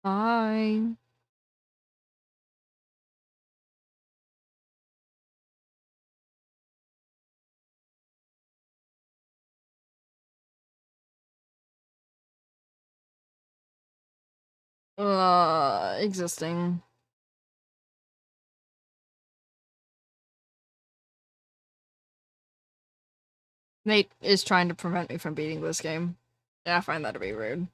Hi. Existing. Nate is trying to prevent me from beating this game. Yeah, I find that to be rude.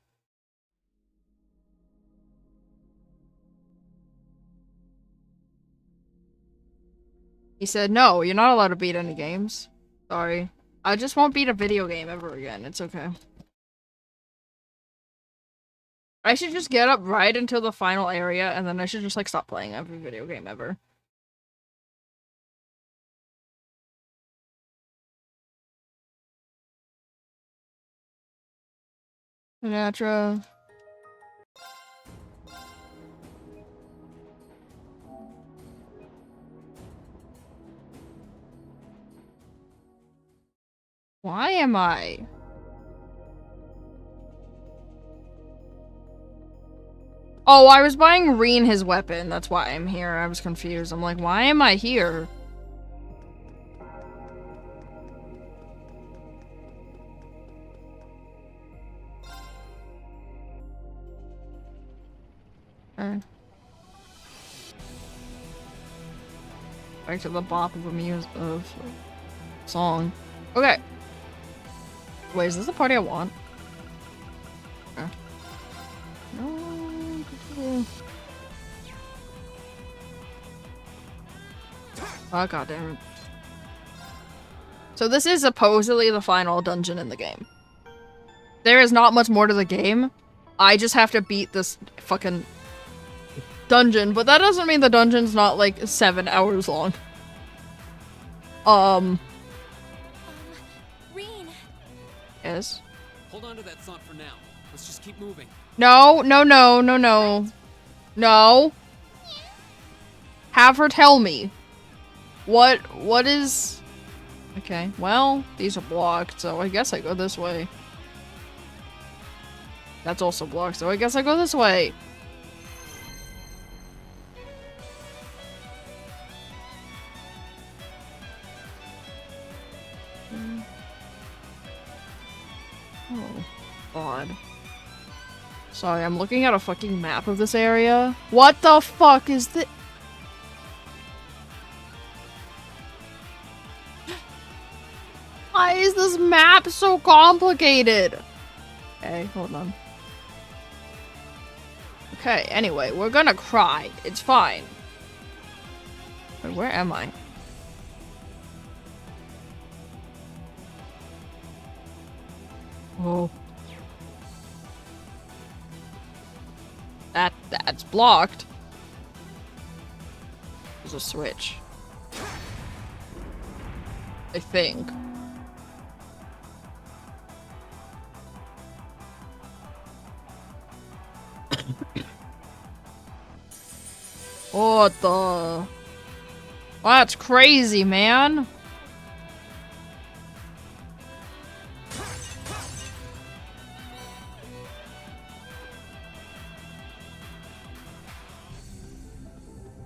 He said, no, you're not allowed to beat any games. Sorry. I just won't beat a video game ever again. It's okay. I should just get up right until the final area, and then I should just, like, stop playing every video game ever. Sinatra. Why am I? Oh, I was buying Reen his weapon. That's why I'm here. I was confused. I'm like, why am I here? Back to the bop of a song. Okay. Wait, is this the party I want? Okay. No. Oh, goddamn it. So this is supposedly the final dungeon in the game. There is not much more to the game. I just have to beat this fucking dungeon, but that doesn't mean the dungeon's not like 7 hours long. Reen. Yes. Hold on to that thought for now. Let's just keep moving. No. No. Have her tell me. What is... Okay, well, these are blocked, so I guess I go this way. That's also blocked, so I guess I go this way. Oh, odd. Sorry, I'm looking at a fucking map of this area. What the fuck is this? Why is this map so complicated? Okay, hold on. Okay, anyway, we're gonna cry. It's fine. Wait, where am I? Oh. That's blocked. There's a switch. I think. What the? That's crazy, man.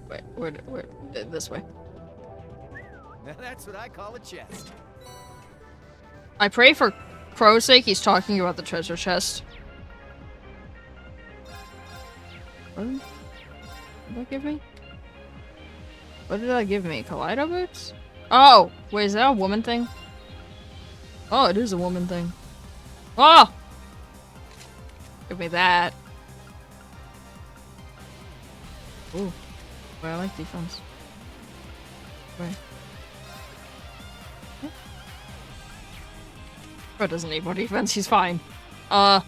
Wait, where, this way. Now that's what I call a chest. I pray for Crow's sake he's talking about the treasure chest. What did that give me? What did that give me? Kaleido boots? Oh! Wait, is that a woman thing? Oh, it is a woman thing. Oh! Give me that. Ooh. Wait, I like defense. Wait. Crow doesn't need more defense, he's fine. Crow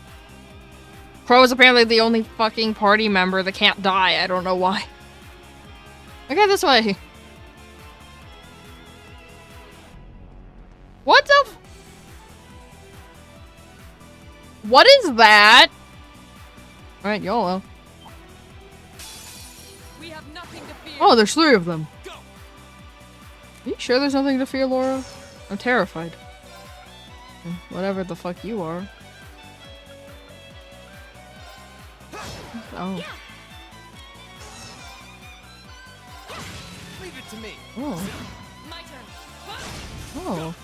is apparently the only fucking party member that can't die, I don't know why. Okay, this way. What the f- What is that? Alright, YOLO. We have nothing to fear. Oh, there's 3 of them. Go. Are you sure there's nothing to fear, Laura? I'm terrified. Whatever the fuck you are. Oh. Leave it to me. Oh. My turn. Oh.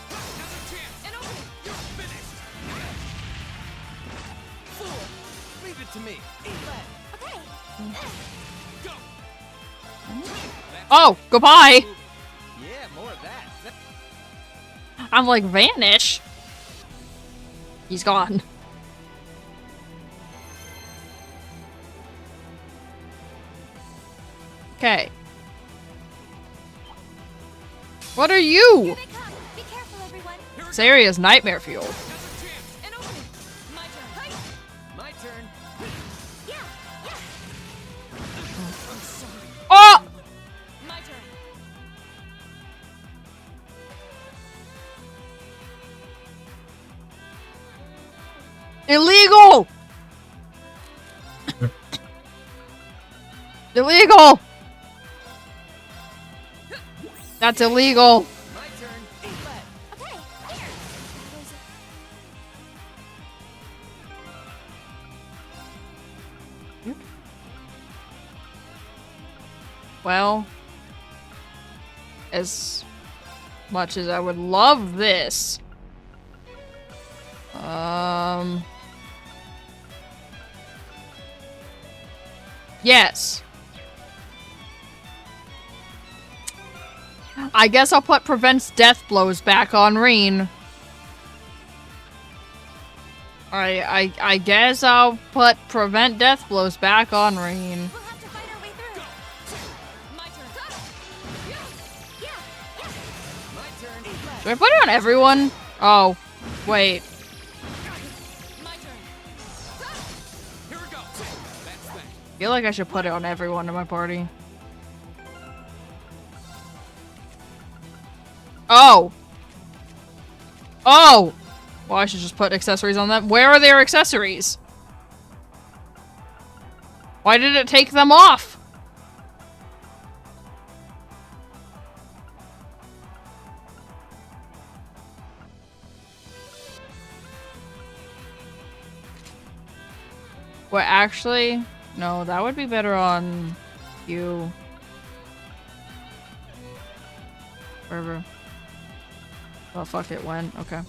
Another chance. And open. You're finished. Fool. Leave it to me. Eat that. Okay. Go. Oh, goodbye. Yeah, more of that. I'm like, vanish. He's gone. Okay. What are you? Here they come. Be careful, everyone. This area is nightmare fuel. Another chance. And open. My turn. Hi. My turn. Yeah. Yeah. I'm sorry. Oh! My turn. Illegal! Illegal! That's illegal. My turn. Eat that. Okay. Here. Well, as much as I would love this, yes. I guess I'll put prevents death blows back on Reen. I guess I'll put prevent death blows back on Reen. We'll have to find our way through. My turn. Yeah. My turn. Eat that. Should I put it on everyone? Oh, wait. My turn. Here we go. That's that. I feel like I should put it on everyone in my party. Oh! Oh! Well, I should just put accessories on them. Where are their accessories? Why did it take them off? Well, actually, no, that would be better on you. Wherever. Oh, fuck it, when? Okay.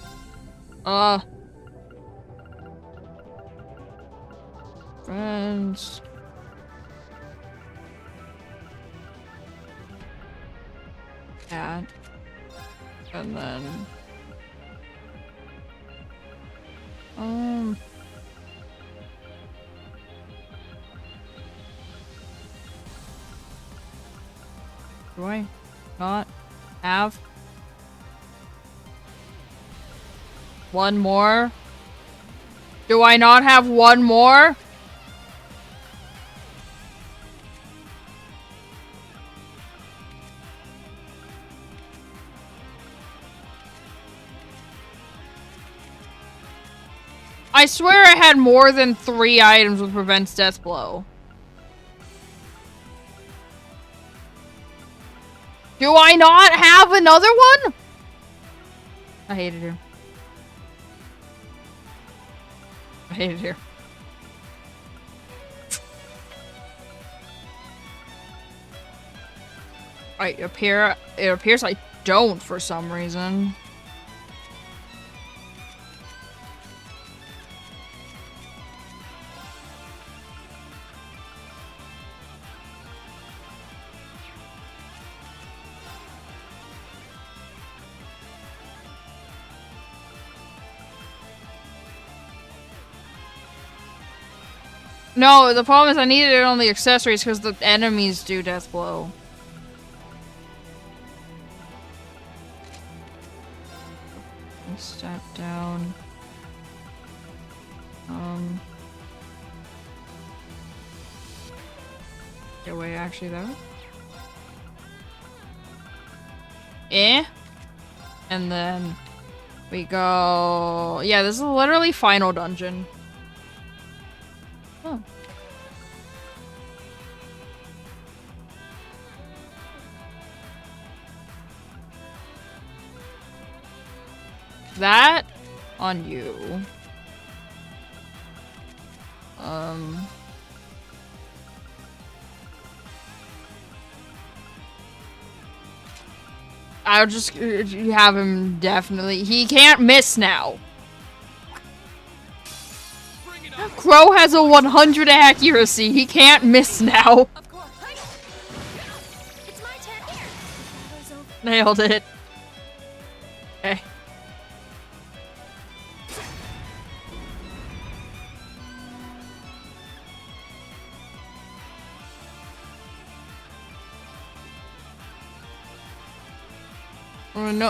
Friends. Cat. And then... Do I not have one more? Do I not have one more? I swear I had more than 3 items with prevents death blow. Do I not have another one? I hate it here. I hate it here. It appears I don't for some reason. No, the problem is I needed it on the accessories because the enemies do death blow. Step down. Okay, wait, actually though. And then we go... Yeah, this is literally final dungeon. Oh. That on you. I'll just have him definitely. He can't miss now. Bring it on. Crow has a 100 accuracy. He can't miss now. Of course. It's my turn. Here. Battle's over. Nailed it. Okay.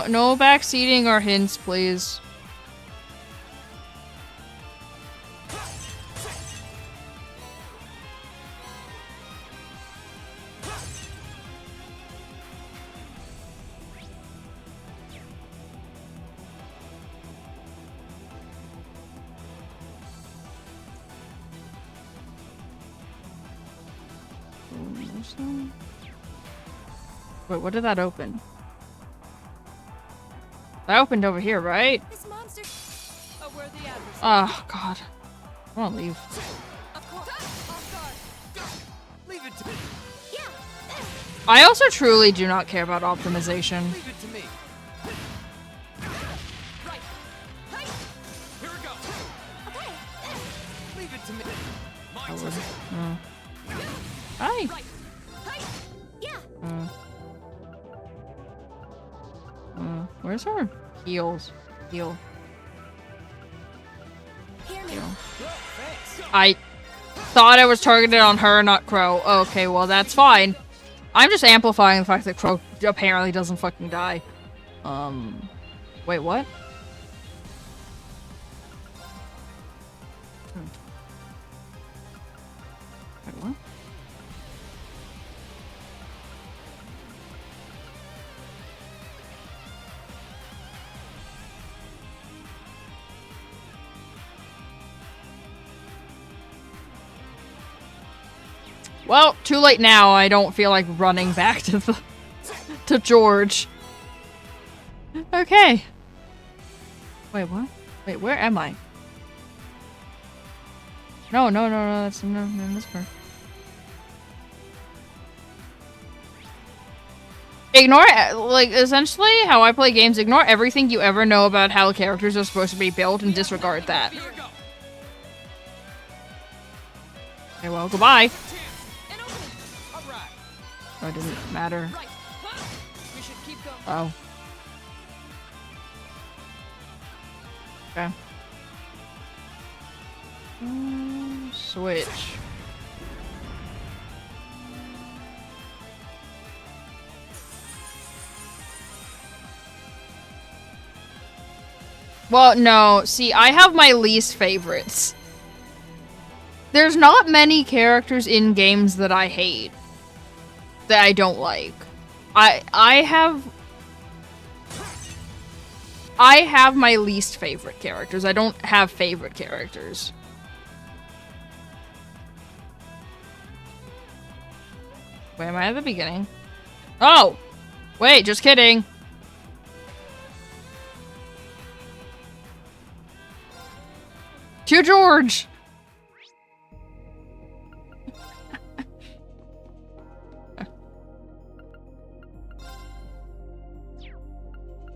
No backseating or hints, please. Wait, what did that open? That opened over here, right? This monster. A worthy adversary. Oh, God. I wanna leave. Of course. Off guard. Leave it to me. Yeah. I also truly do not care about optimization. Leave it to me. Right. Hey. Here we go. Okay. Leave it to me. My I turn. would. Hi. Right. Hey. Yeah. Where's her heels? Heel. Hear me. Heel. Well, thanks. I thought I was targeted on her, not Crow. Okay, well, that's fine. I'm just amplifying the fact that Crow apparently doesn't fucking die. Wait, what? Wait, what? Well, too late now. I don't feel like running back to the to George. Okay. Wait, what? Wait, where am I? No, that's no, this part. Ignore, like, essentially how I play games, ignore everything you ever know about how characters are supposed to be built and disregard that. Here we go. Okay, well, goodbye. Chance. An opening. All right. Oh, it didn't matter. Right. Huh? We should keep going. Oh. Okay. Switch. Well, no. See, I have my least favorites. There's not many characters in games that I hate. That I don't like. I have my least favorite characters. I don't have favorite characters. Wait, am I at the beginning? Oh! Wait, just kidding. To George!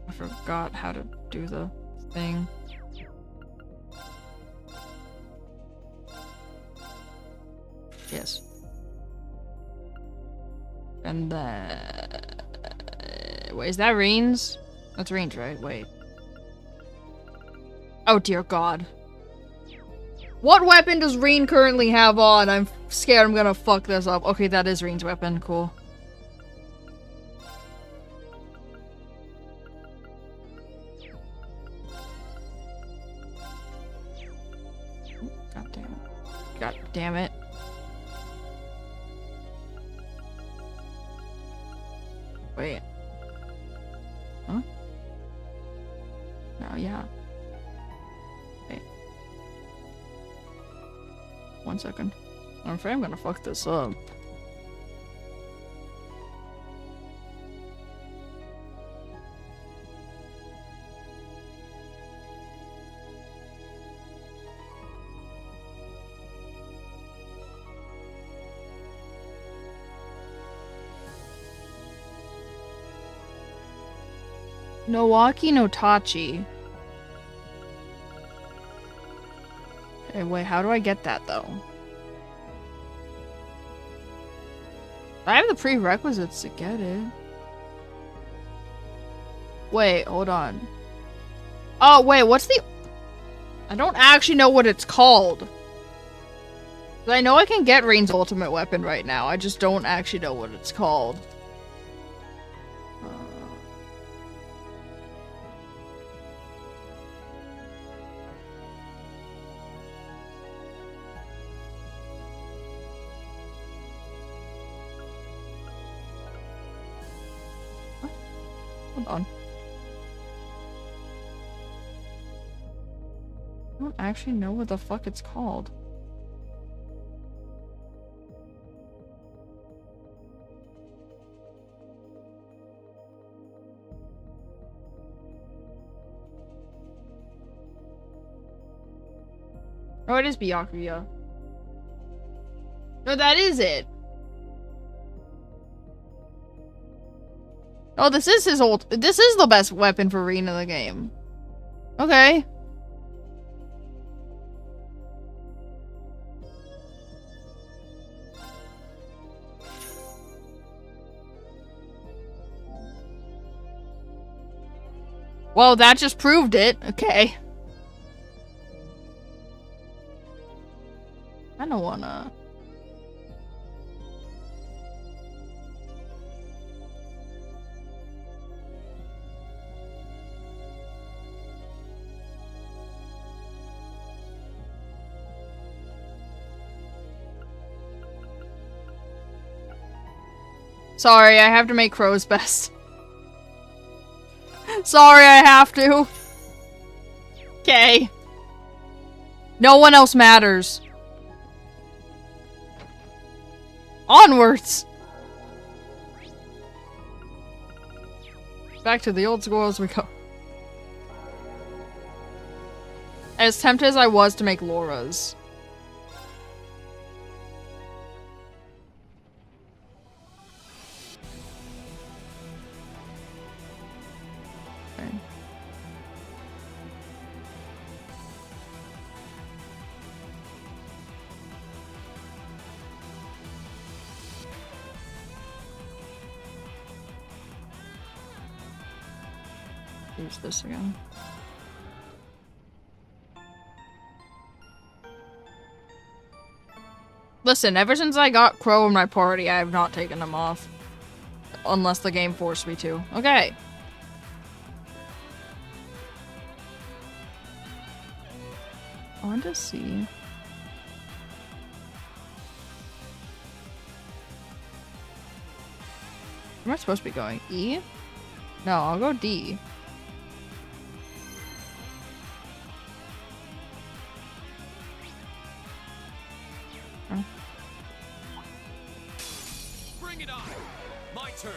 I forgot how to do the thing. Yes. And wait, is that Reen's? That's Reen's, right? Wait. Oh dear God. What weapon does Reen currently have on? I'm scared I'm gonna fuck this up. Okay, that is Reen's weapon. Cool. God damn it. God damn it. Wait. Huh? No, yeah. Wait. 1 second. I'm afraid I'm gonna fuck this up. Nowaki no Tachi. Okay, wait, how do I get that though? I have the prerequisites to get it. Wait, hold on. Oh, wait, what's the... I don't actually know what it's called. I know I can get Rain's ultimate weapon right now. I just don't actually know what it's called. Hold on. I don't actually know what the fuck it's called. Oh, it is Byakuya. No, that is it. Oh, this is his ult. This is the best weapon for Rin in the game. Okay. Well, that just proved it. Okay. I don't wanna... Sorry, I have to make Crow's best. Sorry, I have to. Okay. No one else matters. Onwards! Back to the old school as we go. As tempted as I was to make Laura's. Okay. Use this again. Listen, ever since I got Crow in my party, I have not taken him off. Unless the game forced me to. Okay. I want to see. Where am I supposed to be going? E? No, I'll go D. Bring it on. My turn.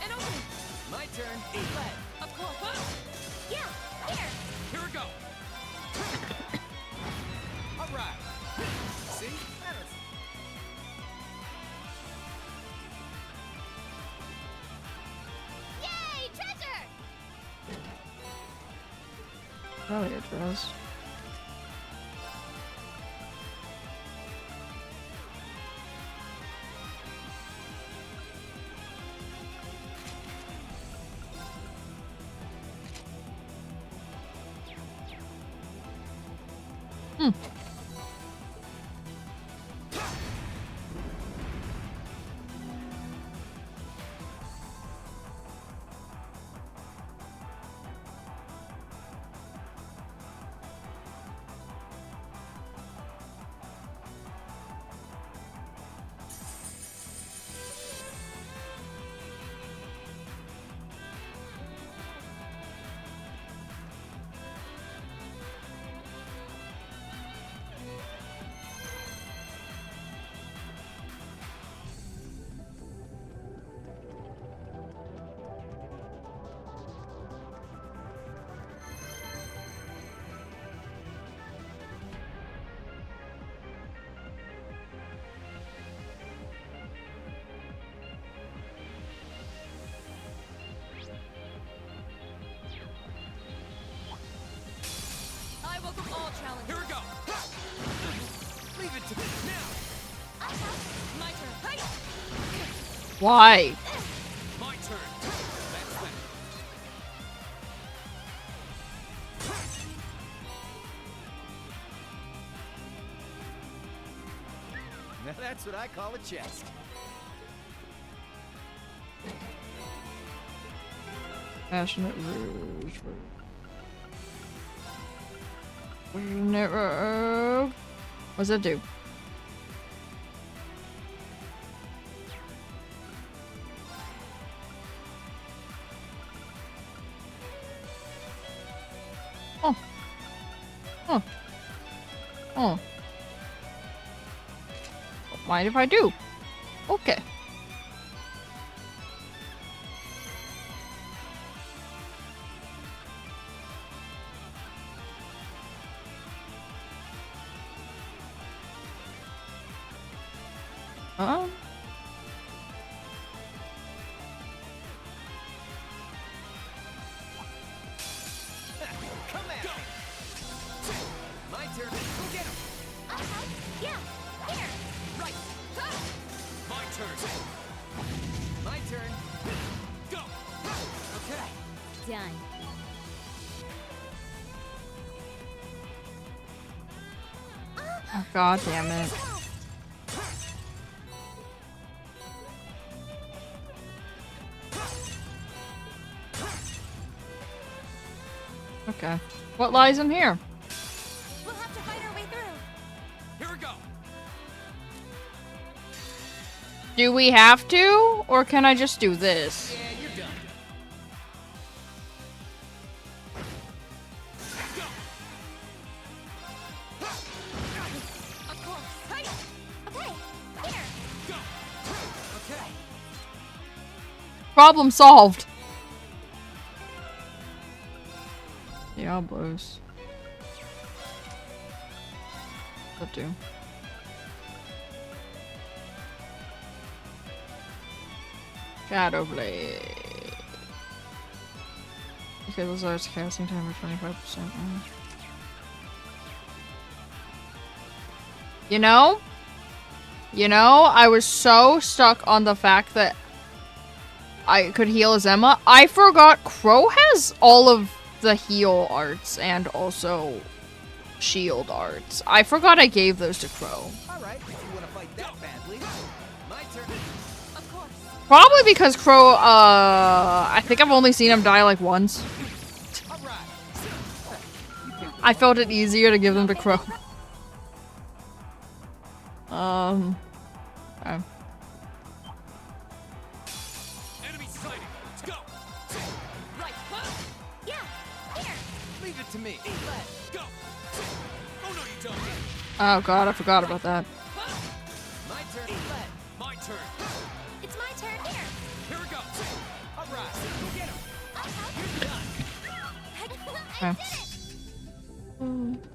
And open. My turn. Let. Of course. Yeah, here. Here we go. All right. See? Yay, treasure! Probably a dress. Welcome all challengers. Here we go. Leave it to me now. My turn. Hey! Why? My turn. That's that. Now that's what I call a chest. Passionate Rouge. Passionate Rogue. What's that do? Oh. Oh. Oh. Don't mind if I do. Okay. Oh. Come at me. My turn. Go get him. Yeah! Here! Right! Huh. My turn. My turn. Go. Okay. Done. Oh, God damn it. Okay. What lies in here? We'll have to fight our way through. Here we go. Do we have to? Or can I just do this? Yeah, you're done. Of course. Hey! Okay! Here! Go. Okay. Problem solved. Diablos. What do? Shadow Blade. Okay, those are its casting time of 25%. You know? I was so stuck on the fact that I could heal as Emma. I forgot Crow has all of the heal arts and also shield arts. I forgot I gave those to Crow. All right. If you want to fight that badly, my turn. Of course. Probably because Crow, I think I've only seen him die like once. All right. I felt it easier to give them to Crow. Okay. Enemy sighted. Let's go. Right! Huh. Yeah! Here! Leave it to me. Let. Go. Oh no, you don't. Oh god, I forgot about that. My turn. Let. My turn. It's my turn. Here! Here we go. All right. Go get him. You're done. I Okay. did it!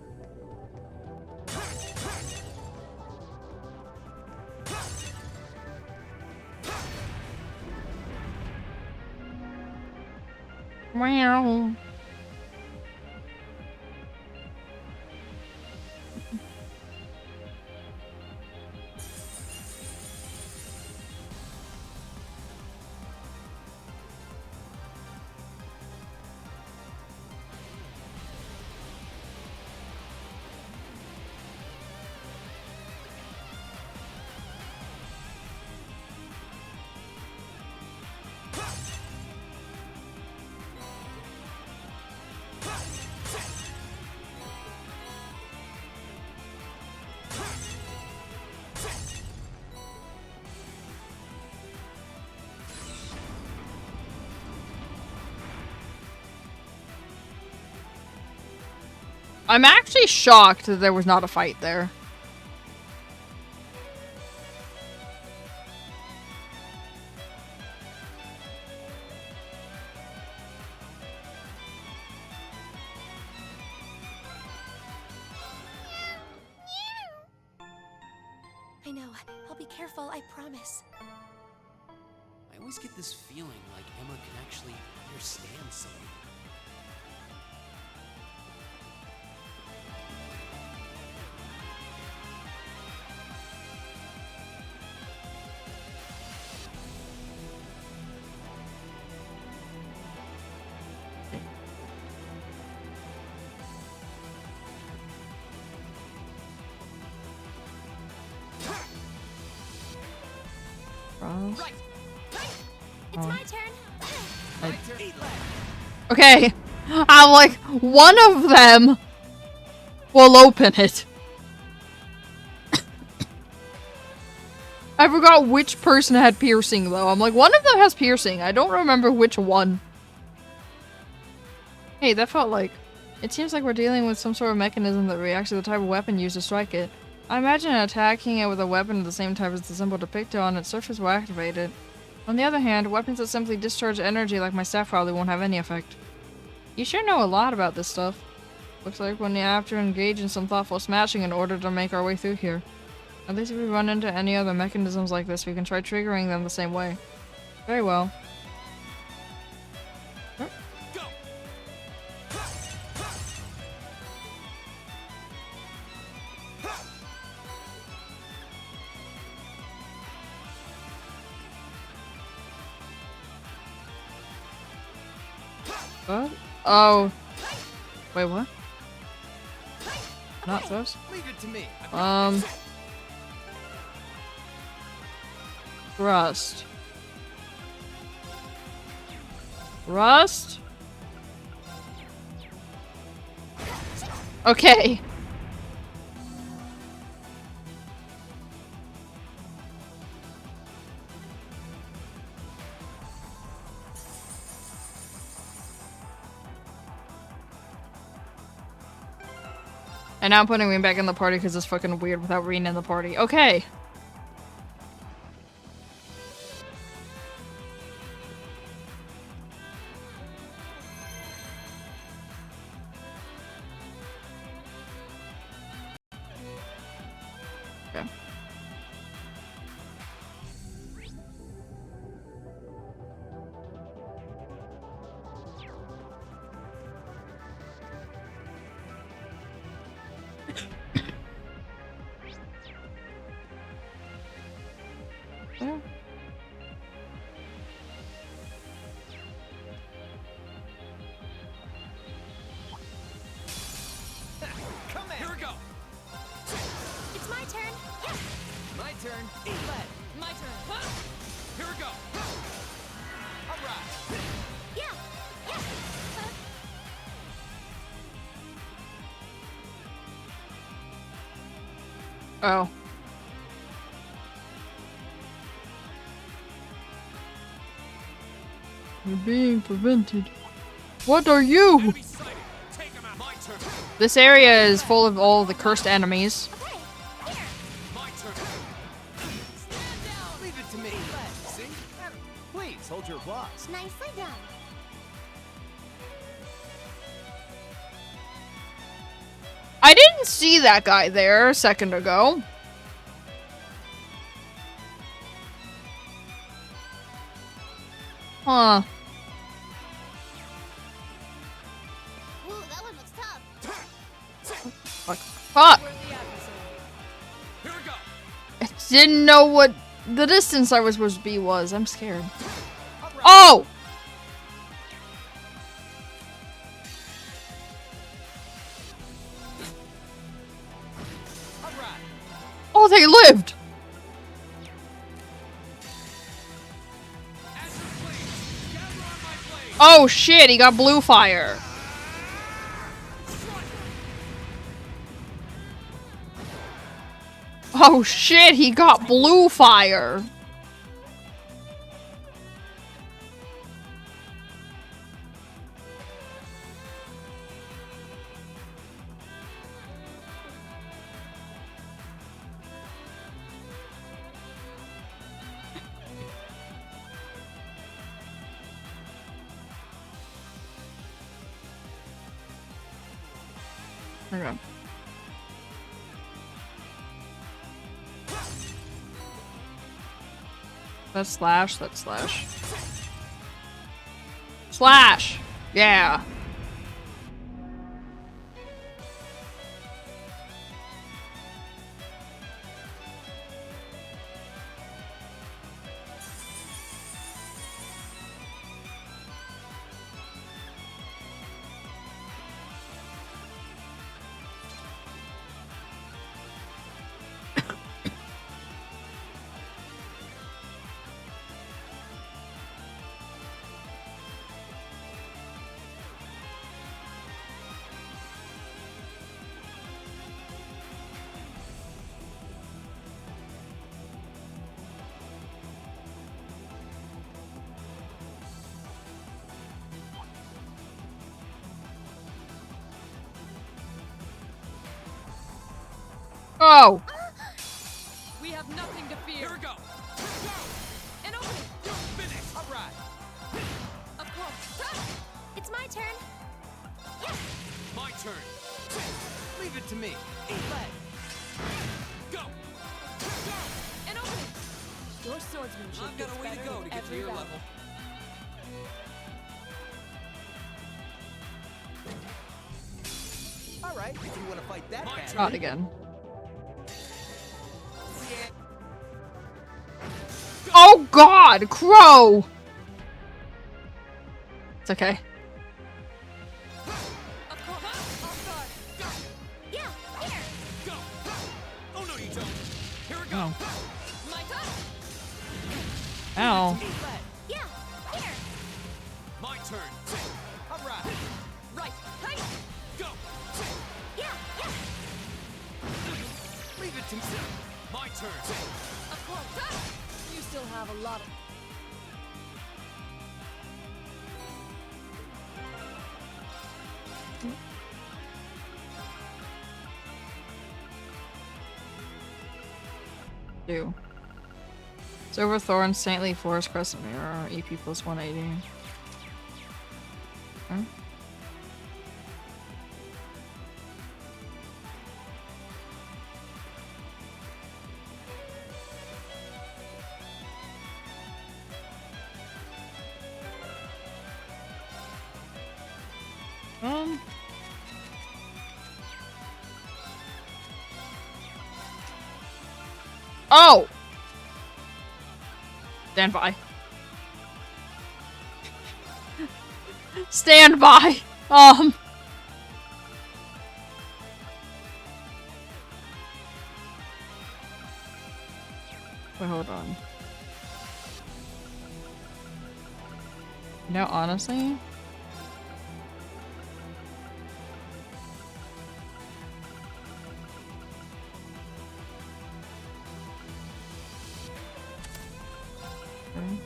Meow. I'm actually shocked that there was not a fight there. I know. I'll be careful, I promise. I always get this feeling like Emma can actually understand something. else? Right. It's Oh. my turn. My turn. Eat lead. Okay. I'm like, one of them will open it. I forgot which person had piercing though. I'm like, one of them has piercing. I don't remember which one. Hey, that felt like... It seems like we're dealing with some sort of mechanism that reacts to the type of weapon used to strike it. I imagine attacking it with a weapon of the same type as the symbol depicted on its surface will activate it. On the other hand, weapons that simply discharge energy like my staff probably won't have any effect. You sure know a lot about this stuff. Looks like we'll have to engage in some thoughtful smashing in order to make our way through here. At least if we run into any other mechanisms like this, we can try triggering them the same way. Very well. Go. What? Oh. Wait, what? Not those? Leave it to me. Rust. Rust? Okay. And now I'm putting Reen back in the party because it's fucking weird without Reen in the party. Okay. Okay. Yeah. Come Here at we me. go. It's my turn. My turn. Eat lead. My turn. Here we go. All right. Yeah. Oh. You're being prevented. What are you? Enemy sighted. Take him out. My turn. This area is full of all the cursed enemies. Okay. Here. My turn. Stand down. Leave it to me. Eat lead. See? Please hold your applause. Nicely done. I didn't see that guy there a second ago. Huh. Ooh, that one looks tough. Fuck. Where's the adversary? Here we go. I didn't know what the distance I was supposed to be was. I'm scared. All right. Oh! All right. Oh, they lived! As you please. Gather on my blade. Oh shit, he got blue fire. Oh shit, he got blue fire. Okay. That's slash, that's slash. Slash! Yeah. Go! We have nothing to Here fear. we go. An opening. You're finished. All right. Of course. It's my turn. Yeah. My turn. Leave it to me. Let. Go. An opening. Your swordsmanship I've got gets a way to better go with to get to every your battle. level. All right. If you want to fight that My bad. turn. Not again. Oh god! Crow! It's okay. Of course. Off guard. Yeah. Here. Go. Oh no, you don't. Here we go. Oh. My turn. Ow. Let. Yeah. Here. My turn. All right. Right. Hey. Go. Yeah. Yeah. Leave it to me. My turn. Of course. You still have a lot of. Do. Silver Thorn, Saintly Forest, Crescent Mirror, EP plus 180. Hmm? Oh! Stand by. Stand by! Wait, hold on. No, honestly? Okay.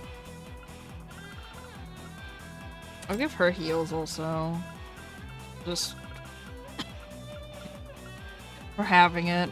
I'll give her heals also. Just for having it.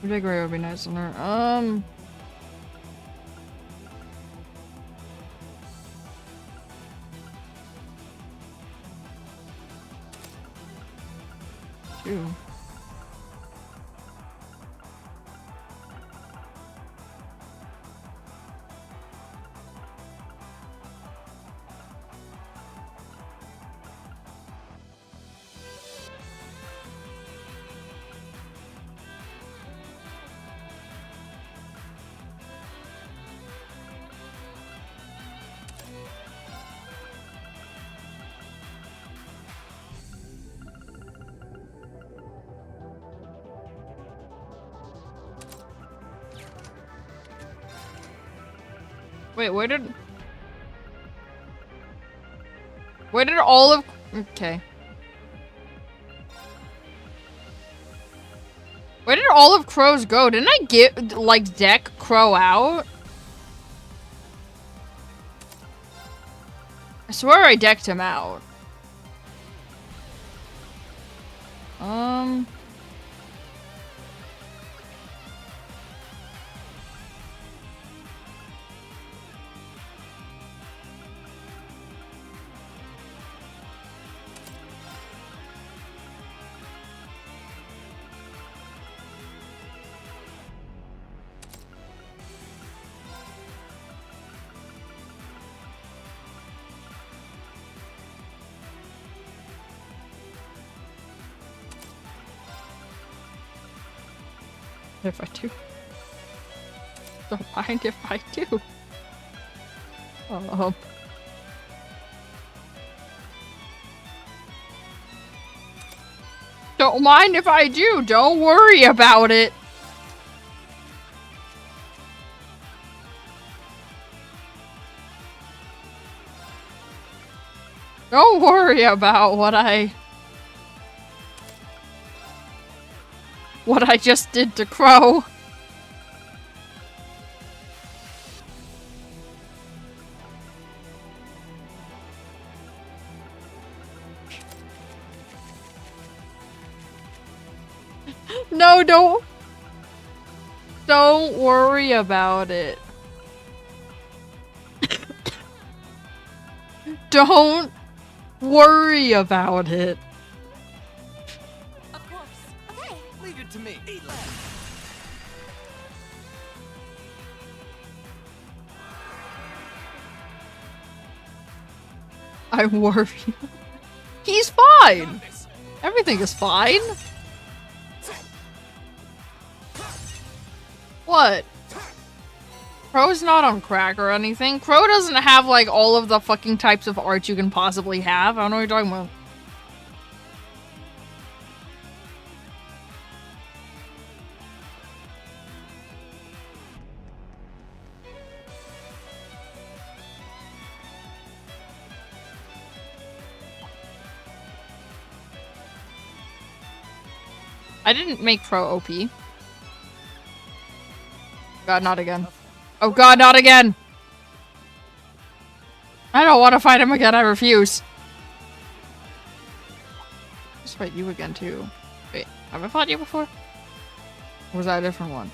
Vigor would be nice on her. Two. Wait, where did all of... Okay. Where did all of Crow's go? Didn't I get, like, deck Crow out? I swear I decked him out. If I do. Don't mind if I do. Don't mind if I do. Don't worry about it. Don't worry about what I just did to Crow. No, don't worry about it. Don't worry about it. Of course. Okay. Leave it to me. Eat less. I'm worried. He's fine. Everything is fine. What? Crow's not on crack or anything. Crow doesn't have like all of the fucking types of art you can possibly have. I don't know what you're talking about. I didn't make Crow OP. God, not again. Oh god, not again! I don't want to fight him again, I refuse. Let's fight you again too. Wait, have I fought you before? Or was that a different one?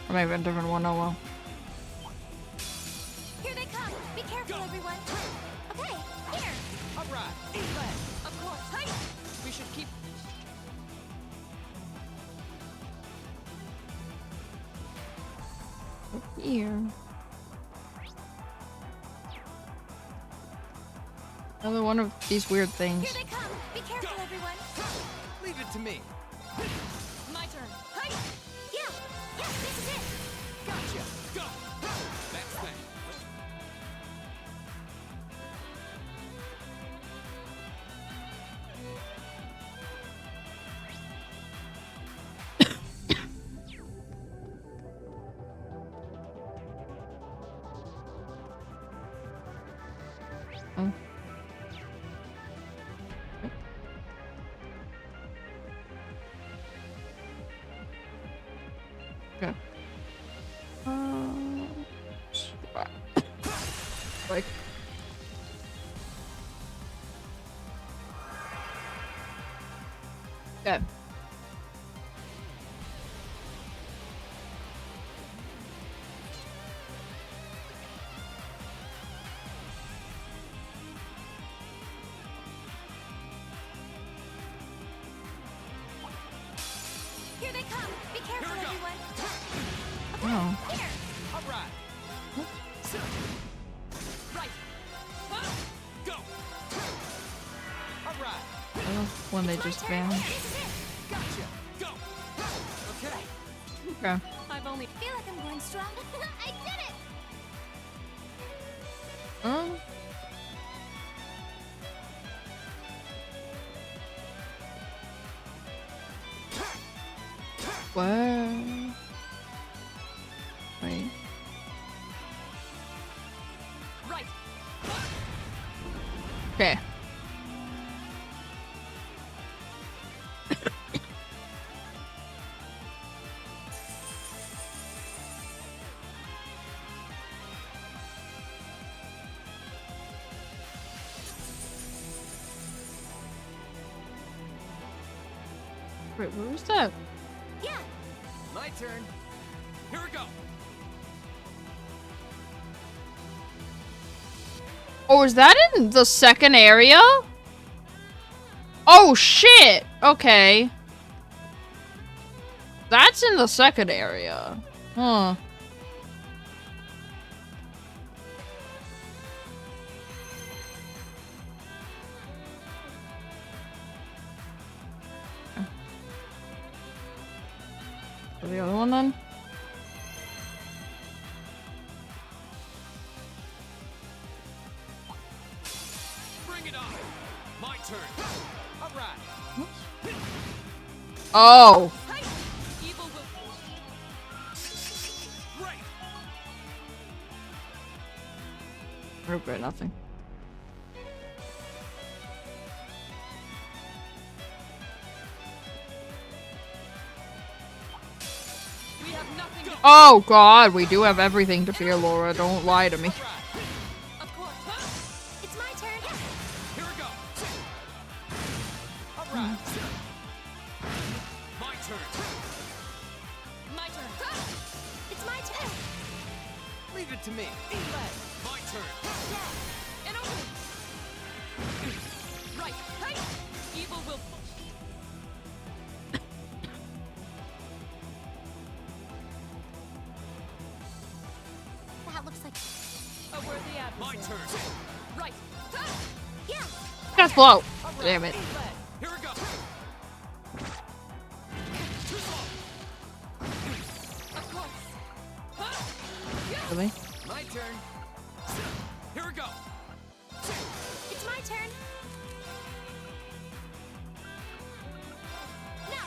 Or maybe a different one, oh well. Here they come. Be careful, everyone. Okay, here. All right. Eat less. Of course. Hi. We should keep. Here. Another one of these weird things. Here they come. Be careful, everyone. Leave it to me. My turn. Hi. Yeah. Yeah. This is it. Gotcha. Go! That's that. Oh. Okay. Like. Okay. Here they come. Be careful, Here we go. everyone. Oh. Here. All right. Right. Go! All right. I love when they just vanish. This is it. Gotcha. Go! Okay. Okay. I've only. Feel like I'm going strong. I did it. What? Wait. Right. Okay. Wait, where was that? Yeah. My turn. Here we go! Oh, is that in the second area? Oh, shit! Okay. That's in the second area. Huh. For the other one then? Bring it on. My turn. All right. Oh! Evil will. Great. I regret nothing. We have nothing to. Oh god, we do have everything to fear, Laura. Don't lie to me. Of course. It's my turn. Here we go. All right. My turn. My turn. It's my turn. Leave it to me. My turn. An opening. Right. Hey. Evil will. That looks like. A worthy adversary. My turn. Right. Yeah. Just blow. Damn it. Here we go. Too slow. Of course. Really? My turn. Here we go. It's my turn. Now.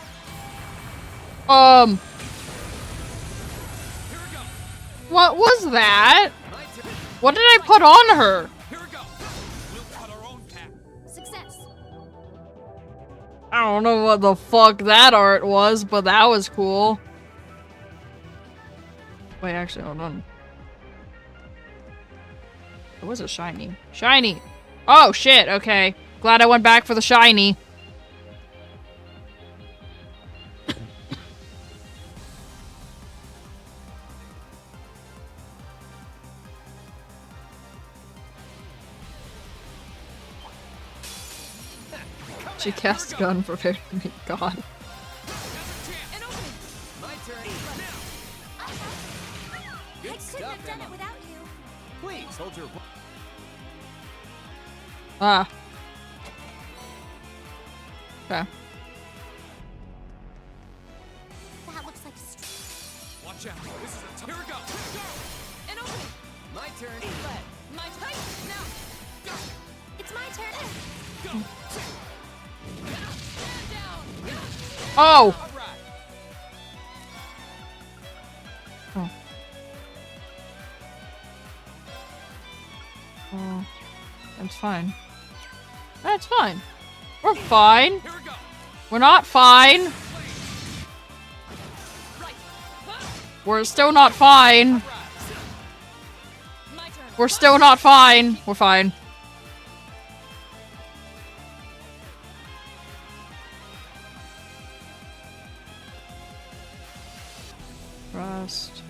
Here we go. What was that? My turn. What did I put on her? Here we go. We'll cut our own path. Success. I don't know what the fuck that art was, but that was cool. Wait, actually, hold on. It was a shiny. Shiny! Oh, shit, okay. Glad I went back for the shiny. She cast a gun, prepared to meet God. An opening. My turn. I couldn't stuff, have done Emma. it without you. Please hold your. Ah. Okay. That looks like. Watch out. This is a here we go. An opening. My turn. My turn. Now. It's my turn. Go. Stand down. Oh! All right. Oh. Oh. That's fine. That's fine. We're fine. Here we go. We're not fine. Right. We're still not fine. My turn. We're still not fine. We're fine. Trust.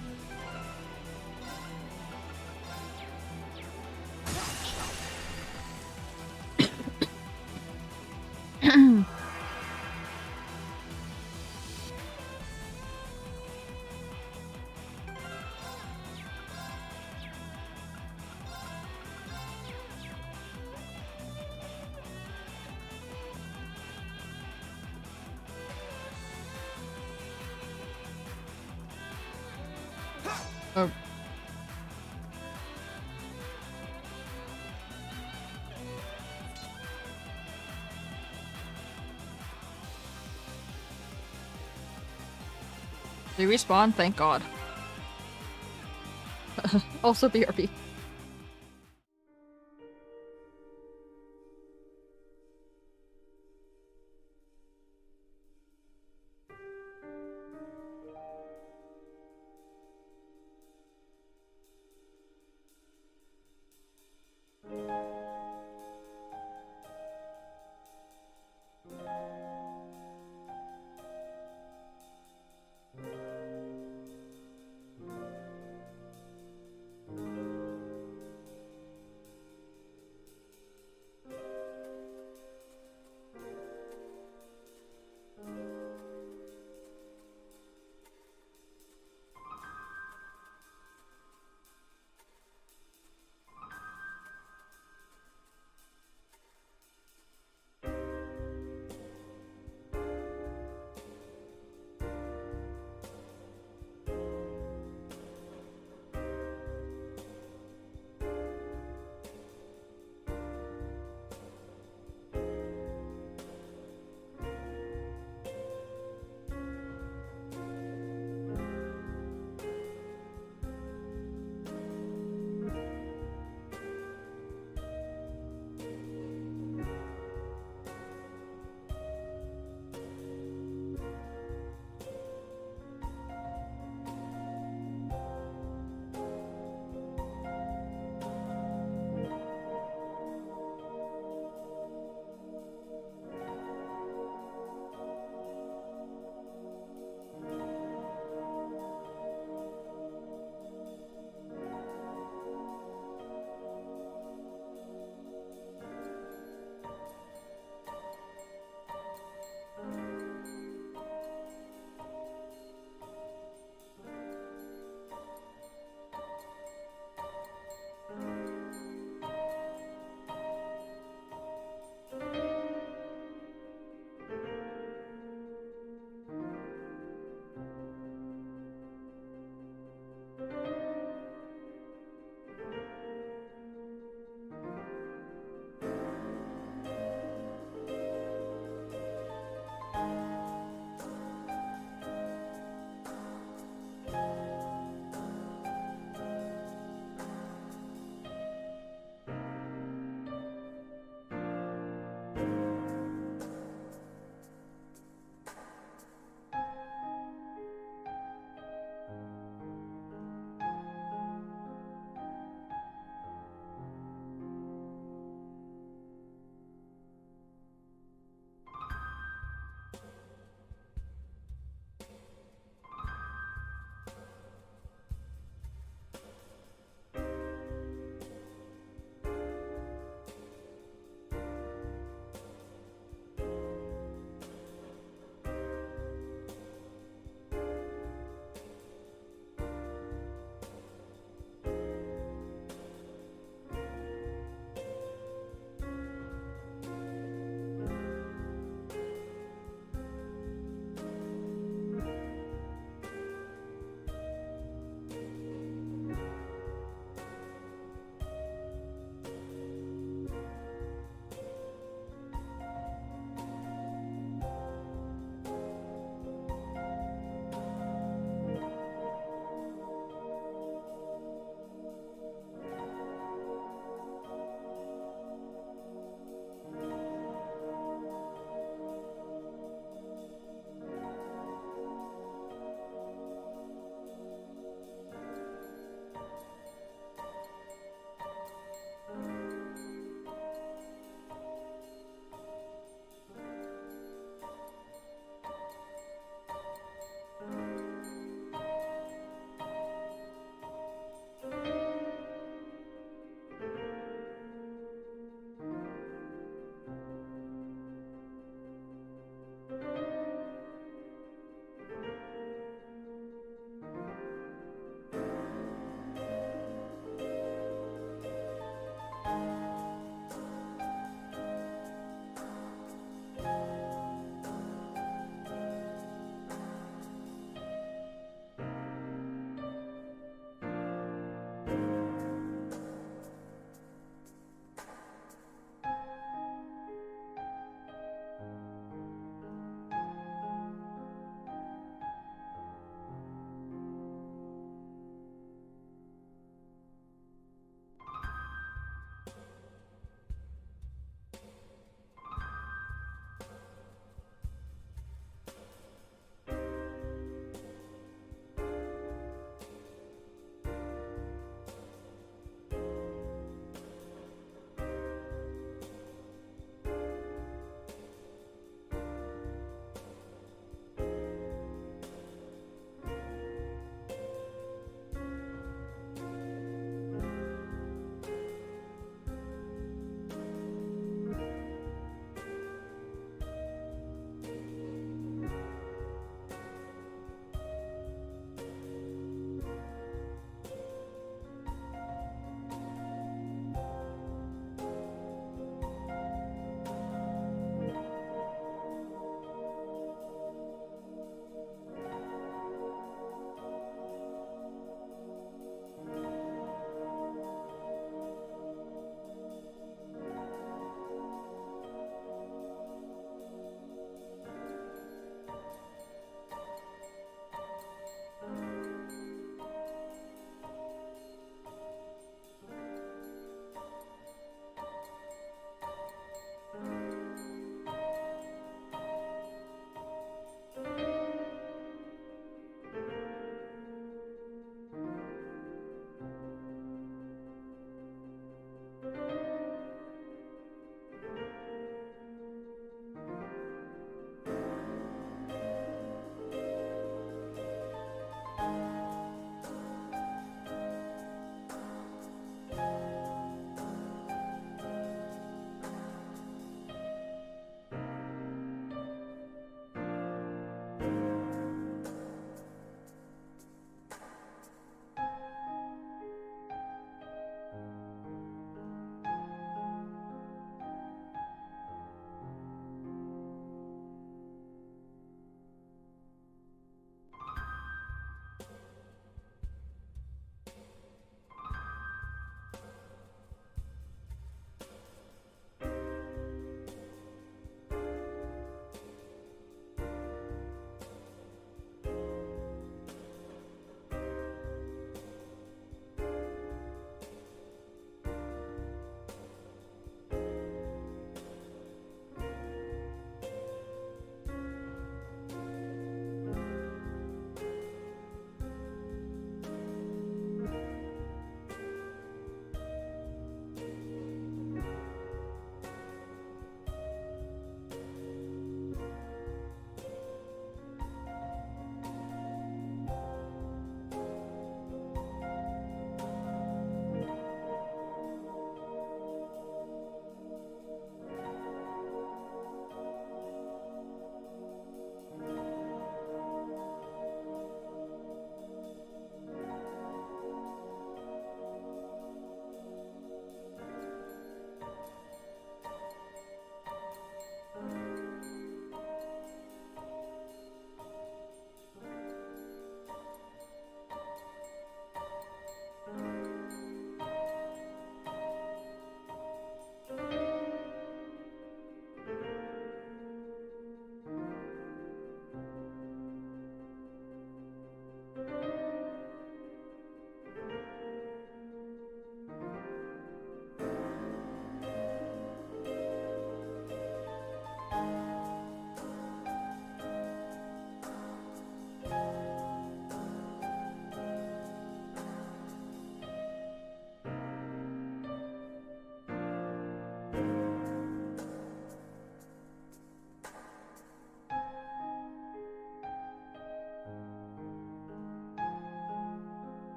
Oh. They respawn? Thank God. Also BRB.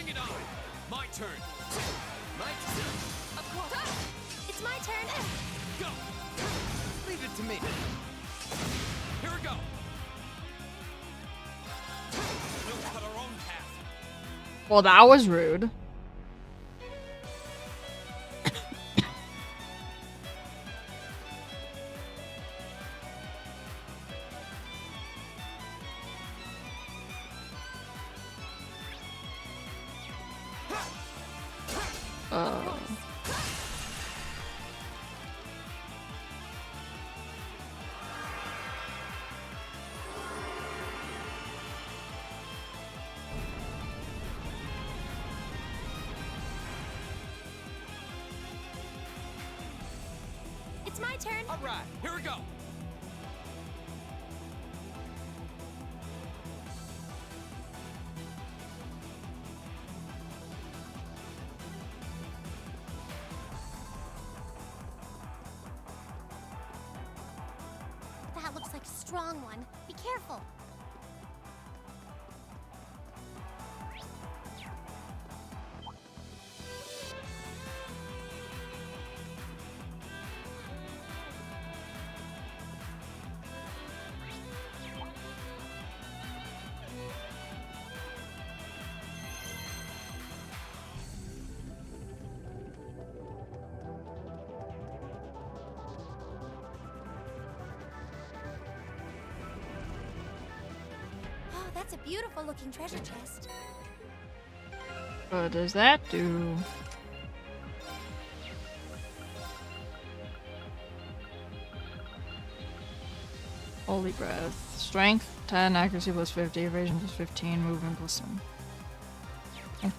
it on. My turn. My turn. Of course. It's my turn. Go. Leave it to me. Here we go. We'll cut our own path. Well, that was rude. It's my turn. All right, here we go. That looks like a strong one. Be careful. Oh, that's a beautiful looking treasure chest. What does that do? Holy breath. Strength 10, accuracy plus 50, evasion plus 15, movement plus 7. Oh.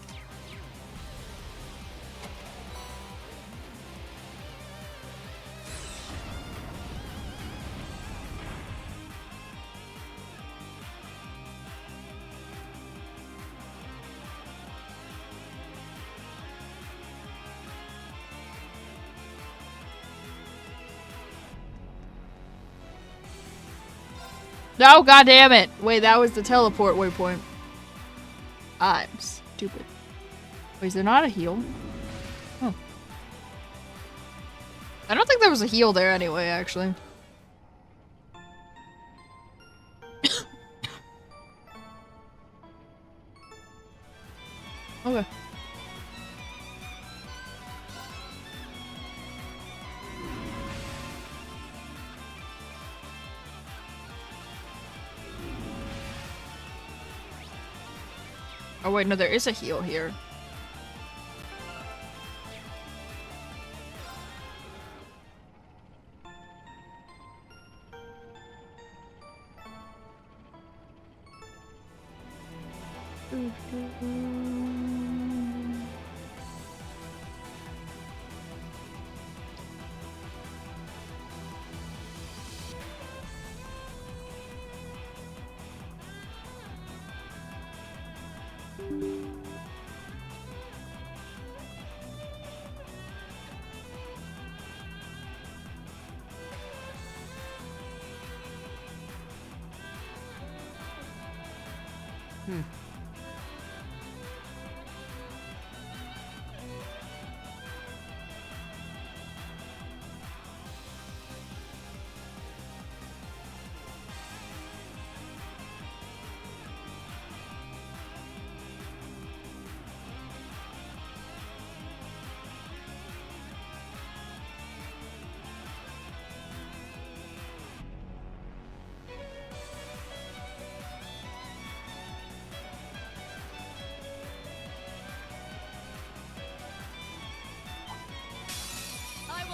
No, god damn it! Wait, that was the teleport waypoint. I'm stupid. Wait, is there not a heal? Oh. I don't think there was a heal there anyway, actually. Okay. Oh wait, no, there is a heal here.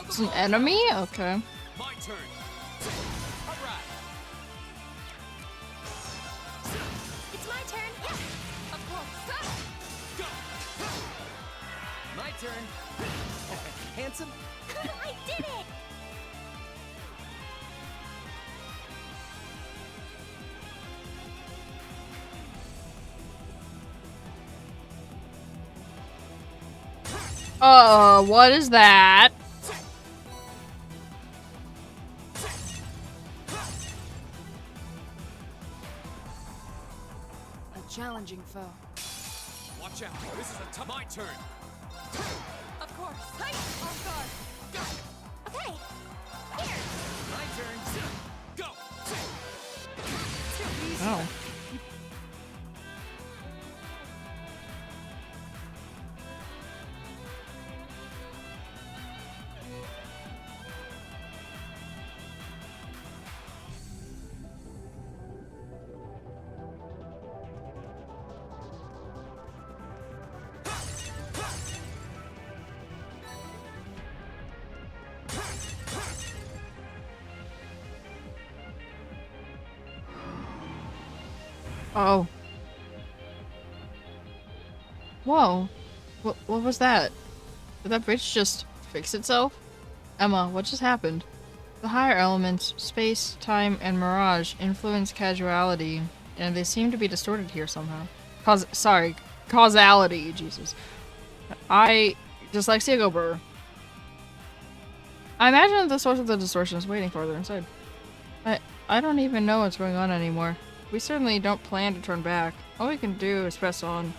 It's an enemy? Okay. My turn. All right. It's my turn. Yeah. Of course. Go. My turn. Handsome. I did it. What is that? A challenging foe. Watch out. This is a tough. My turn. Of course. Hey, on guard. Okay. Here. My turn. Go. Oh. Oh. Whoa. What was that? Did that bridge just fix itself? Emma, what just happened? The higher elements, space, time, and mirage influence causality, and they seem to be distorted here somehow. Causality, Jesus. Dyslexia go burr. I imagine that the source of the distortion is waiting farther inside. I don't even know what's going on anymore. We certainly don't plan to turn back. All we can do is press on.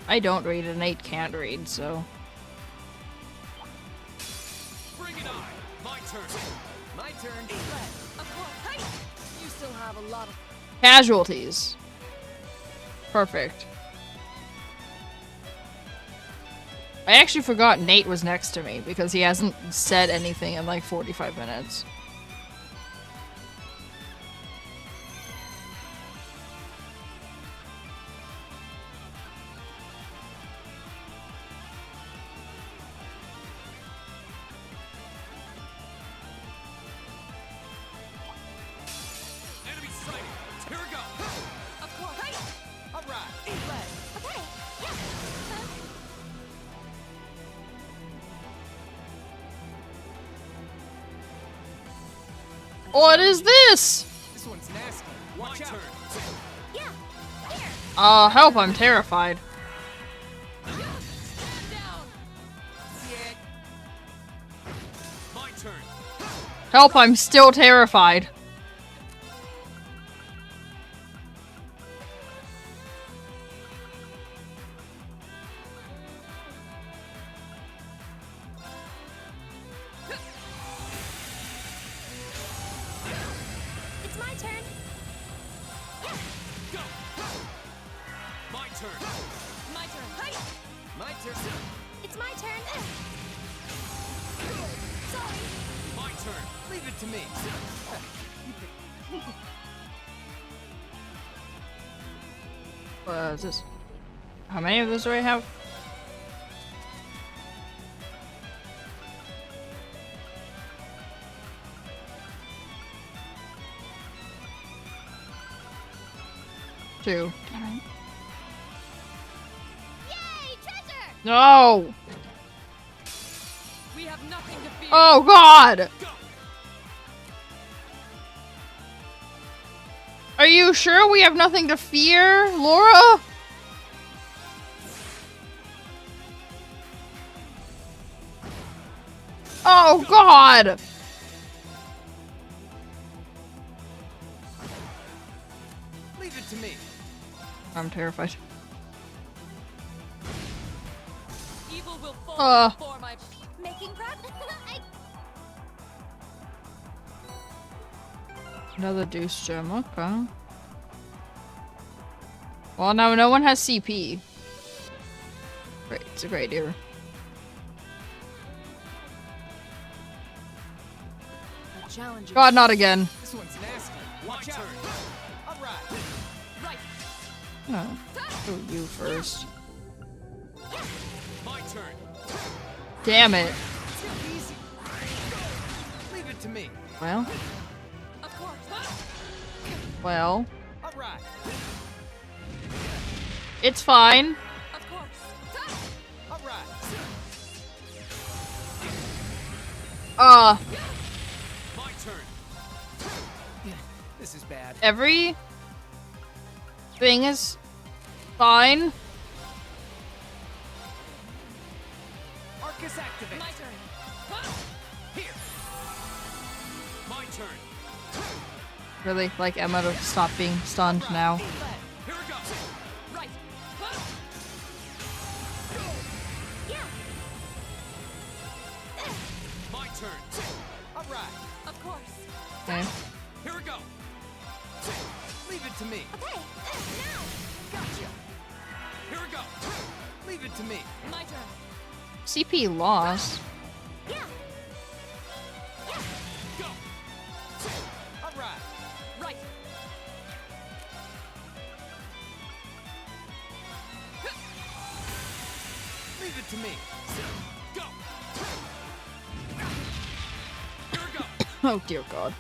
I don't read and Nate can't read, so... Bring it on. My turn. My turn. Of course. Hey, you still have a lot of. Casualties. Perfect. I actually forgot Nate was next to me because he hasn't said anything in like 45 minutes. Enemy sighted. Here we go. Of course. Hey, All right. Okay. Yeah. What is this? This one's nasty. My Watch out. turn. Yeah. Here. Help, I'm terrified. stand down. Yeah. My turn. Help, I'm still terrified. It's my turn. Yeah. Go. My turn. My turn. Hey, My turn. It's my turn. Sorry. My turn. Leave it to me. What is this? How many of those do I have? Two. Damn it. Yay, treasure! No! we have nothing to fear. Oh god! Go. Are you sure we have nothing to fear, Laura? Oh god! Leave it to me. I'm terrified. Evil will fall before my. Making progress. Another deuce gem, okay. Well, now no one has CP. Great, it's a great ear. The challenges. God, not again. This one's nasty. My Watch out. turn. All right. Right. No. Oh, you first. My turn. Damn it. Too easy. Leave it to me. Well, Of course. well. All right. It's fine. Of course. All right. My turn. This is bad. Every thing is fine. Arcus activate. My turn. Here. My turn. Really, like Emma to stop being stunned now. Here we go. turn. All right. Of course. Okay. Here we go. Leave it to me. Okay, now. Gotcha. Here we go. Leave it to me. My turn. CP lost. Yeah. Yeah. Go. All right. Right. Leave it to me. Go. Here we go. Oh dear God.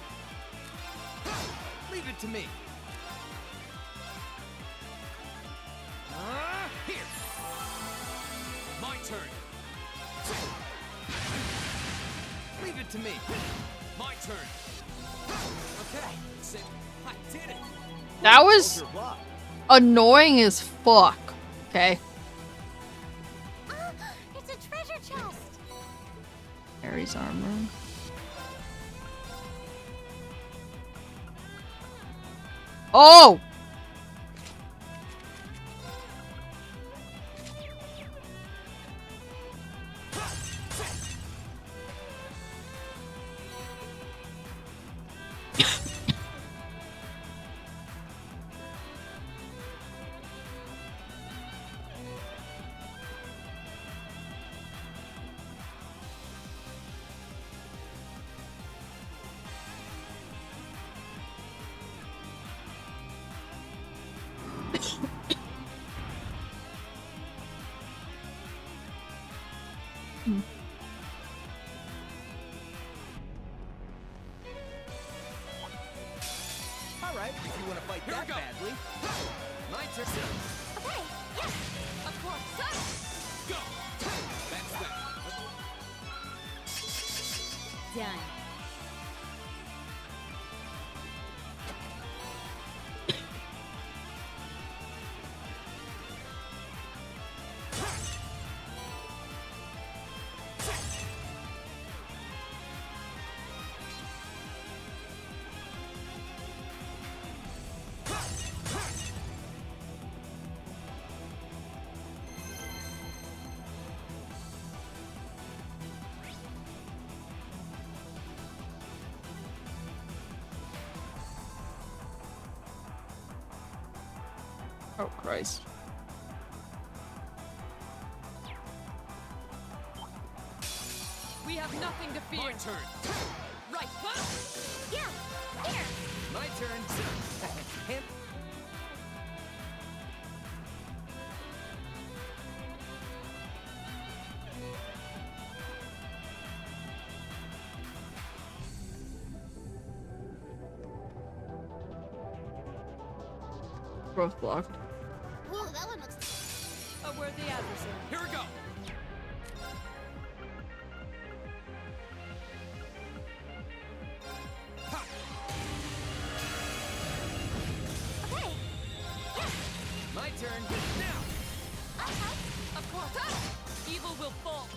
Leave it to me. Here. My turn. Leave it to me. My turn. Okay. Say, I did it. That was Hold your block. annoying as fuck. Okay. It's a treasure chest. Ares armor. Oh! All right. If you want to fight Here we that go. badly. My turn. Okay, yeah. Of course. Go. That's that. Done. Oh Christ. We have nothing to fear. My turn. Right. Yeah. Here. My turn. Hand. Growth blocked. Ooh, that one looks. A worthy adversary. Here we go. Okay. Yeah. My turn. Now. Okay. Of course. Evil will fall.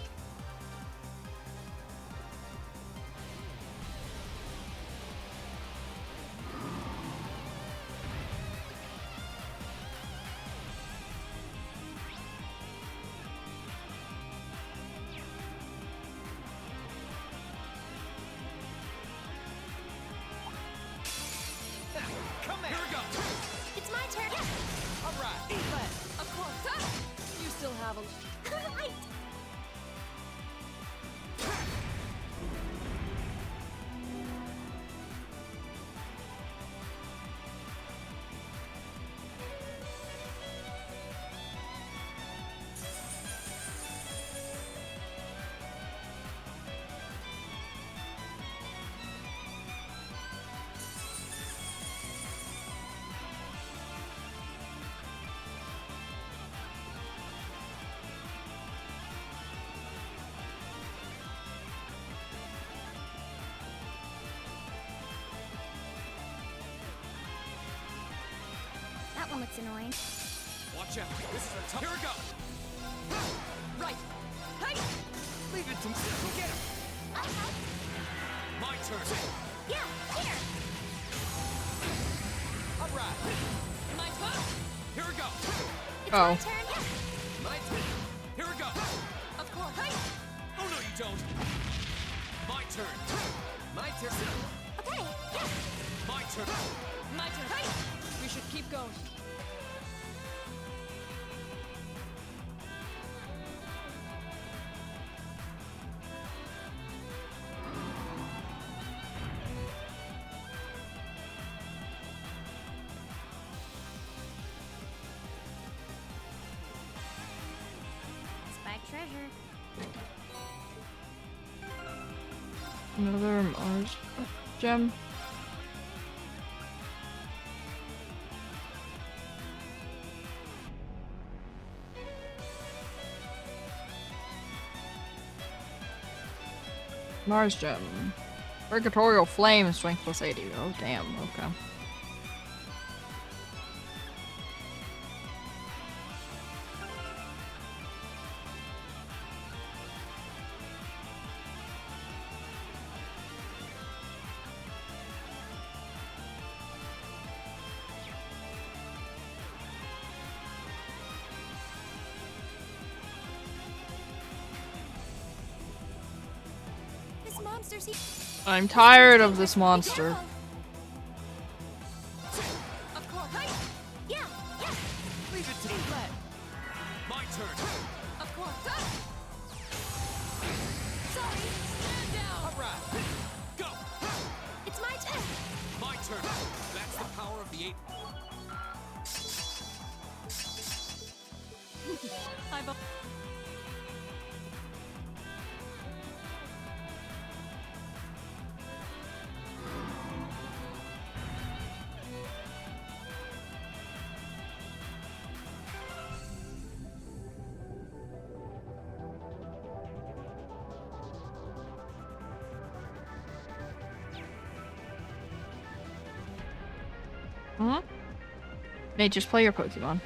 Come Here at we go. It's my turn. Yeah. All right. Eat that. Of course. You still have a... Right. That one looks annoying. Watch out. This is a tough. Here we go. Right. Hey. Leave it to me. Go get him. Okay. My turn. Yeah. Here. All right. My turn. Here we go. It's Oh. my turn. Yeah. My turn. Here we go. Of course. Hey. Oh no, you don't. My turn. turn. My turn. We should keep going. Spike treasure. Another Mars gem. Mars gem. Purgatorial flame, strength plus 80. Oh damn, okay. This monster seems. I'm tired of this monster. Of course. Yeah, yeah. Leave it to me. My turn. Of course. Sorry. Stand down. All right. Go. It's my turn. My turn. That's the power of the 8. Huh? Nate, just play your Pokemon.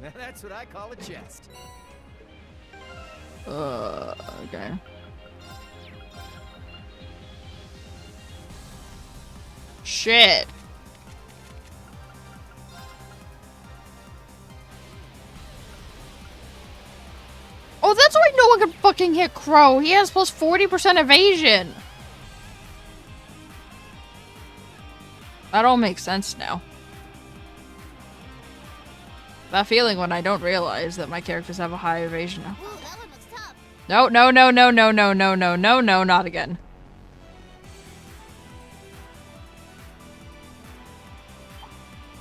Now that's what I call a chest. Okay. Shit. Oh, that's why no one can fucking hit Crow. He has plus 40% evasion. That all makes sense now. That feeling when I don't realize that my characters have a high evasion now. Ooh, that one looks tough. No, no, no, no, no, no, no, no, no, no, not again.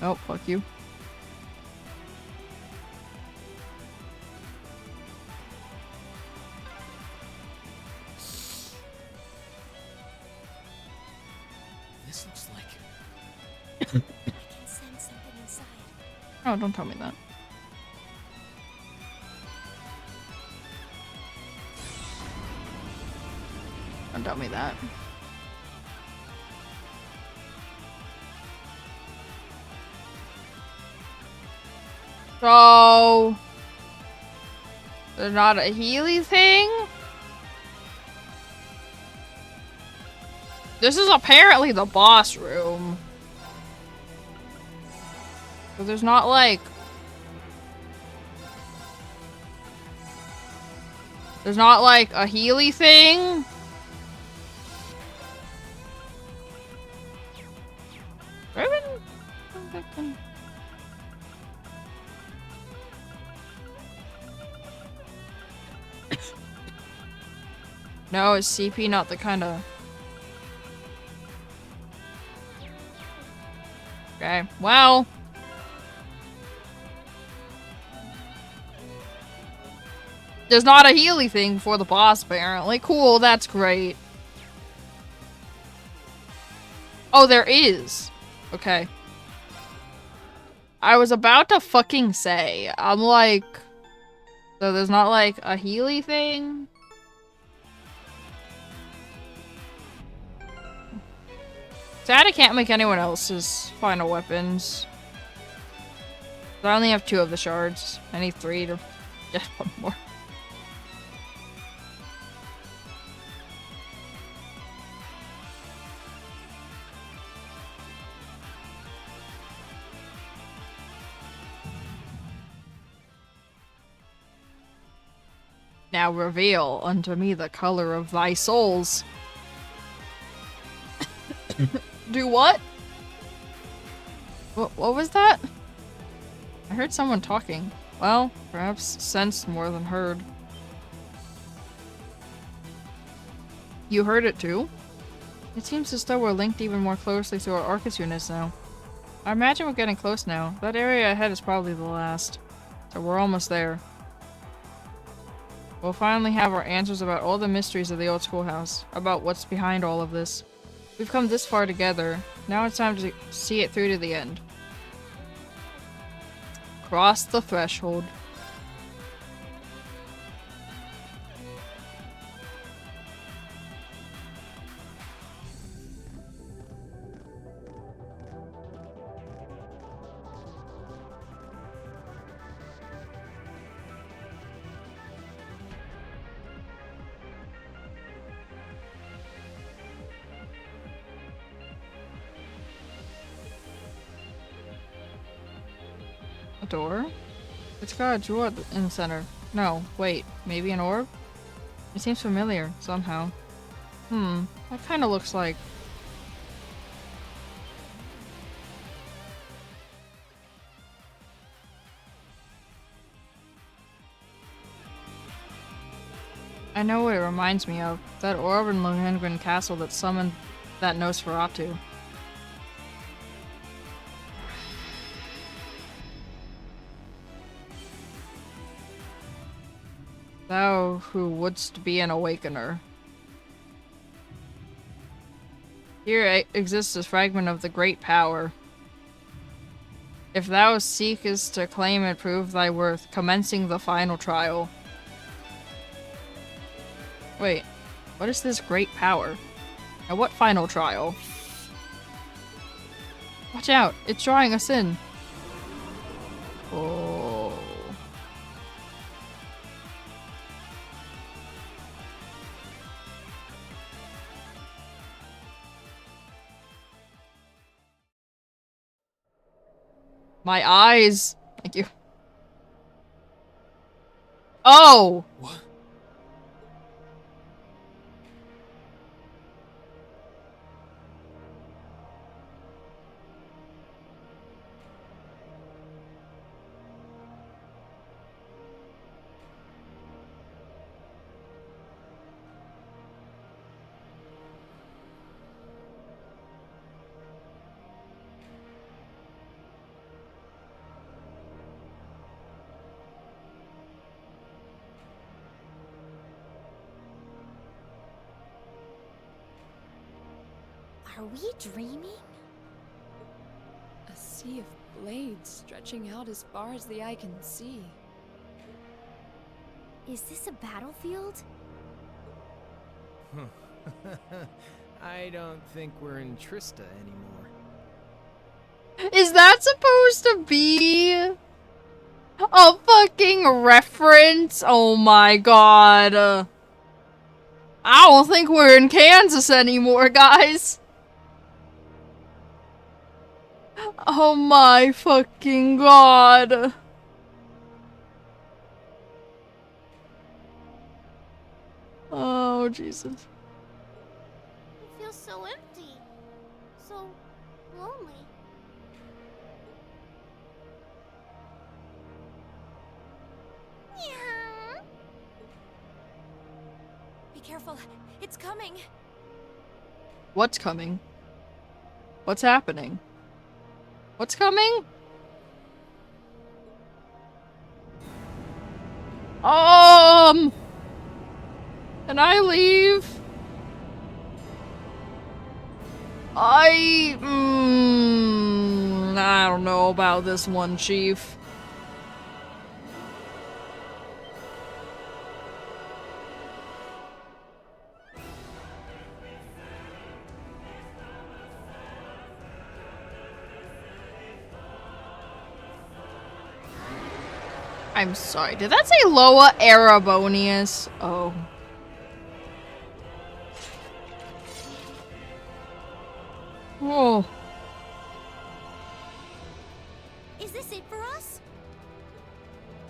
Oh, fuck you. This looks like. I can sense something inside. Oh, don't tell me that. Don't tell me that. So... There's not a Healy thing? This is apparently the boss room. But there's not like... There's not like a Healy thing? Raven? No, is CP not the kind of... Okay, well... There's not a Healy thing for the boss, apparently. Cool, that's great. Oh, there is. Okay. I was about to fucking say. I'm like... So there's not like a Healy thing? Sad I can't make anyone else's final weapons. I only have 2 of the shards. I need 3 to get 1 more. Now reveal unto me the color of thy souls. Do what? What was that? I heard someone talking. Well, perhaps sensed more than heard. You heard it too? It seems as though we're linked even more closely to our Orcus units now. I imagine we're getting close now. That area ahead is probably the last. So we're almost there. We'll finally have our answers about all the mysteries of the old schoolhouse. About what's behind all of this. We've come this far together. Now it's time to see it through to the end. Cross the threshold. A door? It's got a jewel in the center. No, wait, maybe an orb? It seems familiar, somehow. That kinda looks like... I know what it reminds me of. That orb in Lohengrin Castle that summoned that Nosferatu. Thou who wouldst be an awakener. Here exists a fragment of the great power. If thou seekest to claim and prove thy worth, commencing the final trial. Wait, what is this great power? And what final trial? Watch out, it's drawing us in. Oh. My eyes! Thank you. Oh! What? Are we dreaming? A sea of blades stretching out as far as the eye can see. Is this a battlefield? I don't think we're in Trista anymore. Is that supposed to be a fucking reference? Oh my god. I don't think we're in Kansas anymore, guys. Oh my fucking god. Oh, Jesus. It feels so empty. So lonely. Yeah. Be careful, it's coming. What's coming? What's happening? What's coming? Can I leave? I don't know about this one, Chief. I'm sorry, did that say Loa Erebonius? Oh. Oh. Is this it for us?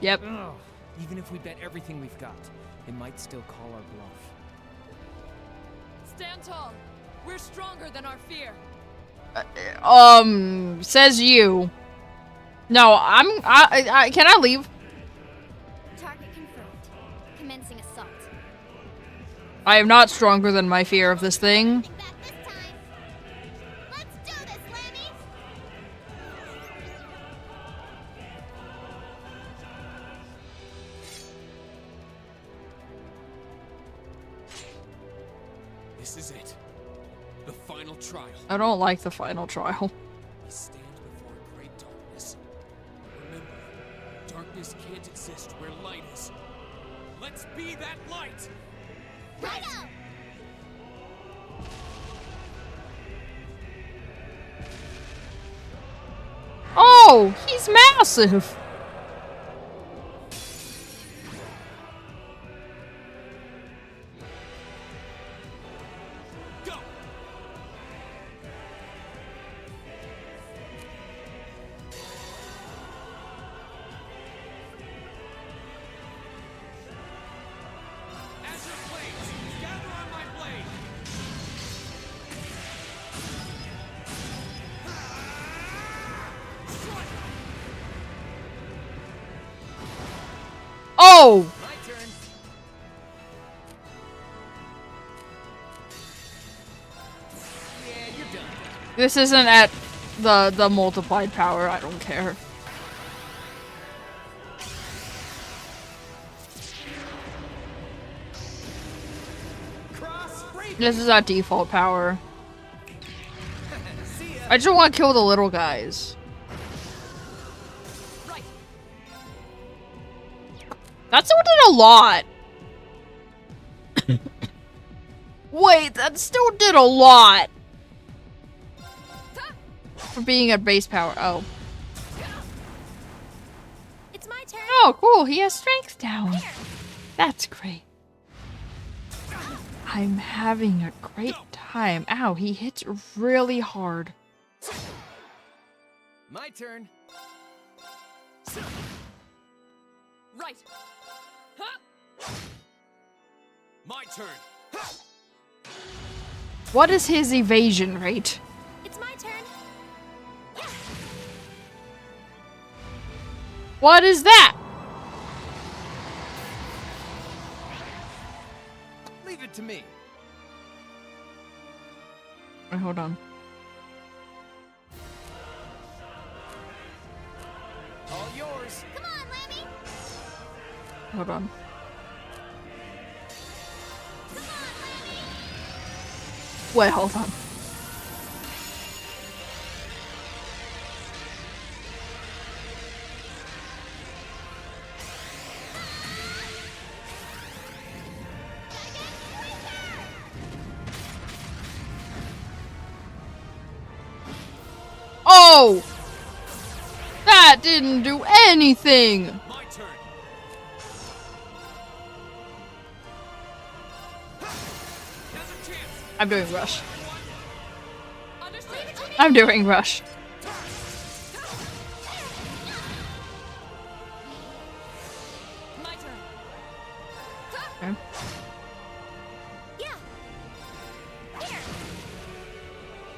Yep. Oh, even if we bet everything we've got, it might still call our bluff. Stand tall. We're stronger than our fear. Says you. No, can I leave? Target confirmed. Commencing assault. I am not stronger than my fear of this thing. Back this time. Let's do this, Lammies. This is it. The final trial. I don't like the final trial. We stand before a great darkness. Remember, darkness can't exist where light is. Let's be that light! Righto! Oh, he's massive. Go! Azure blades, gather on my blade! Strike! Oh, My turn. Yeah, you're done. this isn't at the multiplied power. I don't care. Cross free. This is at default power. See ya. I just want to kill the little guys. Right. That still did a lot. Wait, that still did a lot. For being at base power. Oh. It's my turn. Oh, cool. He has strength down. That's great. I'm having a great time. Ow, he hits really hard. My turn. Right. Huh? My turn! What is his evasion rate? It's my turn. What is that? Leave it to me. Wait, hold on. All yours. Come on, Lammy. Hold on. Come on, Lammy. Wait, hold on. Oh! That didn't do anything! My turn! Now's a chance! I'm doing rush. Understood. I'm doing rush. My turn. Okay. Yeah. Here.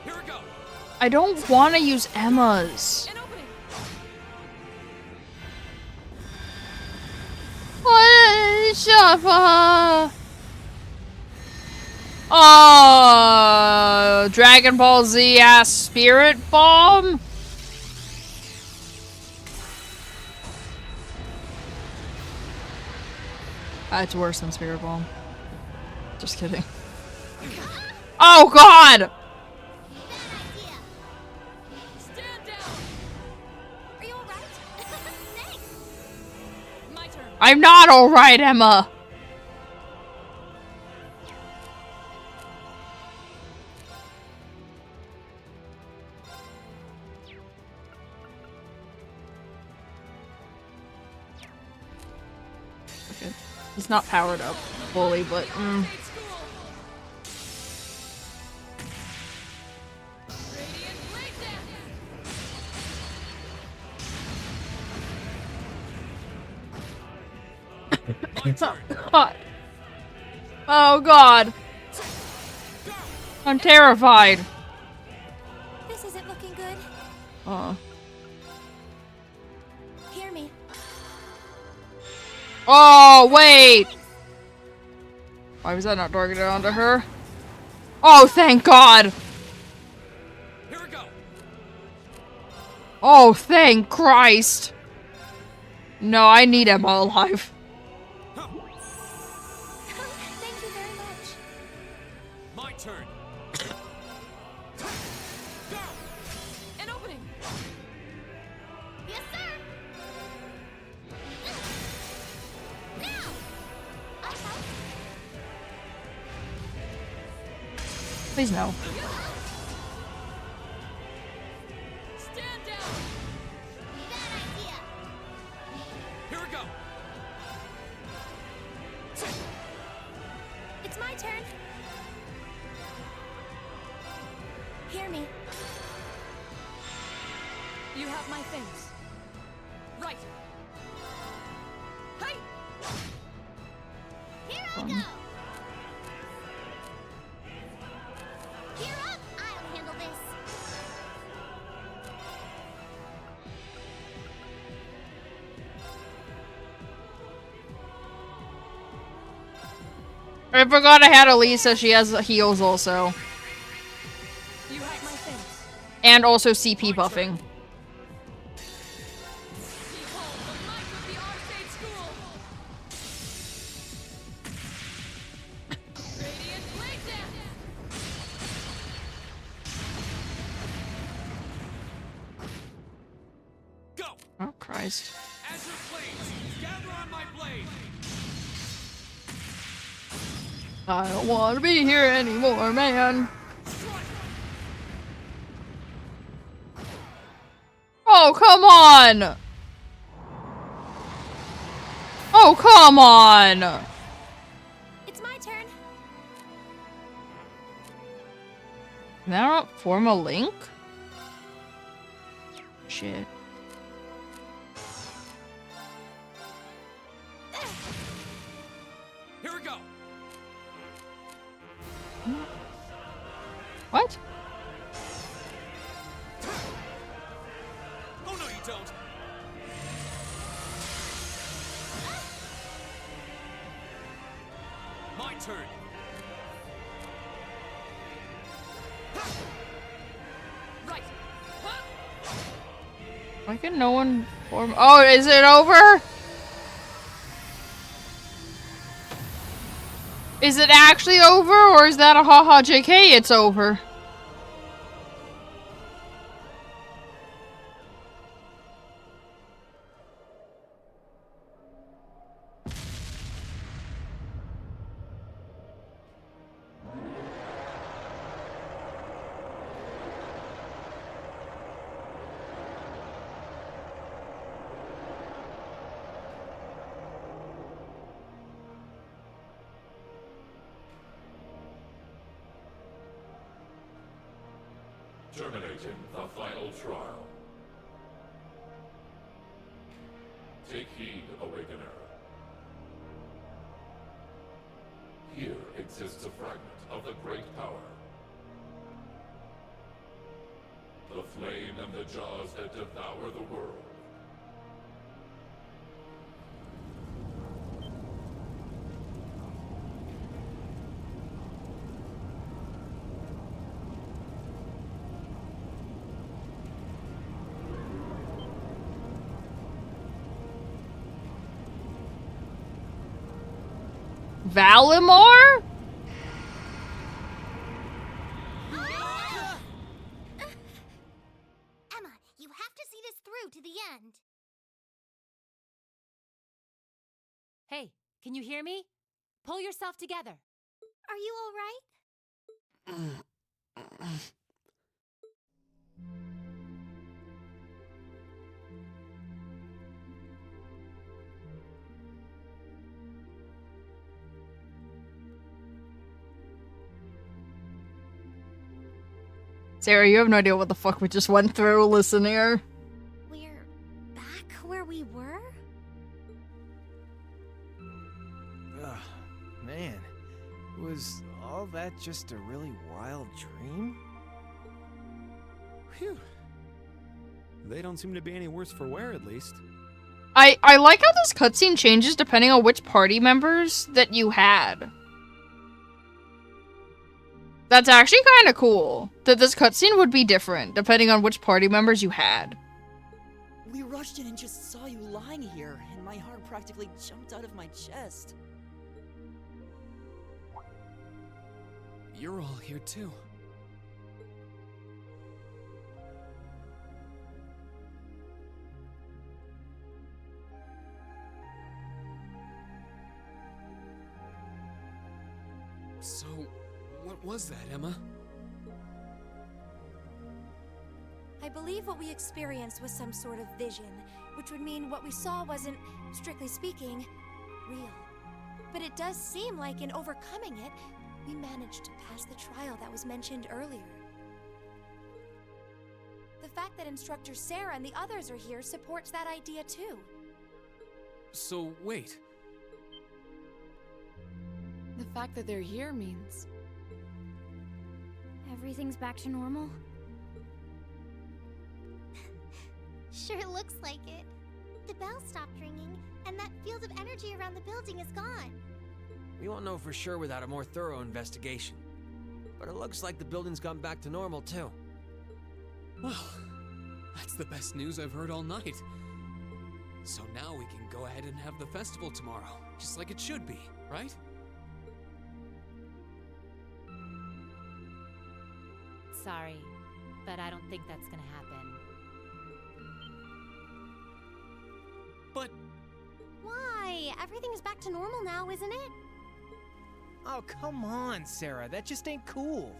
Here we go! I don't want to use Emma's. An opening. Shuffa. Dragon Ball Z ass Spirit Bomb? It's worse than Spirit Bomb. Just kidding. Oh god! Bad idea. Stand down. Are you alright? Thanks. My turn. I'm not alright, Emma! Okay. He's not powered up fully, but Great school. Radiant blade dance. oh god. Oh god. I'm terrified. This Hear me. Oh, wait! Why was that not targeted onto her? Oh, thank God! Here we go. Oh, thank Christ! No, I need Emma alive. Thank you very much. My turn. Go. An opening. Yes, sir. Now. Uh-huh. Please no. Stand down. Bad idea. Here we go. It's my turn. Hear me. You have my things. Right. Hey! Here I go. Gear up. I'll handle this. I forgot I had Elisa. She has heals also. You have my things. And also CP buffing. Behold the might of the Arcade School. Radiant Blade Dance. Go. Oh, Christ. Azure Blades, gather on my blade. I don't want to be here anymore, man. Oh, come on! Oh, come on! It's my turn. Can I not form a link? Shit. Here we go. What? Oh no, you don't. My turn. Right. Huh? Why can no one form? Oh, is it over? Is it actually over, or is that a haha JK? It's over. Terminating the final trial. Take heed, Awakener. Here exists a fragment of the great power. The flame and the jaws that devour the world. Valimar? Emma, you have to see this through to the end. Hey, can you hear me? Pull yourself together. Are you all right? Sarah, you have no idea what the fuck we just went through. Listen here. We're back where we were? Ugh, man. Was all that just a really wild dream? Phew. They don't seem to be any worse for wear, at least. I like how this cutscene changes depending on which party members that you had. That's actually kind of cool. That this cutscene would be different depending on which party members you had. We rushed in and just saw you lying here, and my heart practically jumped out of my chest. You're all here too. So, what was that, Emma? I believe what we experienced was some sort of vision, which would mean what we saw wasn't, strictly speaking, real. But it does seem like in overcoming it, we managed to pass the trial that was mentioned earlier. The fact that Instructor Sarah and the others are here supports that idea too. So, wait. The fact that they're here means... Everything's back to normal? Sure looks like it. The bell stopped ringing, and that field of energy around the building is gone. We won't know for sure without a more thorough investigation. But it looks like the building's gone back to normal, too. Well, that's the best news I've heard all night. So now we can go ahead and have the festival tomorrow, just like it should be, right? Sorry, but I don't think that's gonna happen. But... Why? Everything's back to normal now, isn't it? Oh, come on, Sarah. That just ain't cool.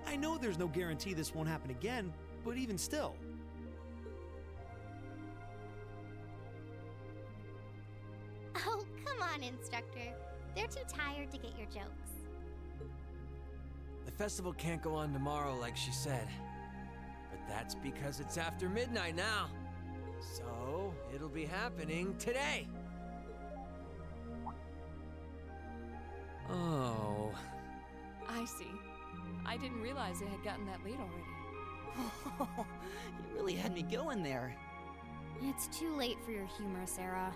I know there's no guarantee this won't happen again, but even still. Oh, come on, Instructor. They're too tired to get your jokes. The festival can't go on tomorrow like she said. But that's because it's after midnight now. So, it'll be happening today. Oh... I see. I didn't realize it had gotten that late already. You really had me going there. It's too late for your humor, Sarah.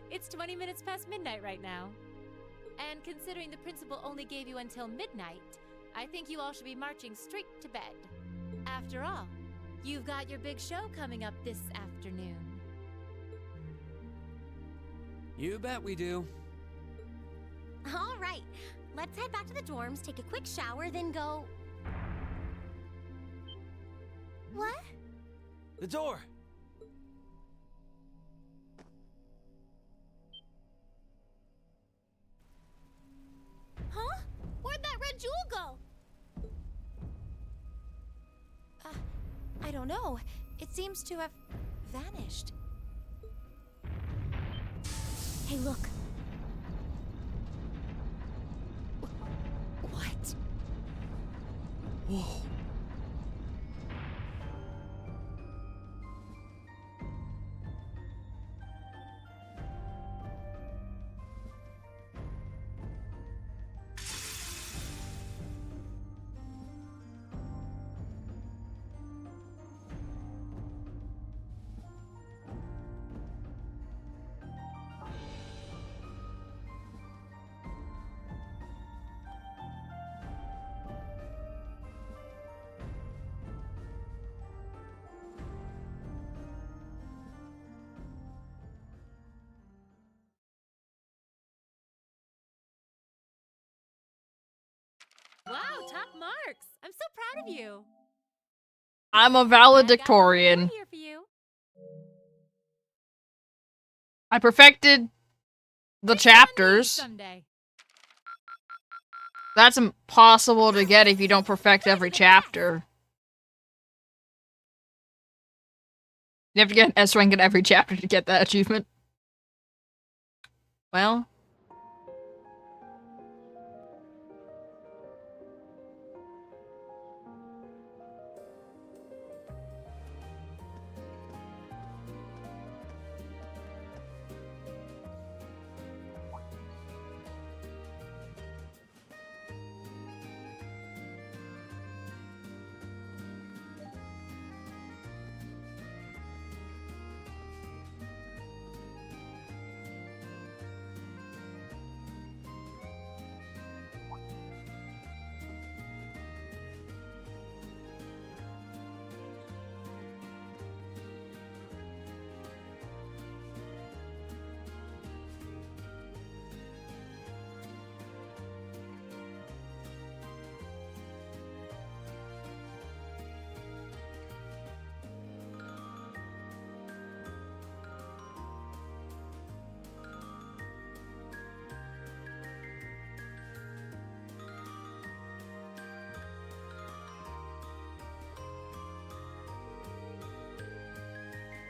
It's 20 minutes past midnight right now. And considering the principal only gave you until midnight, I think you all should be marching straight to bed. After all, you've got your big show coming up this afternoon. You bet we do. All right, let's head back to the dorms, take a quick shower, then go... What? The door! Huh? Where'd that red jewel go? I don't know. It seems to have vanished. Hey, look. What? Whoa. Wow, top marks! I'm so proud of you. I'm a I got one valedictorian. more here for you. I perfected the Bring it on me chapters. someday. That's impossible to get if you don't perfect every chapter. You have to get an S rank in every chapter to get that achievement. Well.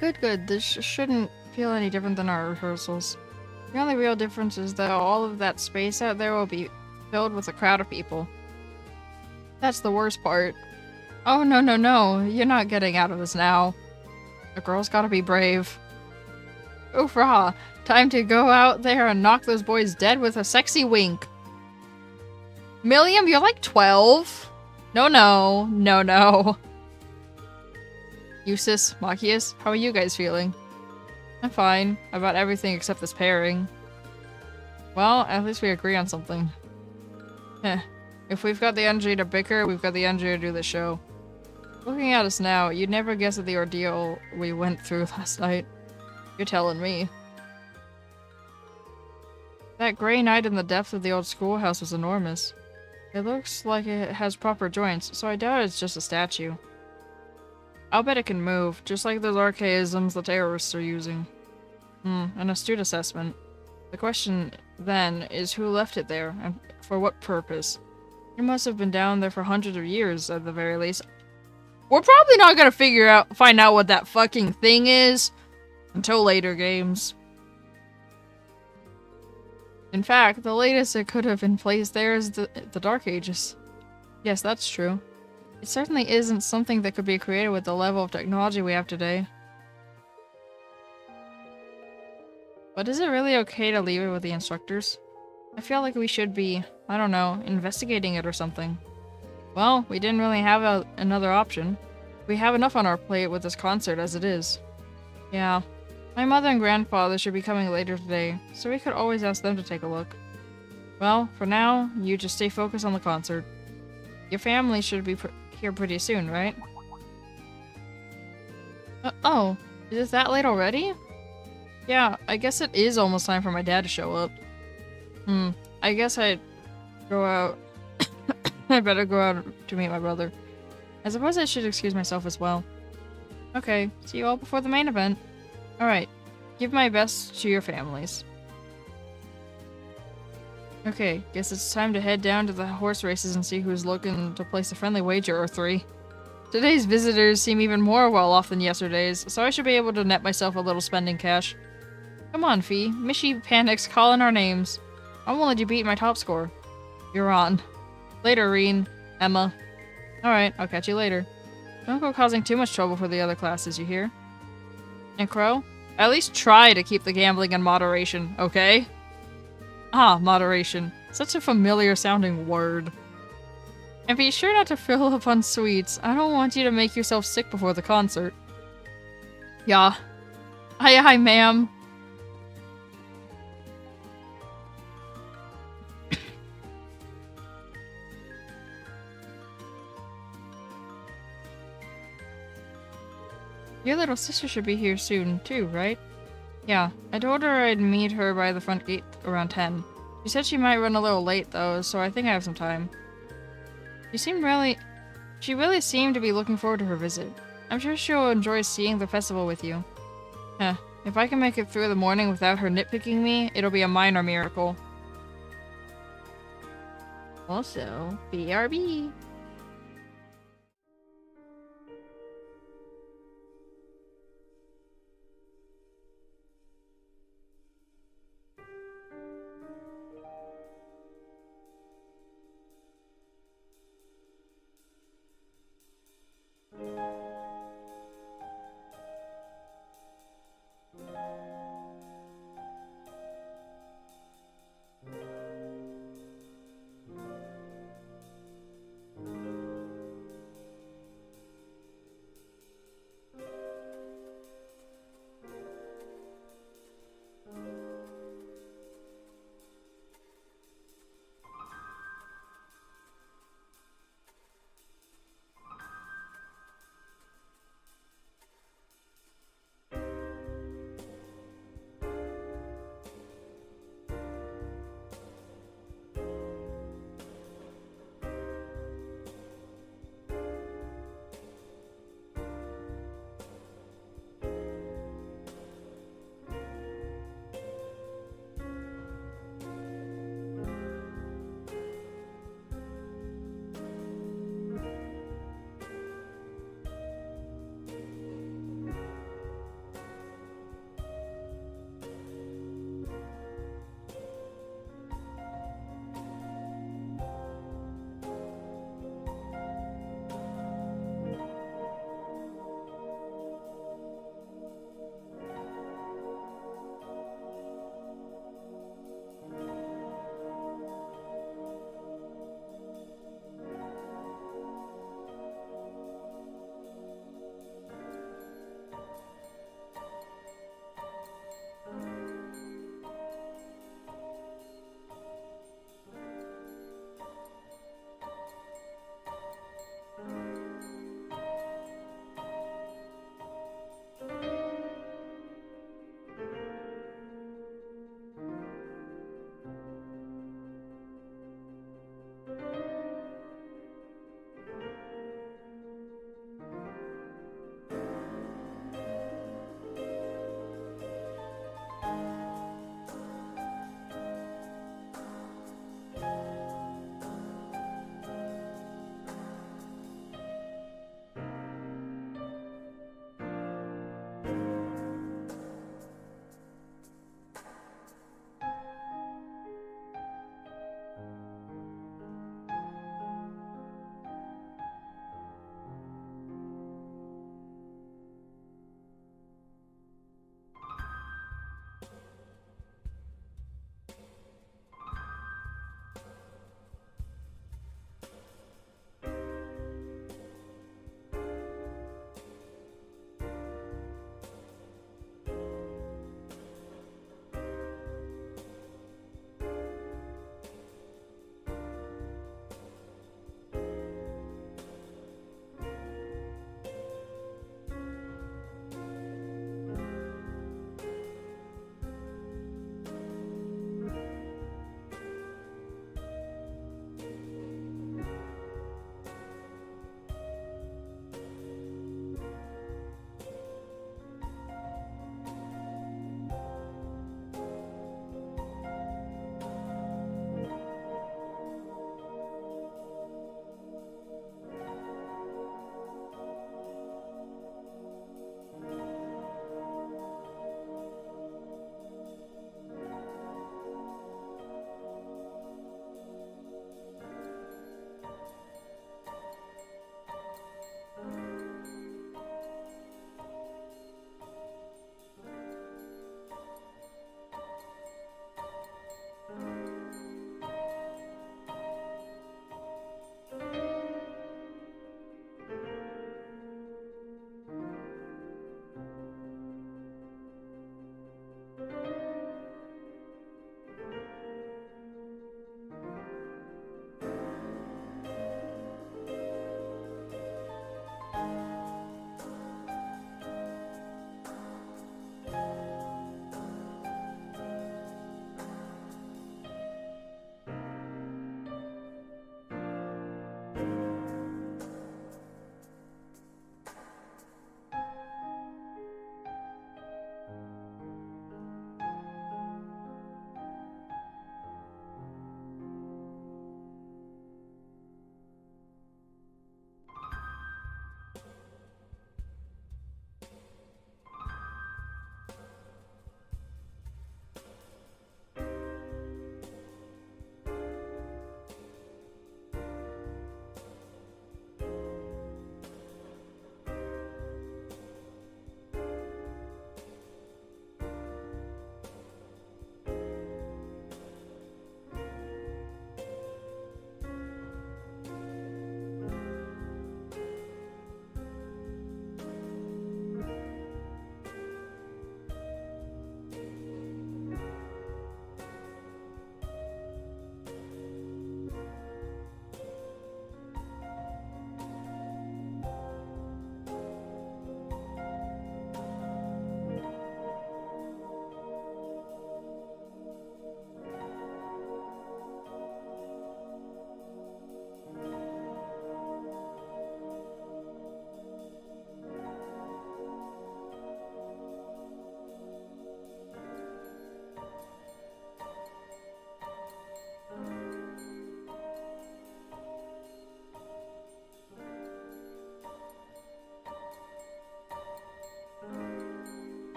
Good, good. This shouldn't feel any different than our rehearsals. The only real difference is that all of that space out there will be filled with a crowd of people. That's the worst part. Oh, no, no, no. You're not getting out of this now. A girl's gotta be brave. Oofrah! Time to go out there and knock those boys dead with a sexy wink. Milliam, you're like 12? No, no. No, no. Eustace, Machias, how are you guys feeling? I'm fine. About everything except this pairing. Well, at least we agree on something. Heh. If we've got the energy to bicker, we've got the energy to do the show. Looking at us now, you'd never guess at the ordeal we went through last night. You're telling me. That grey night in the depths of the old schoolhouse was enormous. It looks like it has proper joints, so I doubt it's just a statue. I'll bet it can move, just like those archaisms the terrorists are using. An astute assessment. The question, then, is who left it there, and for what purpose? It must have been down there for hundreds of years, at the very least. We're probably not gonna find out what that fucking thing is until later games. In fact, the latest it could have been placed there is the Dark Ages. Yes, that's true. It certainly isn't something that could be created with the level of technology we have today. But is it really okay to leave it with the instructors? I feel like we should be, I don't know, investigating it or something. Well, we didn't really have another option. We have enough on our plate with this concert as it is. Yeah. My mother and grandfather should be coming later today, so we could always ask them to take a look. Well, for now, you just stay focused on the concert. Your family should be here pretty soon, right? Oh, is it that late already? Yeah, I guess it is almost time for my dad to show up. I guess I'd go out. I better go out to meet my brother. I suppose I should excuse myself as well. Okay, see you all before the main event. Alright, give my best to your families. Okay, guess it's time to head down to the horse races and see who's looking to place a friendly wager or three. Today's visitors seem even more well off than yesterday's, so I should be able to net myself a little spending cash. Come on, Fee. Mishy panics calling our names. I won't let you beat my top score. You're on. Later, Reen. Emma. Alright, I'll catch you later. Don't go causing too much trouble for the other classes, you hear? And Crow? At least try to keep the gambling in moderation, okay? Ah, moderation. Such a familiar sounding word. And be sure not to fill up on sweets. I don't want you to make yourself sick before the concert. Yeah. Hi, ma'am. Your little sister should be here soon, too, right? Yeah, I told her I'd meet her by the front gate around 10. She said she might run a little late, though, so I think I have some time. She really seemed to be looking forward to her visit. I'm sure she'll enjoy seeing the festival with you. Heh, if I can make it through the morning without her nitpicking me, it'll be a minor miracle. Also, BRB.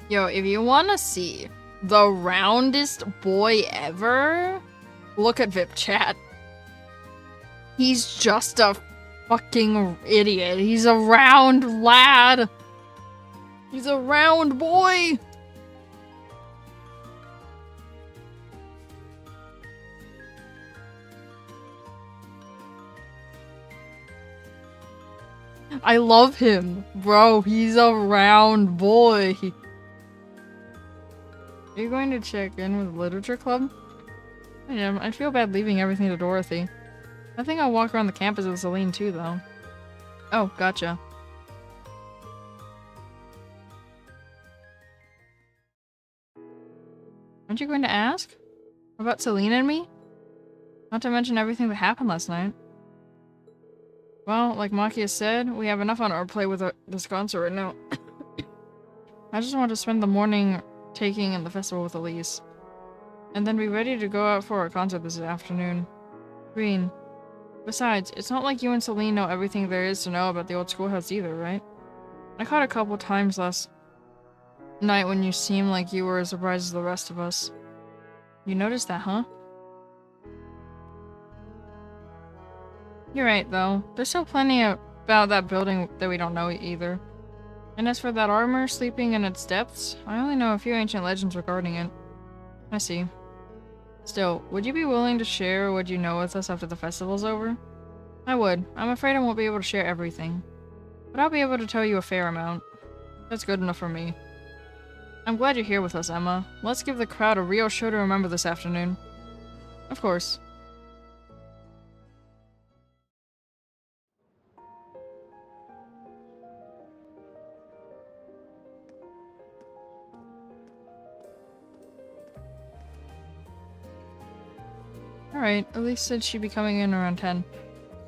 Yo, if you want to see the roundest boy ever, look at VIP chat. He's just a fucking idiot. He's a round lad. He's a round boy. I love him. Bro, he's a round boy. Are you going to check in with Literature Club? I am. I feel bad leaving everything to Dorothy. I think I'll walk around the campus with Celine too, though. Oh, gotcha. Aren't you going to ask? About Celine and me? Not to mention everything that happened last night. Well, like Makia said, we have enough on our plate with this concert right now. I just want to spend the morning taking in the festival with Elise. And then be ready to go out for our concert this afternoon. Green. Besides, it's not like you and Celine know everything there is to know about the old schoolhouse either, right? I caught a couple times last night when you seemed like you were as surprised as the rest of us. You noticed that, huh? You're right, though. There's still plenty about that building that we don't know either. And as for that armor sleeping in its depths, I only know a few ancient legends regarding it. I see. Still, would you be willing to share what you know with us after the festival's over? I would. I'm afraid I won't be able to share everything. But I'll be able to tell you a fair amount. That's good enough for me. I'm glad you're here with us, Emma. Let's give the crowd a real show to remember this afternoon. Of course. Alright, Elise said she'd be coming in around 10.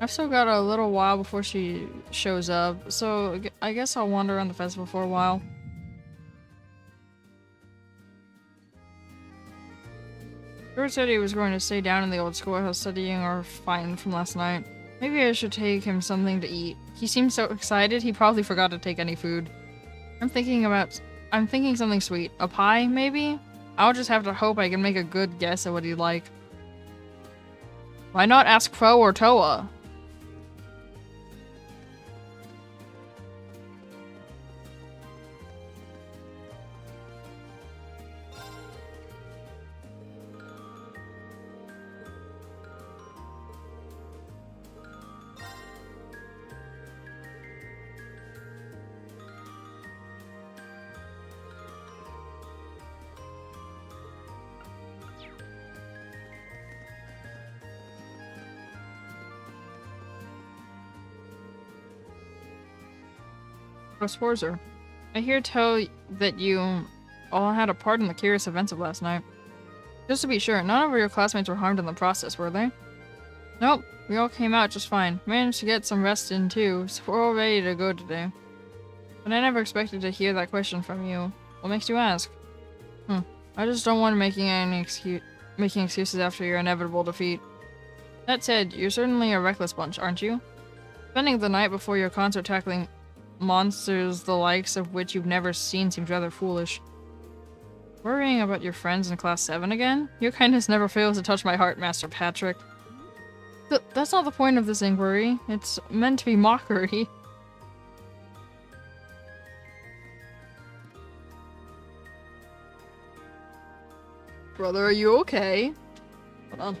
I've still got a little while before she shows up, so I guess I'll wander around the festival for a while. George said he was going to stay down in the old schoolhouse studying or fighting from last night. Maybe I should take him something to eat. He seemed so excited, he probably forgot to take any food. I'm thinking something sweet. A pie, maybe? I'll just have to hope I can make a good guess at what he'd like. Why not ask Pro or Toa? Sporzer. I hear tell that you all had a part in the curious events of last night. Just to be sure, none of your classmates were harmed in the process, were they? Nope, we all came out just fine. Managed to get some rest in too, so we're all ready to go today. But I never expected to hear that question from you. What makes you ask? I just don't want making excuses after your inevitable defeat. That said, you're certainly a reckless bunch, aren't you? Spending the night before your concert tackling monsters the likes of which you've never seen seems rather foolish. Worrying about your friends in Class 7 again? Your kindness never fails to touch my heart, Master Patrick. That's not the point of this inquiry. It's meant to be mockery. Brother, are you okay? Hold on.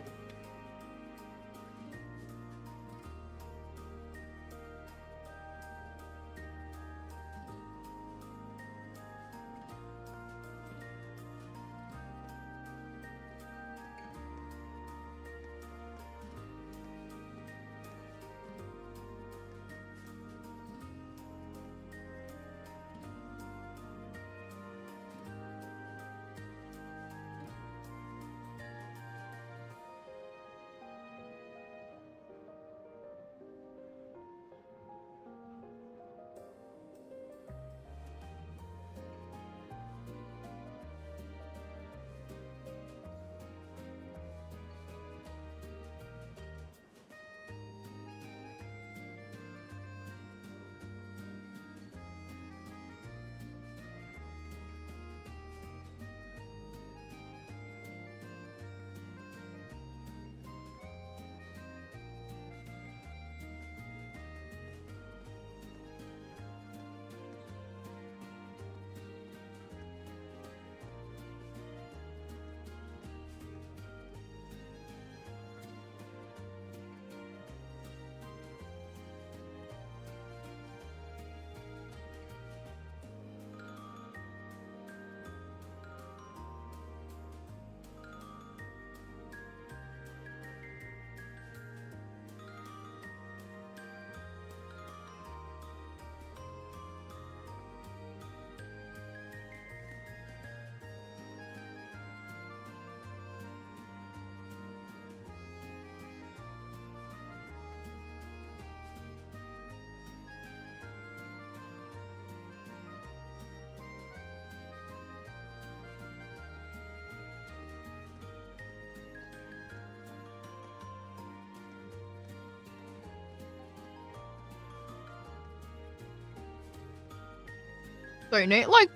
Sorry, Nate, like,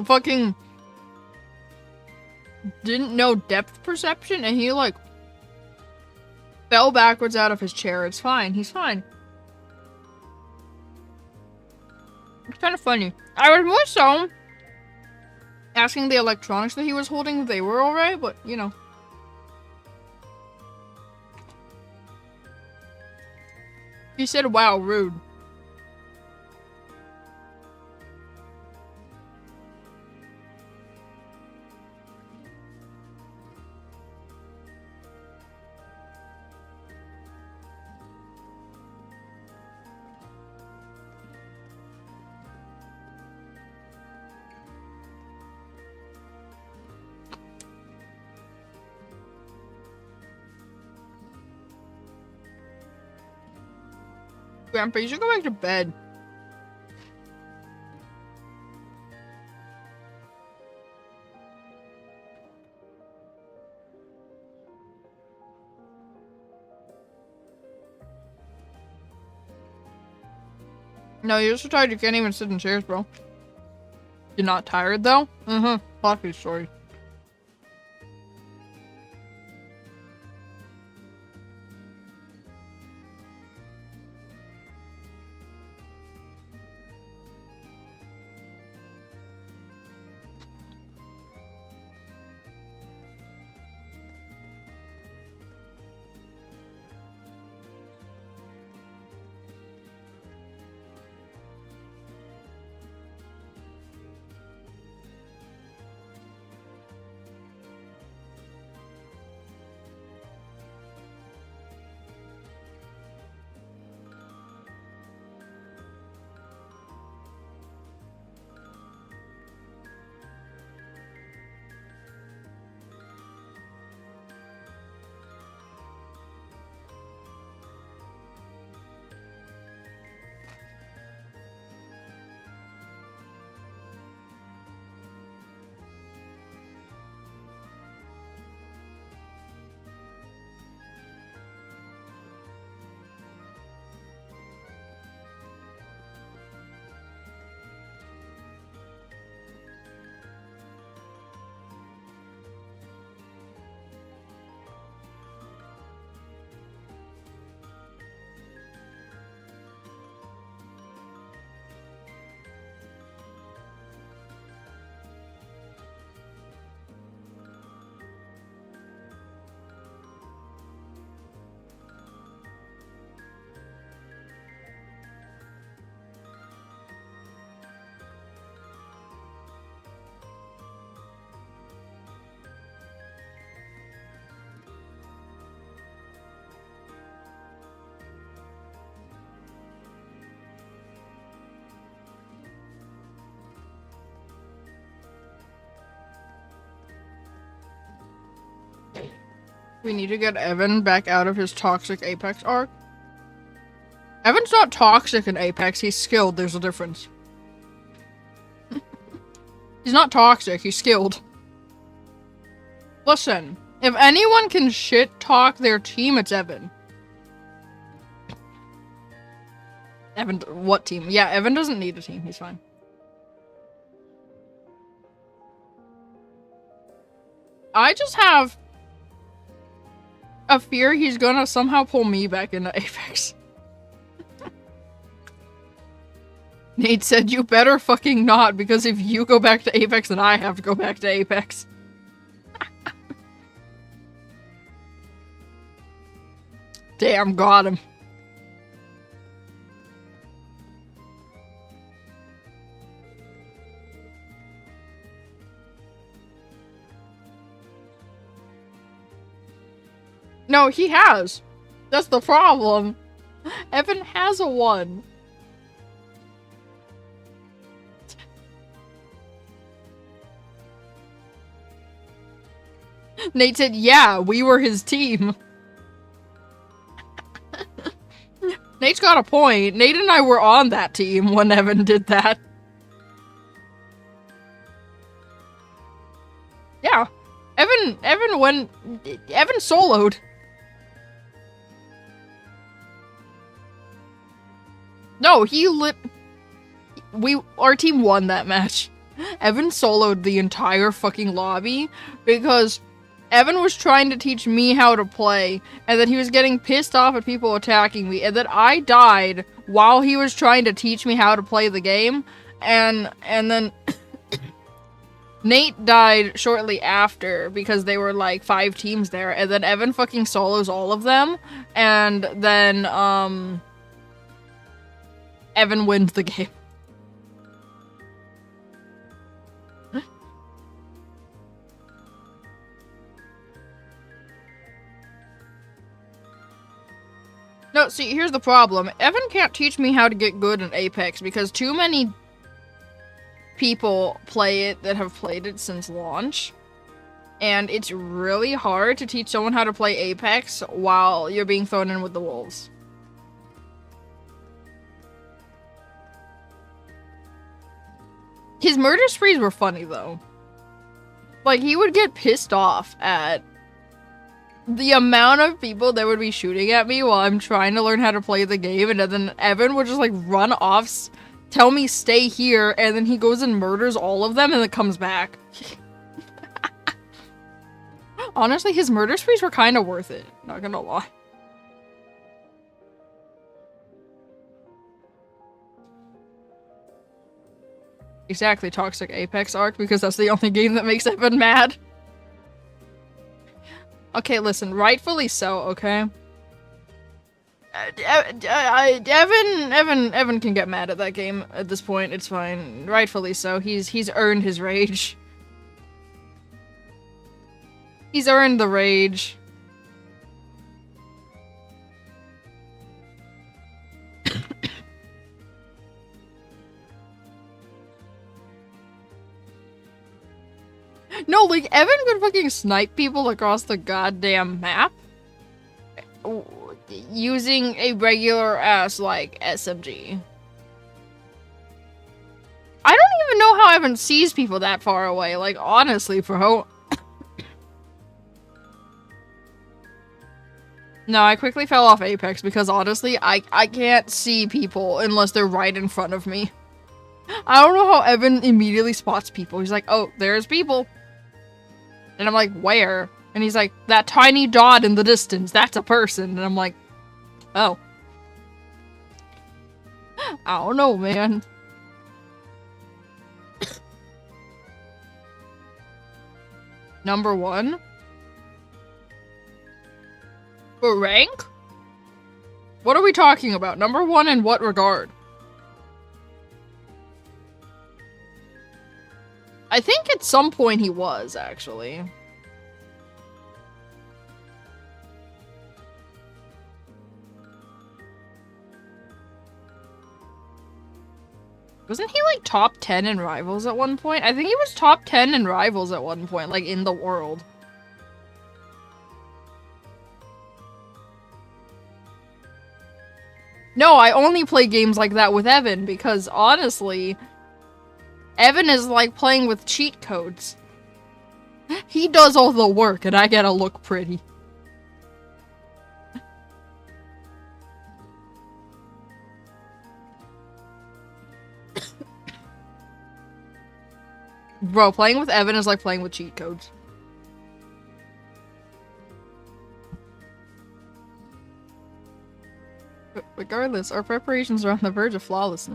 fucking didn't know depth perception, and he, like, fell backwards out of his chair. It's fine. He's fine. It's kind of funny. I was more so asking the electronics that he was holding if they were alright, but, you know. He said, wow, rude. Grandpa, you should go back to bed. No, you're so tired you can't even sit in chairs, bro. You're not tired, though? Mm-hmm. Poppy story. We need to get Evan back out of his toxic Apex arc. Evan's not toxic in Apex, he's skilled, there's a difference. He's not toxic, he's skilled. Listen, if anyone can shit talk their team, it's Evan. Evan, what team? Yeah, Evan doesn't need a team, he's fine. I just have a fear he's gonna somehow pull me back into Apex. Nate said, you better fucking not, because if you go back to Apex, then I have to go back to Apex. Damn, got him. No, he has. That's the problem. Evan has a 1. Nate said, yeah, we were his team. Nate's got a point. Nate and I were on that team when Evan did that. Yeah. Evan soloed. No, our team won that match. Evan soloed the entire fucking lobby because Evan was trying to teach me how to play, and then he was getting pissed off at people attacking me, and then I died while he was trying to teach me how to play the game, and then Nate died shortly after because they were like 5 teams there, and then Evan fucking solos all of them, and then Evan wins the game. No, see, here's the problem. Evan can't teach me how to get good in Apex because too many people play it that have played it since launch. And it's really hard to teach someone how to play Apex while you're being thrown in with the wolves. His murder sprees were funny, though. Like, he would get pissed off at the amount of people that would be shooting at me while I'm trying to learn how to play the game, and then Evan would just, like, run off, tell me stay here, and then he goes and murders all of them and then comes back. Honestly, his murder sprees were kind of worth it, not gonna lie. Exactly, Toxic Apex arc, because that's the only game that makes Evan mad. Okay, listen, rightfully so, okay? Evan can get mad at that game at this point, it's fine. Rightfully so, he's earned his rage. He's earned the rage. No, like, Evan could fucking snipe people across the goddamn map using a regular ass, like, SMG. I don't even know how Evan sees people that far away, like, honestly, bro. No, I quickly fell off Apex because, honestly, I can't see people unless they're right in front of me. I don't know how Evan immediately spots people. He's like, oh, there's people. And I'm like, where? And he's like, that tiny dot in the distance, that's a person. And I'm like, oh. I don't know, man. Number 1? For rank? What are we talking about? Number 1 in what regard? I think at some point he was, actually. Wasn't he, like, top 10 in Rivals at one point? I think he was top 10 in Rivals at one point, like, in the world. No, I only play games like that with Evan, because, honestly, Evan is like playing with cheat codes. He does all the work, and I gotta look pretty. Bro, playing with Evan is like playing with cheat codes. Regardless, our preparations are on the verge of flawless.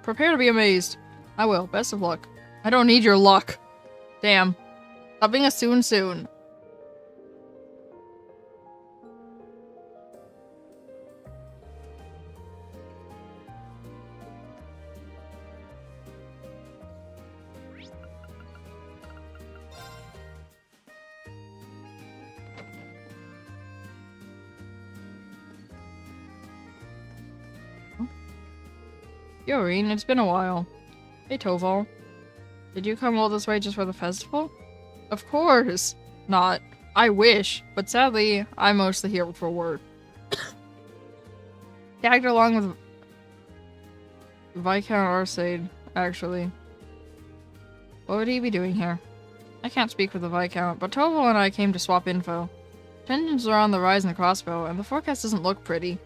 Prepare to be amazed. I will. Best of luck. I don't need your luck. Damn. Stop being a soon. Yo, Reen, it's been a while. Hey, Toval. Did you come all this way just for the festival? Of course not. I wish, but sadly, I'm mostly here for work. Tagged along with Viscount Arcade, actually. What would he be doing here? I can't speak for the Viscount, but Toval and I came to swap info. Tensions are on the rise in the crossbow, and the forecast doesn't look pretty.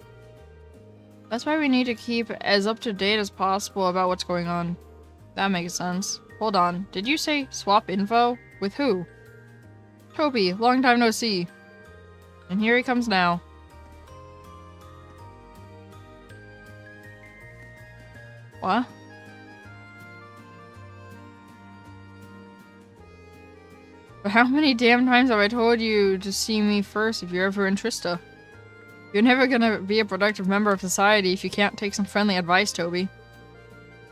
That's why we need to keep as up to date as possible about what's going on. That makes sense. Hold on, did you say swap info? With who? Toby, long time no see. And here he comes now. What? But how many damn times have I told you to see me first if you're ever in Trista? You're never gonna be a productive member of society if you can't take some friendly advice, Toby.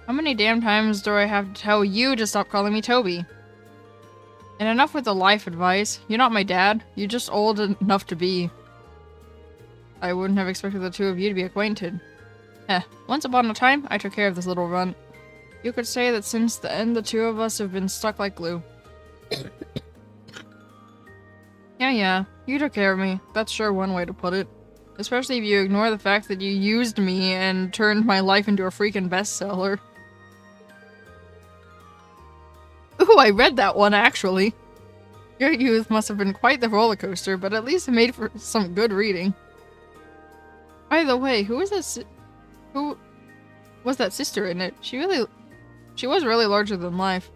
How many damn times do I have to tell you to stop calling me Toby? And enough with the life advice. You're not my dad. You're just old enough to be. I wouldn't have expected the two of you to be acquainted. Once upon a time, I took care of this little runt. You could say that since then, the two of us have been stuck like glue. Yeah, you took care of me. That's sure one way to put it. Especially if you ignore the fact that you used me and turned my life into a freaking bestseller. Ooh, I read that one, actually. Your youth must have been quite the roller coaster, but at least it made for some good reading. By the way, who was that sister in it? She was really larger than life.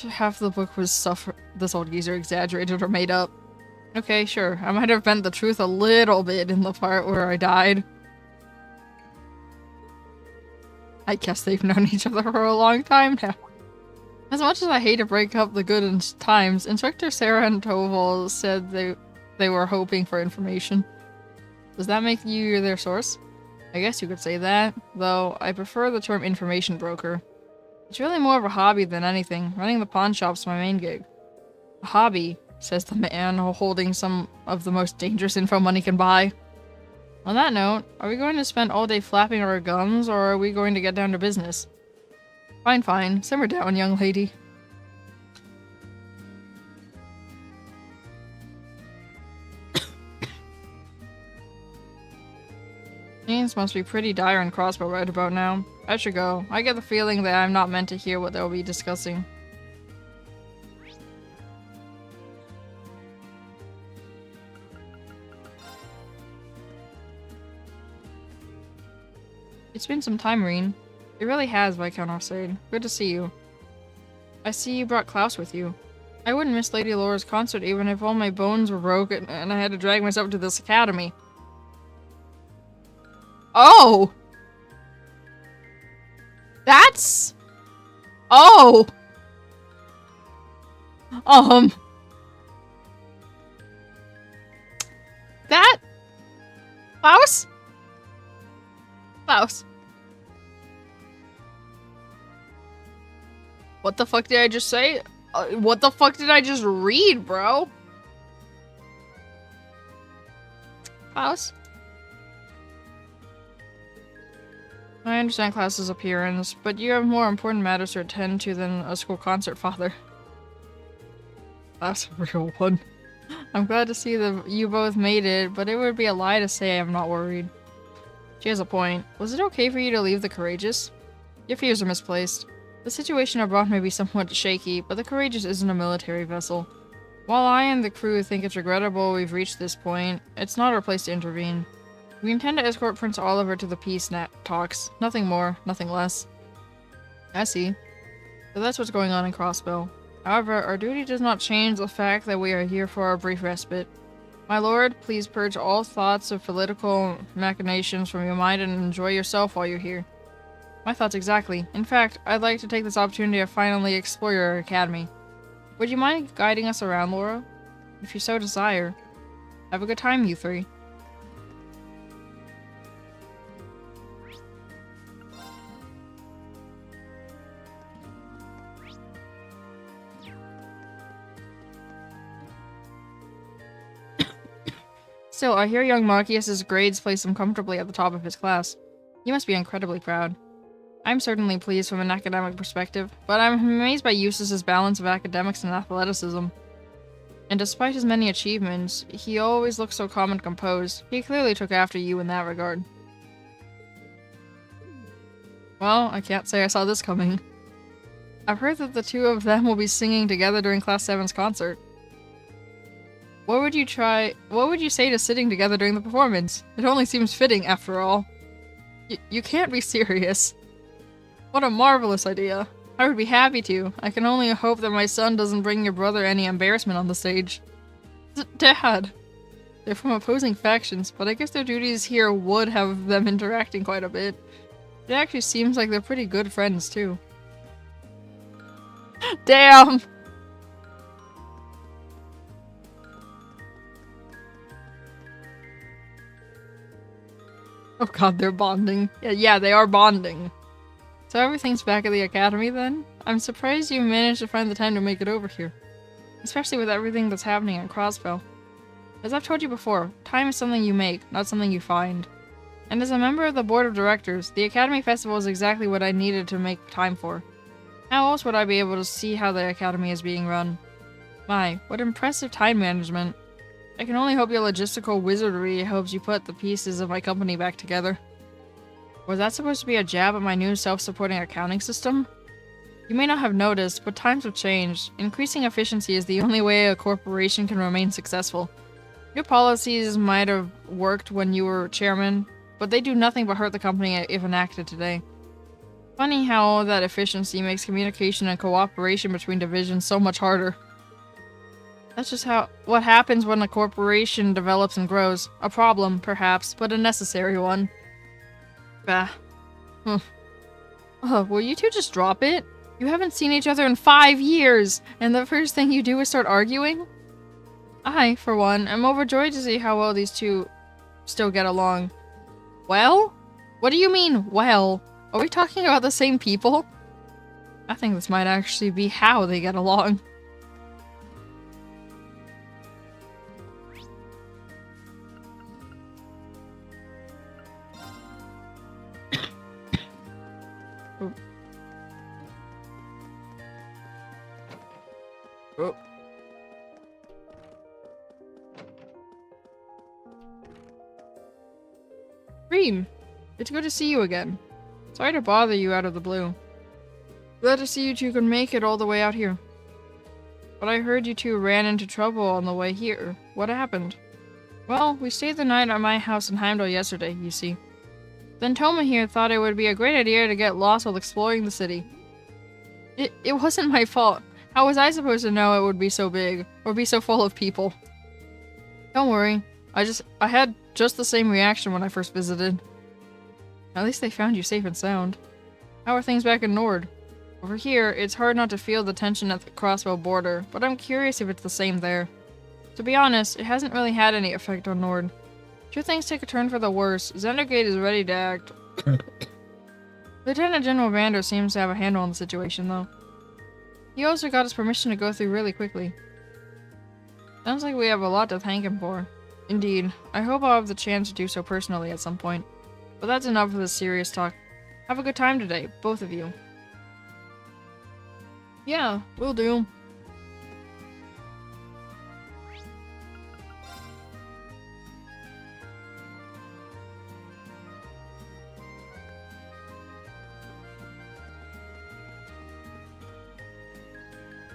Half the book was stuff this old geezer exaggerated or made up. Okay, sure. I might have bent the truth a little bit in the part where I died. I guess they've known each other for a long time now. As much as I hate to break up the good times, Inspector Sarah and Toval said they were hoping for information. Does that make you their source? I guess you could say that, though I prefer the term information broker. It's really more of a hobby than anything. Running the pawn shop's my main gig. A hobby, says the man holding some of the most dangerous info money can buy. On that note, are we going to spend all day flapping our gums, or are we going to get down to business? Fine. Simmer down, young lady. Things must be pretty dire in Crossbow right about now. I should go. I get the feeling that I'm not meant to hear what they'll be discussing. It's been some time, Reen. It really has, Viscount Arcade. Good to see you. I see you brought Klaus with you. I wouldn't miss Lady Laura's concert even if all my bones were broken and I had to drag myself to this academy. Oh! That's... Oh! That... Klaus? Klaus. What the fuck did I just say? What the fuck did I just read, bro? Klaus? I understand Klaus's appearance, but you have more important matters to attend to than a school concert, Father. That's a real one. I'm glad to see that you both made it, but it would be a lie to say I'm not worried. She has a point. Was it okay for you to leave the Courageous? Your fears are misplaced. The situation abroad may be somewhat shaky, but the Courageous isn't a military vessel. While I and the crew think it's regrettable we've reached this point, it's not our place to intervene. We intend to escort Prince Oliver to the peace talks. Nothing more, nothing less. I see. So that's what's going on in Crossbow. However, our duty does not change the fact that we are here for a brief respite. My lord, please purge all thoughts of political machinations from your mind and enjoy yourself while you're here. My thoughts exactly. In fact, I'd like to take this opportunity to finally explore your academy. Would you mind guiding us around, Laura? If you so desire. Have a good time, you three. Still, I hear young Marcius's grades place him comfortably at the top of his class. You must be incredibly proud. I'm certainly pleased from an academic perspective, but I'm amazed by Eustace's balance of academics and athleticism. And despite his many achievements, he always looks so calm and composed. He clearly took after you in that regard. Well, I can't say I saw this coming. I've heard that the two of them will be singing together during Class 7's concert. What would you say to sitting together during the performance? It only seems fitting, after all. You can't be serious. What a marvelous idea. I would be happy to. I can only hope that my son doesn't bring your brother any embarrassment on the stage. Dad! They're from opposing factions, but I guess their duties here would have them interacting quite a bit. It actually seems like they're pretty good friends, too. Damn! Oh god, they're bonding. Yeah, they are bonding. So everything's back at the academy then? I'm surprised you managed to find the time to make it over here. Especially with everything that's happening at Crossville. As I've told you before, time is something you make, not something you find. And as a member of the board of directors, the Academy Festival is exactly what I needed to make time for. How else would I be able to see how the Academy is being run? My, what impressive time management. I can only hope your logistical wizardry helps you put the pieces of my company back together. Was that supposed to be a jab at my new self-supporting accounting system? You may not have noticed, but times have changed. Increasing efficiency is the only way a corporation can remain successful. Your policies might have worked when you were chairman, but they do nothing but hurt the company if enacted today. Funny how that efficiency makes communication and cooperation between divisions so much harder. That's just what happens when a corporation develops and grows. A problem, perhaps, but a necessary one. Bah. Oh, will you two just drop it? You haven't seen each other in 5 years, and the first thing you do is start arguing? I, for one, am overjoyed to see how well these two still get along. Well? What do you mean, well? Are we talking about the same people? I think this might actually be how they get along. Oh. Oh. Reem, it's good to see you again. Sorry to bother you out of the blue. Glad to see you two could make it all the way out here. But I heard you two ran into trouble on the way here. What happened? Well, we stayed the night at my house in Heimdall yesterday, you see. Then Toma here thought it would be a great idea to get lost while exploring the city. It wasn't my fault. How was I supposed to know it would be so big, or be so full of people? Don't worry. I had just the same reaction when I first visited. At least they found you safe and sound. How are things back in Nord? Over here, it's hard not to feel the tension at the Crossbow border, but I'm curious if it's the same there. To be honest, it hasn't really had any effect on Nord. Should things take a turn for the worse, Zendergate is ready to act. Lieutenant General Vander seems to have a handle on the situation, though. He also got his permission to go through really quickly. Sounds like we have a lot to thank him for. Indeed, I hope I'll have the chance to do so personally at some point. But that's enough of this serious talk. Have a good time today, both of you. Yeah, will do.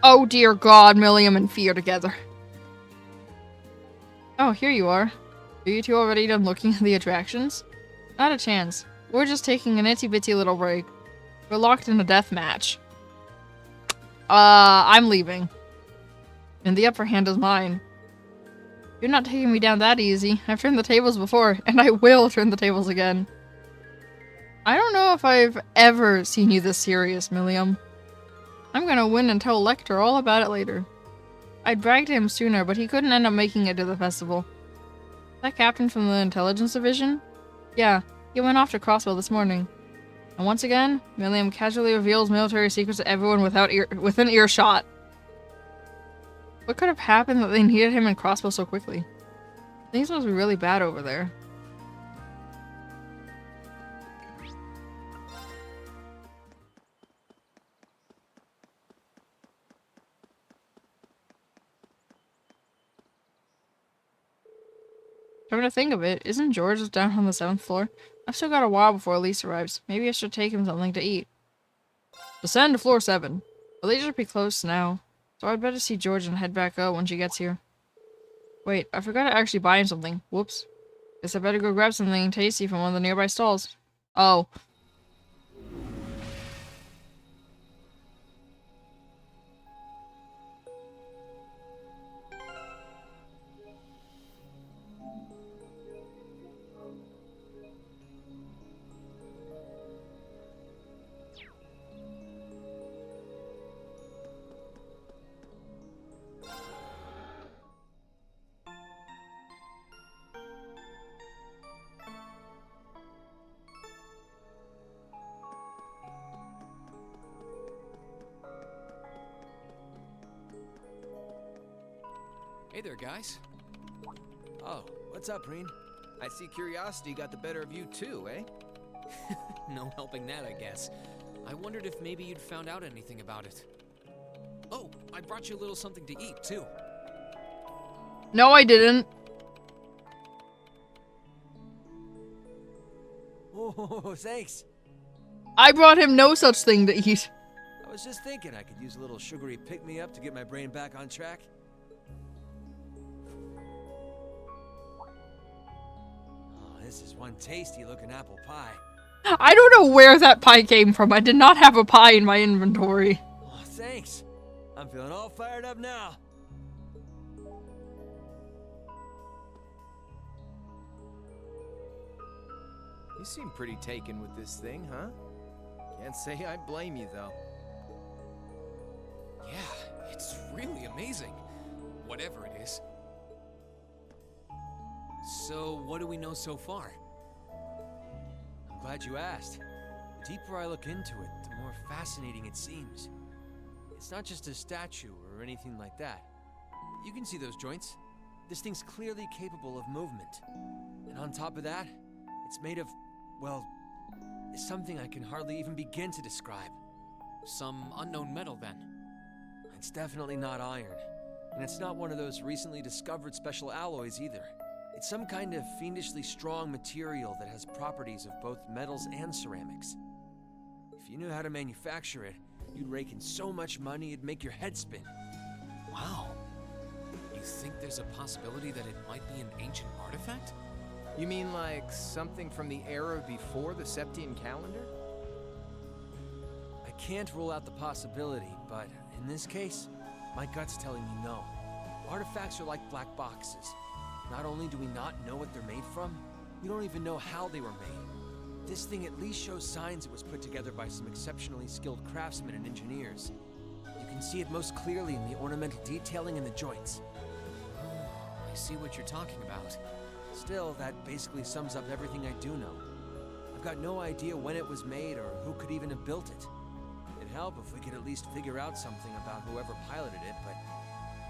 Oh dear God, Milliam and Fee are together. Oh, here you are. Are you two already done looking at the attractions? Not a chance. We're just taking an itsy-bitsy little break. We're locked in a death match. I'm leaving. And the upper hand is mine. You're not taking me down that easy. I've turned the tables before, and I will turn the tables again. I don't know if I've ever seen you this serious, Milliam. I'm gonna win and tell Lecter all about it later. I'd bragged to him sooner, but he couldn't end up making it to the festival. That captain from the intelligence division? Yeah, he went off to Crossville this morning. And once again, Milliam casually reveals military secrets to everyone within earshot. What could have happened that they needed him in Crossville so quickly? Things must be really bad over there. Come to think of it, isn't George just down on the 7th floor? I've still got a while before Elise arrives. Maybe I should take him something to eat. Descend to floor 7. Elise should be close now, so I'd better see George and head back up when she gets here. Wait, I forgot to actually buy him something. Whoops. Guess I better go grab something tasty from one of the nearby stalls. Oh. Hey there, guys. Oh, what's up, Reen? I see curiosity got the better of you too, eh? No helping that, I guess. I wondered if maybe you'd found out anything about it. Oh, I brought you a little something to eat, too. No, I didn't. Oh, thanks. I brought him no such thing to eat. I was just thinking I could use a little sugary pick-me-up to get my brain back on track. Oh, this is one tasty-looking apple pie. I don't know where that pie came from. I did not have a pie in my inventory. Oh, thanks. I'm feeling all fired up now. You seem pretty taken with this thing, huh? Can't say I blame you, though. Yeah, it's really amazing. Whatever it is. So, what do we know so far? I'm glad you asked. The deeper I look into it, the more fascinating it seems. It's not just a statue or anything like that. You can see those joints. This thing's clearly capable of movement. And on top of that, it's made of, well, something I can hardly even begin to describe. Some unknown metal, then. It's definitely not iron. And it's not one of those recently discovered special alloys either. It's some kind of fiendishly strong material that has properties of both metals and ceramics. If you knew how to manufacture it, you'd rake in so much money it'd make your head spin. Wow. You think there's a possibility that it might be an ancient artifact? You mean like something from the era before the Septian calendar? I can't rule out the possibility, but in this case, my gut's telling me no. Artifacts are like black boxes. Not only do we not know what they're made from, we don't even know how they were made. This thing at least shows signs it was put together by some exceptionally skilled craftsmen and engineers. You can see it most clearly in the ornamental detailing in the joints. I see what you're talking about. Still, that basically sums up everything I do know. I've got no idea when it was made or who could even have built it. It'd help if we could at least figure out something about whoever piloted it, but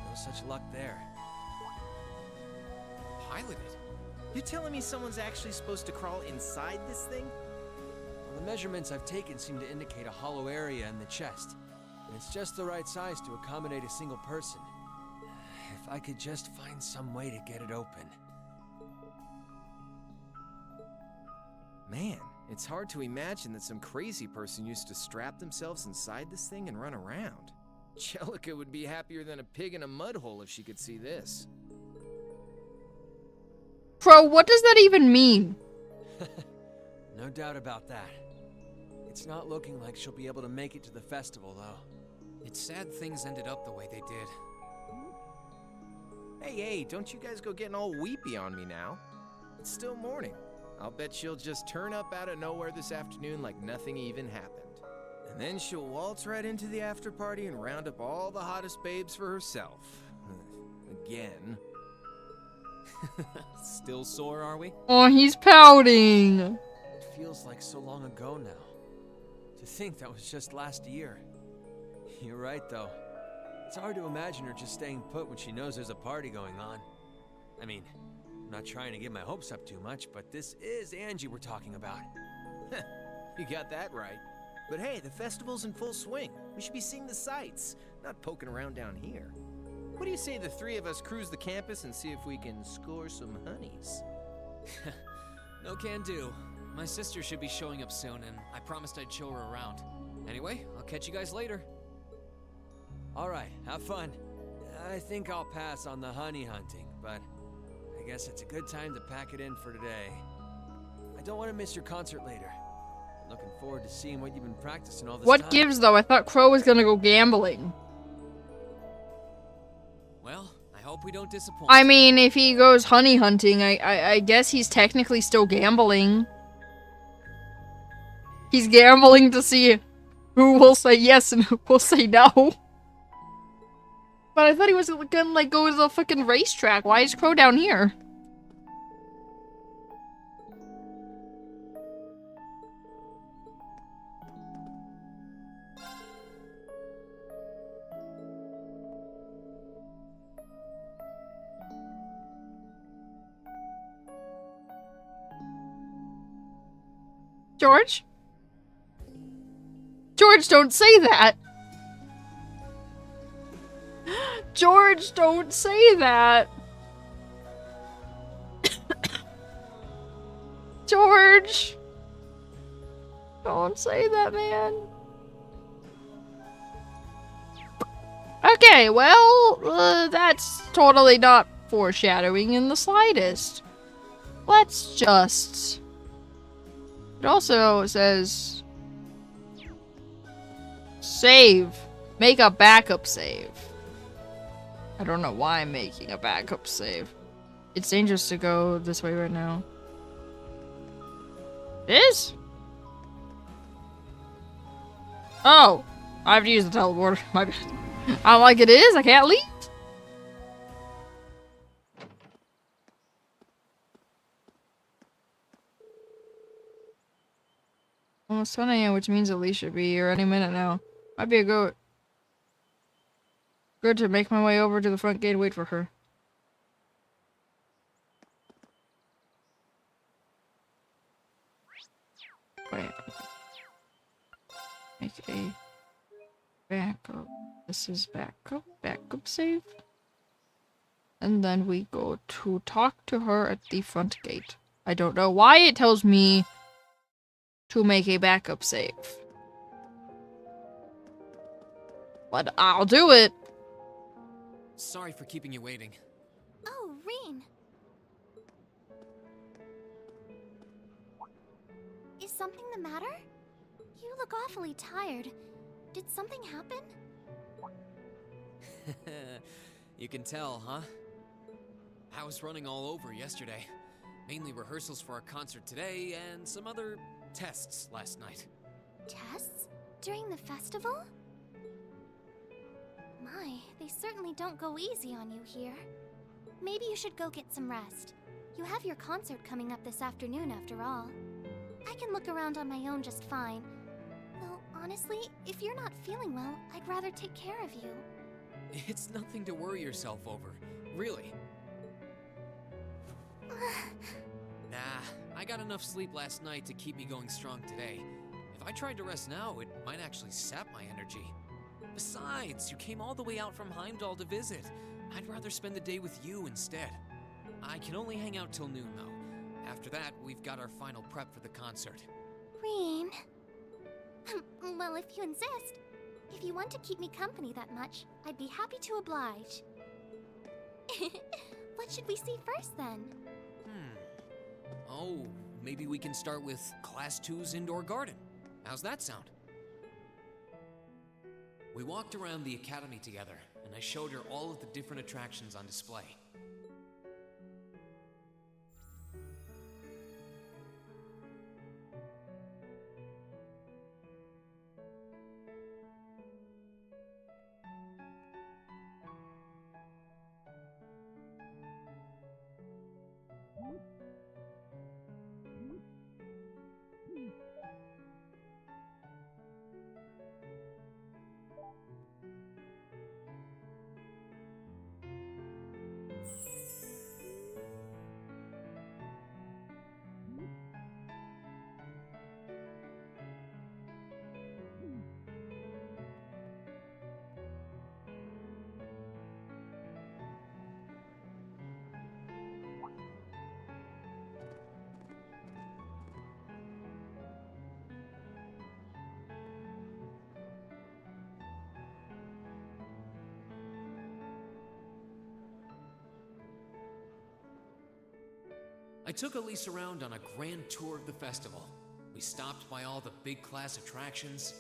no such luck there. Piloted? You telling me someone's actually supposed to crawl inside this thing? Well, the measurements I've taken seem to indicate a hollow area in the chest. And it's just the right size to accommodate a single person. If I could just find some way to get it open. Man, it's hard to imagine that some crazy person used to strap themselves inside this thing and run around. Jellica would be happier than a pig in a mud hole if she could see this. Bro, what does that even mean? No doubt about that. It's not looking like she'll be able to make it to the festival, though. It's sad things ended up the way they did. Hey, don't you guys go getting all weepy on me now. It's still morning. I'll bet she'll just turn up out of nowhere this afternoon like nothing even happened. And then she'll waltz right into the after party and round up all the hottest babes for herself. Again. Still sore, are we? Oh, he's pouting. It feels like so long ago now. To think that was just last year. You're right, though. It's hard to imagine her just staying put when she knows there's a party going on. I mean, I'm not trying to get my hopes up too much, but this is Angie we're talking about. You got that right. But hey, the festival's in full swing. We should be seeing the sights, not poking around down here. What do you say the three of us cruise the campus and see if we can score some honeys? No can do. My sister should be showing up soon, and I promised I'd show her around. Anyway, I'll catch you guys later. Alright, have fun. I think I'll pass on the honey hunting, but I guess it's a good time to pack it in for today. I don't want to miss your concert later. Looking forward to seeing what you've been practicing all this What time. gives, though? I thought Crow was gonna go gambling. Well, I hope we don't disappoint. I mean, if he goes honey hunting, I guess he's technically still gambling. He's gambling to see who will say yes and who will say no. But I thought he was gonna, like, go to the fucking racetrack. Why is Crow down here? George? George, don't say that! George, don't say that! George! Don't say that, man. Okay, well, that's totally not foreshadowing in the slightest. Let's just... It also says... Save. Make a backup save. I don't know why I'm making a backup save. It's dangerous to go this way right now. It is? Oh. I have to use the teleporter. My bad. I'm like, it is? I can't leave? Almost 10 a.m., which means Elise should be here any minute now. Might be a goat. Good to make my way over to the front gate and wait for her. Wait. Make a backup. This is backup. Backup save. And then we go to talk to her at the front gate. I don't know why it tells me to make a backup save. But I'll do it. Sorry for keeping you waiting. Oh, Reen. Is something the matter? You look awfully tired. Did something happen? You can tell, huh? I was running all over yesterday. Mainly rehearsals for our concert today and some other tests last night. Tests? During the festival? My, they certainly don't go easy on you here. Maybe you should go get some rest. You have your concert coming up this afternoon after all. I can look around on my own just fine. Though, honestly, if you're not feeling well, I'd rather take care of you. It's nothing to worry yourself over, really. Nah, I got enough sleep last night to keep me going strong today. If I tried to rest now, it might actually sap my energy. Besides, you came all the way out from Heimdall to visit. I'd rather spend the day with you instead. I can only hang out till noon, though. After that, we've got our final prep for the concert. Reen. Well, if you insist. If you want to keep me company that much, I'd be happy to oblige. What should we see first, then? Oh, maybe we can start with Class 2's indoor garden. How's that sound? We walked around the academy together, and I showed her all of the different attractions on display. I took Elise around on a grand tour of the festival. We stopped by all the big class attractions,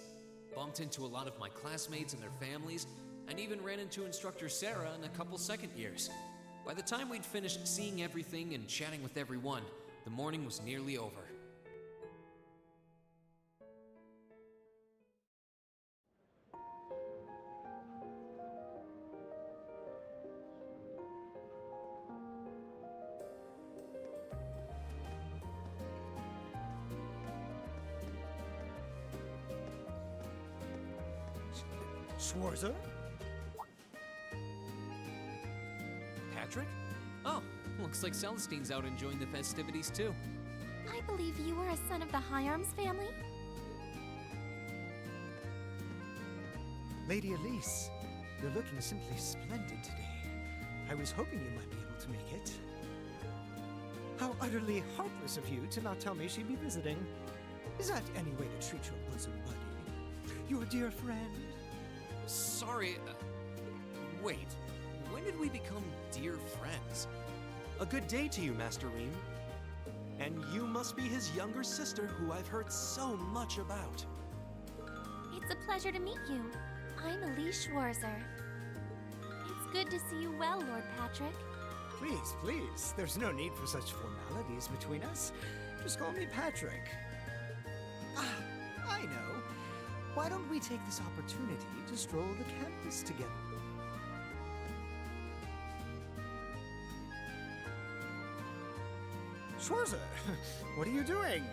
bumped into a lot of my classmates and their families, and even ran into instructor Sarah and a couple second years. By the time we'd finished seeing everything and chatting with everyone, the morning was nearly over. Schwarzer? Patrick? Oh, looks like Celestine's out enjoying the festivities too. I believe you are a son of the High Arms family? Lady Elise, you're looking simply splendid today. I was hoping you might be able to make it. How utterly heartless of you to not tell me she'd be visiting. Is that any way to treat your bosom buddy? Your dear friend? Sorry, wait. When did we become dear friends? A good day to you, Master Reem. And you must be his younger sister, who I've heard so much about. It's a pleasure to meet you. I'm Elise Schwarzer. It's good to see you well, Lord Patrick. Please, please. There's no need for such formalities between us. Just call me Patrick. Ah, I know. Why don't we take this opportunity to stroll the campus together? Schwarzer, what are you doing?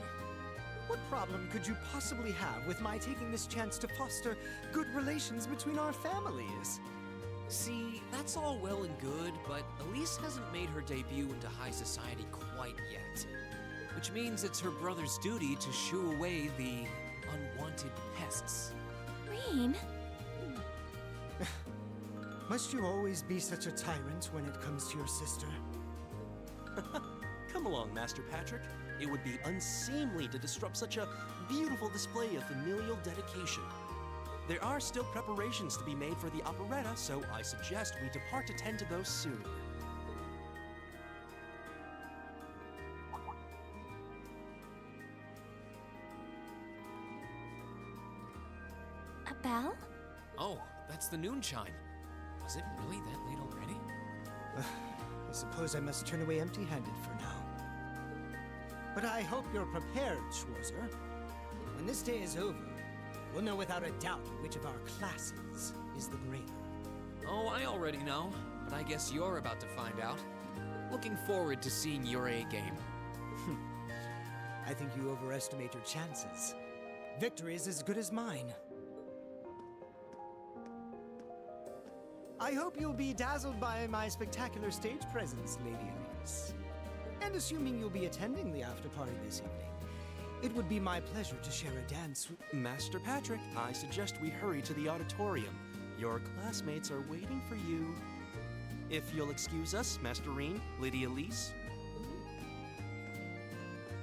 What problem could you possibly have with my taking this chance to foster good relations between our families? See, that's all well and good, but Elise hasn't made her debut into high society quite yet. Which means it's her brother's duty to shoo away the unwanted pests. Reem? Must you always be such a tyrant when it comes to your sister? Come along, Master Patrick. It would be unseemly to disrupt such a beautiful display of familial dedication. There are still preparations to be made for the operetta, so I suggest we depart to tend to those soon. A bell? Oh, that's the noon chime. Was it really that late already? I suppose I must turn away empty-handed for now. But I hope you're prepared, Schwarzer. When this day is over, we'll know without a doubt which of our classes is the greater. Oh, I already know, but I guess you're about to find out. Looking forward to seeing your A-game. I think you overestimate your chances. Victory is as good as mine. I hope you'll be dazzled by my spectacular stage presence, Lady Elise. And assuming you'll be attending the after-party this evening, it would be my pleasure to share a dance with... Master Patrick, I suggest we hurry to the auditorium. Your classmates are waiting for you. If you'll excuse us, Master Reem, Lady Elise.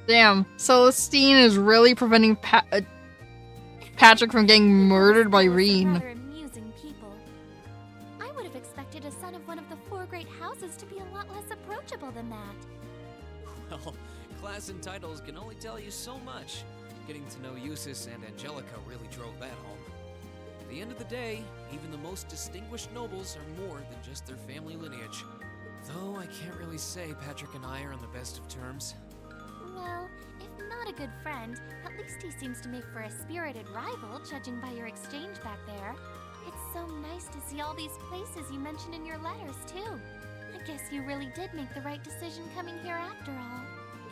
Damn, Celestine is really preventing Patrick from getting murdered by Reen. Rather amusing people. I would have expected a son of one of the 4 great houses to be a lot less approachable than that. Well, class and titles can only tell you so much. Getting to know Eustace and Angelica really drove that home. At the end of the day, even the most distinguished nobles are more than just their family lineage. Though I can't really say Patrick and I are on the best of terms. Well, if not a good friend, at least he seems to make for a spirited rival, judging by your exchange back there. It's so nice to see all these places you mentioned in your letters, too. I guess you really did make the right decision coming here after all.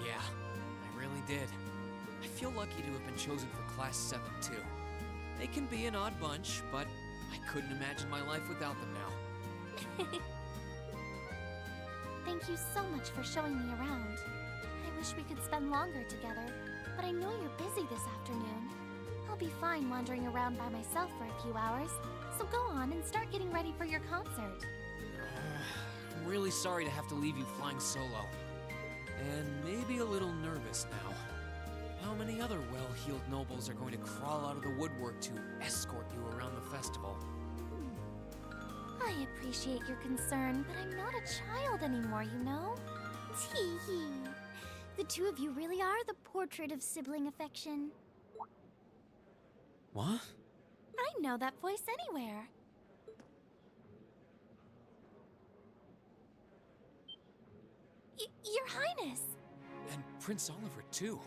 Yeah, I really did. I feel lucky to have been chosen for Class 7, too. They can be an odd bunch, but I couldn't imagine my life without them now. Thank you so much for showing me around. I wish we could spend longer together, but I know you're busy this afternoon. I'll be fine wandering around by myself for a few hours, so go on and start getting ready for your concert. I'm really sorry to have to leave you flying solo. And maybe a little nervous now. How many other well-heeled nobles are going to crawl out of the woodwork to escort you around the festival? I appreciate your concern, but I'm not a child anymore, you know? Tee-hee. The two of you really are the portrait of sibling affection. What? I know that voice anywhere. Your Highness! And Prince Oliver, too.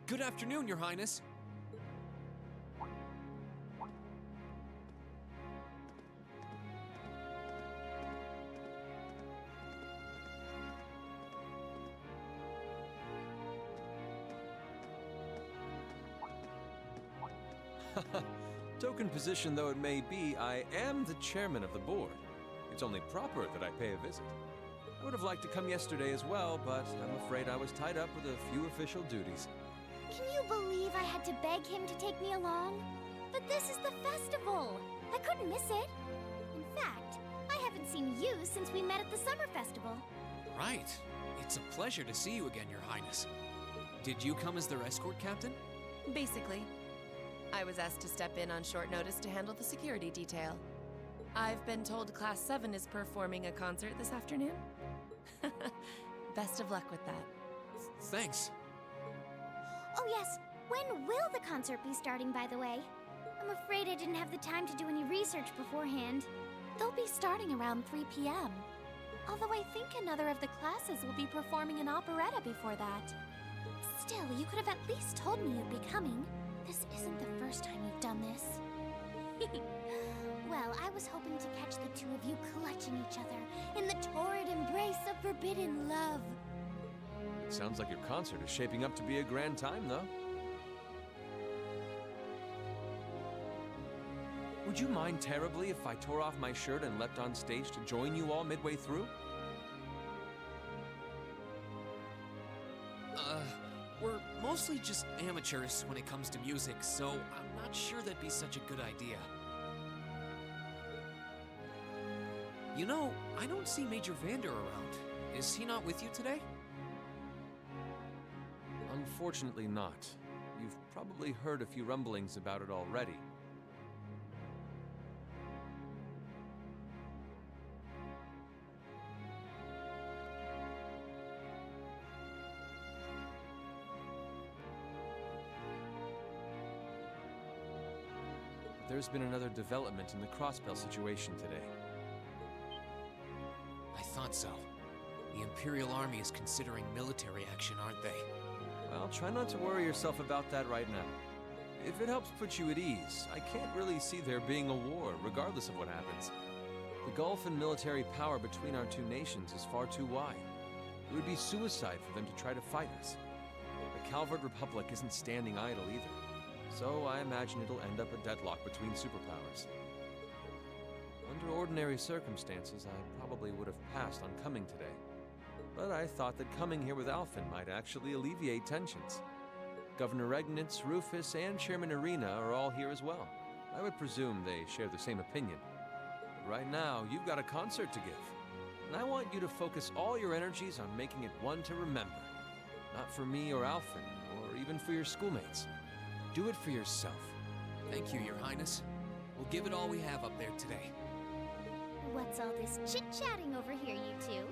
Good afternoon, Your Highness. Token position though it may be, I am the chairman of the board. It's only proper that I pay a visit. I would have liked to come yesterday as well, but I'm afraid I was tied up with a few official duties. Can you believe I had to beg him to take me along? But this is the festival! I couldn't miss it. In fact, I haven't seen you since we met at the summer festival. Right. It's a pleasure to see you again, Your Highness. Did you come as their escort captain? Basically. I was asked to step in on short notice to handle the security detail. I've been told Class 7 is performing a concert this afternoon. Best of luck with that. Thanks. Oh yes, when will the concert be starting, by the way? I'm afraid I didn't have the time to do any research beforehand. They'll be starting around 3 p.m. Although I think another of the classes will be performing an operetta before that. Still, you could have at least told me you'd be coming. This isn't the first time you've done this. Well, I was hoping to catch the two of you clutching each other in the torrid embrace of forbidden love. It sounds like your concert is shaping up to be a grand time, though. Would you mind terribly if I tore off my shirt and leapt on stage to join you all midway through? We're mostly just amateurs when it comes to music, so I'm not sure that'd be such a good idea. You know, I don't see Major Vander around. Is he not with you today? Unfortunately not. You've probably heard a few rumblings about it already. There's been another development in the Crossbell situation today. I thought so. The Imperial Army is considering military action, aren't they? Well, try not to worry yourself about that right now. If it helps put you at ease, I can't really see there being a war, regardless of what happens. The gulf in military power between our two nations is far too wide. It would be suicide for them to try to fight us. The Calvert Republic isn't standing idle either. So I imagine it'll end up a deadlock between superpowers. Under ordinary circumstances, I probably would have passed on coming today. But I thought that coming here with Alphen might actually alleviate tensions. Governor Regnitz, Rufus, and Chairman Arena are all here as well. I would presume they share the same opinion. But right now, you've got a concert to give. And I want you to focus all your energies on making it one to remember. Not for me or Alphen, or even for your schoolmates. Do it for yourself. Thank you, Your Highness. We'll give it all we have up there today. What's all this chit-chatting over here, you two?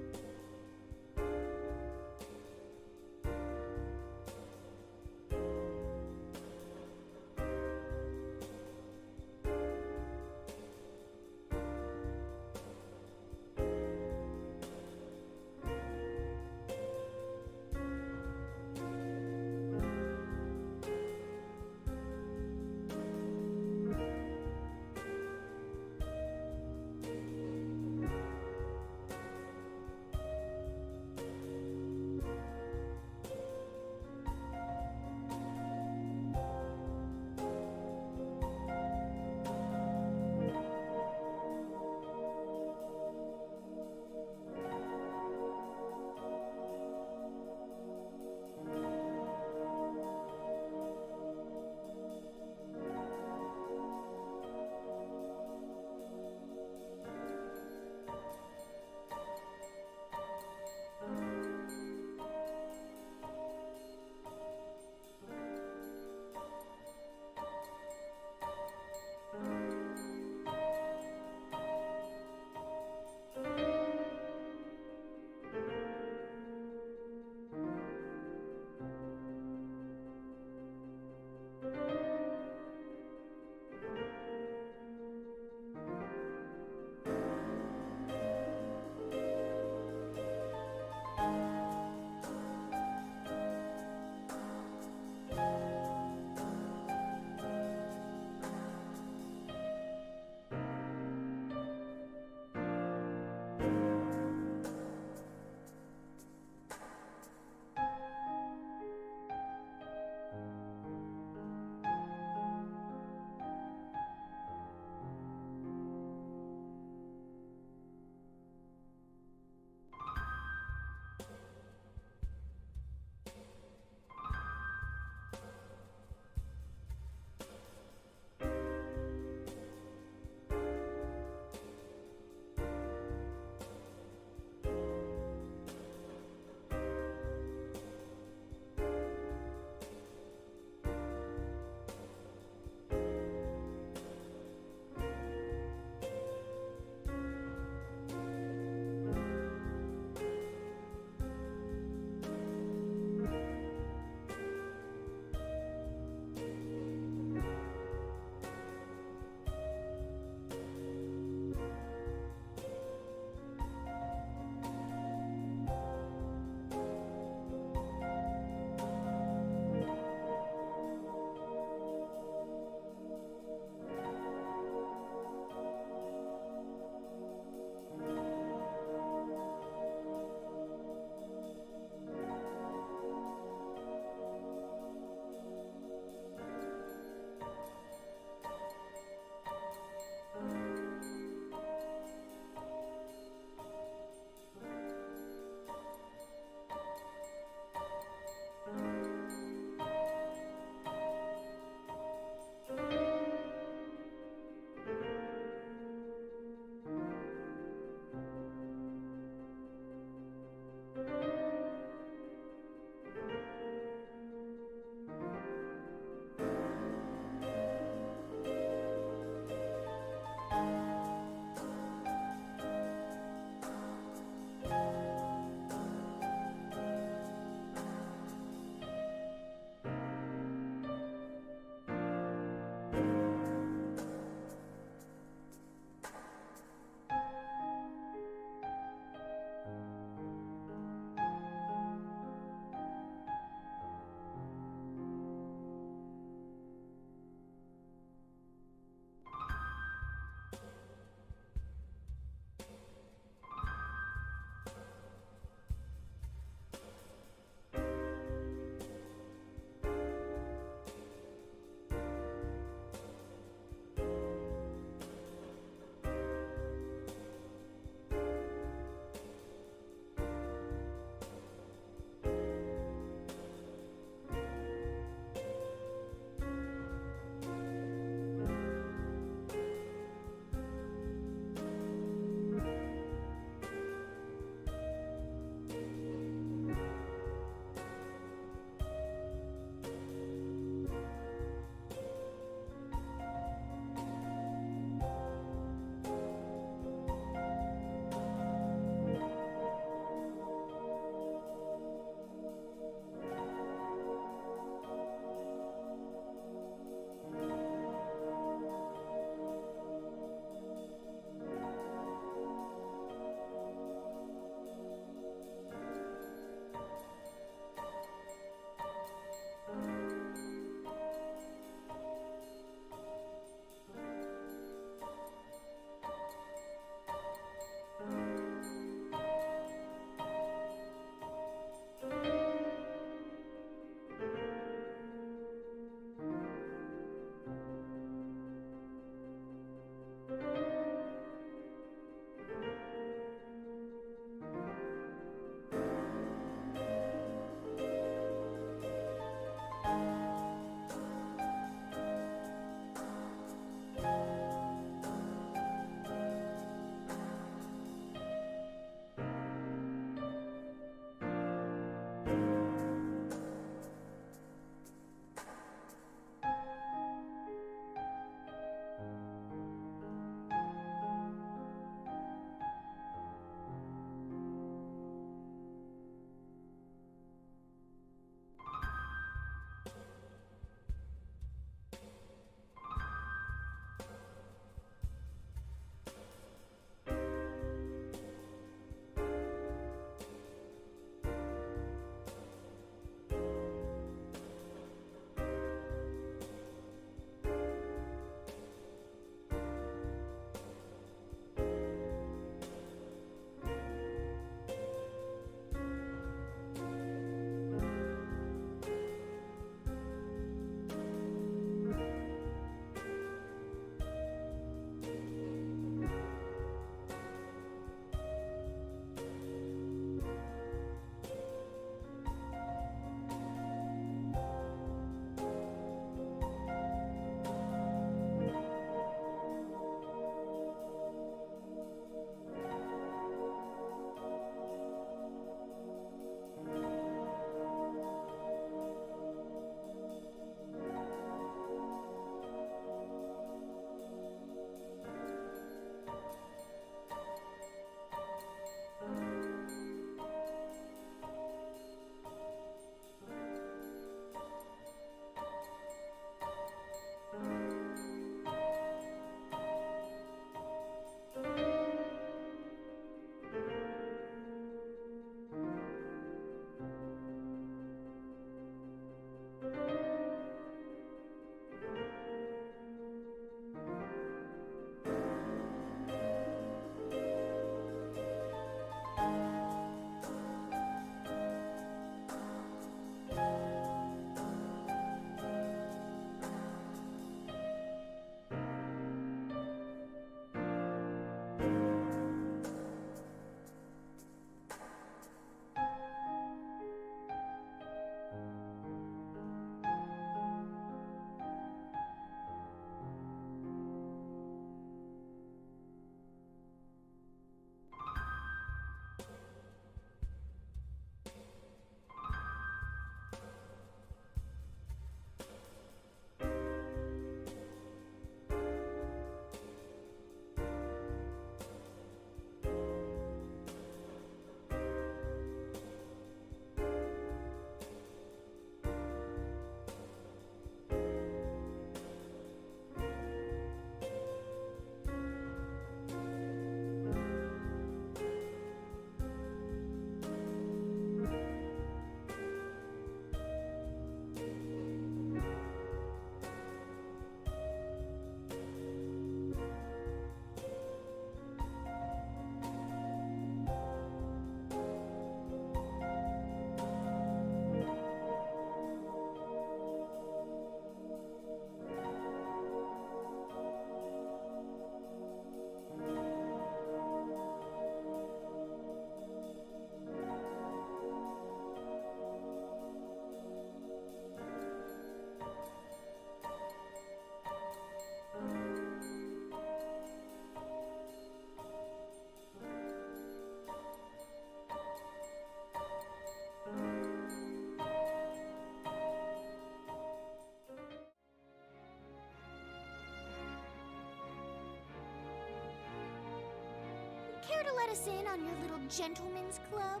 let us in on your little gentleman's club?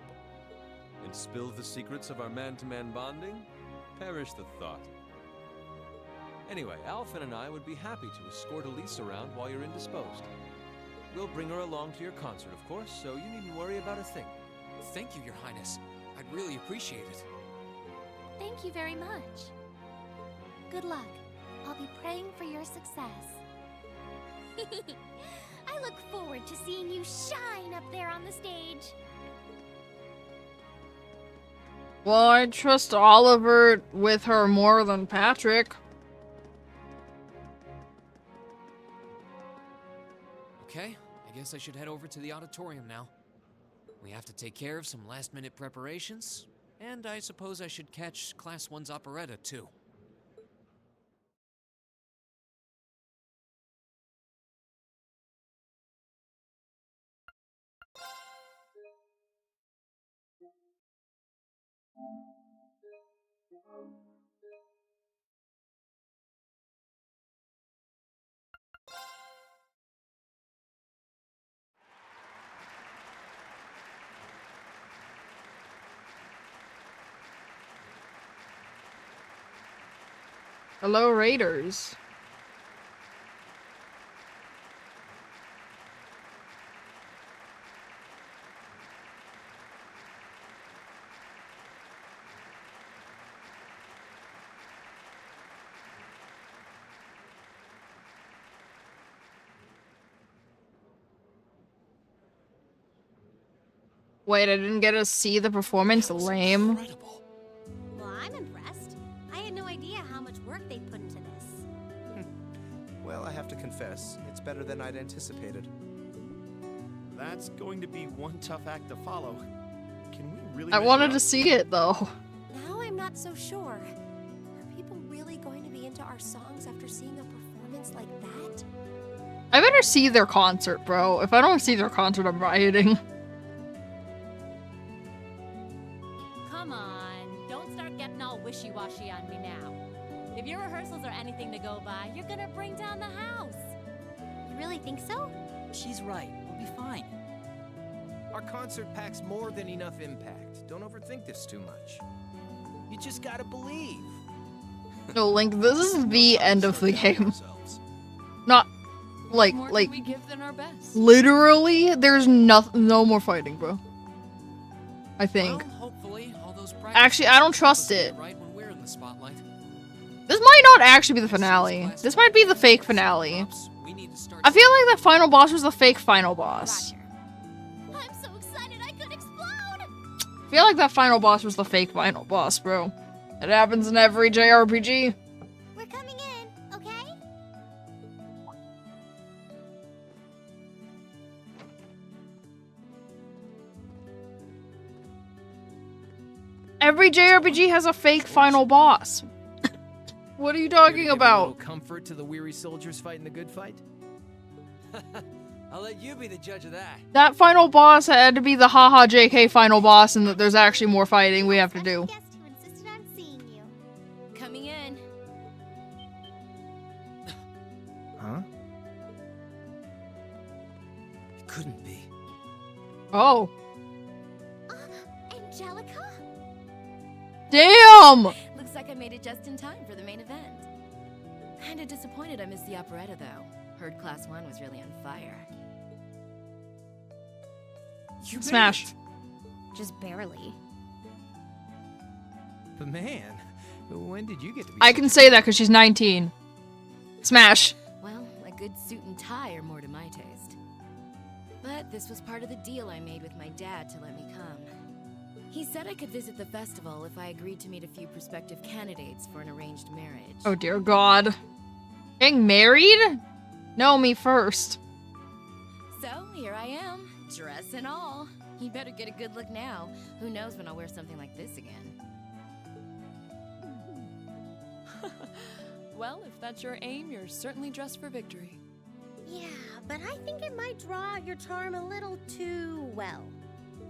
And spill the secrets of our man-to-man bonding? Perish the thought. Anyway, Alphen and I would be happy to escort Elise around while you're indisposed. We'll bring her along to your concert, of course, so you needn't worry about a thing. Thank you, Your Highness. I'd really appreciate it. Thank you very much. Good luck. I'll be praying for your success. I look forward to seeing you shine up there on the stage. Well, I trust Oliver with her more than Patrick. Okay, I guess I should head over to the auditorium now. We have to take care of some last-minute preparations, and I suppose I should catch Class 1's operetta, too. Hello, Raiders. Wait, I didn't get to see the performance. Lame. Incredible. Well, I'm impressed. I had no idea how much work they put into this. Well, I have to confess, it's better than I'd anticipated. That's going to be one tough act to follow. Can we really? I wanted to see it though. Now I'm not so sure. Are people really going to be into our songs after seeing a performance like that? I better see their concert, bro. If I don't see their concert, I'm rioting. Come on, don't start getting all wishy-washy on me now. If your rehearsals are anything to go by, you're gonna bring down the house. You really think so? She's right. We'll be fine. Our concert packs more than enough impact. Don't overthink this too much. You just gotta believe. No, Link, this is the end of the game. Not like More like we give than our best. literally there's no more fighting, bro. I think. Well, hopefully all those Actually, I don't trust it. right when we're in the spotlight. This might not actually be the finale. This might be the fake finale. I feel like the final boss was the fake final boss. I'm so excited I could explode! I feel like that final boss was the fake final boss, bro. It happens in every JRPG. We're coming in, okay? Every JRPG has a fake final boss. What are you talking Give a about? little comfort to the weary soldiers fighting the good fight. I'll let you be the judge of that. That final boss had to be the haha JK final boss, and that there's actually more fighting we have to do. Guest who insisted on seeing you. Coming in. Huh? It couldn't be. Oh. Angelica? Damn! Looks like I made it just in time for the main event. Kinda disappointed I missed the operetta, though. Heard Class 1 was really on fire. You made Smash. it. Just barely. But man, when did you get to be? I can say that because she's 19. Smash. Well, a good suit and tie are more to my taste. But this was part of the deal I made with my dad to let me come. He said I could visit the festival if I agreed to meet a few prospective candidates for an arranged marriage. Oh dear God. Getting married? No, me first. So, here I am, dress and all. You better get a good look now. Who knows when I'll wear something like this again. Well, if that's your aim, you're certainly dressed for victory. Yeah, but I think it might draw out your charm a little too well.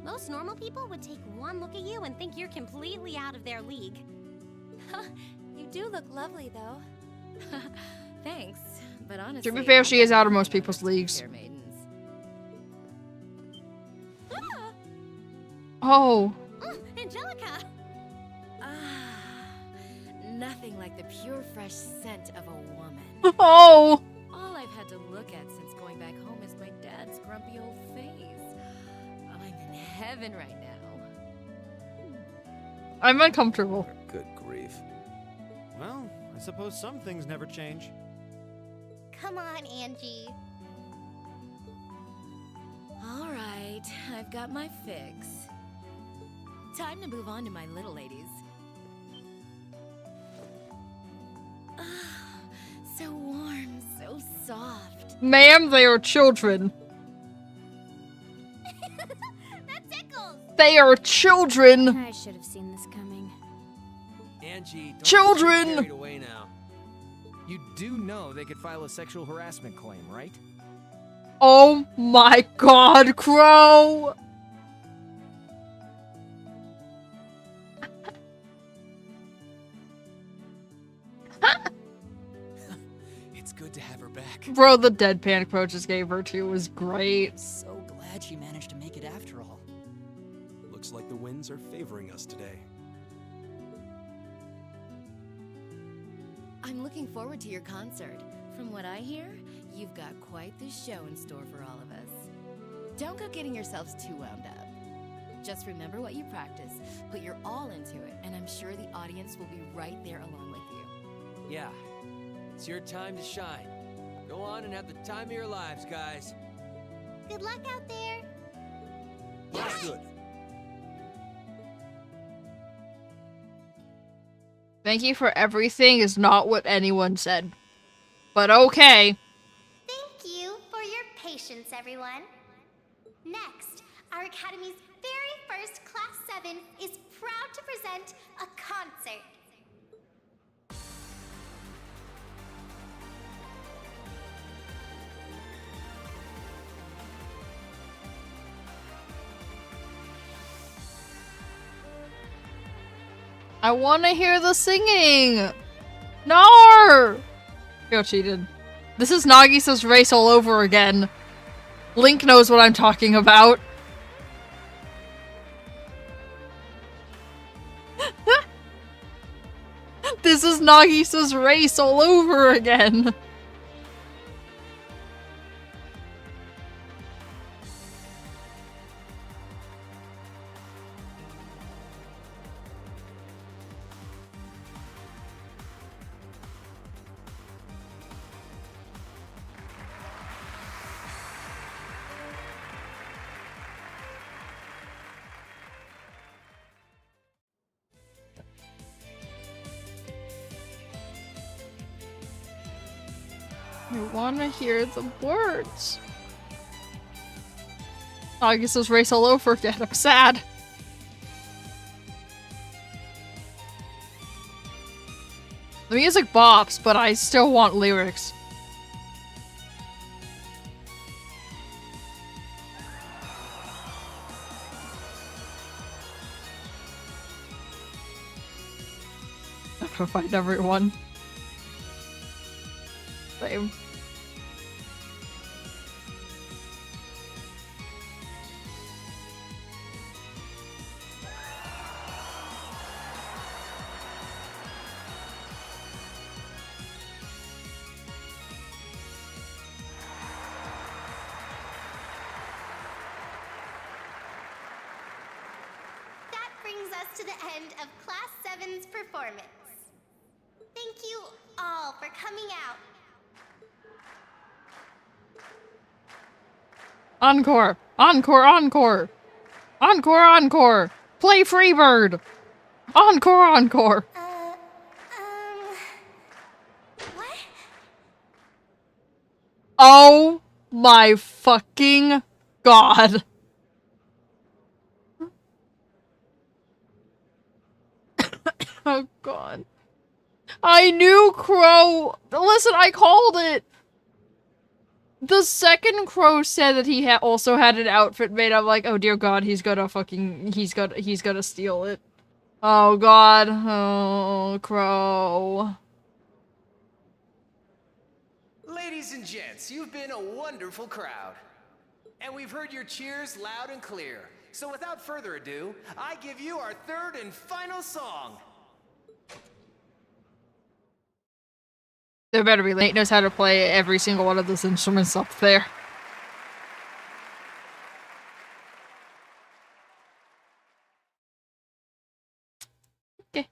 Most normal people would take one look at you and think you're completely out of their league. You do look lovely, though. Thanks, but honestly... To be fair, she is out of most people's leagues. Fair maidens. Oh. Angelica! Nothing like the pure, fresh scent of a woman. Oh. All I've had to look at since going back home is my dad's grumpy old face. I'm in heaven right now. I'm uncomfortable. Good grief. Well, I suppose some things never change. Come on, Angie. All right, I've got my fix. Time to move on to my little ladies. So warm, so soft. Ma'am, they are children. That tickles! They are children! I should have seen this coming. Angie, don't Children! get carried away now. You do know they could file a sexual harassment claim, right? Oh my god, Crow! It's good to have her back. Bro, the deadpan Crow just gave her to was great. So glad she managed to make it after all. Looks like the winds are favoring us today. I'm looking forward to your concert. From what I hear, you've got quite the show in store for all of us. Don't go getting yourselves too wound up. Just remember what you practice, put your all into it, and I'm sure the audience will be right there along with you. Yeah, it's your time to shine. Go on and have the time of your lives, guys. Good luck out there. That's good. Thank you for everything is not what anyone said. But okay. Thank you for your patience, everyone. Next, our Academy's very first Class 7 is proud to present a concert. I want to hear the singing! No! Feel cheated. This is Nagisa's race all over again. Link knows what I'm talking about. This is Nagisa's race all over again. I want to hear the words. Nagisa's race all over again. I'm sad. The music bops, but I still want lyrics. I'm gonna find everyone. Same. That brings us to the end of Class 7's performance. Thank you all for coming out. Encore! Encore! Encore! Encore! Encore! Play Freebird! Encore! Encore! What? Oh my fucking god. Oh god. I knew Crow. Listen, I called it. The second Crow said that he also had an outfit made. I'm like, oh dear god, he's gonna steal it. Oh god. Oh, Crow. Ladies and gents, you've been a wonderful crowd. And we've heard your cheers loud and clear. So without further ado, I give you our third and final song. There better be. Nate knows how to play every single one of those instruments up there. Okay.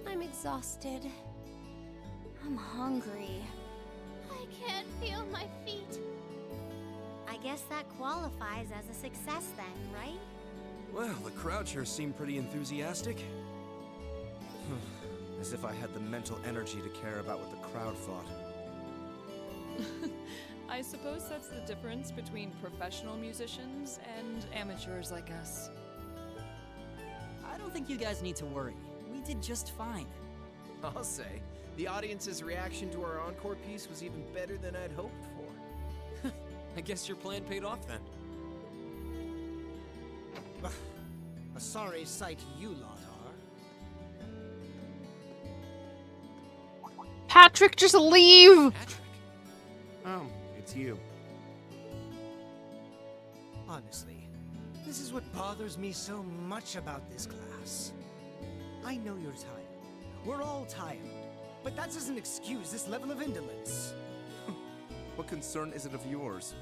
I'm exhausted. I'm hungry. I can't feel my feet. I guess that qualifies as a success then, right? Well, the crowd sure seemed pretty enthusiastic. As if I had the mental energy to care about what the crowd thought. I suppose that's the difference between professional musicians and amateurs like us. I don't think you guys need to worry. We did just fine. I'll say, the audience's reaction to our encore piece was even better than I'd hoped for. I guess your plan paid off then. A sorry sight you lot are. Patrick, just leave! Patrick? Oh, it's you. Honestly, this is what bothers me so much about this class. I know you're tired. We're all tired. But that doesn't excuse this level of indolence. What concern is it of yours?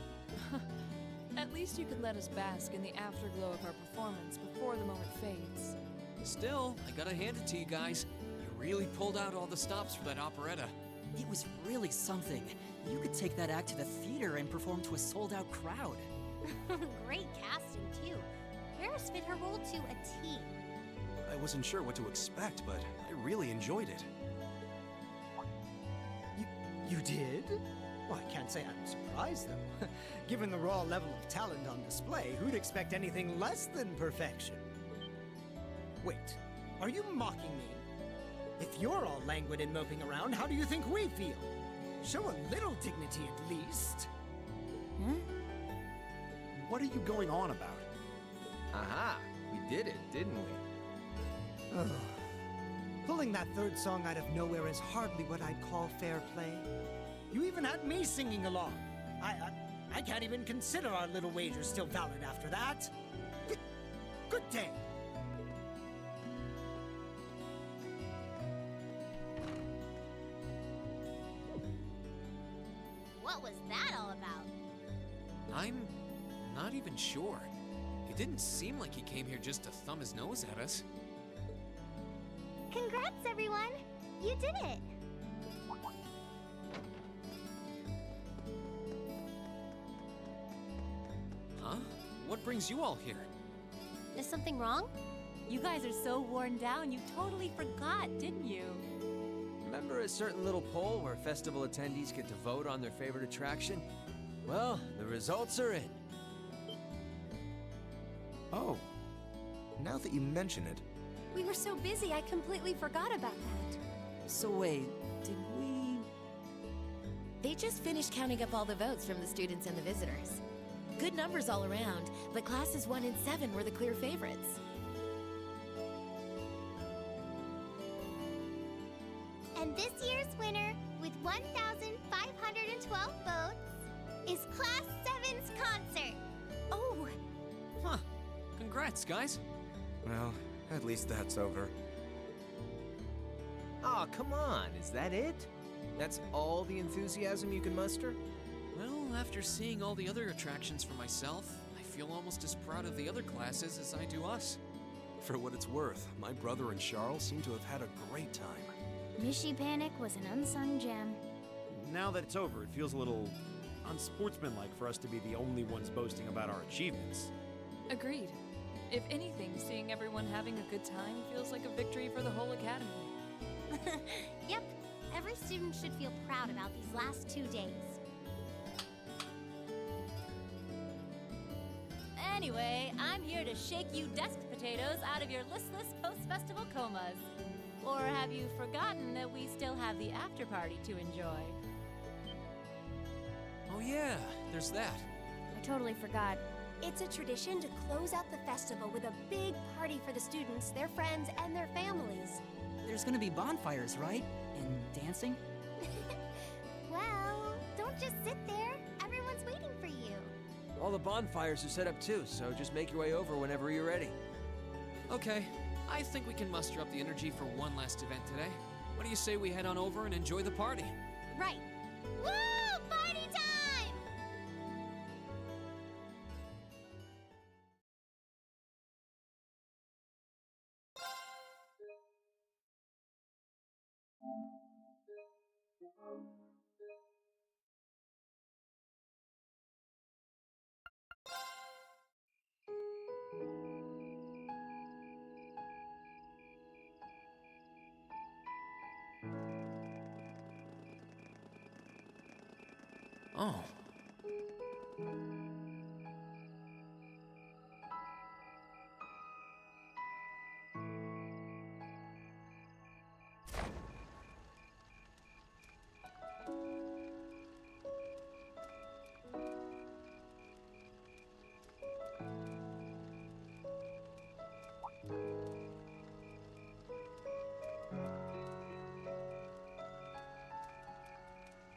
At least you could let us bask in the afterglow of our performance before the moment fades. Still, I gotta hand it to you guys. You really pulled out all the stops for that operetta. It was really something. You could take that act to the theater and perform to a sold-out crowd. Great casting, too. Paris fit her role to a T. I wasn't sure what to expect, but I really enjoyed it. You did? Well, I can't say I'm surprised, though. Given the raw level of talent on display, who'd expect anything less than perfection? Wait, are you mocking me? If you're all languid and moping around, how do you think we feel? Show a little dignity at least. Hmm? What are you going on about? Aha, we did it, didn't we? Ugh. Pulling that third song out of nowhere is hardly what I'd call fair play. You even had me singing along. I can't even consider our little wager still valid after that. Good day. What was that all about? I'm not even sure. It didn't seem like he came here just to thumb his nose at us. Congrats, everyone! You did it! Huh? What brings you all here? Is something wrong? You guys are so worn down, you totally forgot, didn't you? Remember a certain little poll where festival attendees get to vote on their favorite attraction? Well, the results are in. Oh, now that you mention it. We were so busy, I completely forgot about that. So wait, did we... They just finished counting up all the votes from the students and the visitors. Good numbers all around, but classes 1 and 7 were the clear favorites. And this year's winner, with 1,512 votes, is Class 7's concert. Oh! Huh. Congrats, guys. Well, at least that's over. Aw, come on, is that it? That's all the enthusiasm you can muster? Well, after seeing all the other attractions for myself, I feel almost as proud of the other classes as I do us. For what it's worth, my brother and Charles seem to have had a great time. Mishy Panic was an unsung gem. Now that it's over, it feels a little unsportsmanlike for us to be the only ones boasting about our achievements. Agreed. If anything, seeing everyone having a good time feels like a victory for the whole academy. Yep, every student should feel proud about these last 2 days. Anyway, I'm here to shake you desk potatoes out of your listless post-festival comas. Or have you forgotten that we still have the after party to enjoy? Oh yeah, there's that. I totally forgot. It's a tradition to close out the festival with a big party for the students, their friends, and their families. There's gonna be bonfires, right? And dancing? Well, don't just sit there. Everyone's waiting for you. All the bonfires are set up too, so just make your way over whenever you're ready. Okay, I think we can muster up the energy for one last event today. What do you say we head on over and enjoy the party? Right. Woo! Party time! Oh.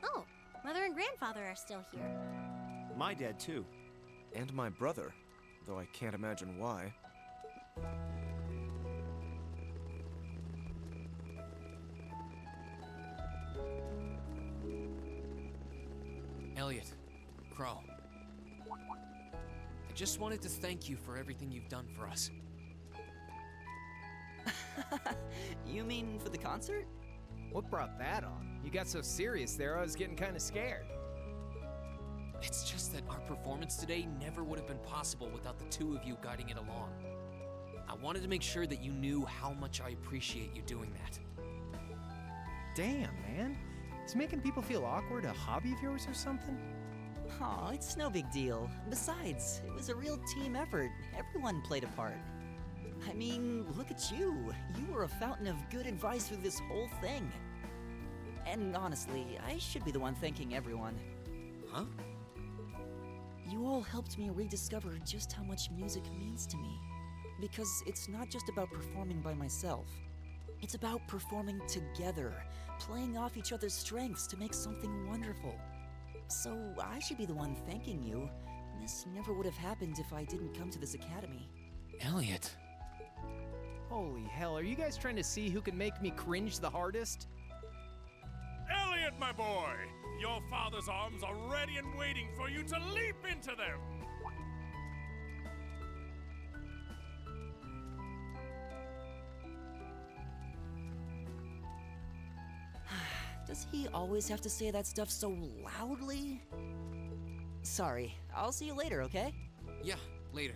Oh, Mother and Grandfather are still here. My dad, too. And my brother, though I can't imagine why. Elliot, Crow. I just wanted to thank you for everything you've done for us. You mean for the concert? What brought that on? You got so serious there, I was getting kind of scared. It's just that our performance today never would have been possible without the two of you guiding it along. I wanted to make sure that you knew how much I appreciate you doing that. Damn, man. Is making people feel awkward a hobby of yours or something? Aw, it's no big deal. Besides, it was a real team effort. Everyone played a part. I mean, look at you. You were a fountain of good advice through this whole thing. And honestly, I should be the one thanking everyone. Huh? You all helped me rediscover just how much music means to me. Because it's not just about performing by myself. It's about performing together, playing off each other's strengths to make something wonderful. So I should be the one thanking you. This never would have happened if I didn't come to this academy. Elliot. Holy hell, are you guys trying to see who can make me cringe the hardest? Elliot, my boy! Your father's arms are ready and waiting for you to leap into them! Does he always have to say that stuff so loudly? Sorry, I'll see you later, okay? Yeah, later.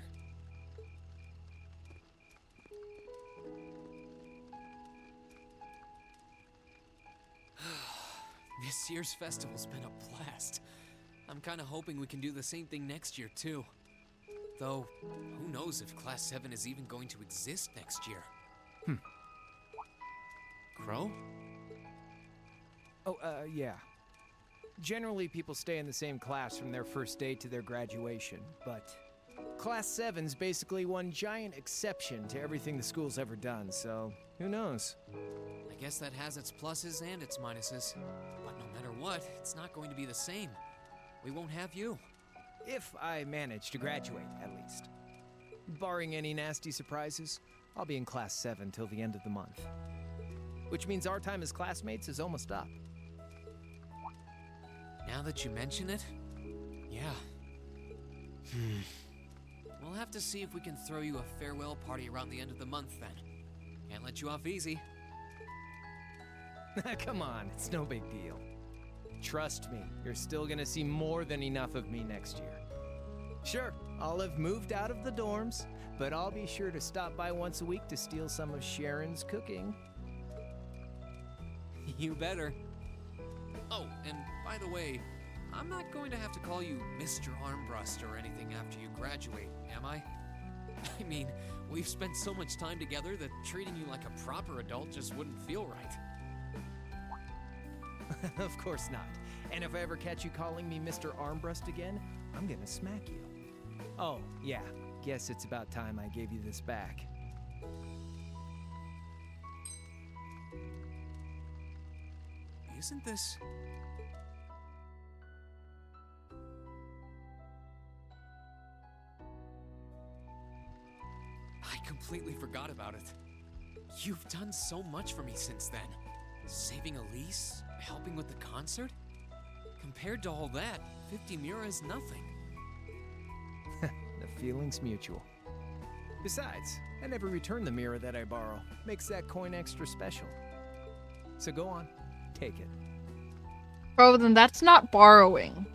This year's festival's been a blast. I'm kinda hoping we can do the same thing next year, too. Though, who knows if Class 7 is even going to exist next year? Crow? Oh, yeah. Generally, people stay in the same class from their first day to their graduation, but Class 7's basically one giant exception to everything the school's ever done, so who knows? I guess that has its pluses and its minuses. But no matter what, it's not going to be the same. We won't have you. If I manage to graduate, at least. Barring any nasty surprises, I'll be in Class 7 till the end of the month. Which means our time as classmates is almost up. Now that you mention it, yeah. We'll have to see if we can throw you a farewell party around the end of the month then. Can't let you off easy. Come on, it's no big deal. Trust me, you're still gonna see more than enough of me next year. Sure, I'll have moved out of the dorms, but I'll be sure to stop by once a week to steal some of Sharon's cooking. You better. Oh, and by the way, I'm not going to have to call you Mr. Armbrust or anything after you graduate, am I? I mean, we've spent so much time together that treating you like a proper adult just wouldn't feel right. Of course not. And if I ever catch you calling me Mr. Armbrust again, I'm gonna smack you. Oh, yeah. Guess it's about time I gave you this back. Isn't this... I completely forgot about it. You've done so much for me since then. Saving Elise, helping with the concert. Compared to all that, 50 Mira is nothing. The feeling's mutual. Besides, I never return the mirror that I borrow. Makes that coin extra special. So go on, take it. Bro, then that's not borrowing.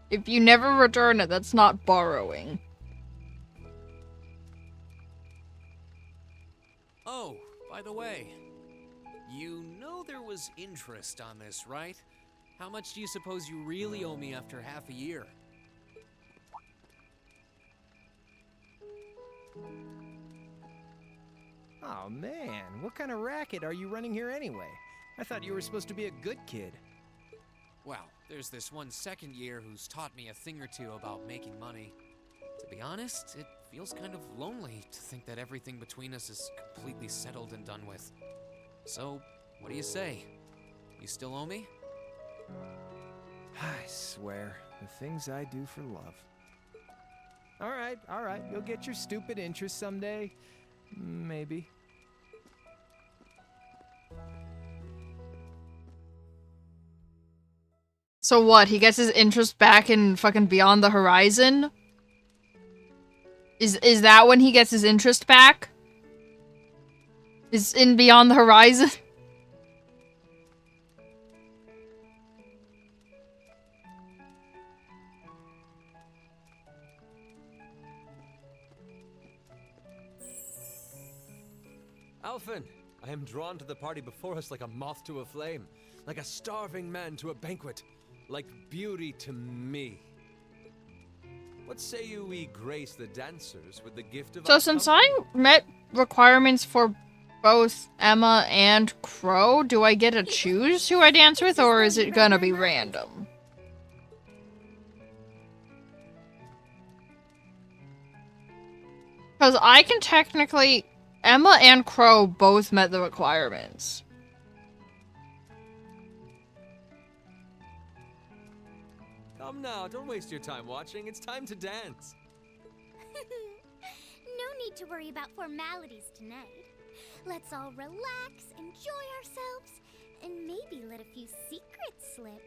If you never return it, that's not borrowing. Oh, by the way, you know there was interest on this, right? How much do you suppose you really owe me after half a year? Oh man, what kind of racket are you running here anyway? I thought you were supposed to be a good kid. Well, there's this one second year who's taught me a thing or two about making money. To be honest, it feels kind of lonely to think that everything between us is completely settled and done with. So, what do you say? You still owe me? I swear, the things I do for love. All right, you'll get your stupid interest someday. Maybe. So what, he gets his interest back in fucking Beyond the Horizon? Is that when he gets his interest back? Is in Beyond the Horizon? Alphen, I am drawn to the party before us like a moth to a flame, like a starving man to a banquet, like beauty to me. What say you we grace the dancers with the gift of So our since company? I met requirements for both Emma and Crow, do I get to choose who I dance with, or is it gonna be random? Because I can technically... Emma and Crow both met the requirements. Come now, don't waste your time watching. It's time to dance. No need to worry about formalities tonight. Let's all relax, enjoy ourselves, and maybe let a few secrets slip.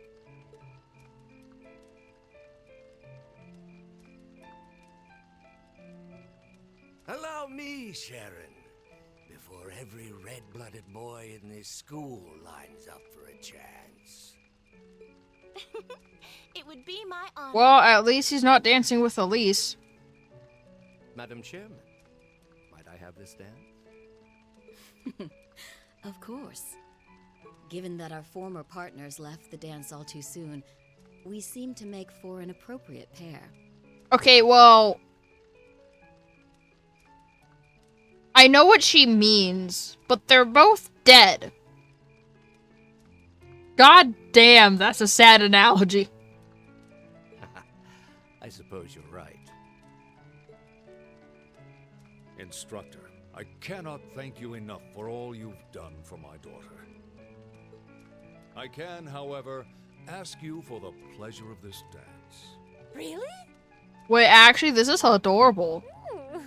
Allow me, Sharon, before every red-blooded boy in this school lines up for a chance. It would be my honor. Well, at least he's not dancing with Elise. Madam Chairman, might I have this dance? Of course. Given that our former partners left the dance all too soon, we seem to make for an appropriate pair. Okay, well... I know what she means, but they're both dead. God damn, that's a sad analogy. I suppose you're right. Instructor, I cannot thank you enough for all you've done for my daughter. I can, however, ask you for the pleasure of this dance. Really? Wait, actually, this is adorable. Ooh,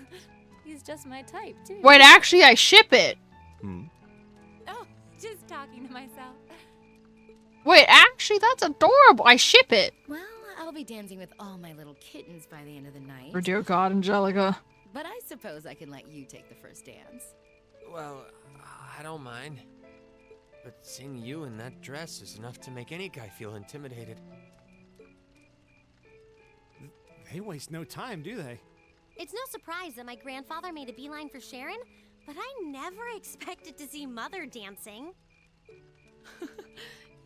he's just my type, too. Wait, actually, I ship it. Oh, just talking to myself. Wait, actually, that's adorable. I ship it. Well, I'll be dancing with all my little kittens by the end of the night. Oh, dear God, Angelica. But I suppose I can let you take the first dance. Well, I don't mind. But seeing you in that dress is enough to make any guy feel intimidated. They waste no time, do they? It's no surprise that my grandfather made a beeline for Sharon, but I never expected to see Mother dancing.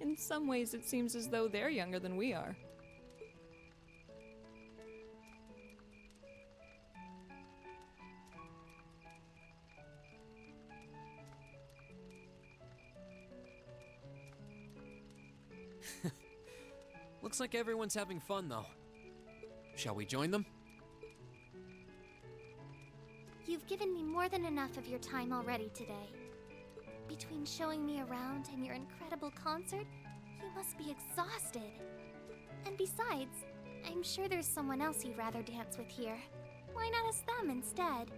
In some ways, it seems as though they're younger than we are. Looks like everyone's having fun, though. Shall we join them? You've given me more than enough of your time already today. Between showing me around and your incredible concert, you must be exhausted. And besides, I'm sure there's someone else you'd rather dance with here. Why not ask them instead?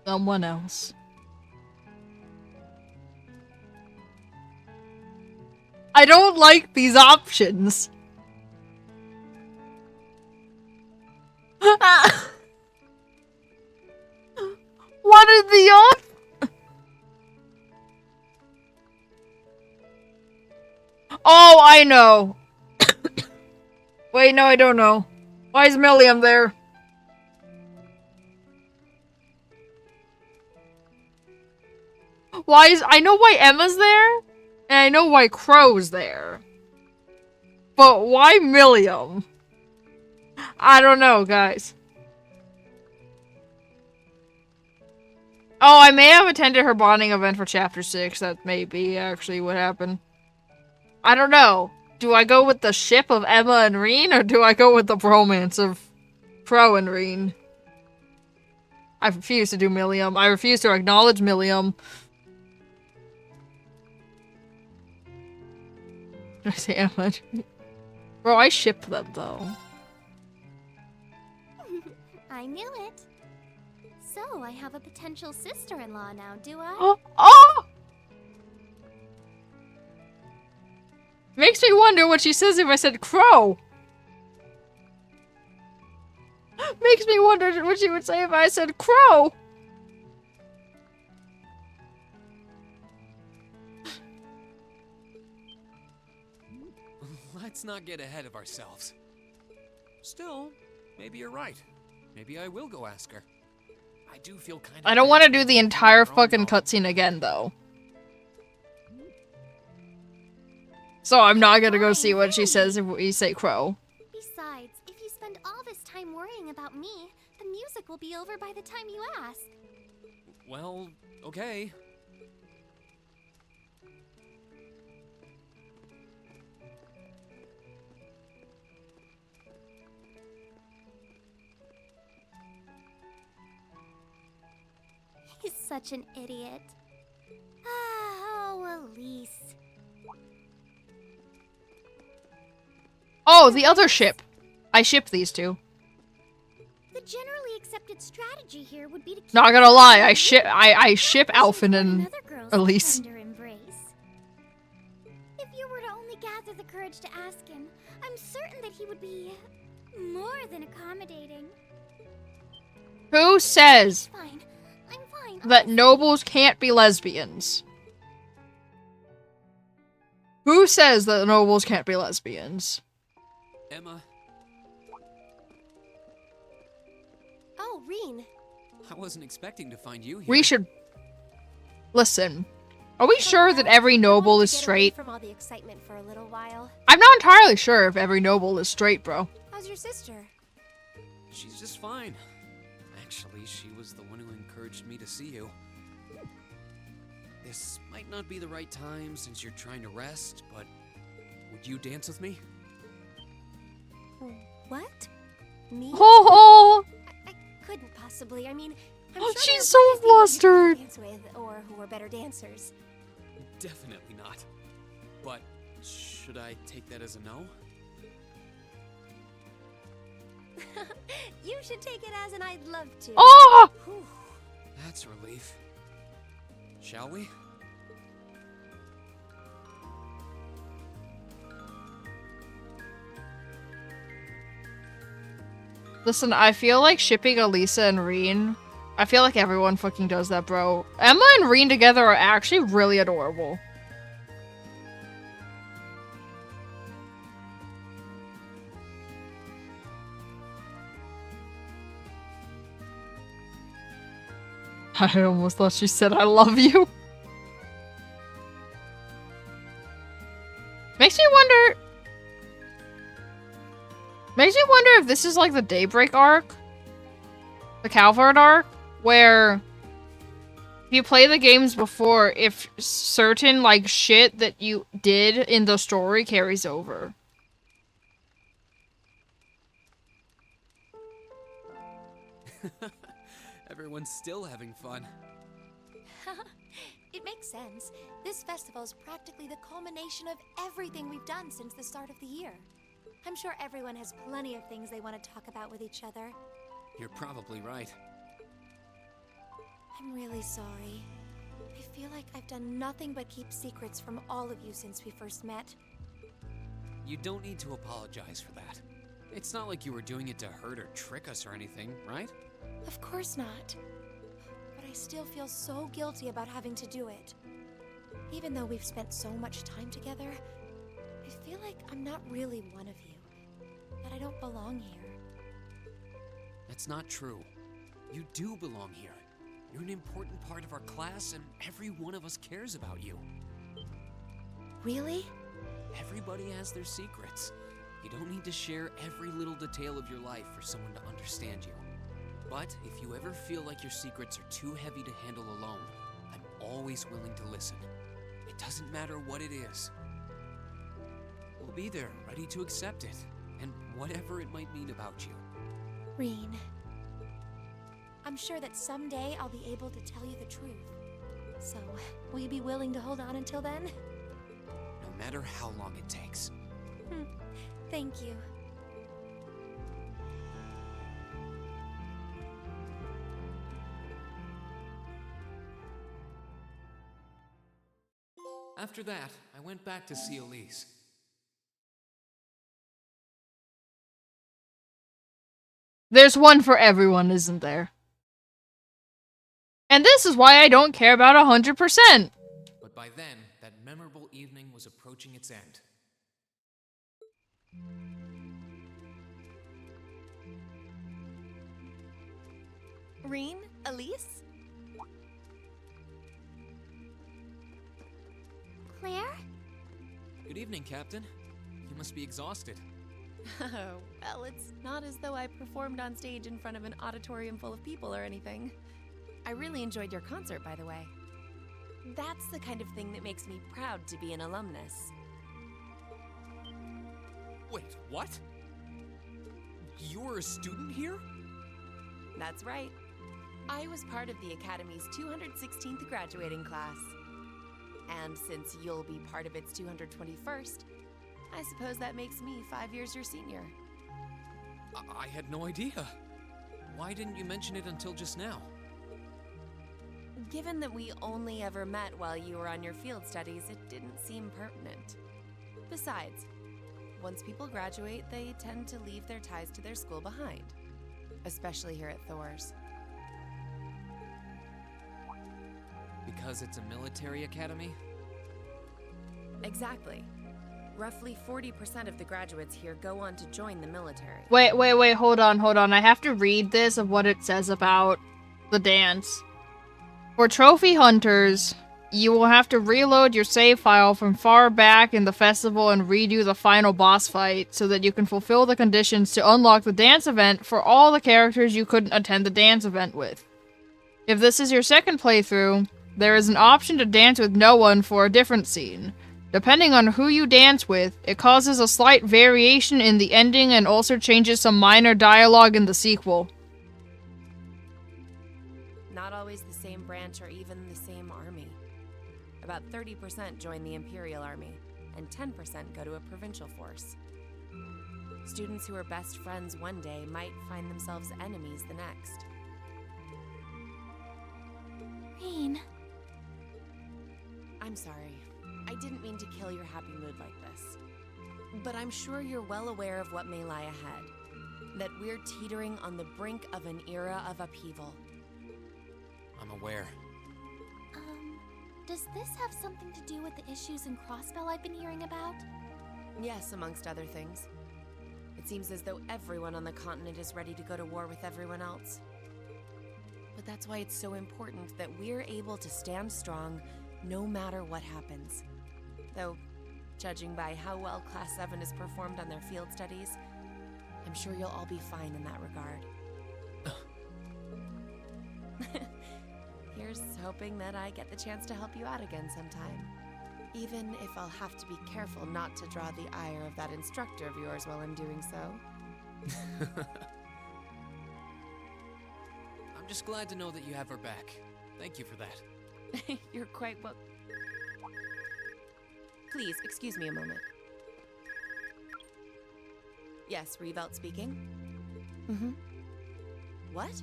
Someone else. I don't like these options. What are the options? Oh, I know. Wait, no, I don't know. Why is Milliam there? Why is... I know why Emma's there, and I know why Crow's there. But why Milliam? I don't know, guys. Oh, I may have attended her bonding event for Chapter 6. That may be actually what happened. I don't know. Do I go with the ship of Emma and Reen, or do I go with the bromance of Crow and Reen? I refuse to do Milliam. I refuse to acknowledge Milliam. Did I say Emma? Bro, I ship them, though. I knew it. So, I have a potential sister-in-law now, do I? Oh! Oh! Makes me wonder what she says if I said Crow. Makes me wonder what she would say if I said Crow. Let's not get ahead of ourselves. Still, maybe you're right. Maybe I will go ask her. I do feel kind of... I don't want to do the entire fucking cutscene again, though. So I'm not gonna go see what she says if we say Crow. Besides, if you spend all this time worrying about me, the music will be over by the time you ask. Well, okay. He's such an idiot. Oh, Elise. Oh, the other ship. I ship these two. The generally accepted strategy here would be to keep... Not gonna lie, I ship Alphen and Elise. Tender embrace. If you were to only gather the courage to ask him, I'm certain that he would be more than accommodating. Who says Fine. I'm fine. that nobles can't be lesbians? Who says that nobles can't be lesbians? Emma. Oh, Reen. I wasn't expecting to find you here. We should... Listen. Are we sure that every noble is Get away straight? from all the excitement for a little while. I'm not entirely sure if every noble is straight, bro. How's your sister? She's just fine. Actually, she was the one who encouraged me to see you. This might not be the right time since you're trying to rest, but would you dance with me? What? Me? Oh! I couldn't possibly. I mean, I'm Oh, sure she's there are so plenty of people you flustered. could dance with, or who are better dancers. Definitely not. But should I take that as a no? You should take it as an I'd love to. Oh! Whew. That's a relief. Shall we? Listen, I feel like shipping Elisa and Reen. I feel like everyone fucking does that, bro. Emma and Reen together are actually really adorable. I almost thought she said I love you. Makes me wonder if this is like the Daybreak arc. The Calvard arc, where if you play the games before, if certain like shit that you did in the story carries over. Everyone's still having fun. It makes sense. This festival is practically the culmination of everything we've done since the start of the year. I'm sure everyone has plenty of things they want to talk about with each other. You're probably right. I'm really sorry. I feel like I've done nothing but keep secrets from all of you since we first met. You don't need to apologize for that. It's not like you were doing it to hurt or trick us or anything, right? Of course not. But I still feel so guilty about having to do it. Even though we've spent so much time together, I feel like I'm not really one of you. That I don't belong here. That's not true. You do belong here. You're an important part of our class, and every one of us cares about you. Really? Everybody has their secrets. You don't need to share every little detail of your life for someone to understand you. But if you ever feel like your secrets are too heavy to handle alone, I'm always willing to listen. It doesn't matter what it is. We'll be there, ready to accept it, and whatever it might mean about you. Reen, I'm sure that someday I'll be able to tell you the truth. So, will you be willing to hold on until then? No matter how long it takes. Thank you. After that, I went back to see Elise. There's one for everyone, isn't there? And this is why I don't care about 100%. But by then, that memorable evening was approaching its end. Reen? Elise? Claire? Good evening, Captain. You must be exhausted. Oh, well, it's not as though I performed on stage in front of an auditorium full of people or anything. I really enjoyed your concert, by the way. That's the kind of thing that makes me proud to be an alumnus. Wait, what? You're a student here? That's right. I was part of the Academy's 216th graduating class. And since you'll be part of its 221st, I suppose that makes me 5 years your senior. I had no idea. Why didn't you mention it until just now? Given that we only ever met while you were on your field studies, it didn't seem pertinent. Besides, once people graduate, they tend to leave their ties to their school behind. Especially here at Thor's. Because it's a military academy? Exactly. Roughly 40% of the graduates here go on to join the military. Wait, hold on. I have to read this of what it says about the dance. For trophy hunters, you will have to reload your save file from far back in the festival and redo the final boss fight so that you can fulfill the conditions to unlock the dance event for all the characters you couldn't attend the dance event with. If this is your second playthrough, there is an option to dance with no one for a different scene. Depending on who you dance with, it causes a slight variation in the ending and also changes some minor dialogue in the sequel. Not always the same branch or even the same army. About 30% join the Imperial Army, and 10% go to a provincial force. Students who are best friends one day might find themselves enemies the next. Reen. I'm sorry. I didn't mean to kill your happy mood like this. But I'm sure you're well aware of what may lie ahead. That we're teetering on the brink of an era of upheaval. I'm aware. Does this have something to do with the issues in Crossbell I've been hearing about? Yes, amongst other things. It seems as though everyone on the continent is ready to go to war with everyone else. But that's why it's so important that we're able to stand strong no matter what happens. Though, judging by how well Class 7 has performed on their field studies, I'm sure you'll all be fine in that regard. Here's hoping that I get the chance to help you out again sometime. Even if I'll have to be careful not to draw the ire of that instructor of yours while I'm doing so. I'm just glad to know that you have her back. Thank you for that. You're quite well... Please, excuse me a moment. Yes, Revelt speaking. Mm-hmm. What?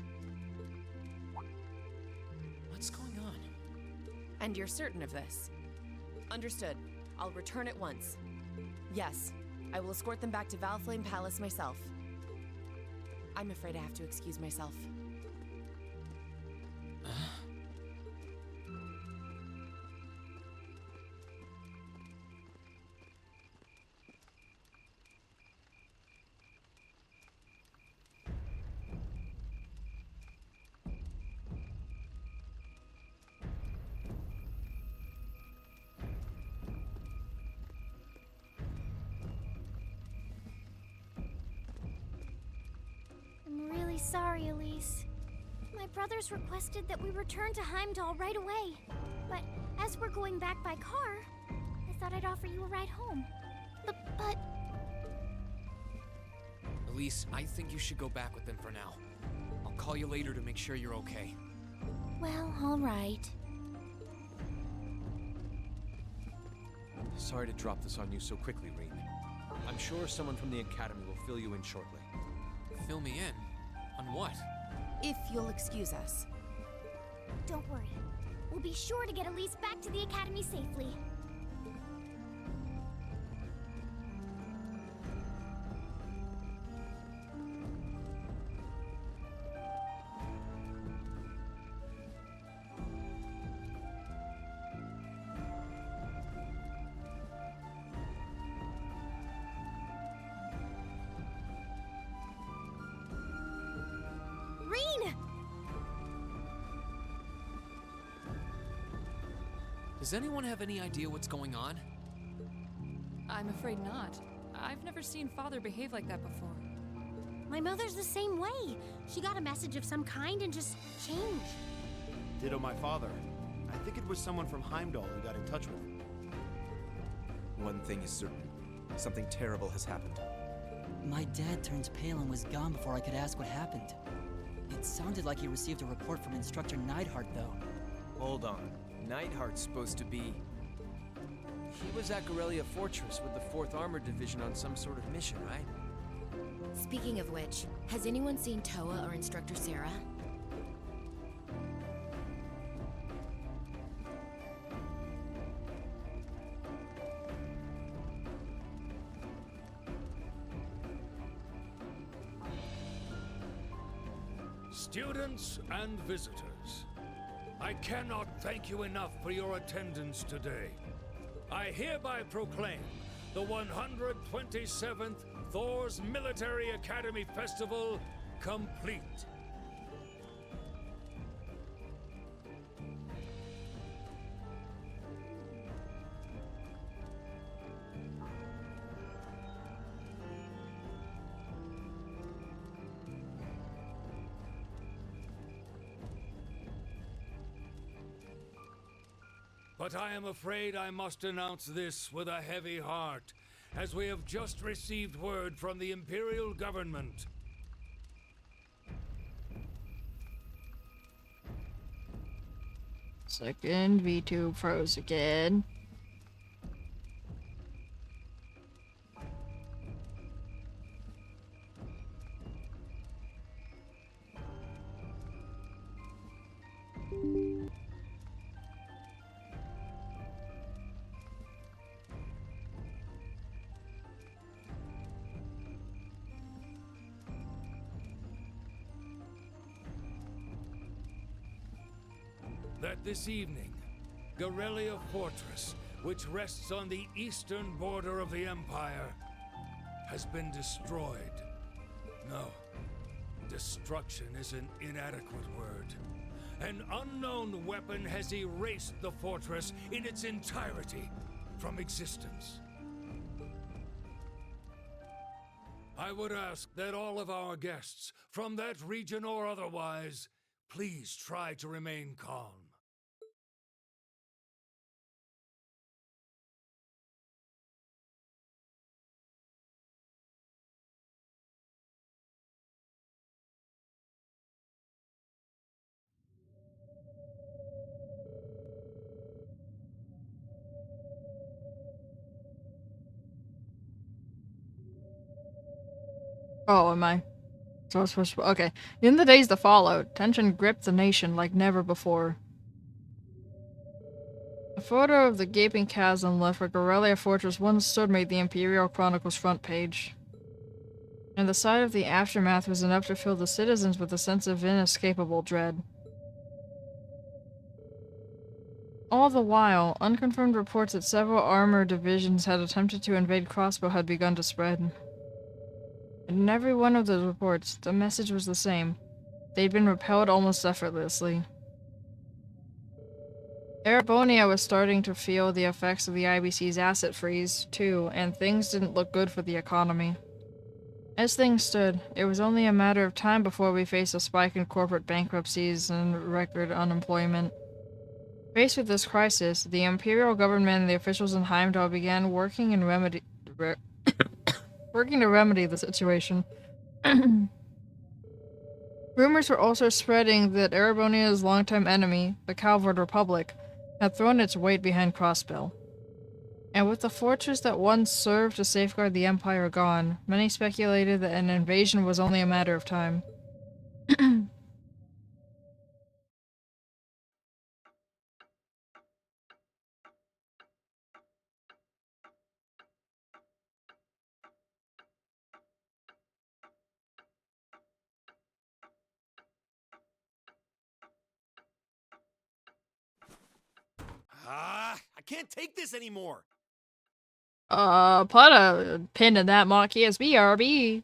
What's going on? And you're certain of this? Understood. I'll return at once. Yes, I will escort them back to Valflame Palace myself. I'm afraid I have to excuse myself. I'm really sorry, Elise. My brothers requested that we return to Heimdall right away. But as we're going back by car, I thought I'd offer you a ride home. But... Elise, I think you should go back with them for now. I'll call you later to make sure you're okay. Well, all right. Sorry to drop this on you so quickly, Reen. I'm sure someone from the Academy will fill you in shortly. Fill me in? On what? If you'll excuse us. Don't worry. We'll be sure to get Elise back to the Academy safely. Does anyone have any idea what's going on? I'm afraid not. I've never seen Father behave like that before. My mother's the same way. She got a message of some kind and just changed. Ditto my father. I think it was someone from Heimdall who got in touch with him. One thing is certain. Something terrible has happened. My dad turned pale and was gone before I could ask what happened. It sounded like he received a report from Instructor Neidhart, though. Hold on. Neidhart's supposed to be... He was at Gorelia Fortress with the 4th Armored Division on some sort of mission, right? Speaking of which, has anyone seen Toa or Instructor Sarah? Students and visitors, I cannot thank you enough for your attendance today. I hereby proclaim the 127th Thor's Military Academy Festival complete. But I am afraid I must announce this with a heavy heart, as we have just received word from the Imperial government. Second, V2 froze again. That this evening, Gorelia Fortress, which rests on the eastern border of the Empire, has been destroyed. No, destruction is an inadequate word. An unknown weapon has erased the fortress in its entirety from existence. I would ask that all of our guests, from that region or otherwise, please try to remain calm. Oh, am I? So I was supposed to. Okay. In the days that followed, tension gripped the nation like never before. A photo of the gaping chasm left where Gorelia Fortress once stood made the Imperial Chronicle's front page. And the sight of the aftermath was enough to fill the citizens with a sense of inescapable dread. All the while, unconfirmed reports that several armored divisions had attempted to invade Crossbow had begun to spread. And in every one of those reports, the message was the same. They'd been repelled almost effortlessly. Erebonia was starting to feel the effects of the IBC's asset freeze, too, and things didn't look good for the economy. As things stood, it was only a matter of time before we faced a spike in corporate bankruptcies and record unemployment. Faced with this crisis, the Imperial government and the officials in Heimdall began working to remedy the situation. Rumors were also spreading that Erebonia's longtime enemy, the Calvard Republic, had thrown its weight behind Crossbill. And with the fortress that once served to safeguard the Empire gone, many speculated that an invasion was only a matter of time. I can't take this anymore. Put a pin in that Marquis BRB.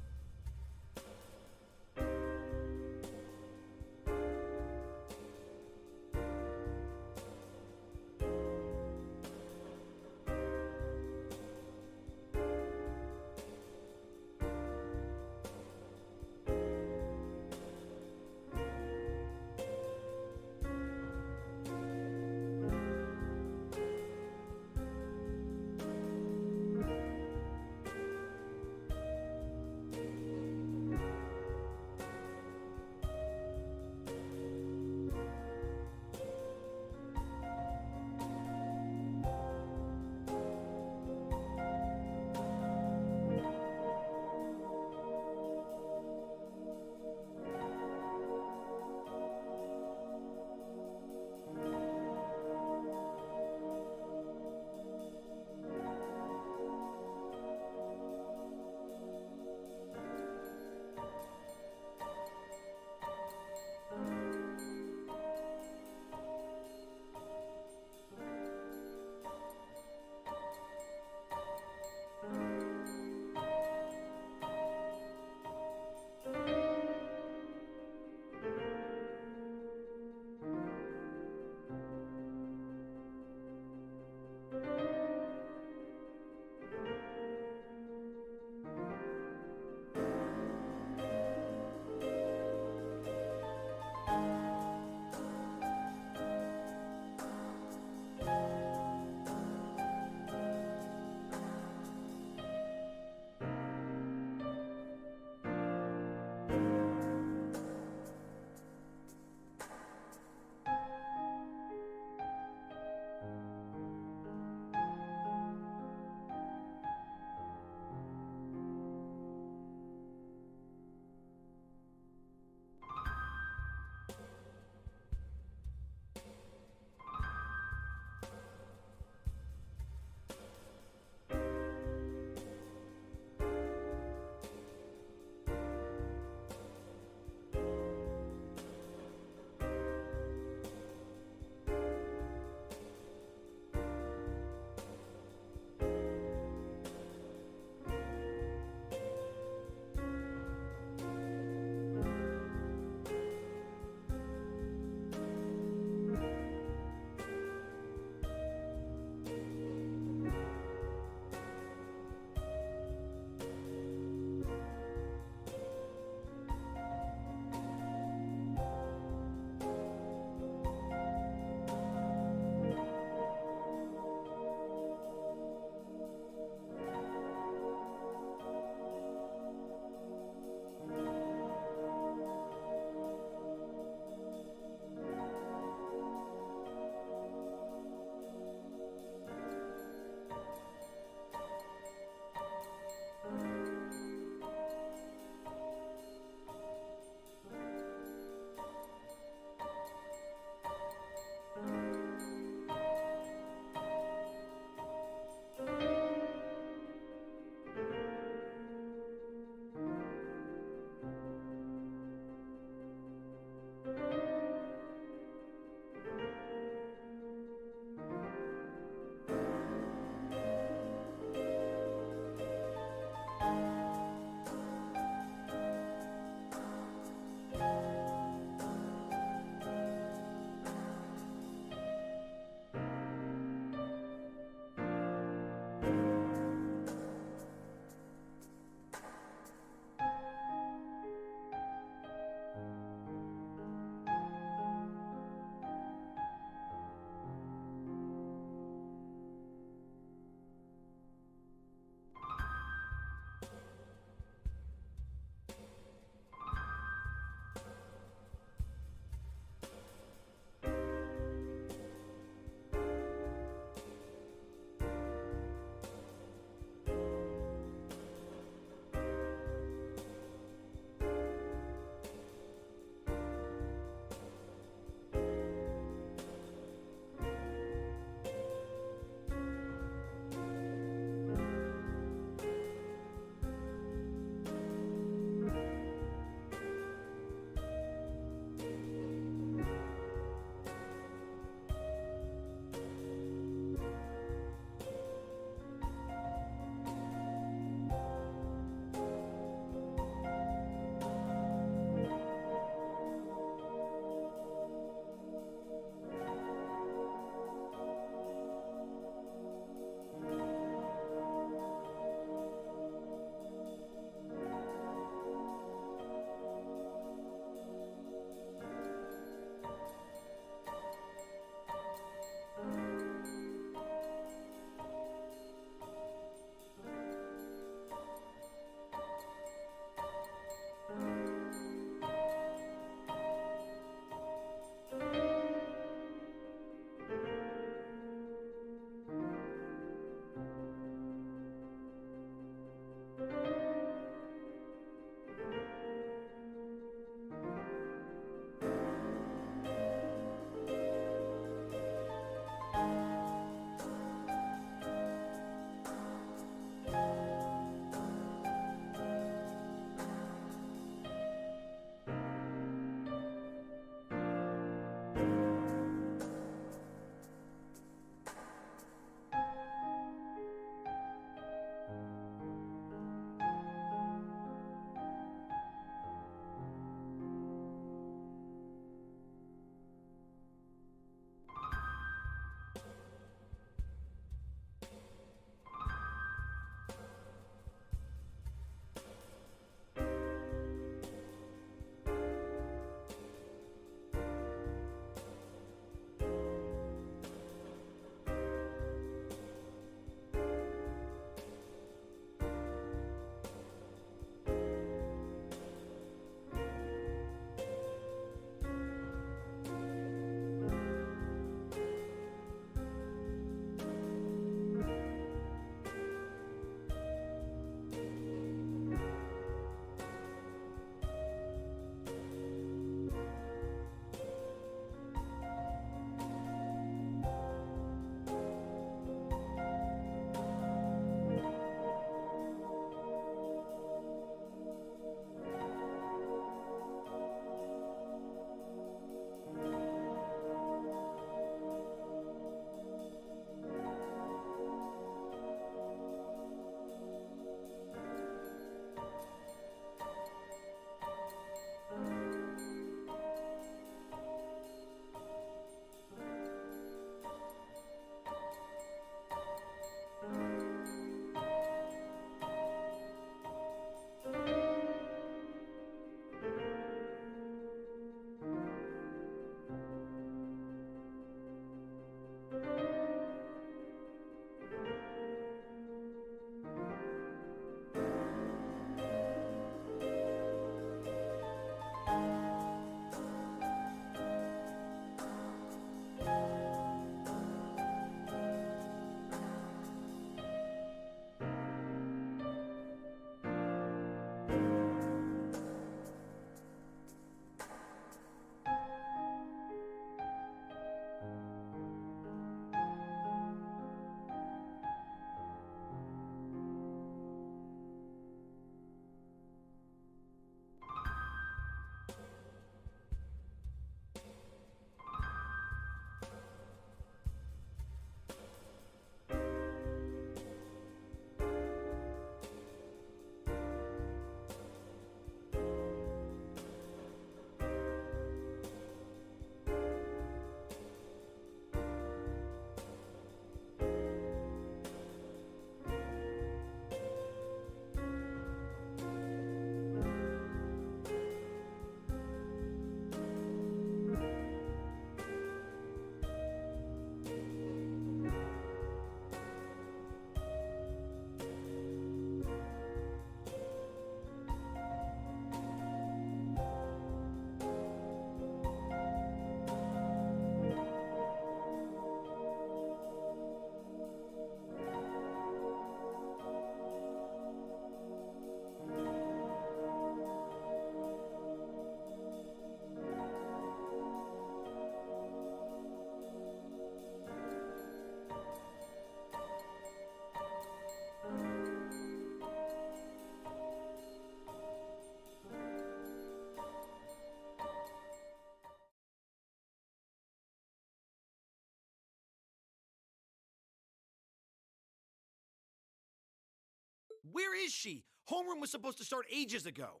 Where is she? Homeroom was supposed to start ages ago.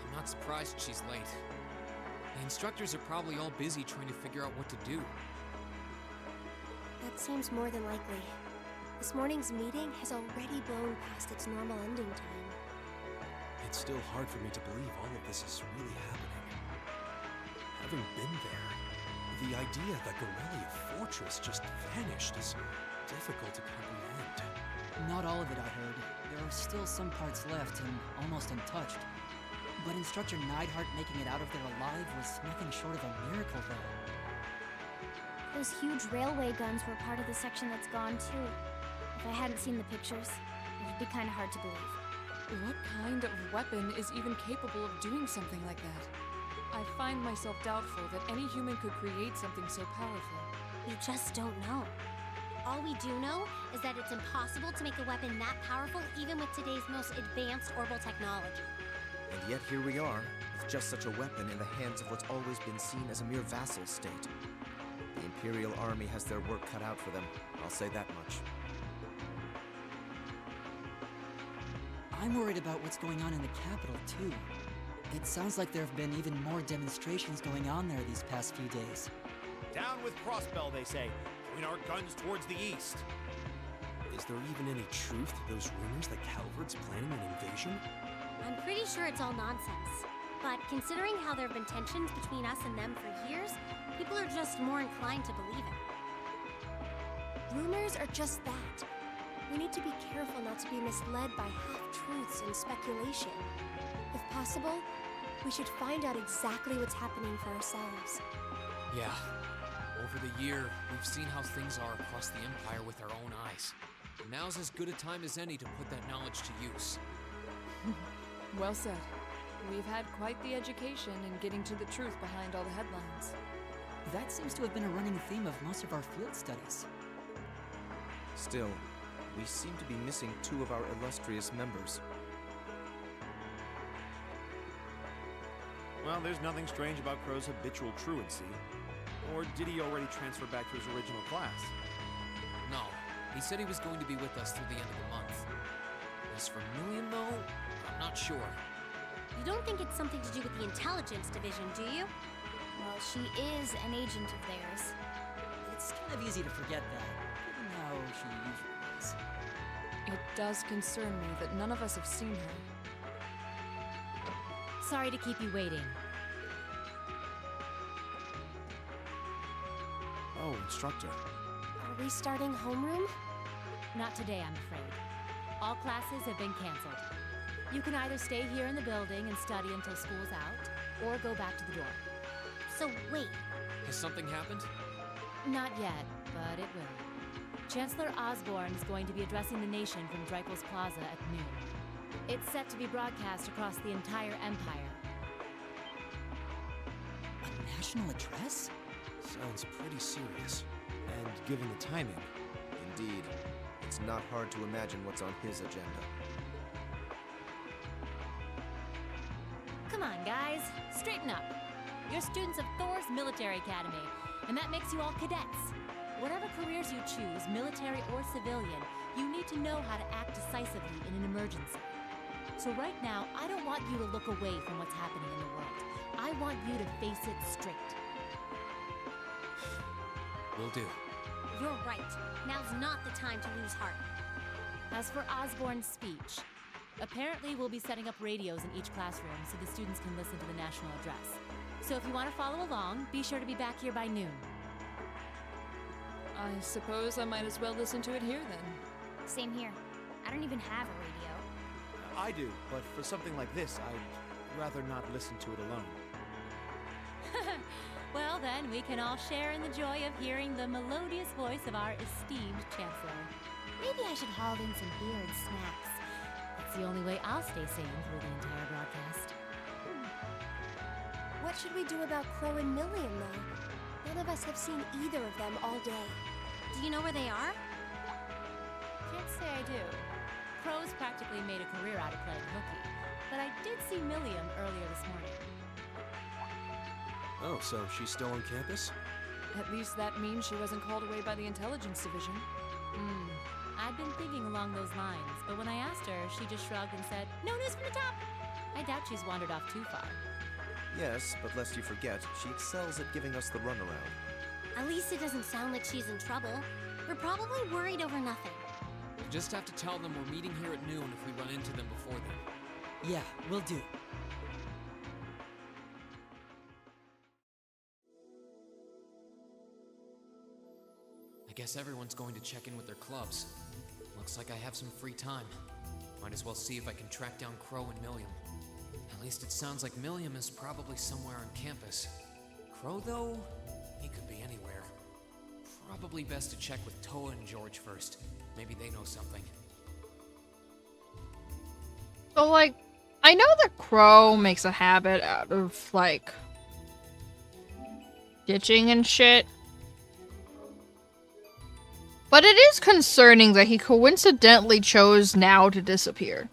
I'm not surprised she's late. The instructors are probably all busy trying to figure out what to do. That seems more than likely. This morning's meeting has already blown past its normal ending time. It's still hard for me to believe all of this is really happening. Having been there, the idea that Gorelia Fortress just vanished is difficult to comprehend. Not all of it, I heard. There are still some parts left and almost untouched. But Instructor Neidhart making it out of there alive was nothing short of a miracle, though. Those huge railway guns were part of the section that's gone, too. If I hadn't seen the pictures, it'd be kind of hard to believe. What kind of weapon is even capable of doing something like that? I find myself doubtful that any human could create something so powerful. We just don't know. All we do know is that it's impossible to make a weapon that powerful even with today's most advanced orbital technology. And yet here we are, with just such a weapon in the hands of what's always been seen as a mere vassal state. The Imperial Army has their work cut out for them, I'll say that much. I'm worried about what's going on in the capital, too. It sounds like there have been even more demonstrations going on there these past few days. Down with Crossbell, they say. Point our guns towards the east. Is there even any truth to those rumors that Calvard's planning an invasion? I'm pretty sure it's all nonsense. But considering how there have been tensions between us and them for years, people are just more inclined to believe it. Rumors are just that. We need to be careful not to be misled by half-truths and speculation. If possible, we should find out exactly what's happening for ourselves. Yeah. Over the year, we've seen how things are across the Empire with our own eyes. Now's as good a time as any to put that knowledge to use. Well said. We've had quite the education in getting to the truth behind all the headlines. That seems to have been a running theme of most of our field studies. Still, we seem to be missing two of our illustrious members. Well, there's nothing strange about Crow's habitual truancy. Or did he already transfer back to his original class? No. He said he was going to be with us through the end of the month. As for Million, though, I'm not sure. You don't think it's something to do with the intelligence division, do you? Well, she is an agent of theirs. It's kind of easy to forget that, given how she usually is. It does concern me that none of us have seen her. Sorry to keep you waiting. Oh, Instructor. Are we starting homeroom? Not today, I'm afraid. All classes have been canceled. You can either stay here in the building and study until school's out, or go back to the dorm. So wait. Has something happened? Not yet, but it will. Chancellor Osborne is going to be addressing the nation from Dreikel's Plaza at noon. It's set to be broadcast across the entire Empire. A national address? Sounds pretty serious. And given the timing. Indeed. It's not hard to imagine what's on his agenda. Come on, guys. Straighten up. You're students of Thor's Military Academy, and that makes you all cadets. Whatever careers you choose, military or civilian, you need to know how to act decisively in an emergency. So right now, I don't want you to look away from what's happening in the world. I want you to face it straight. Will do. You're right. Now's not the time to lose heart. As for Osborne's speech, apparently we'll be setting up radios in each classroom so the students can listen to the national address. So if you want to follow along, be sure to be back here by noon. I suppose I might as well listen to it here then. Same here. I don't even have a radio. I do, but for something like this, I'd rather not listen to it alone. Well then, we can all share in the joy of hearing the melodious voice of our esteemed Chancellor. Maybe I should haul in some beer and snacks. That's the only way I'll stay sane through the entire broadcast. What should we do about Crow and Million, though? None of us have seen either of them all day. Do you know where they are? Can't say I do. Crow's practically made a career out of playing hooky, but I did see Milliam earlier this morning. Oh, so she's still on campus? At least that means she wasn't called away by the intelligence division. I'd been thinking along those lines, but when I asked her, she just shrugged and said, "No news from the top." I doubt she's wandered off too far. Yes, but lest you forget, she excels at giving us the runaround. At least it doesn't sound like she's in trouble. We're probably worried over nothing. You just have to tell them we're meeting here at noon if we run into them before then. Yeah, will do. I guess everyone's going to check in with their clubs. Looks like I have some free time. Might as well see if I can track down Crow and Milliam. At least it sounds like Milliam is probably somewhere on campus. Crow, though, he could be anywhere. Probably best to check with Toa and George first. Maybe they know something. So, like, I know that Crow makes a habit out of, like, ditching and shit. But it is concerning that he coincidentally chose now to disappear.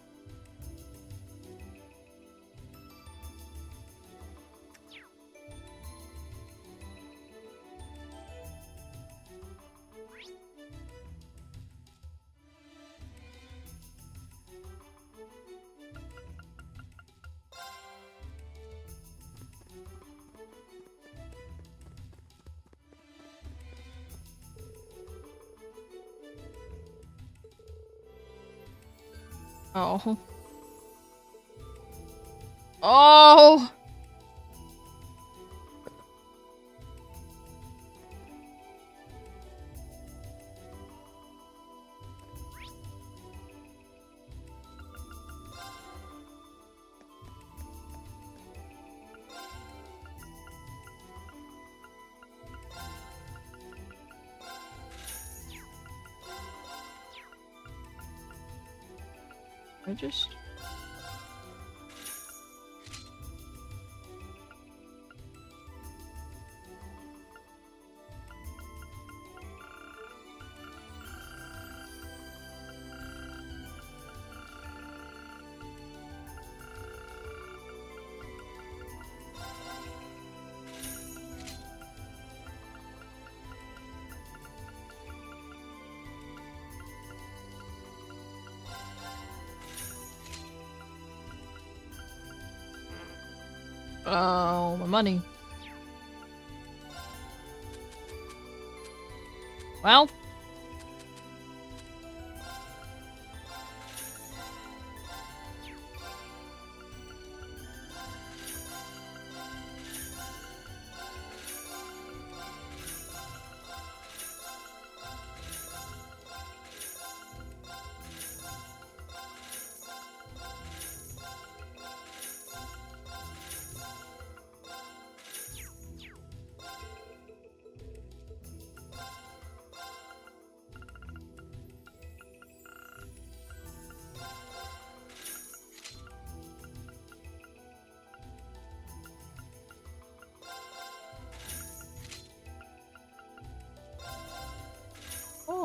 Oh. Oh! I just... Oh, my money. Well.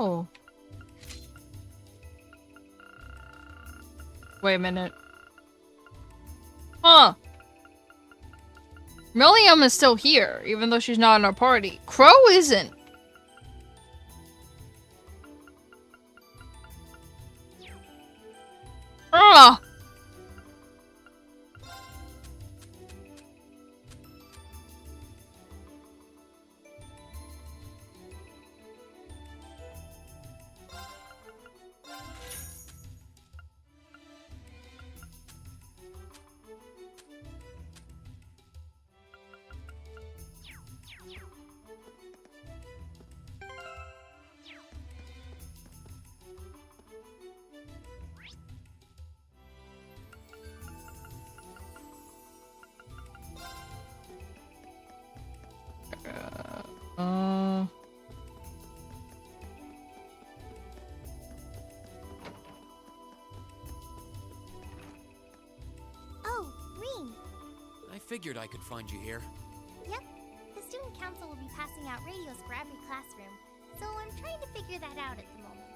Oh. Wait a minute. Huh. Milliam is still here, even though she's not in our party. Crow isn't. Ah. Oh, Rean. I figured I could find you here. Yep. The student council will be passing out radios for every classroom, so I'm trying to figure that out at the moment.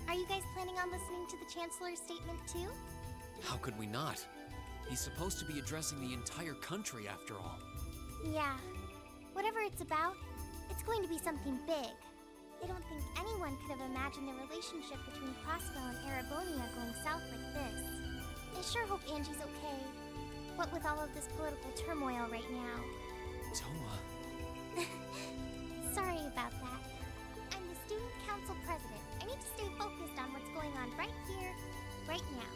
Are you guys planning on listening to the Chancellor's statement too? How could we not? He's supposed to be addressing the entire country after all. Yeah. Whatever it's about, it's going to be something big. I don't think anyone could have imagined the relationship between Crossbell and Arabonia going south like this. I sure hope Angie's okay. What with all of this political turmoil right now. Toa. Sorry about that. I'm the student council president. I need to stay focused on what's going on right here, right now.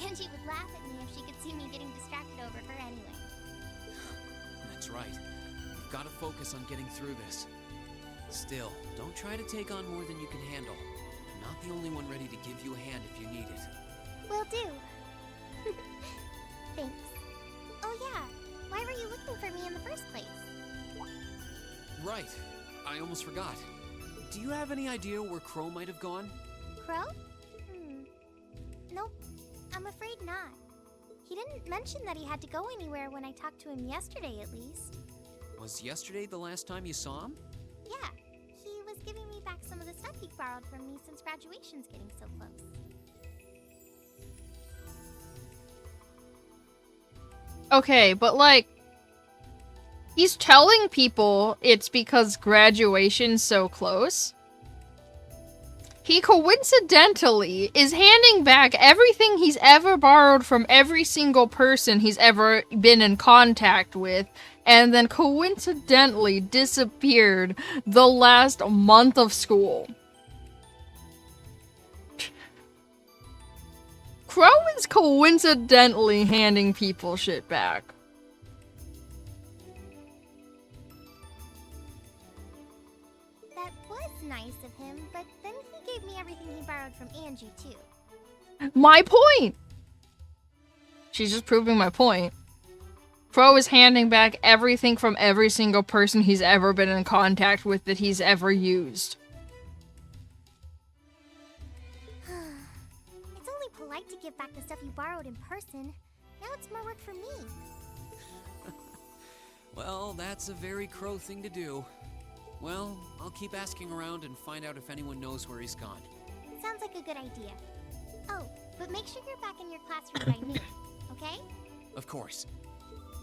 Angie would laugh at me if she could see me getting distracted over her anyway. That's right. You've got to focus on getting through this. Still, don't try to take on more than you can handle. I'm not the only one ready to give you a hand if you need it. Will do. Thanks. Oh yeah, why were you looking for me in the first place? Right. I almost forgot. Do you have any idea where Crow might have gone? Crow? Nope. I'm afraid not. He didn't mention that he had to go anywhere when I talked to him yesterday, at least. Was yesterday the last time you saw him? Yeah. He was giving me back some of the stuff he borrowed from me since graduation's getting so close. Okay, but like, he's telling people it's because graduation's so close. He coincidentally is handing back everything he's ever borrowed from every single person he's ever been in contact with, and then coincidentally disappeared the last month of school. Crow is coincidentally handing people shit back. That was nice of him, but then he gave me everything he borrowed from Angie, too. My point! She's just proving my point. Crow is handing back everything from every single person he's ever been in contact with that he's ever used. It's only polite to give back the stuff you borrowed in person. Now it's more work for me. Well, that's a very Crow thing to do. Well, I'll keep asking around and find out if anyone knows where he's gone. Sounds like a good idea. Oh, but make sure you're back in your classroom by noon, okay? Of course.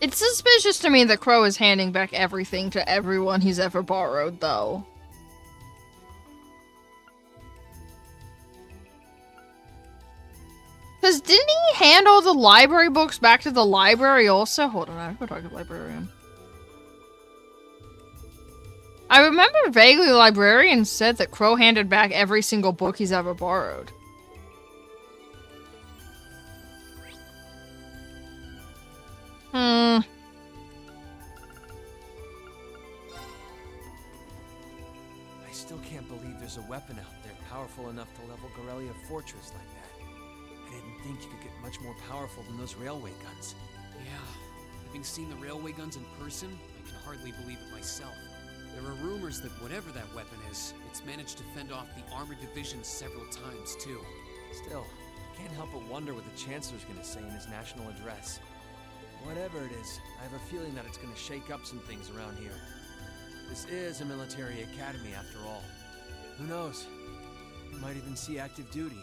It's suspicious to me that Crow is handing back everything to everyone he's ever borrowed, though. Because didn't he hand all the library books back to the library also? Hold on, I have to talk to the librarian. I remember vaguely the librarian said that Crow handed back every single book he's ever borrowed. I still can't believe there's a weapon out there powerful enough to level Gorelia Fortress like that. I didn't think you could get much more powerful than those railway guns. Yeah, having seen the railway guns in person, I can hardly believe it myself. There are rumors that whatever that weapon is, it's managed to fend off the armored divisions several times, too. Still, I can't help but wonder what the Chancellor's gonna say in his national address. Whatever it is, I have a feeling that it's gonna shake up some things around here. This is a military academy after all. Who knows? We might even see active duty.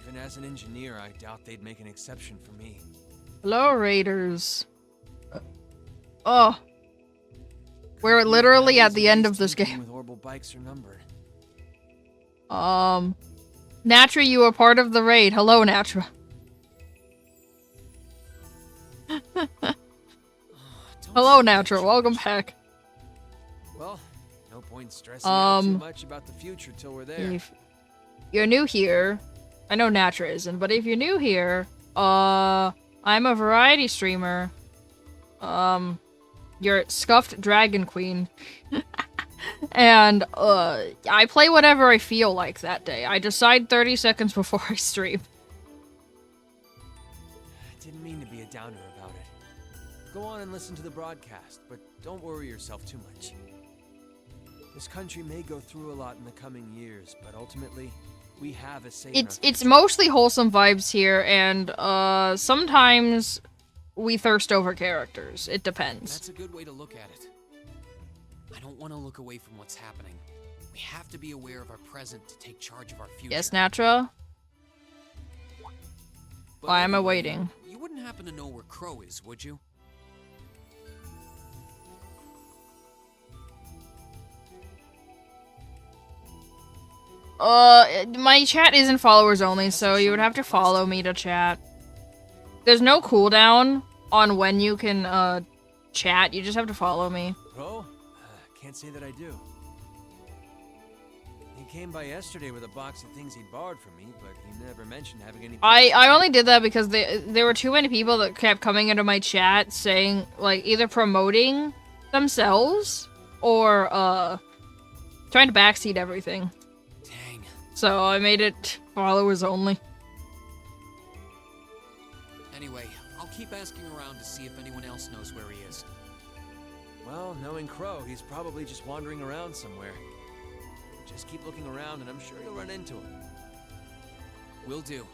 Even as an engineer, I doubt they'd make an exception for me. Hello, Raiders. Oh. We're literally at the end of this game. With orbital bikes are numbered. Natra, you are part of the raid. Hello, Natra. Hello, Natra. Welcome back. Well, no point stressing out too much about the future till we're there. If you're new here, I know Natra isn't, but if you're new here, I'm a variety streamer. You're Scuffed Dragon Queen. And, I play whatever I feel like that day. I decide 30 seconds before I stream. I didn't mean to be a downer about it. Go on and listen to the broadcast, but don't worry yourself too much. This country may go through a lot in the coming years, but ultimately, we have a say. It's mostly wholesome vibes here, and, sometimes we thirst over characters. It depends. That's a good way to look at it. I don't want to look away from what's happening. We have to be aware of our present to take charge of our future. Yes, Natra? Why am I waiting? You wouldn't happen to know where Crow is, would you? My chat isn't followers only, so you would have to follow me to chat. There's no cooldown on when you can, chat. You just have to follow me. Bro, can't say that I do. He came by yesterday with a box of things he borrowed from me, but he never mentioned having any... I only did that because there were too many people that kept coming into my chat saying, like, either promoting themselves or, trying to backseat everything. Dang. So I made it followers only. Anyway, I'll keep asking around to see if anyone else knows where he is. Well, knowing Crow, he's probably just wandering around somewhere. Just keep looking around and I'm sure you'll run into him. Will do.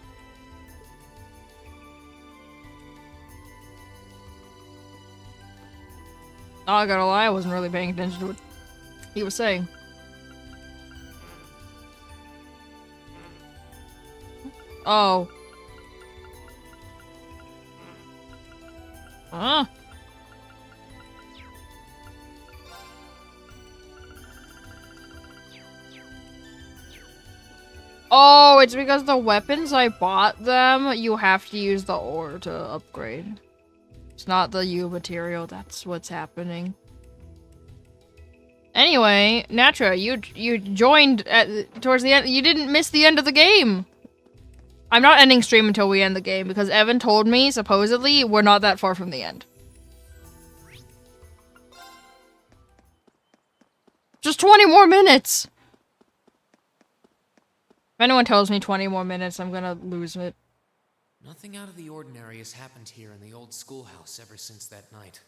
Oh, I gotta lie, I wasn't really paying attention to what he was saying. Oh. Huh? Oh, it's because the weapons I bought them, you have to use the ore to upgrade. It's not the U material, that's what's happening. Anyway, Natra, you joined towards the end. You didn't miss the end of the game. I'm not ending stream until we end the game because Evan told me, supposedly, we're not that far from the end. Just 20 more minutes! If anyone tells me 20 more minutes, I'm gonna lose it. Nothing out of the ordinary has happened here in the old schoolhouse ever since that night.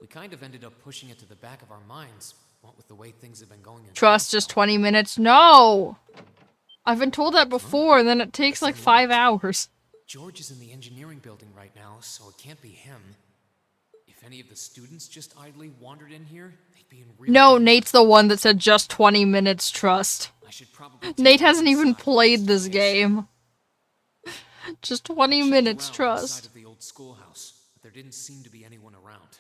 We kind of ended up pushing it to the back of our minds, what with the way things have been going. Trust, just 20 minutes? No! I've been told that before, and then it takes like 5 hours. George is in the engineering building right now, so it can't be him. If any of the students just idly wandered in here, they'd be in real No, Nate's the one that said just 20 minutes, Trust. Nate hasn't even played this game. Just 20 minutes, Trust. Of the old schoolhouse, but there didn't seem to be anyone around.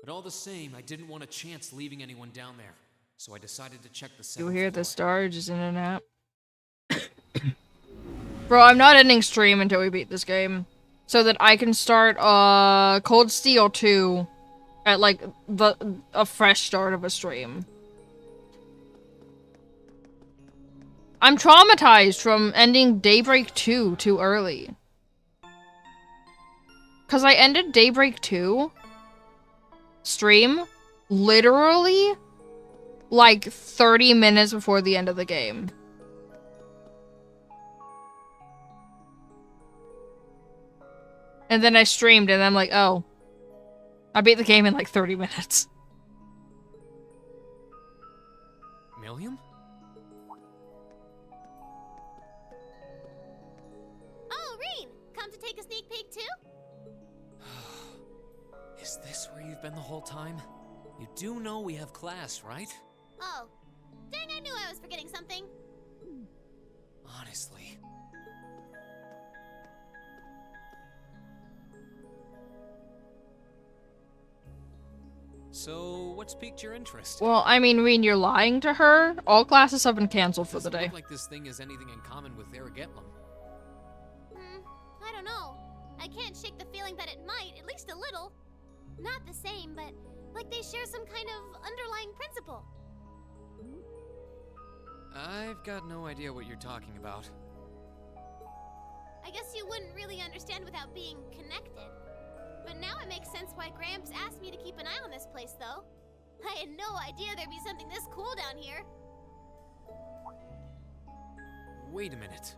But all the same, I didn't want a chance leaving anyone down there, so I decided to check the You hear the star just in and out. Bro, I'm not ending stream until we beat this game. So that I can start, Cold Steel 2 at, like, a fresh start of a stream. I'm traumatized from ending Daybreak 2 too early. Cause I ended Daybreak 2 stream literally like 30 minutes before the end of the game. And then I streamed and I'm like, oh. I beat the game in like 30 minutes. Milliam? Oh, Reen! Come to take a sneak peek too? Is this where you've been the whole time? You do know we have class, right? Oh. Dang, I knew I was forgetting something. Honestly. So, what's piqued your interest? Well, I mean, Reen, you're lying to her. All classes have been canceled for the day. Doesn't look like this thing has anything in common with Aragetlum. I don't know. I can't shake the feeling that it might, at least a little. Not the same, but like they share some kind of underlying principle. I've got no idea what you're talking about. I guess you wouldn't really understand without being connected. But now it makes sense why Gramps asked me to keep an eye on this place, though. I had no idea there'd be something this cool down here. Wait a minute.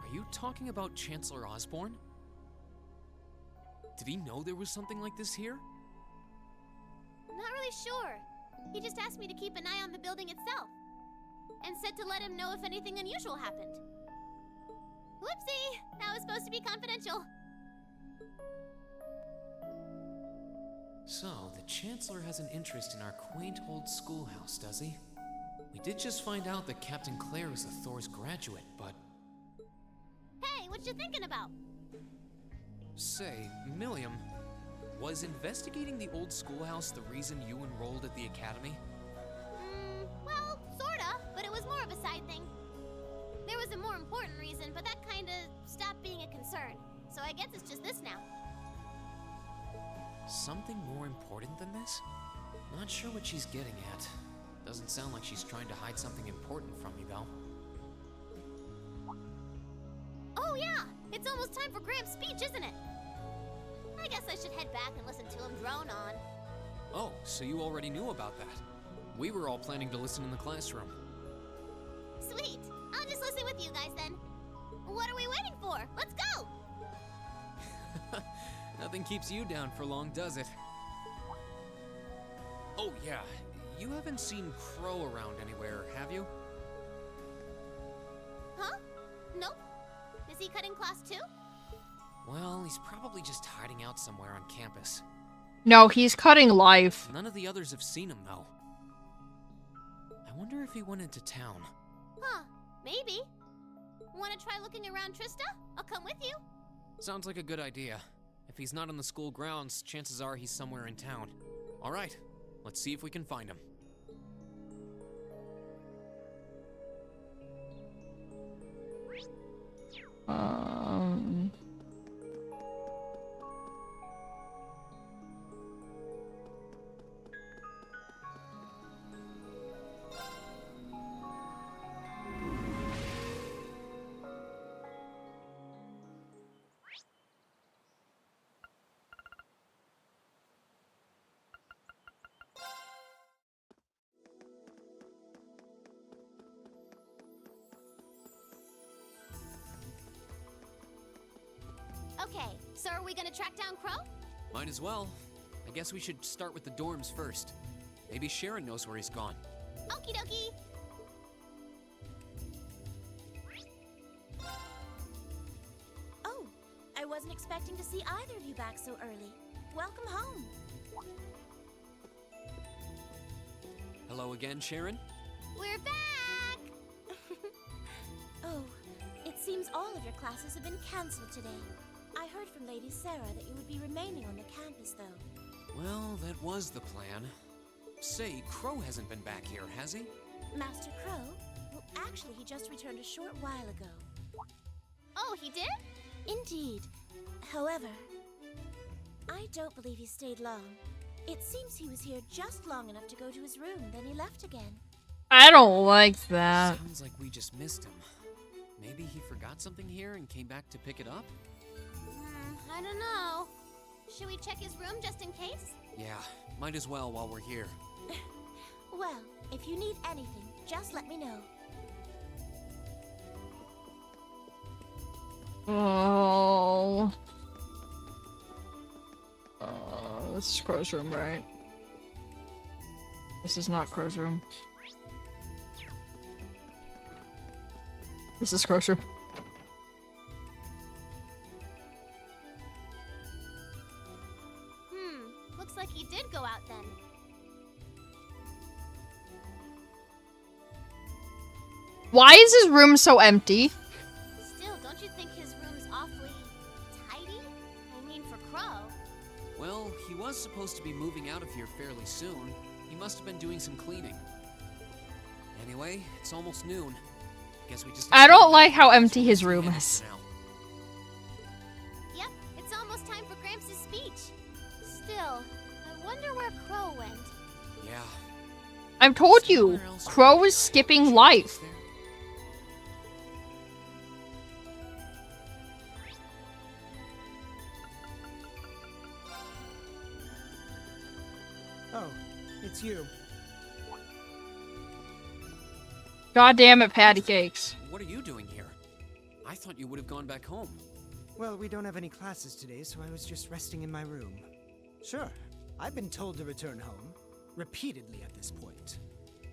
Are you talking about Chancellor Osborne? Did he know there was something like this here? Not really sure. He just asked me to keep an eye on the building itself. And said to let him know if anything unusual happened. Whoopsie! That was supposed to be confidential. So, the Chancellor has an interest in our quaint old schoolhouse, does he? We did just find out that Captain Claire is a Thor's graduate, but... Hey, what you thinking about? Say, Milliam, was investigating the old schoolhouse the reason you enrolled at the academy? Well, sorta, but it was more of a side concern. So I guess it's just this now. Something more important than this? Not sure what she's getting at. Doesn't sound like she's trying to hide something important from me, though. Oh yeah! It's almost time for Gramps' speech, isn't it? I guess I should head back and listen to him drone on. Oh, so you already knew about that. We were all planning to listen in the classroom. Sweet! I'll just listen with you guys then. What are we waiting for? Let's go! Nothing keeps you down for long, does it? Oh yeah, you haven't seen Crow around anywhere, have you? Huh? Nope. Is he cutting class too? Well, he's probably just hiding out somewhere on campus. No, he's cutting live. None of the others have seen him, though. I wonder if he went into town. Huh. Maybe. Wanna try looking around, Trista? I'll come with you. Sounds like a good idea. If he's not on the school grounds, chances are he's somewhere in town. All right, let's see if we can find him. Okay, so are we gonna track down Crow? Might as well. I guess we should start with the dorms first. Maybe Sharon knows where he's gone. Okie dokie. Oh, I wasn't expecting to see either of you back so early. Welcome home. Hello again, Sharon? We're back! Oh, it seems all of your classes have been cancelled today. I heard from Lady Sarah that you would be remaining on the campus, though. Well, that was the plan. Say, Crow hasn't been back here, has he? Master Crow? Well, actually, he just returned a short while ago. Oh, he did? Indeed. However, I don't believe he stayed long. It seems he was here just long enough to go to his room, then he left again. I don't like that. Sounds like we just missed him. Maybe he forgot something here and came back to pick it up? I don't know. Should we check his room just in case? Yeah, might as well while we're here. Well, if you need anything, just let me know. Oh. This is Crow's room, right? This is not Crow's room. This is Crow's room. Looks like he did go out then. Why is his room so empty? Still, don't you think his room's awfully tidy? I mean, for Crow. Well, he was supposed to be moving out of here fairly soon. He must have been doing some cleaning. Anyway, it's almost noon. Guess we just... I don't like how empty his room is. Yep, it's almost time for Gramps' speech. Still, I wonder where Crow went. Yeah. I've told you, Crow is skipping life. Oh, it's you. God damn it, patty cakes. What are you doing here? I thought you would have gone back home. Well, we don't have any classes today, so I was just resting in my room. Sure, I've been told to return home, repeatedly at this point.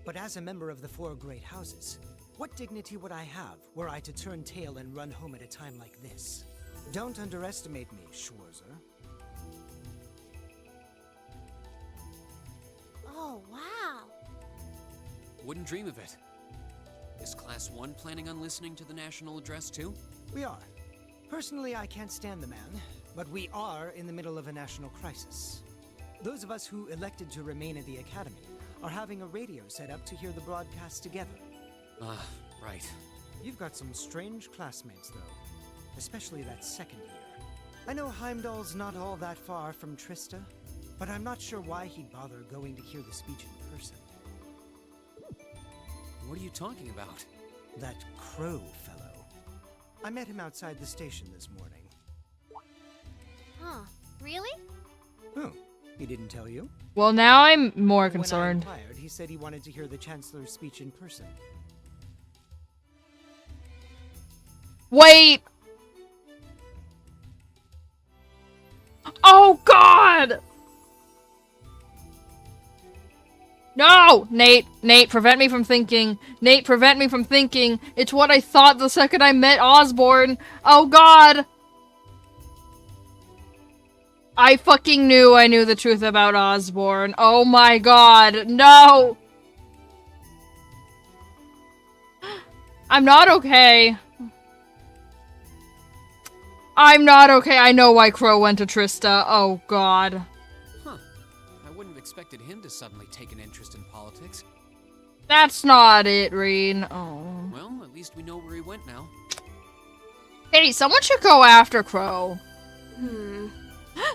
But as a member of the four great houses, what dignity would I have were I to turn tail and run home at a time like this? Don't underestimate me, Schwarzer. Oh, wow. Wouldn't dream of it. Is Class 1 planning on listening to the national address too? We are. Personally, I can't stand the man, but we are in the middle of a national crisis. Those of us who elected to remain at the Academy are having a radio set up to hear the broadcast together. Right. You've got some strange classmates, though. especially that second year. I know Heimdall's not all that far from Trista, but I'm not sure why he'd bother going to hear the speech in person. What are you talking about? That Crow fellow. I met him outside the station this morning. Huh. Really? Oh, he didn't tell you? Well, now I'm more concerned. When I inquired, he said he wanted to hear the Chancellor's speech in person. Wait! Oh, God! No! Nate, prevent me from thinking. Nate, prevent me from thinking. It's what I thought the second I met Osborn. Oh, God! I fucking knew I knew the truth about Osborn. Oh my God, no! I'm not okay. I'm not okay. I know why Crow went to Trista. Oh, God. Huh. I wouldn't have expected him to suddenly take an interest in politics. That's not it, Reen. Oh. Well, at least we know where he went now. Hey, someone should go after Crow.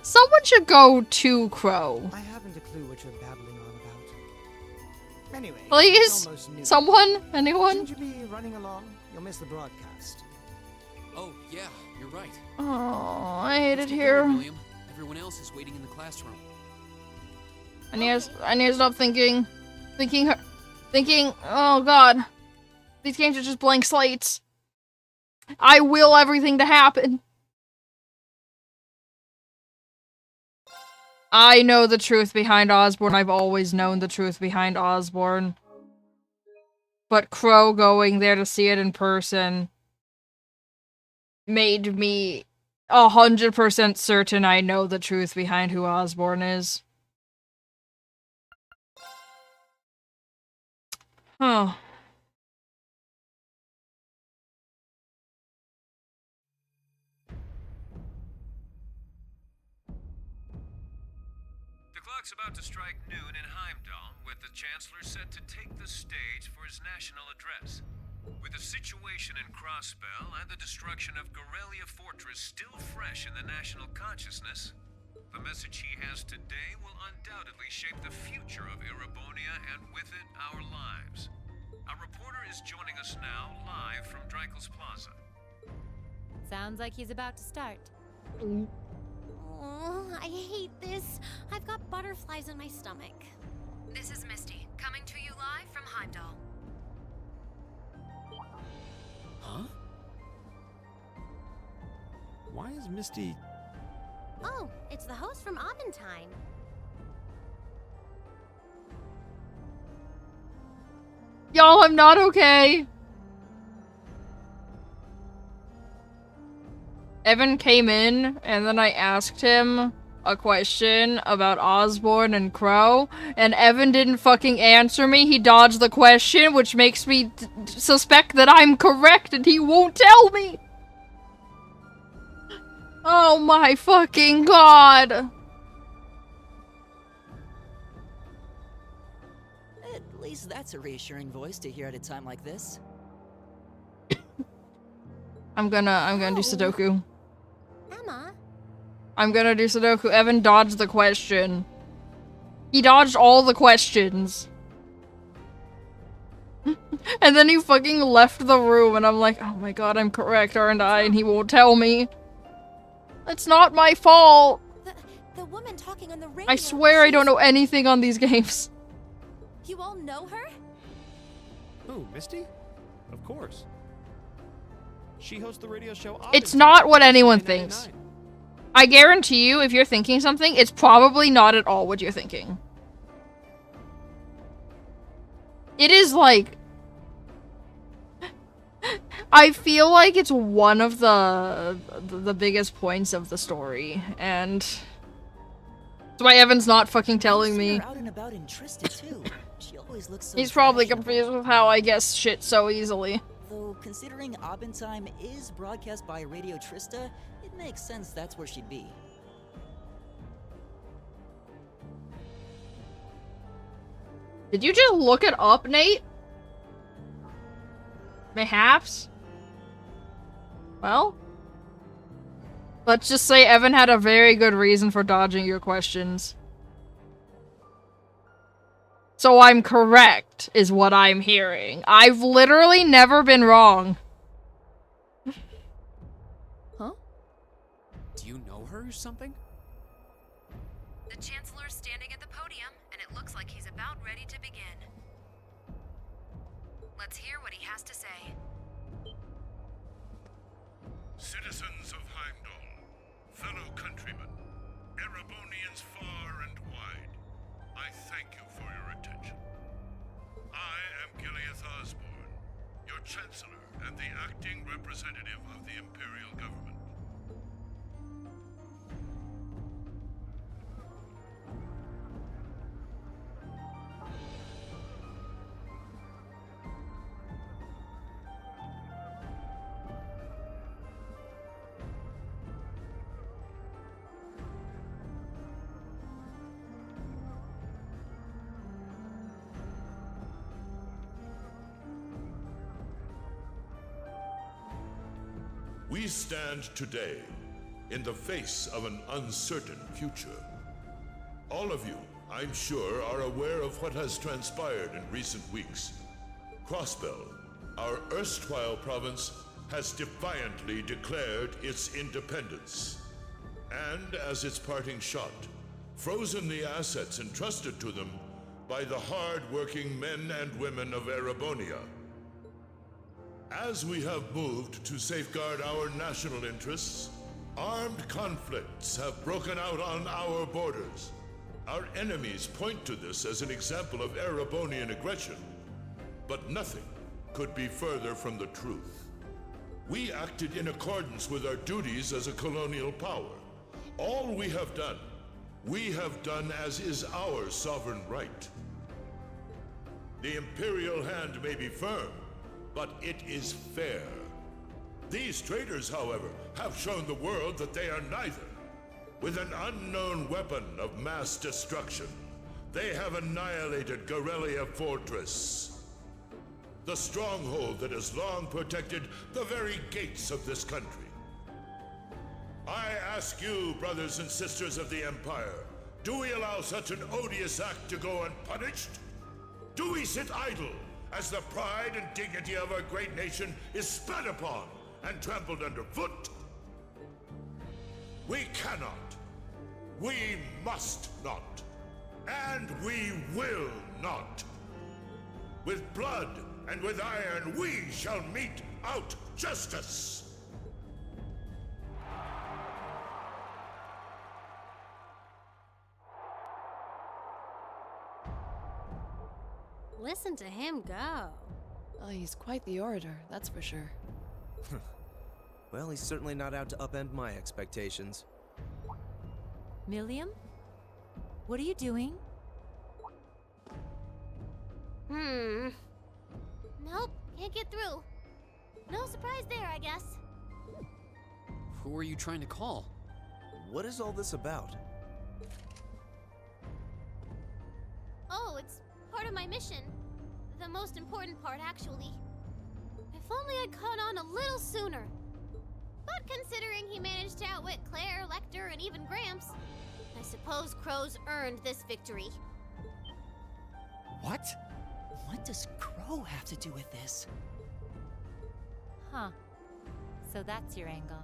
Someone should go to Crow. I haven't a clue what you're babbling on about. Anyway, Please? Someone? Anyone? Shouldn't you be running along? You'll miss the broadcast. Oh, yeah, you're right. Oh, I hate Let's it get here. going, William. Everyone else is waiting in the classroom. I need to stop thinking. Oh, God. These games are just blank slates. I will everything to happen. I know the truth behind Osborn. I've always known the truth behind Osborn. But Crow going there to see it in person made me 100% certain I know the truth behind who Osborn is. Huh. The clock's about to strike noon in Heimdall, with the Chancellor set to take the stage for his national address. With the situation in Crossbell and the destruction of Gorelia Fortress still fresh in the national consciousness, the message he has today will undoubtedly shape the future of Erebonia and with it, our lives. Our reporter is joining us now, live from Dreikel's Plaza. Sounds like he's about to start. Oh, I hate this. I've got butterflies in my stomach. This is Misty, coming to you live from Heimdall. Huh? Why is Misty... Oh, it's the host from Aventine. Y'all, I'm not okay. Evan came in, and then I asked him a question about Osborn and Crow, and Evan didn't fucking answer me. He dodged the question, which makes me suspect that I'm correct, and he won't tell me. Oh my fucking God. At least that's a reassuring voice to hear at a time like this. I'm gonna do Sudoku. Emma? I'm gonna do Sudoku. Evan dodged the question. He dodged all the questions. And then he fucking left the room, and I'm like, oh my God, I'm correct, aren't I? And he won't tell me. It's not my fault. The woman talking on the radio. I swear I don't know anything on these games. You all know her? Who, Misty? Of course. She hosts the radio show. It's not what anyone thinks. I guarantee you, if you're thinking something, it's probably not at all what you're thinking. It is like... I feel like it's one of the biggest points of the story, and... That's why Evan's not fucking telling me. Out and about in Trista too. She always looks so He's probably fashionable. confused with how I guess shit so easily. Though, considering Abentime is broadcast by Radio Trista, it makes sense that's where she'd be. Did you just look it up, Nate? Mayhaps? Well? Let's just say Evan had a very good reason for dodging your questions. So I'm correct, is what I'm hearing. I've literally never been wrong. Huh? Do you know her or something? The Chancellor's standing at the podium, and it looks like he's about ready to begin. Let's hear what he has to say. Citizens of Heimdall, fellow countrymen, Erebonians far and wide, I thank you for your attention. I am Gileath Osborne, your Chancellor and the acting representative of the Imperial Government. We stand today in the face of an uncertain future. All of you, I'm sure, are aware of what has transpired in recent weeks. Crossbell, our erstwhile province, has defiantly declared its independence. And as its parting shot, frozen the assets entrusted to them by the hard-working men and women of Erebonia. As we have moved to safeguard our national interests, armed conflicts have broken out on our borders. Our enemies point to this as an example of Erebonian aggression, but nothing could be further from the truth. We acted in accordance with our duties as a colonial power. All we have done as is our sovereign right. The Imperial hand may be firm, but it is fair. These traitors, however, have shown the world that they are neither. With an unknown weapon of mass destruction, they have annihilated Gorelia Fortress, the stronghold that has long protected the very gates of this country. I ask you, brothers and sisters of the Empire, do we allow such an odious act to go unpunished? Do we sit idle as the pride and dignity of our great nation is spat upon and trampled underfoot? We cannot. We must not. And we will not. With blood and with iron, we shall mete out justice. Listen to him go. Oh, he's quite the orator, that's for sure. Well, he's certainly not out to upend my expectations. Milliam? What are you doing? Nope, can't get through. No surprise there, I guess. Who are you trying to call? What is all this about? Oh, it's part of my mission. The most important part, actually. If only I'd caught on a little sooner. But considering he managed to outwit Claire, Lecter, and even Gramps, I suppose Crow's earned this victory. What? What does Crow have to do with this? Huh. So that's your angle.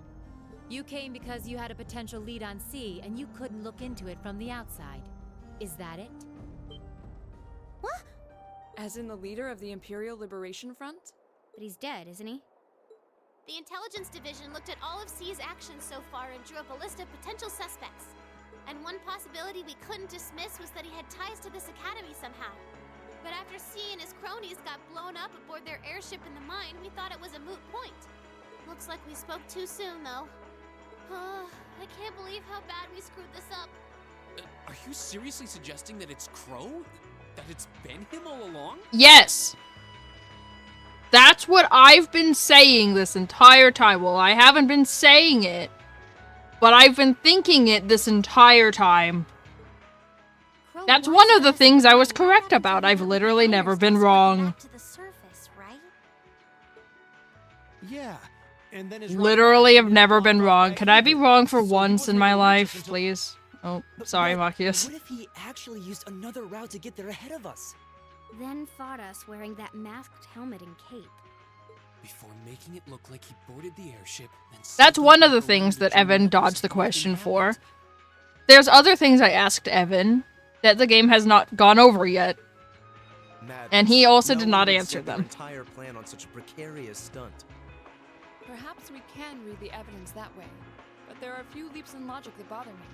You came because you had a potential lead on C, and you couldn't look into it from the outside. Is that it? What? As in the leader of the Imperial Liberation Front? But he's dead, isn't he? The Intelligence Division looked at all of C's actions so far and drew up a list of potential suspects. And one possibility we couldn't dismiss was that he had ties to this academy somehow. But after C and his cronies got blown up aboard their airship in the mine, we thought it was a moot point. Looks like we spoke too soon, though. I can't believe how bad we screwed this up. Are you seriously suggesting that it's Crow? That it's been him all along? Yes! That's what I've been saying this entire time. Well, I haven't been saying it, but I've been thinking it this entire time. That's one of the things I was correct about. I've literally never been wrong. To the surface, right? Yeah, and then his Literally have never been wrong. Can I be wrong for once in my life, please? Oh, sorry, Machias. What if he actually used another route to get there ahead of us? Then fought us wearing that masked helmet and cape. Before making it look like he boarded the airship, then That's one of the things that Evan dodged the question for. There's other things I asked Evan that the game has not gone over yet. Madness. And he also No did one not would answer set their them. entire plan on such a precarious stunt. Perhaps we can read the evidence that way, but there are a few leaps in logic that bother me.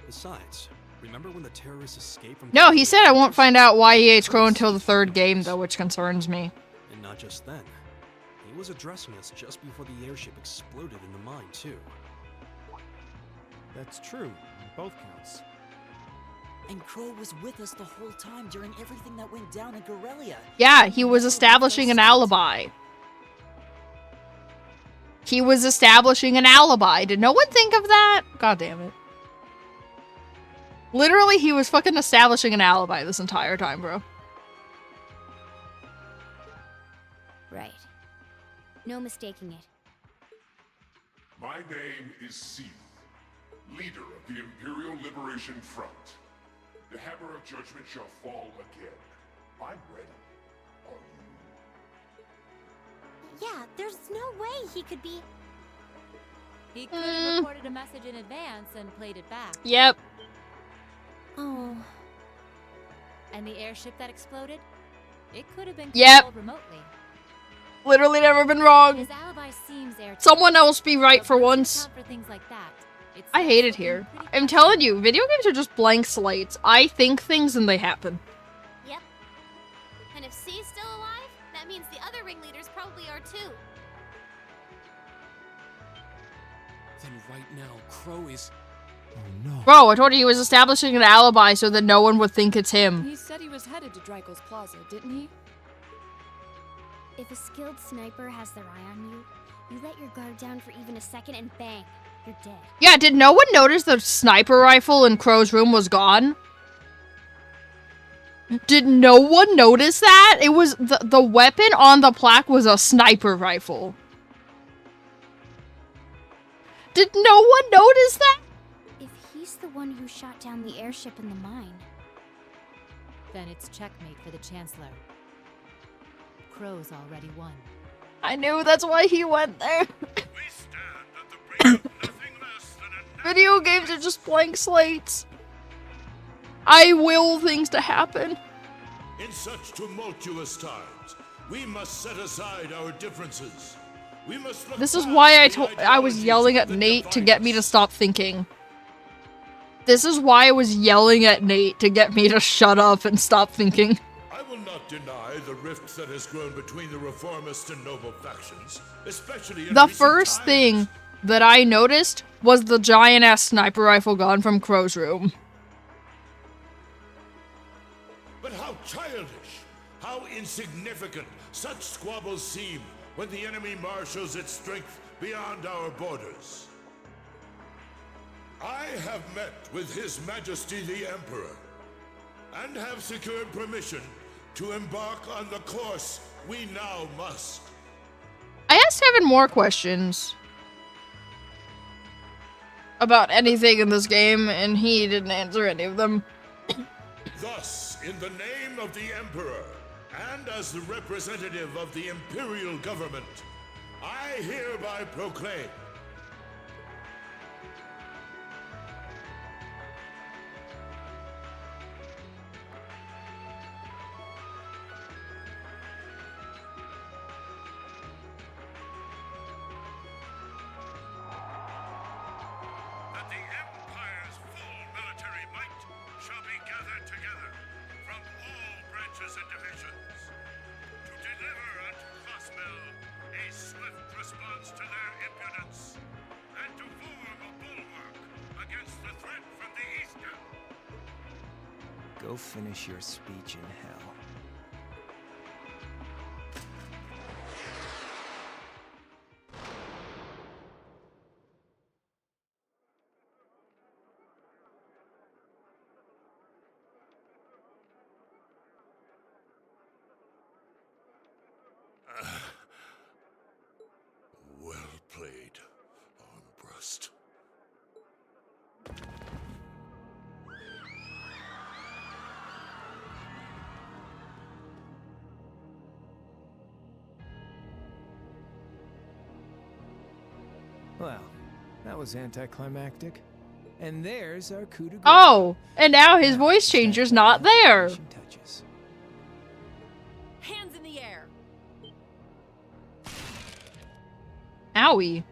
Besides, remember when the terrorists escaped from... No, he said I won't find out why he hates Crow until the third game, though, which concerns me. And not just then. He was addressing us just before the airship exploded in the mine, too. That's true, on both counts. And Crow was with us the whole time during everything that went down in Corellia. Yeah, he was establishing an alibi. He was establishing an alibi. Did no one think of that? God damn it. Literally, he was fucking establishing an alibi this entire time, bro. Right. No mistaking it. My name is Seal, leader of the Imperial Liberation Front. The hammer of judgment shall fall again. I'm ready. Are you? Yeah, there's no way he could be... He could have recorded a message in advance and played it back. Yep. Oh. And the airship that exploded? It could have been Yep. controlled remotely. Literally never been wrong. His alibi seems airtight. Someone else be right for once. For things like that, I hate it here. I'm telling you, video games are just blank slates. I think things and they happen. Yep. And if C's still alive, that means the other ringleaders probably are too. Then right now, Crow is... Oh no. Bro, I told you he was establishing an alibi so that no one would think it's him. He said he was headed to Draco's Plaza, didn't he? If a skilled sniper has their eye on you, you let your guard down for even a second and bang, you're dead. Yeah, did no one notice the sniper rifle in Crow's room was gone? Did no one notice that? It was the weapon on the plaque was a sniper rifle. Did no one notice that? If he's the one who shot down the airship in the mine, Then it's checkmate for the Chancellor. Crow's already won. I knew that's why he went there. Video games are just blank slates. I will things to happen. In such tumultuous times, we must set aside our differences. We must look This is past why the I was yelling at Nate to get me to stop thinking. This is why I was yelling at Nate to get me to shut up and stop thinking. I will not deny the rift that has grown between the reformist and noble factions, especially in The recent first times. thing that I noticed was the giant-ass sniper rifle gone from Crow's room. But how childish, how insignificant such squabbles seem when the enemy marshals its strength beyond our borders. I have met with His Majesty the Emperor, and have secured permission to embark on the course we now must. I asked Evan more questions about anything in this game, and he didn't answer any of them. Thus, in the name of the Emperor, and as the representative of the Imperial Government, I hereby proclaim that the Empire's full military might shall be gathered together from all branches and divisions to deliver unto Cosmel a swift response to their impudence and to form a bulwark against the threat from the eastern. Go finish your speech in hell. Well, that was anticlimactic. And there's our coup de grace. Oh, and now his voice changer's not there. Touches. Hands in the air. Owie.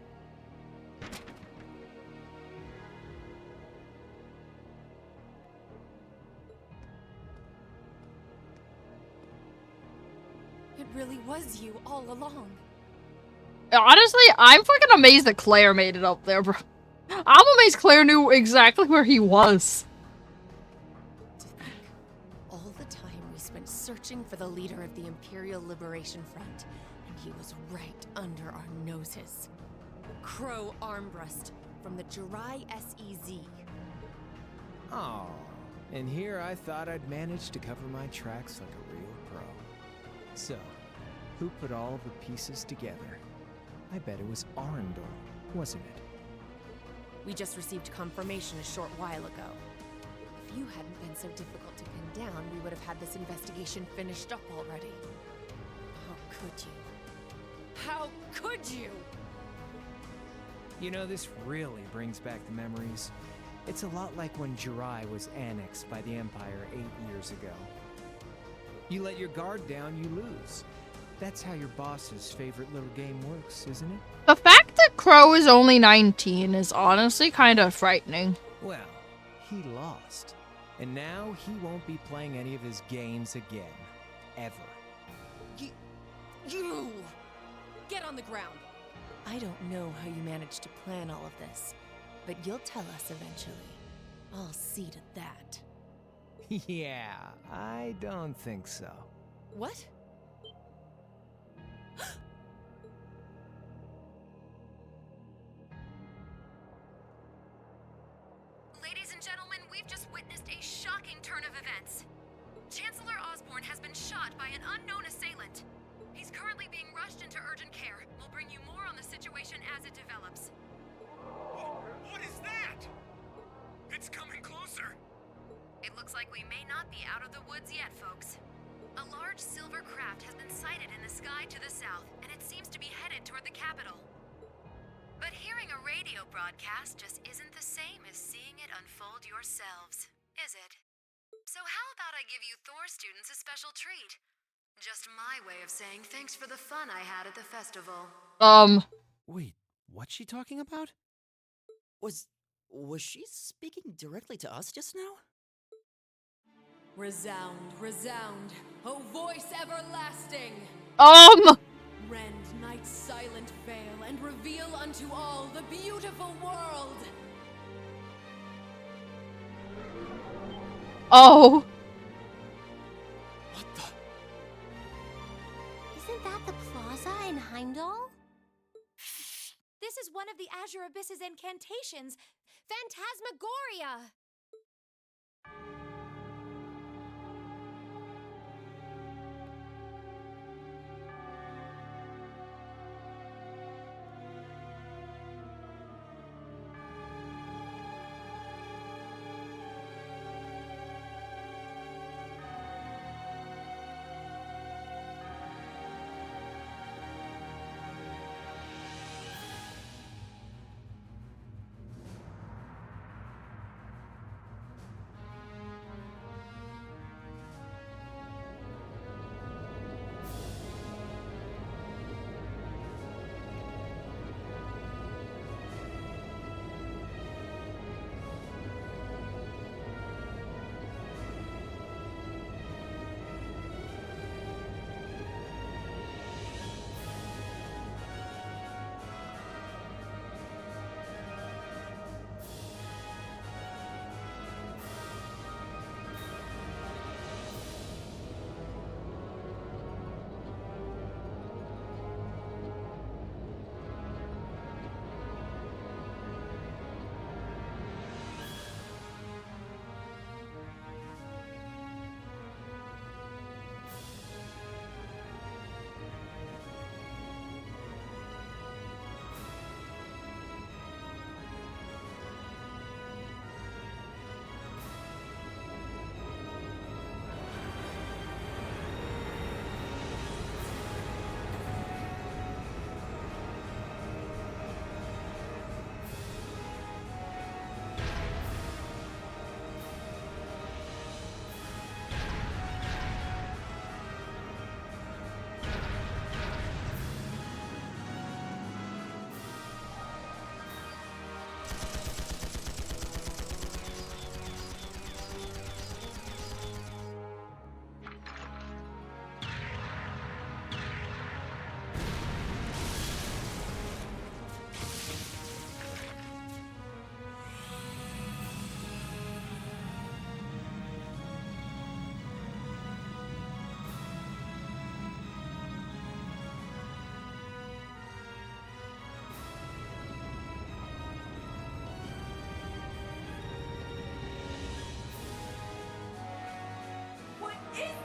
It really was you all along. Honestly, I'm fucking amazed that Claire made it up there, bro. I'm amazed Claire knew exactly where he was. All the time we spent searching for the leader of the Imperial Liberation Front, and he was right under our noses. Crow Armbrust from the Jirai SEZ. Oh, and here I thought I'd managed to cover my tracks like a real pro. So, who put all the pieces together? I bet it was Arundel, wasn't it? We just received confirmation a short while ago. If you hadn't been so difficult to pin down, we would have had this investigation finished up already. How could you? How could you? You know, this really brings back the memories. It's a lot like when Jirai was annexed by the Empire 8 years ago. You let your guard down, you lose. That's how your boss's favorite little game works, isn't it? The fact that Crow is only 19 is honestly kind of frightening. Well, he lost. And now he won't be playing any of his games again. Ever. You! Get on the ground! I don't know how you managed to plan all of this, but you'll tell us eventually. I'll see to that. Yeah, I don't think so. What? Ladies and gentlemen, we've just witnessed a shocking turn of events. Chancellor Osborne has been shot by an unknown assailant. He's currently being rushed into urgent care. We'll bring you more on the situation as it develops. What is that? It's coming closer. It looks like we may not be out of the woods yet, folks. A large silver craft has been sighted in the sky to the south, and it seems to be headed toward the capital. But hearing a radio broadcast just isn't the same as seeing it unfold yourselves, is it? So how about I give you Thor students a special treat? Just my way of saying thanks for the fun I had at the festival. Wait, what's she talking about? Was she speaking directly to us just now? Resound, resound, O voice everlasting! Rend night's silent veil and reveal unto all the beautiful world! Oh. What the? Isn't that the plaza in Heimdall? This is one of the Azure Abyss's incantations, Phantasmagoria!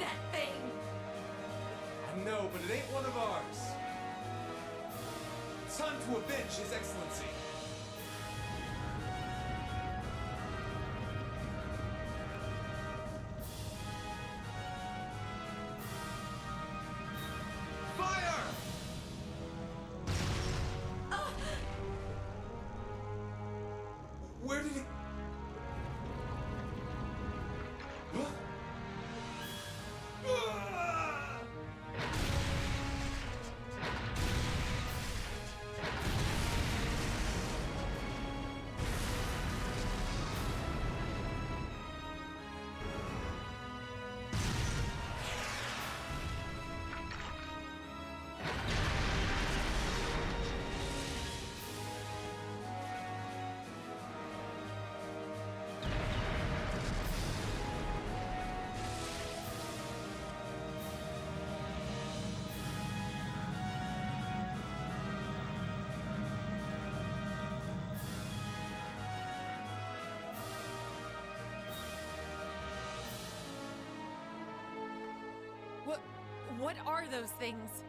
that thing? I know, but it ain't one of ours. It's time to avenge His Excellency. Fire! Where did it... Huh? What are those things?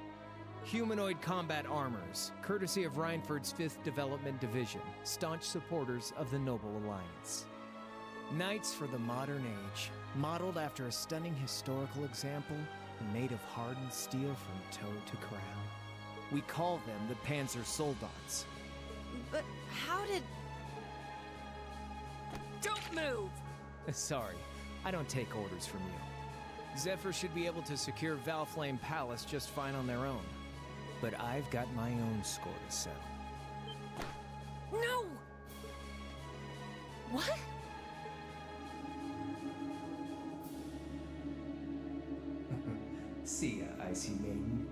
Humanoid combat armors, courtesy of Reinford's 5th Development Division, staunch supporters of the Noble Alliance. Knights for the modern age, modeled after a stunning historical example and made of hardened steel from toe to crown. We call them the Panzer Soldats. But how did... Don't move! Sorry, I don't take orders from you. Zephyr should be able to secure Valflame Palace just fine on their own. But I've got my own score to settle. No! What? See ya, Icy Maiden.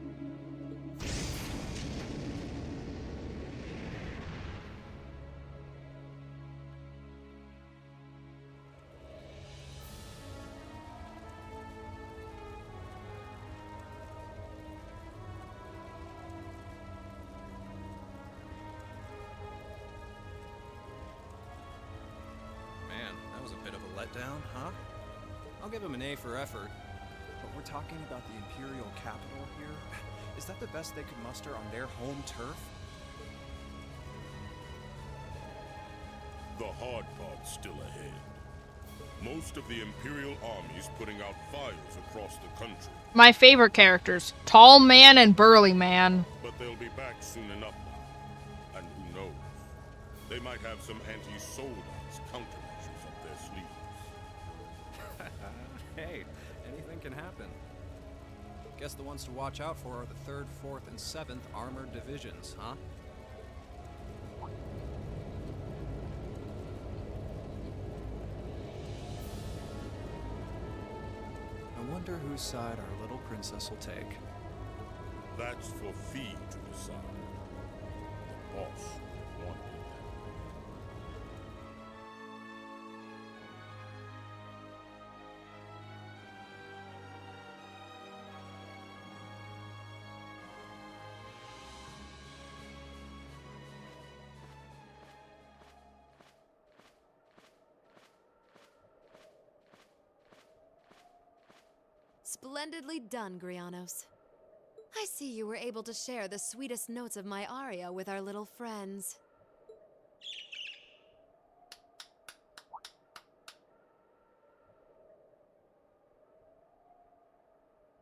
Letdown, huh? I'll give him an A for effort. But we're talking about the Imperial capital here? Is that the best they could muster on their home turf? The hard part's still ahead. Most of the Imperial army's putting out fires across the country. My favorite characters, Tall Man and Burly Man. But they'll be back soon enough now. And who knows? They might have some anti-Soldats countermeasures up their sleeves. Hey, anything can happen. Guess the ones to watch out for are the 3rd, 4th, and 7th Armored Divisions, huh? I wonder whose side our little princess will take. That's for Fee to decide. The boss wanted that. Splendidly done, Grianos. I see you were able to share the sweetest notes of my aria with our little friends.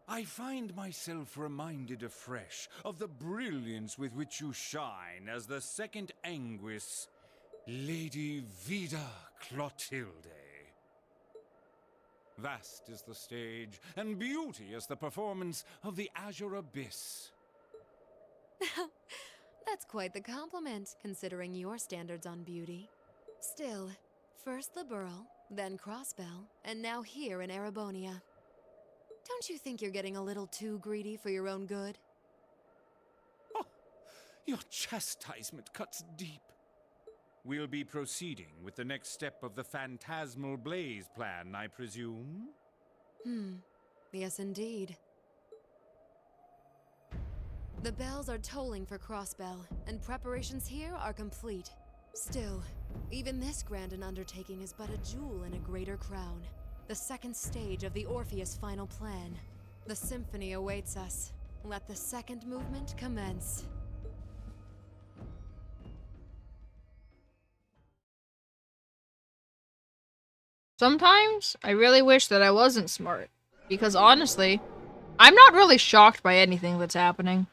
I find myself reminded afresh of the brilliance with which you shine as the second Anguis, Lady Vida Clotilde. Vast is the stage, and beauty is the performance of the Azure Abyss. That's quite the compliment, considering your standards on beauty. Still, first the Burl, then Crossbell, and now here in Erebonia. Don't you think you're getting a little too greedy for your own good? Oh, your chastisement cuts deep. We'll be proceeding with the next step of the Phantasmal Blaze plan, I presume? Yes, indeed. The bells are tolling for Crossbell, and preparations here are complete. Still, even this grand an undertaking is but a jewel in a greater crown. The second stage of the Orpheus final plan. The symphony awaits us. Let the second movement commence. Sometimes I really wish that I wasn't smart. Because honestly, I'm not really shocked by anything that's happening.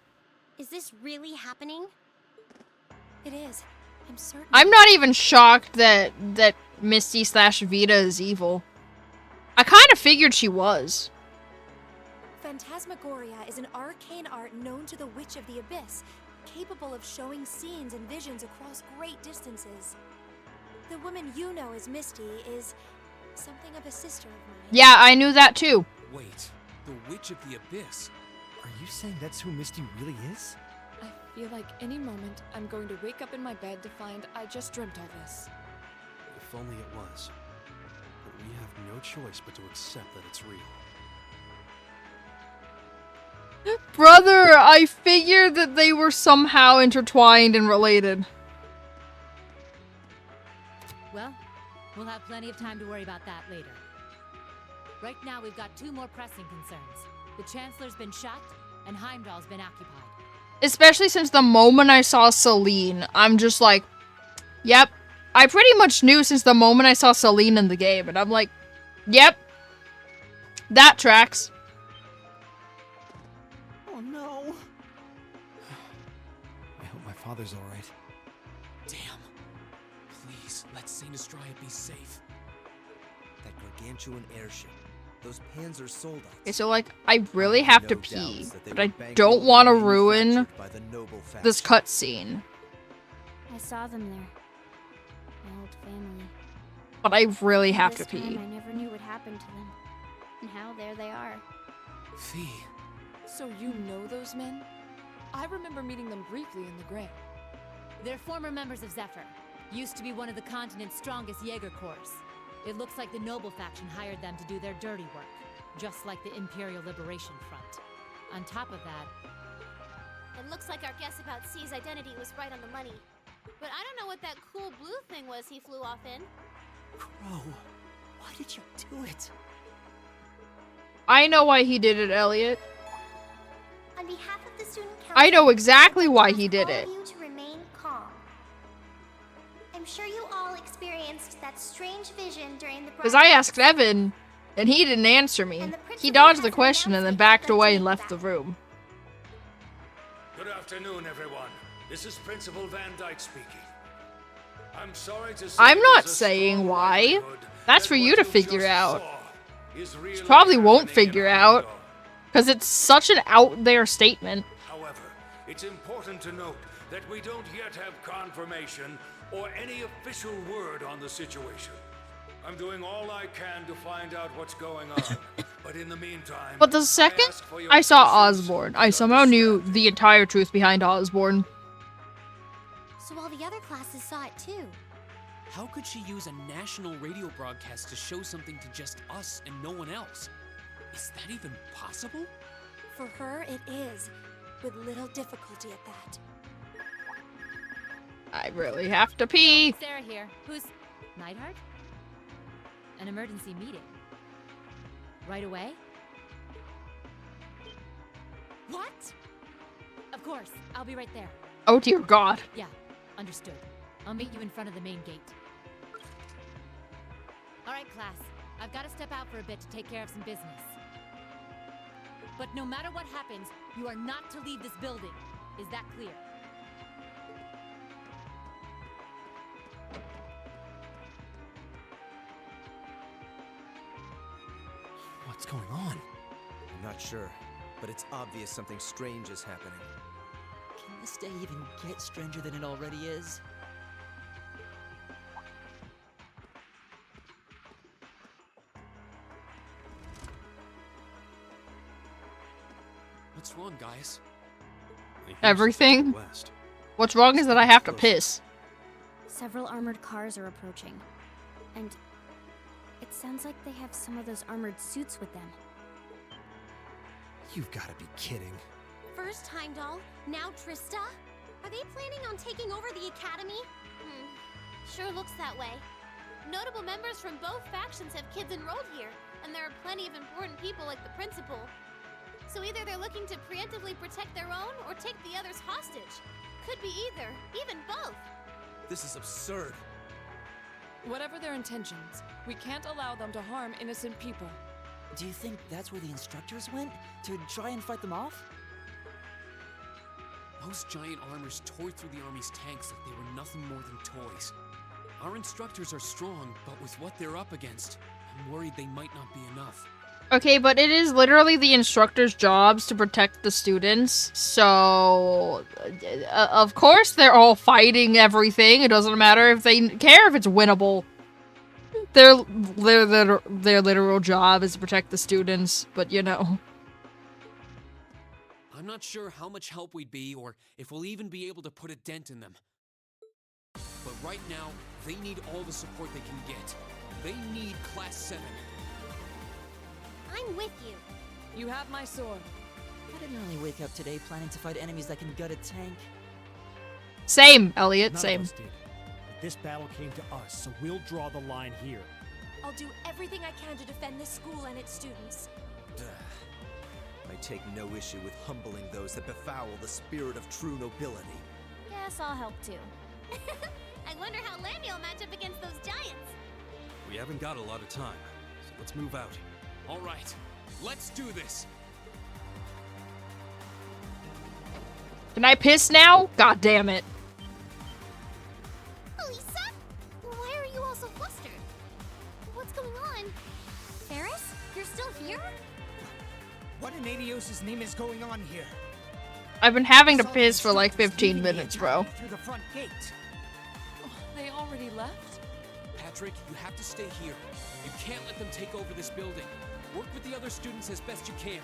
Is this really happening? It is. I'm certain. I'm not even shocked that Misty / Vita is evil. I kind of figured she was. Phantasmagoria is an arcane art known to the Witch of the Abyss, capable of showing scenes and visions across great distances. The woman you know as Misty is something of a sister of mine. Yeah, I knew that too. Wait, the Witch of the Abyss. Are you saying that's who Misty really is? I feel like any moment I'm going to wake up in my bed to find I just dreamt all this. If only it was. But we have no choice but to accept that it's real. Brother, I figured that they were somehow intertwined and related. Well, we'll have plenty of time to worry about that later. Right now, we've got 2 more pressing concerns. The Chancellor's been shot, and Heimdall's been occupied. Especially since the moment I saw Celine, I'm just like, yep. I pretty much knew since the moment I saw Celine in the game, and I'm like, yep. That tracks. Oh no. I hope my father's alright. Damn. Please, let Saint Astraea be safe. That gargantuan airship. Those Panzer soldats. Okay, so like, I really have to pee, but I don't want to ruin this cutscene. I saw them there. My old family. But I really have to This time, pee. I never knew what happened to them. Now there they are. Fee. So you know those men? I remember meeting them briefly in the Grey. They're former members of Zephyr. Used to be one of the continent's strongest Jaeger Corps. It looks like the Noble faction hired them to do their dirty work, just like the Imperial Liberation Front. On top of that... It looks like our guess about C's identity was right on the money. But I don't know what that cool blue thing was he flew off in. Crow, why did you do it? I know why he did it, Elliot. On behalf of the student council, I know exactly why he did it. all of you to remain calm. I'm sure you all experienced that strange vision during the Because I asked Evan, and he didn't answer me. He dodged the question and then backed away and left the room. Good afternoon, everyone. This is Principal Van Dyke speaking. I'm sorry to say I'm not there's a saying strong why. likelihood That's for that you what to you figure just out. saw is really Probably won't happening in figure out. Heimdall. Because it's such an out there statement. However, it's important to note that we don't yet have confirmation or any official word on the situation. I'm doing all I can to find out what's going on, but in the meantime... But the second I saw Osborn, I somehow knew the entire truth behind Osborn. So all the other classes saw it too. How could she use a national radio broadcast to show something to just us and no one else? Is that even possible? For her, it is. With little difficulty at that. I really have to pee. Sarah here. Who's... Neidhart? An emergency meeting. Right away? What? Of course. I'll be right there. Oh dear God. Yeah, understood. I'll meet you in front of the main gate. Alright, class. I've got to step out for a bit to take care of some business. But no matter what happens, you are not to leave this building. Is that clear? What's going on? I'm not sure, but it's obvious something strange is happening. Can this day even get stranger than it already is? What's wrong, guys? Everything? What's wrong is that I have to piss. Several armored cars are approaching. And it sounds like they have some of those armored suits with them. You've got to be kidding. First Heimdall, now Trista? Are they planning on taking over the academy? Sure looks that way. Notable members from both factions have kids enrolled here, and there are plenty of important people like the principal. So either they're looking to preemptively protect their own or take the others hostage. Could be either, even both. This is absurd. Whatever their intentions, we can't allow them to harm innocent people. Do you think that's where the instructors went? To try and fight them off? Those giant armors tore through the army's tanks like they were nothing more than toys. Our instructors are strong, but with what they're up against, I'm worried they might not be enough. Okay, but it is literally the instructor's jobs to protect the students, so of course they're all fighting everything. It doesn't matter if they care if it's winnable. Their literal job is to protect the students, but you know. I'm not sure how much help we'd be or if we'll even be able to put a dent in them. But right now, they need all the support they can get. They need Class 7. I'm with you. You have my sword. I didn't really wake up today planning to fight enemies that can gut a tank. Same, Elliot, None same. of us did. But this battle came to us, so we'll draw the line here. I'll do everything I can to defend this school and its students. I take no issue with humbling those that befoul the spirit of true nobility. Guess I'll help too. I wonder how Lamy will match up against those giants. We haven't got a lot of time, so let's move out. All right, let's do this. Can I piss now? God damn it. Lisa? Why are you all so flustered? What's going on? Ferris? You're still here? What in Adios' name is going on here? I've been having to piss for like 15 minutes, bro. Through the front gate. Oh, they already left? Patrick, you have to stay here. You can't let them take over this building. Work with the other students as best you can.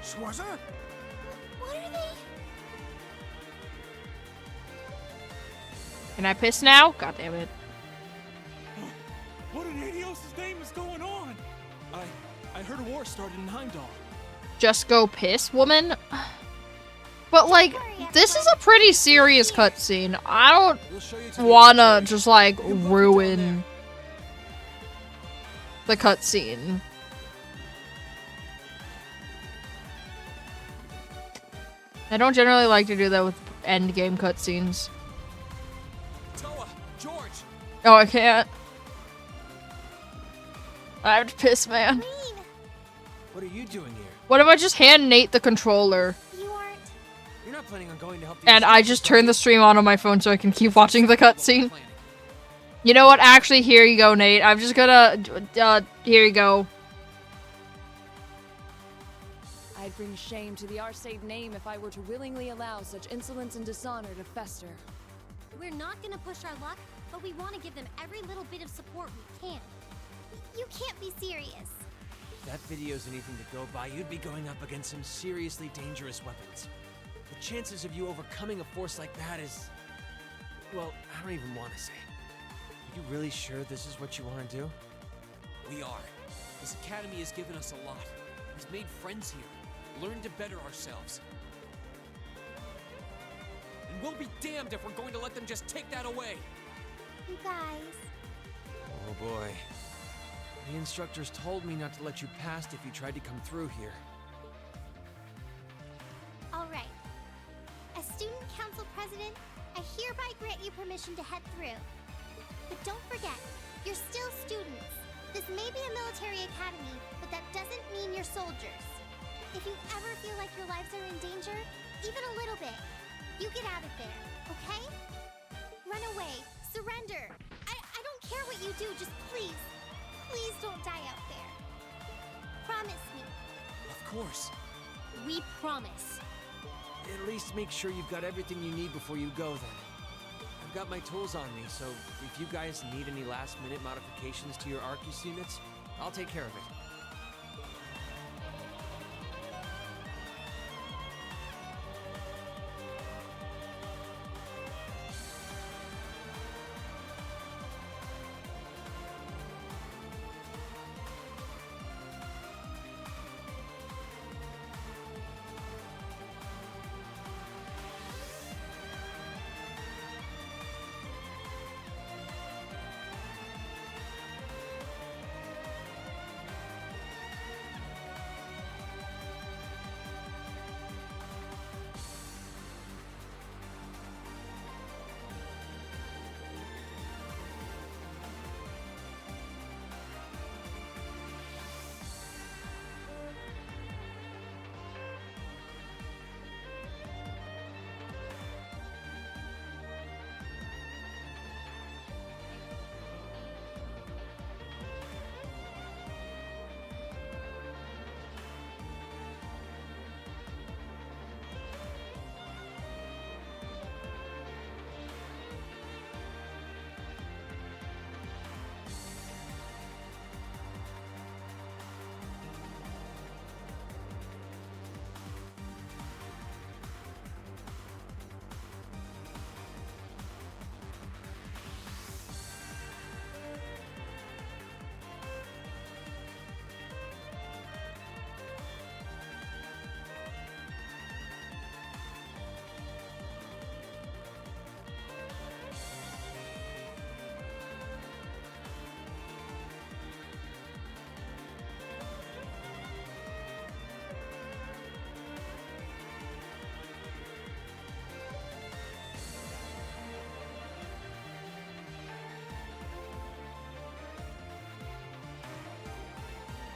Schwarzer? What are they? Can I piss now? God damn it. What in Adios' name is going on? I heard a war started in Heimdall. Just go piss, woman? But like, this is a pretty serious cutscene. I don't wanna just like ruin the cutscene. I don't generally like to do that with endgame cutscenes. Toa, George. Oh, I can't. I have to piss, man. What are you doing here? What if I just hand Nate the controller? You're not planning on going to help the And I just turn the stream on my phone so I can keep watching the cutscene. You know what? Actually, here you go, Nate. I'm just gonna... here you go. I'd bring shame to the Arcade name if I were to willingly allow such insolence and dishonor to fester. We're not gonna push our luck, but we want to give them every little bit of support we can. You can't be serious. If that video's anything to go by, you'd be going up against some seriously dangerous weapons. The chances of you overcoming a force like that is... well, I don't even want to say. Are you really sure this is what you want to do? We are. This academy has given us a lot. We've made friends here, learned to better ourselves. And we'll be damned if we're going to let them just take that away. You guys. Oh boy. The instructors told me not to let you past if you tried to come through here. All right. As student council president, I hereby grant you permission to head through. But don't forget, you're still students. This may be a military academy, but that doesn't mean you're soldiers. If you ever feel like your lives are in danger, even a little bit, you get out of there, okay? Run away, surrender. I don't care what you do, just please don't die out there. Promise me. Of course. We promise. At least make sure you've got everything you need before you go then. I've got my tools on me, so if you guys need any last-minute modifications to your Arcus units, I'll take care of it.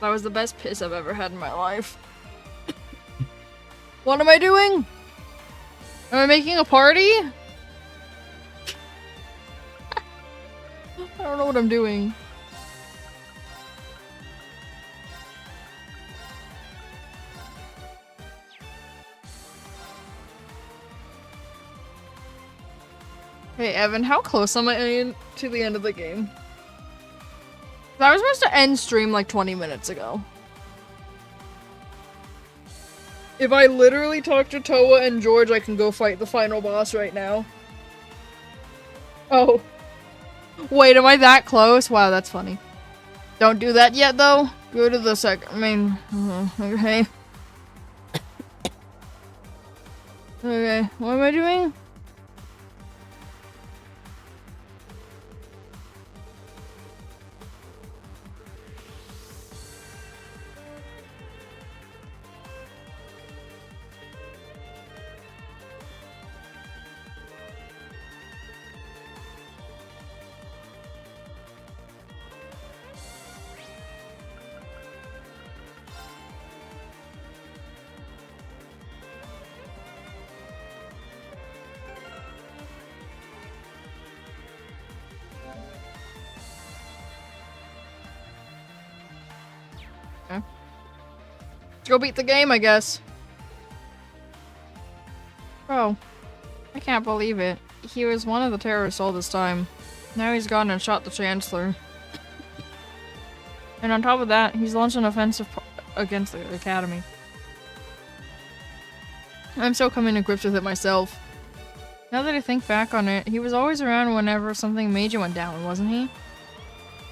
That was the best piss I've ever had in my life. What am I doing? Am I making a party? I don't know what I'm doing. Hey Evan, how close am I to the end of the game? I was supposed to end stream like 20 minutes ago. If I literally talk to Toa and George, I can go fight the final boss right now. Oh. Wait, am I that close? Wow, that's funny. Don't do that yet, though. Go to the okay. Okay, what am I doing? Go beat the game, I guess. Bro, I can't believe it. He was one of the terrorists all this time. Now he's gone and shot the Chancellor. And on top of that, he's launched an offensive against the Academy. I'm still coming to grips with it myself. Now that I think back on it, he was always around whenever something major went down, wasn't he?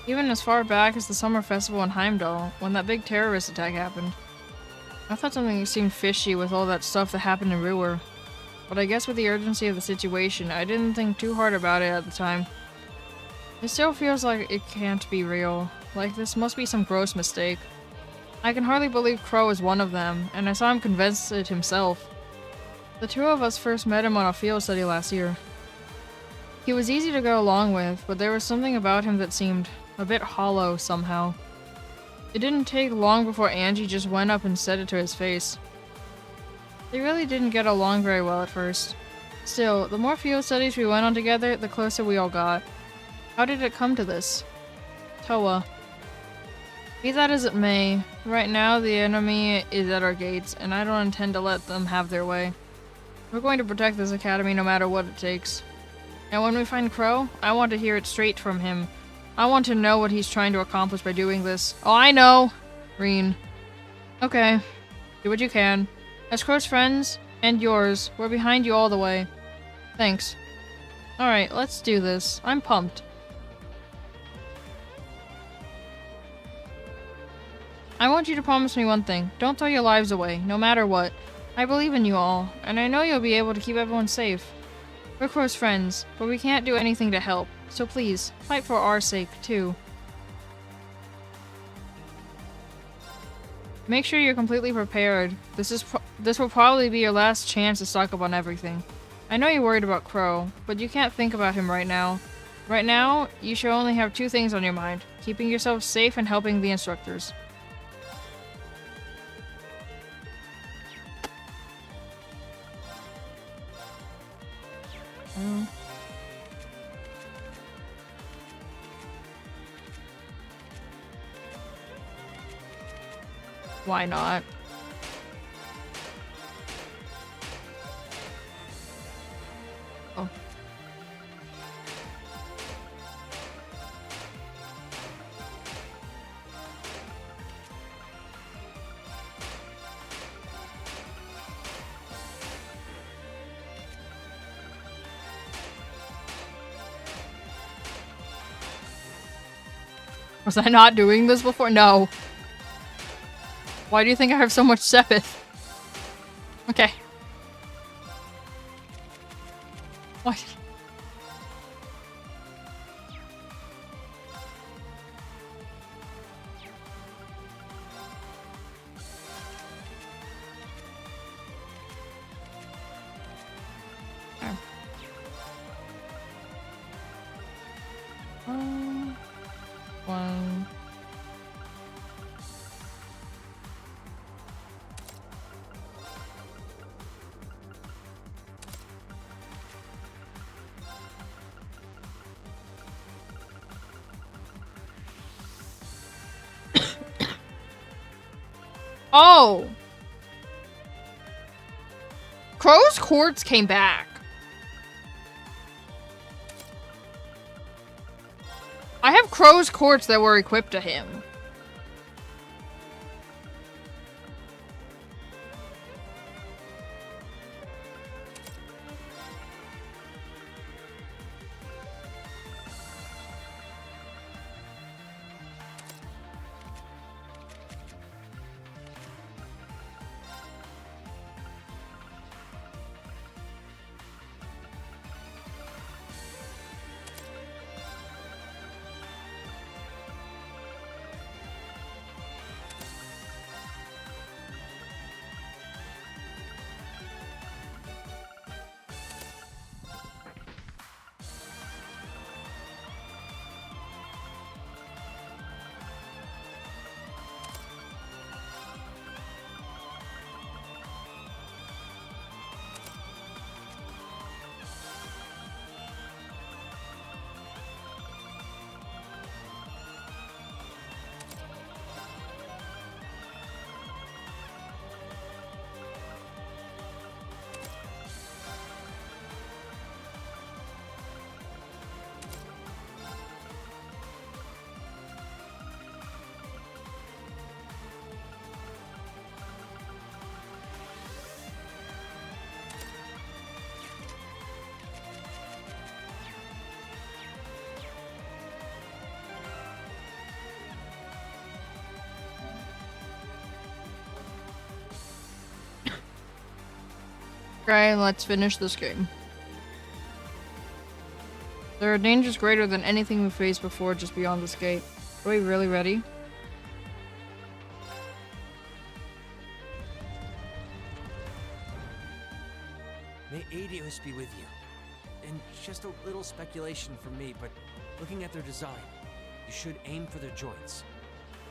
Even as far back as the summer festival in Heimdall, when that big terrorist attack happened. I thought something seemed fishy with all that stuff that happened in Ruhr. But I guess with the urgency of the situation, I didn't think too hard about it at the time. It still feels like it can't be real. Like this must be some gross mistake. I can hardly believe Crow is one of them, and I saw him convince it himself. The two of us first met him on a field study last year. He was easy to go along with, but there was something about him that seemed a bit hollow somehow. It didn't take long before Angie just went up and said it to his face. They really didn't get along very well at first. Still, the more field studies we went on together, the closer we all got. How did it come to this? Toa. Be that as it may, right now the enemy is at our gates, and I don't intend to let them have their way. We're going to protect this academy no matter what it takes. And when we find Crow, I want to hear it straight from him. I want to know what he's trying to accomplish by doing this. Oh, I know! Reen. Okay. Do what you can. As Crow's friends, and yours, we're behind you all the way. Thanks. Alright, let's do this. I'm pumped. I want you to promise me one thing. Don't throw your lives away, no matter what. I believe in you all, and I know you'll be able to keep everyone safe. We're close friends, but we can't do anything to help. So please, fight for our sake, too. Make sure you're completely prepared. This will probably be your last chance to stock up on everything. I know you're worried about Crow, but you can't think about him right now. Right now, you should only have two things on your mind. Keeping yourself safe and helping the instructors. Why not? Oh. Was I not doing this before? No. Why do you think I have so much Sepith? Okay. What? Oh! Crow's quartz came back. I have Crow's quartz that were equipped to him. Okay, let's finish this game. There are dangers greater than anything we faced before just beyond this gate. Are we really ready? May Adios be with you. And just a little speculation from me, but looking at their design, you should aim for their joints.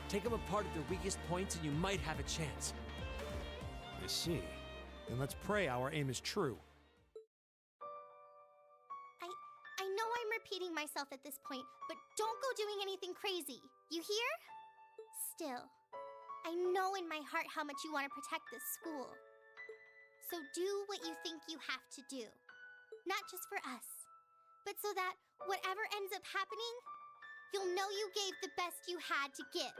Take them apart at their weakest points and you might have a chance. I see. Then let's pray our aim is true. I know I'm repeating myself at this point, but don't go doing anything crazy. You hear? Still, I know in my heart how much you want to protect this school. So do what you think you have to do. Not just for us, but so that whatever ends up happening, you'll know you gave the best you had to give.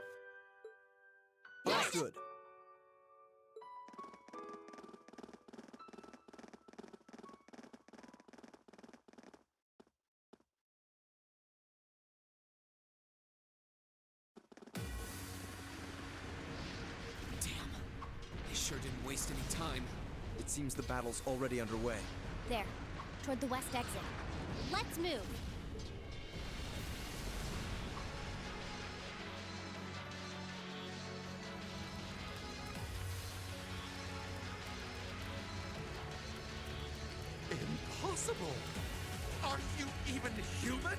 Understood. Sure didn't waste any time. It seems the battle's already underway. There, toward the west exit. Let's move. Impossible! Are you even human?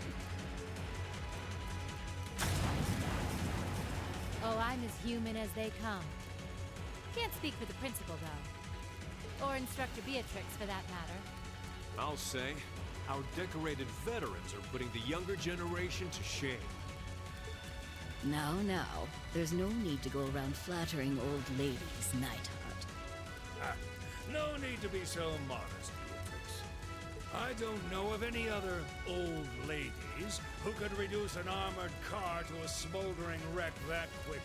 Oh, I'm as human as they come. Can't speak for the principal, though. Or Instructor Beatrix, for that matter. I'll say, our decorated veterans are putting the younger generation to shame. Now, there's no need to go around flattering old ladies, Nightheart. No need to be so modest, Beatrix. I don't know of any other old ladies who could reduce an armored car to a smoldering wreck that quickly.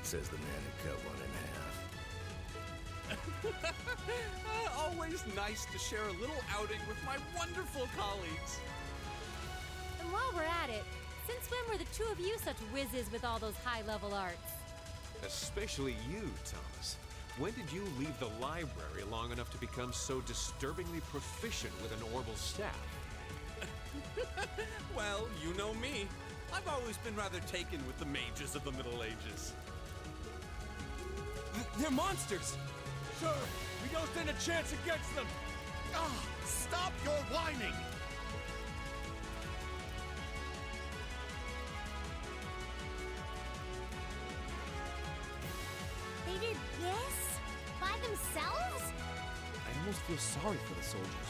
Says the man who cut one in half. Always nice to share a little outing with my wonderful colleagues. And while we're at it, since when were the two of you such whizzes with all those high-level arts? Especially you, Thomas. When did you leave the library long enough to become so disturbingly proficient with an orbital staff? Well, you know me. I've always been rather taken with the mages of the Middle Ages. They're monsters! Sir, we don't stand a chance against them! Ah, stop your whining! They did this? By themselves? I almost feel sorry for the soldiers.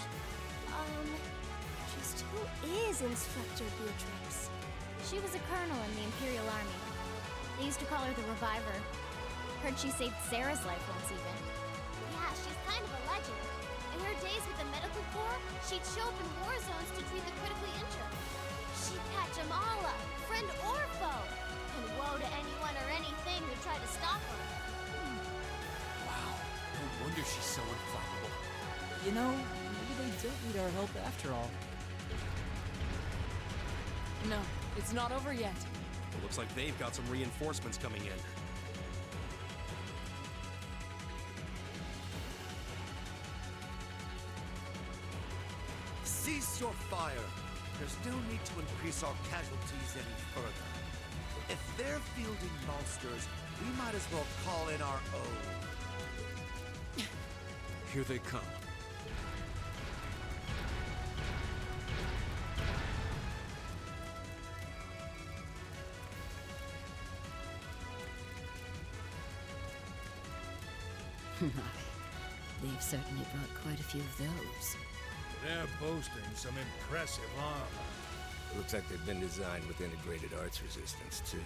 Just who is Instructor Beatrix? She was a colonel in the Imperial Army. They used to call her the Reviver. Heard she saved Sarah's life once even. Yeah, she's kind of a legend. In her days with the medical corps, she'd show up in war zones to treat the critically injured. She'd patch them all up, friend or foe. And woe to anyone or anything who tried to stop her. Wow, no wonder she's so inflammable. You know, maybe they don't need our help after all. No, it's not over yet. It looks like they've got some reinforcements coming in. Cease your fire! There's no need to increase our casualties any further. If they're fielding monsters, we might as well call in our own. Here they come. They've certainly brought quite a few of those. They're boasting some impressive armor. Looks like they've been designed with integrated arts resistance, too.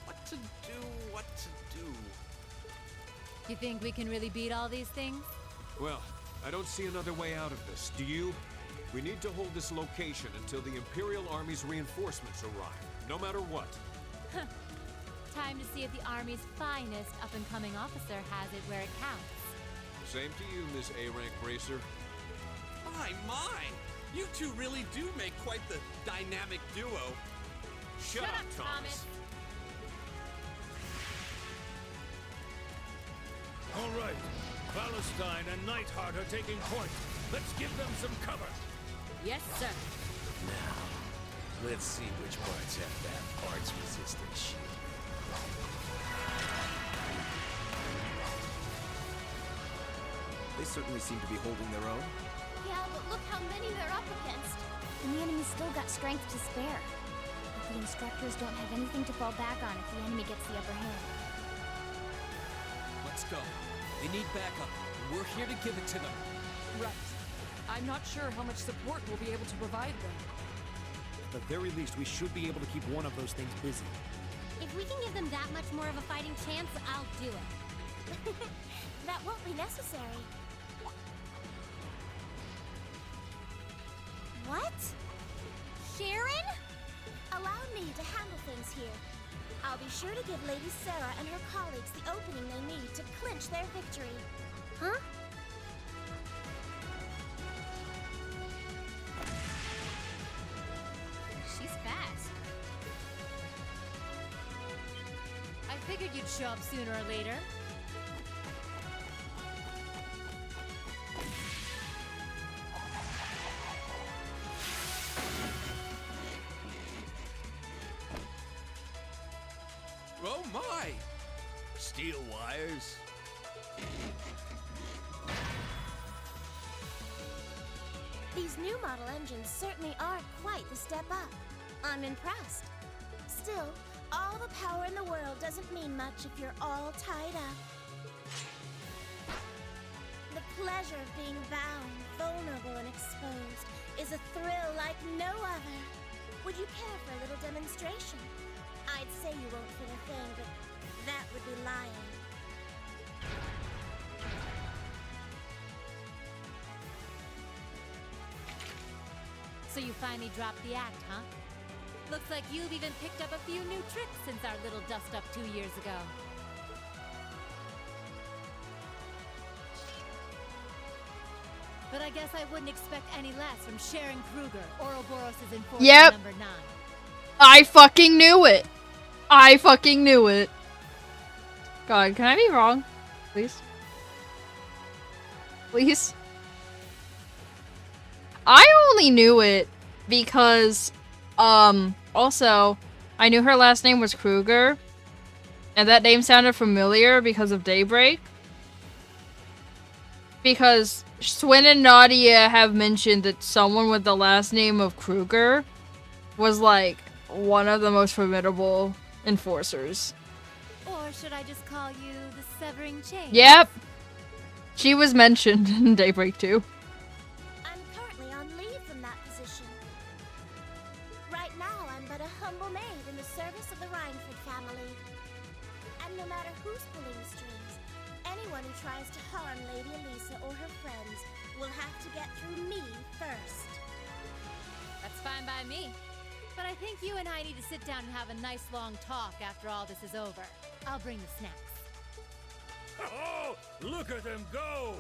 What to do? You think we can really beat all these things? Well, I don't see another way out of this. Do you? We need to hold this location until the Imperial Army's reinforcements arrive, no matter what. Time to see if the Army's finest up-and-coming officer has it where it counts. Same to you, Miss A-Rank Bracer. My! You two really do make quite the dynamic duo. Shut up, Thomas. All right, Palestine and Nightheart are taking point. Let's give them some cover. Yes, sir. Now, let's see which parts have that arts-resistant shield. They certainly seem to be holding their own. Yeah, but look how many they're up against. And the enemy's still got strength to spare. But the instructors don't have anything to fall back on if the enemy gets the upper hand. Let's go. They need backup. We're here to give it to them. Right. I'm not sure how much support we'll be able to provide them. At the very least, we should be able to keep one of those things busy. If we can give them that much more of a fighting chance, I'll do it. That won't be necessary. What? Sharon? Allow me to handle things here. I'll be sure to give Lady Sarah and her colleagues the opening they need to clinch their victory. Huh? She's fast. I figured you'd show up sooner or later. Oh my! Steel wires. These new model engines certainly are quite the step up. I'm impressed. Still, all the power in the world doesn't mean much if you're all tied up. The pleasure of being bound, vulnerable, and exposed is a thrill like no other. Would you care for a little demonstration? I'd say you won't feel a thing, but that would be lying. So you finally dropped the act, huh? Looks like you've even picked up a few new tricks since our little dust-up 2 years ago. But I guess I wouldn't expect any less from Sharon Kruger, Ouroboros' enforcer Yep. number 9. I fucking knew it. I fucking knew it. God, can I be wrong? Please? Please? I only knew it because, also, I knew her last name was Kruger. And that name sounded familiar because of Daybreak. Because Swin and Nadia have mentioned that someone with the last name of Kruger was, like, one of the most formidable enforcers. Or should I just call you the Severing Chain? Yep. She was mentioned in Daybreak too. I'm currently on leave from that position. Right now, I'm but a humble maid in the service of the Rhineford family. And no matter who's pulling the strings, anyone who tries to harm Lady Elisa or her friends will have to get through me first. That's fine by me. But I think you and I need to sit down and have a nice long talk after all this is over. I'll bring the snacks. Oh, look at them go!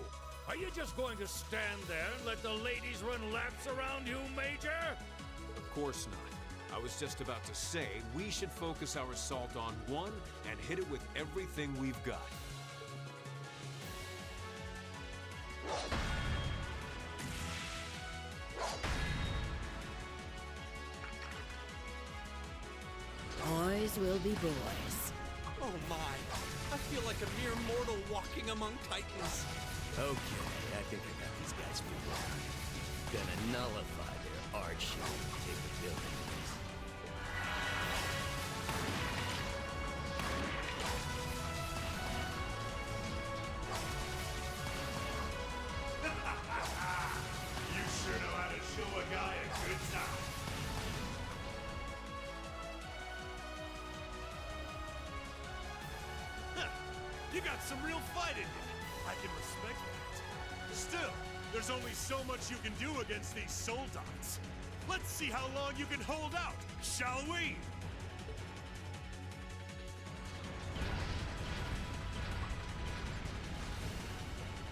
Are you just going to stand there and let the ladies run laps around you, Major? Of course not. I was just about to say, we should focus our assault on one and hit it with everything we've got. Boys will be boys. Oh my! I feel like a mere mortal walking among titans. Okay, I think I got these guys figured out. Gonna nullify their art-showing capabilities. You sure know how to show a guy a good time. You got some real fight in you. I can respect that. Still, there's only so much you can do against these soldats. Let's see how long you can hold out, shall we?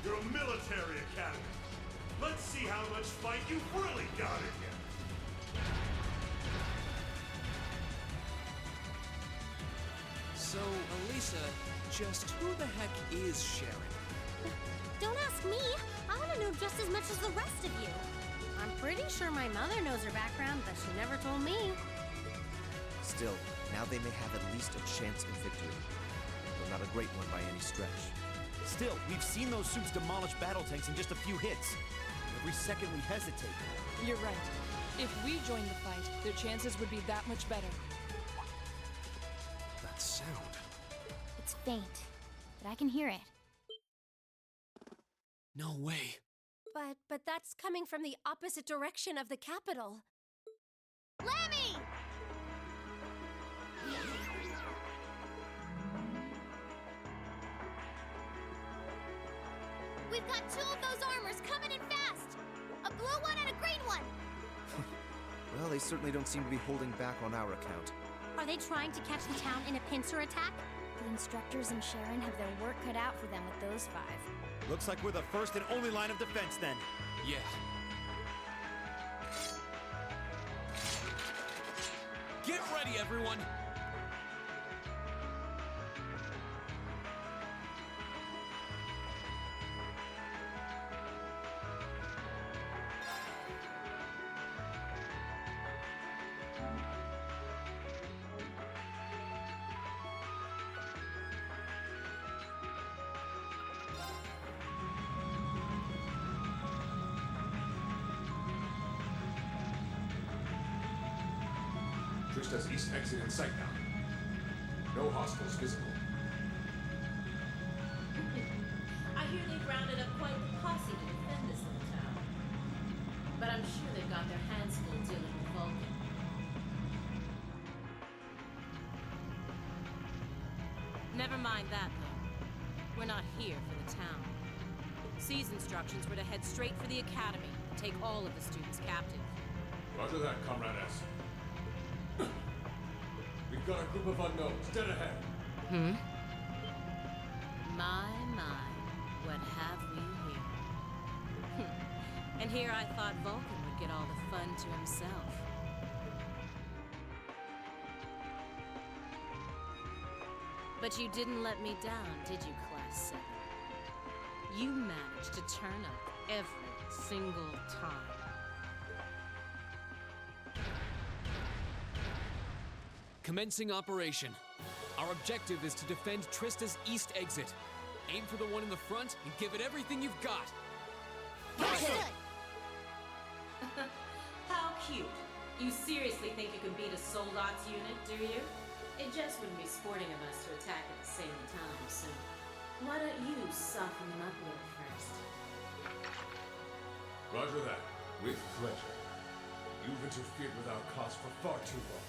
You're a military academy. Let's see how much fight you've really got in you. So, Elisa, just who the heck is Sharon? Don't ask me. I want to know just as much as the rest of you. I'm pretty sure my mother knows her background, but she never told me. Still, now they may have at least a chance of victory. Though not a great one by any stretch. Still, we've seen those suits demolish battle tanks in just a few hits. Every second we hesitate. You're right. If we joined the fight, their chances would be that much better. That sound. It's faint, but I can hear it. No way. But that's coming from the opposite direction of the capital. Lemmy! We've got two of those armors coming in fast! A blue one and a green one! Well, they certainly don't seem to be holding back on our account. Are they trying to catch the town in a pincer attack? The instructors and Sharon have their work cut out for them with those five. Looks like we're the first and only line of defense then. Yeah. Get ready, everyone! Trista's east exit in sight now. No hostiles visible. I hear they've rounded up quite the posse to defend this little town. But I'm sure they've got their hands full dealing with Vulcan. Never mind that, though. We're not here for the town. C's instructions were to head straight for the academy and take all of the students captive. Roger that, Comrade S. We've got a group of unknowns dead ahead. My, what have we here? And here I thought Vulcan would get all the fun to himself. But you didn't let me down, did you, Class 7? You managed to turn up every single time. Commencing operation. Our objective is to defend Trista's east exit. Aim for the one in the front and give it everything you've got. How cute. You seriously think you can beat a Soldats unit, do you? It just wouldn't be sporting of us to attack at the same time, so why don't you soften them up a little first? Roger that. With pleasure. You've interfered with our cause for far too long.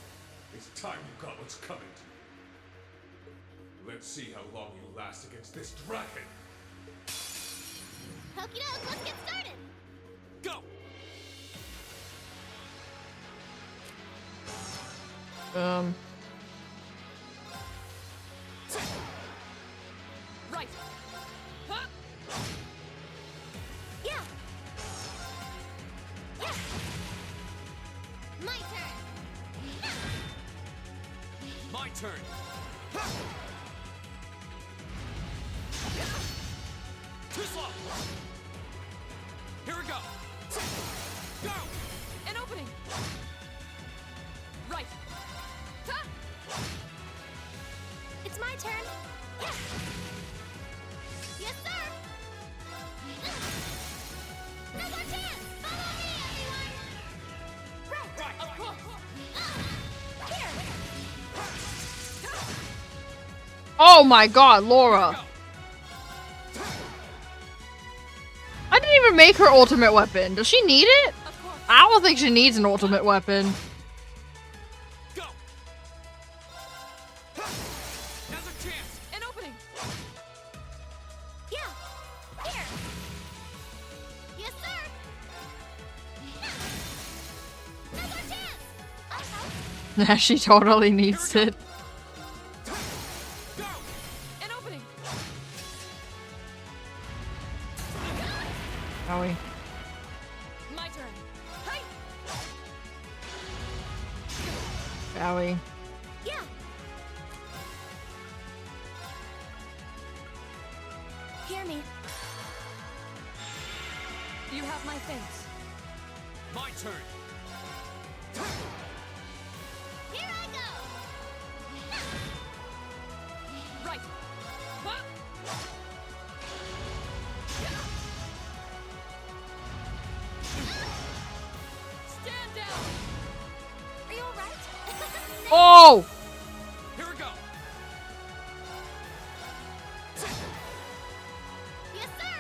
It's time you got what's coming to you. Let's see how long you last against this dragon. Okie doke, let's get started! Go! Right. Huh? Yeah. Yeah. My turn. My turn. Too slow. Here we go. Go. An opening. Right. Huh? It's my turn. Yeah. Yes, sir. No more chance. Follow me, everyone. Right. Of course. Here. Oh my god, Laura. I didn't even make her ultimate weapon. Does she need it? I don't think she needs an ultimate weapon. Go. Now's a chance. An opening. Yeah. Here. Yes, sir. No more chance. Nah, she totally needs it. Go. An opening. Owie. My turn. Hey. Owie. Yeah. Hear me. You have my thanks. My turn. Here I go. Right. Huh? Stand down. Are you all right? Oh! Here we go. Yes, sir.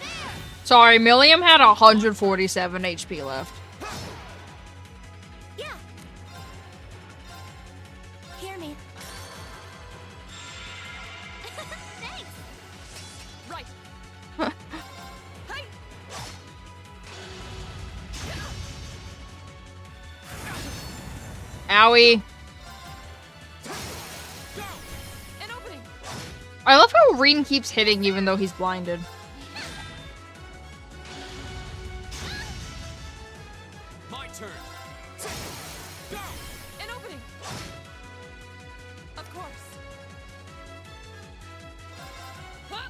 There. Sorry, Milliam had 147 HP left. Yeah. Hear me. Thanks. Right. Hey. Owie. Go. An opening. I love how Reen keeps hitting even though he's blinded. My turn. Go. An opening. Of course. Huh?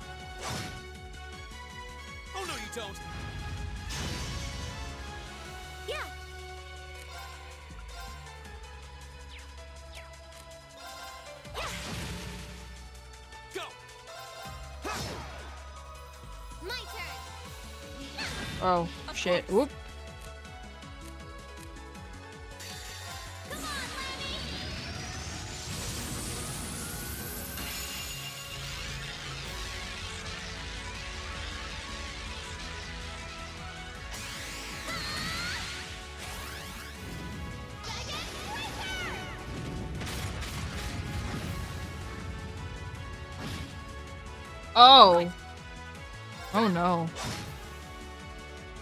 Oh no, you don't. Yeah. Go. My turn. Oh, shit. Whoop. Come on, Lenny. Oh. Oh no.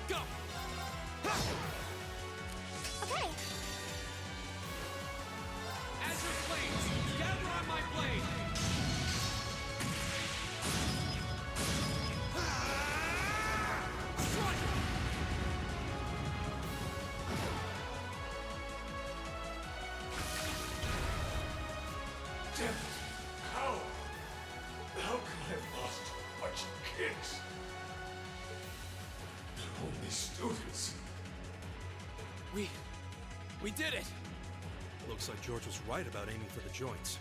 Go. Okay. Azure Flames, gather on my blade. Strike. Damn it! How? How can I have lost such kids? They're only students. We did it. Looks like George was right about aiming for the joints.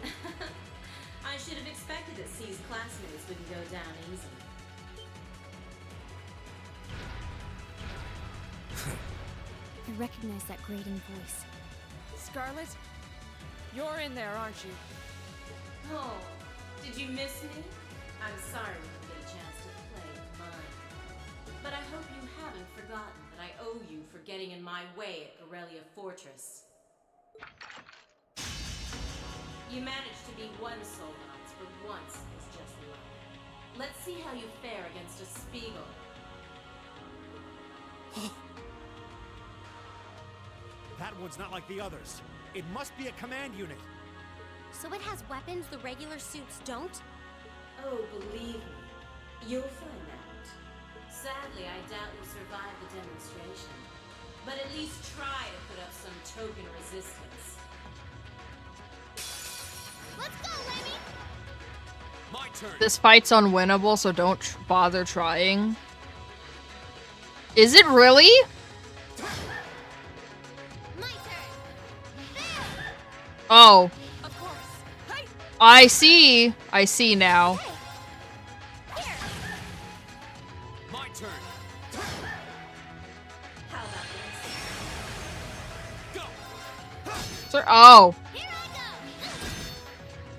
I should have expected that C's classmates wouldn't go down easily. I recognize that grating voice. Scarlet, you're in there, aren't you? Oh, did you miss me? I'm sorry we didn't get a chance to play with mine. But I hope you haven't forgotten that I owe you for getting in my way at Aurelia Fortress. You managed to be one Soulbots for once is just luck. Let's see how you fare against a Spiegel. That one's not like the others. It must be a command unit. So it has weapons the regular suits don't? Oh, believe me, you'll find out. Sadly, I doubt you'll survive the demonstration. But at least try to put up some token resistance. Let's go, Lemmy! My turn. This fight's unwinnable, so don't bother trying. Is it really? My turn. Oh. Of course. Hey. I see. I see now. My turn. How about this? Go. Sir, oh.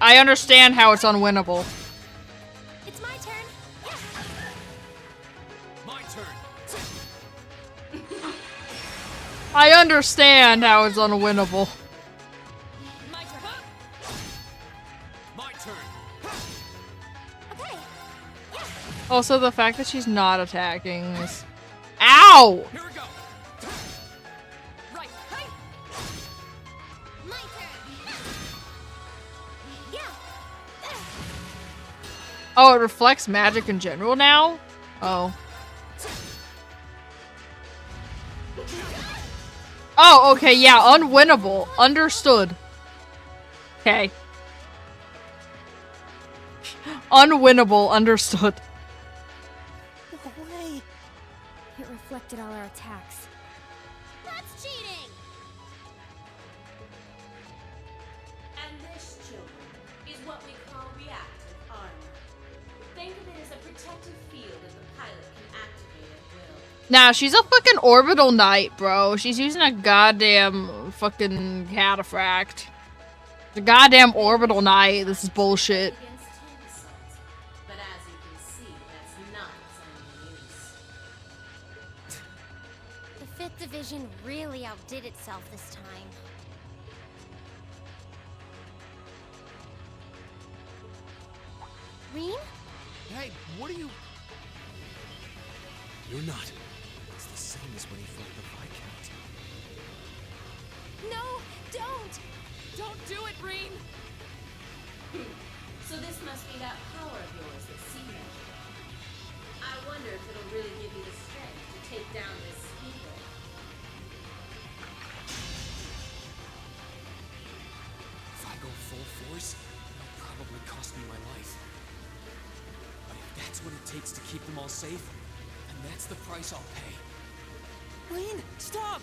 I understand how it's unwinnable. It's my turn. My turn. I understand how it's unwinnable. My turn. My turn. Okay. Also, the fact that she's not attacking is... Ow! Here we go. Right. Hey. My turn. Yeah. Oh, it reflects magic in general now? Oh. Oh, okay, yeah, unwinnable. Understood. Okay. Unwinnable, understood. No way. It reflected all our attacks. That's cheating! And this, children, is what we call reactive armor. Think of it as a protective field that the pilot can activate at will. Nah, she's a fucking orbital knight, bro. She's using a goddamn fucking cataphract. The goddamn orbital knight. This is bullshit. Against tank assault. But as you can see, that's not its only use. The 5th Division really outdid itself this time. Reen? Hey, what are you... You're not. It's the same as when he fought the Viscount. No, don't! Don't do it, Reen! So this must be that power of yours that sea measured. I wonder if it'll really give you the strength to take down this Spiegel. If I go full force, it'll probably cost me my life. But if that's what it takes to keep them all safe, then that's the price I'll pay. Reen, stop!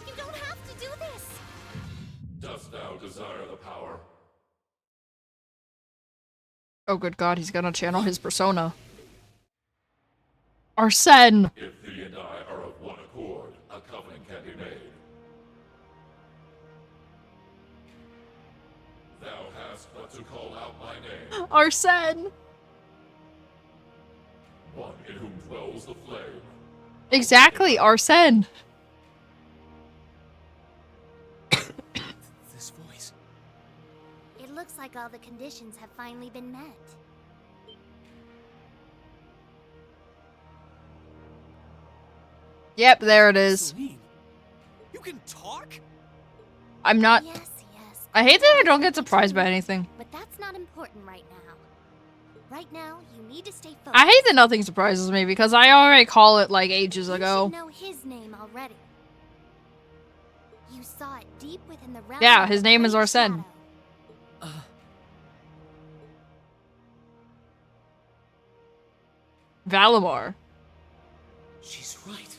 You don't have to do this! Dost thou desire the power? Oh, good God, he's gonna channel his persona. Arsene! If thee and I are of one accord, a covenant can be made. Thou hast but to call out my name. Arsene! One in whom dwells the flame. Exactly, Arsene! This voice. It looks like all the conditions have finally been met. Yep, there it is. Celine, you can talk? I'm not... Yes, yes. I hate that I don't get surprised by anything. But that's not important right now. Right now, you need to stay focused. I hate that nothing surprises me because I already call it like ages ago. You should know his name already. You saw it deep within the realm. Yeah, of his the name is great Arsene. shadow. Valimar. She's right.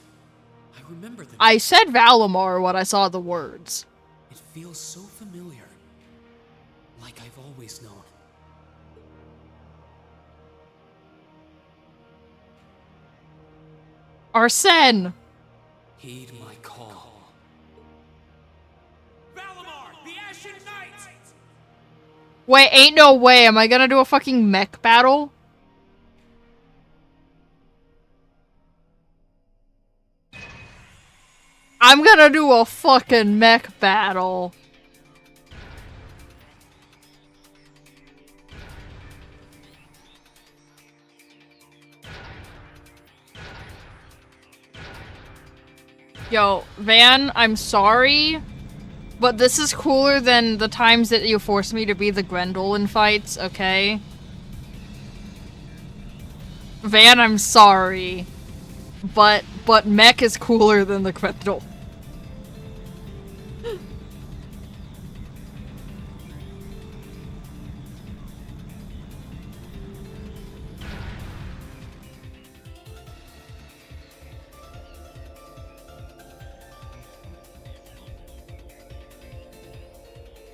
I remember the I said Valimar when I saw the words. It feels so familiar. Like I've always known. Arsene! Heed my call. Valimar, the Ashen Knight! Wait, ain't no way. Am I gonna do a fucking mech battle? I'm gonna do a fucking mech battle. Yo, Van, I'm sorry, but this is cooler than the times that you forced me to be the Grendel in fights, okay? Van, I'm sorry, but Mech is cooler than the Grendel.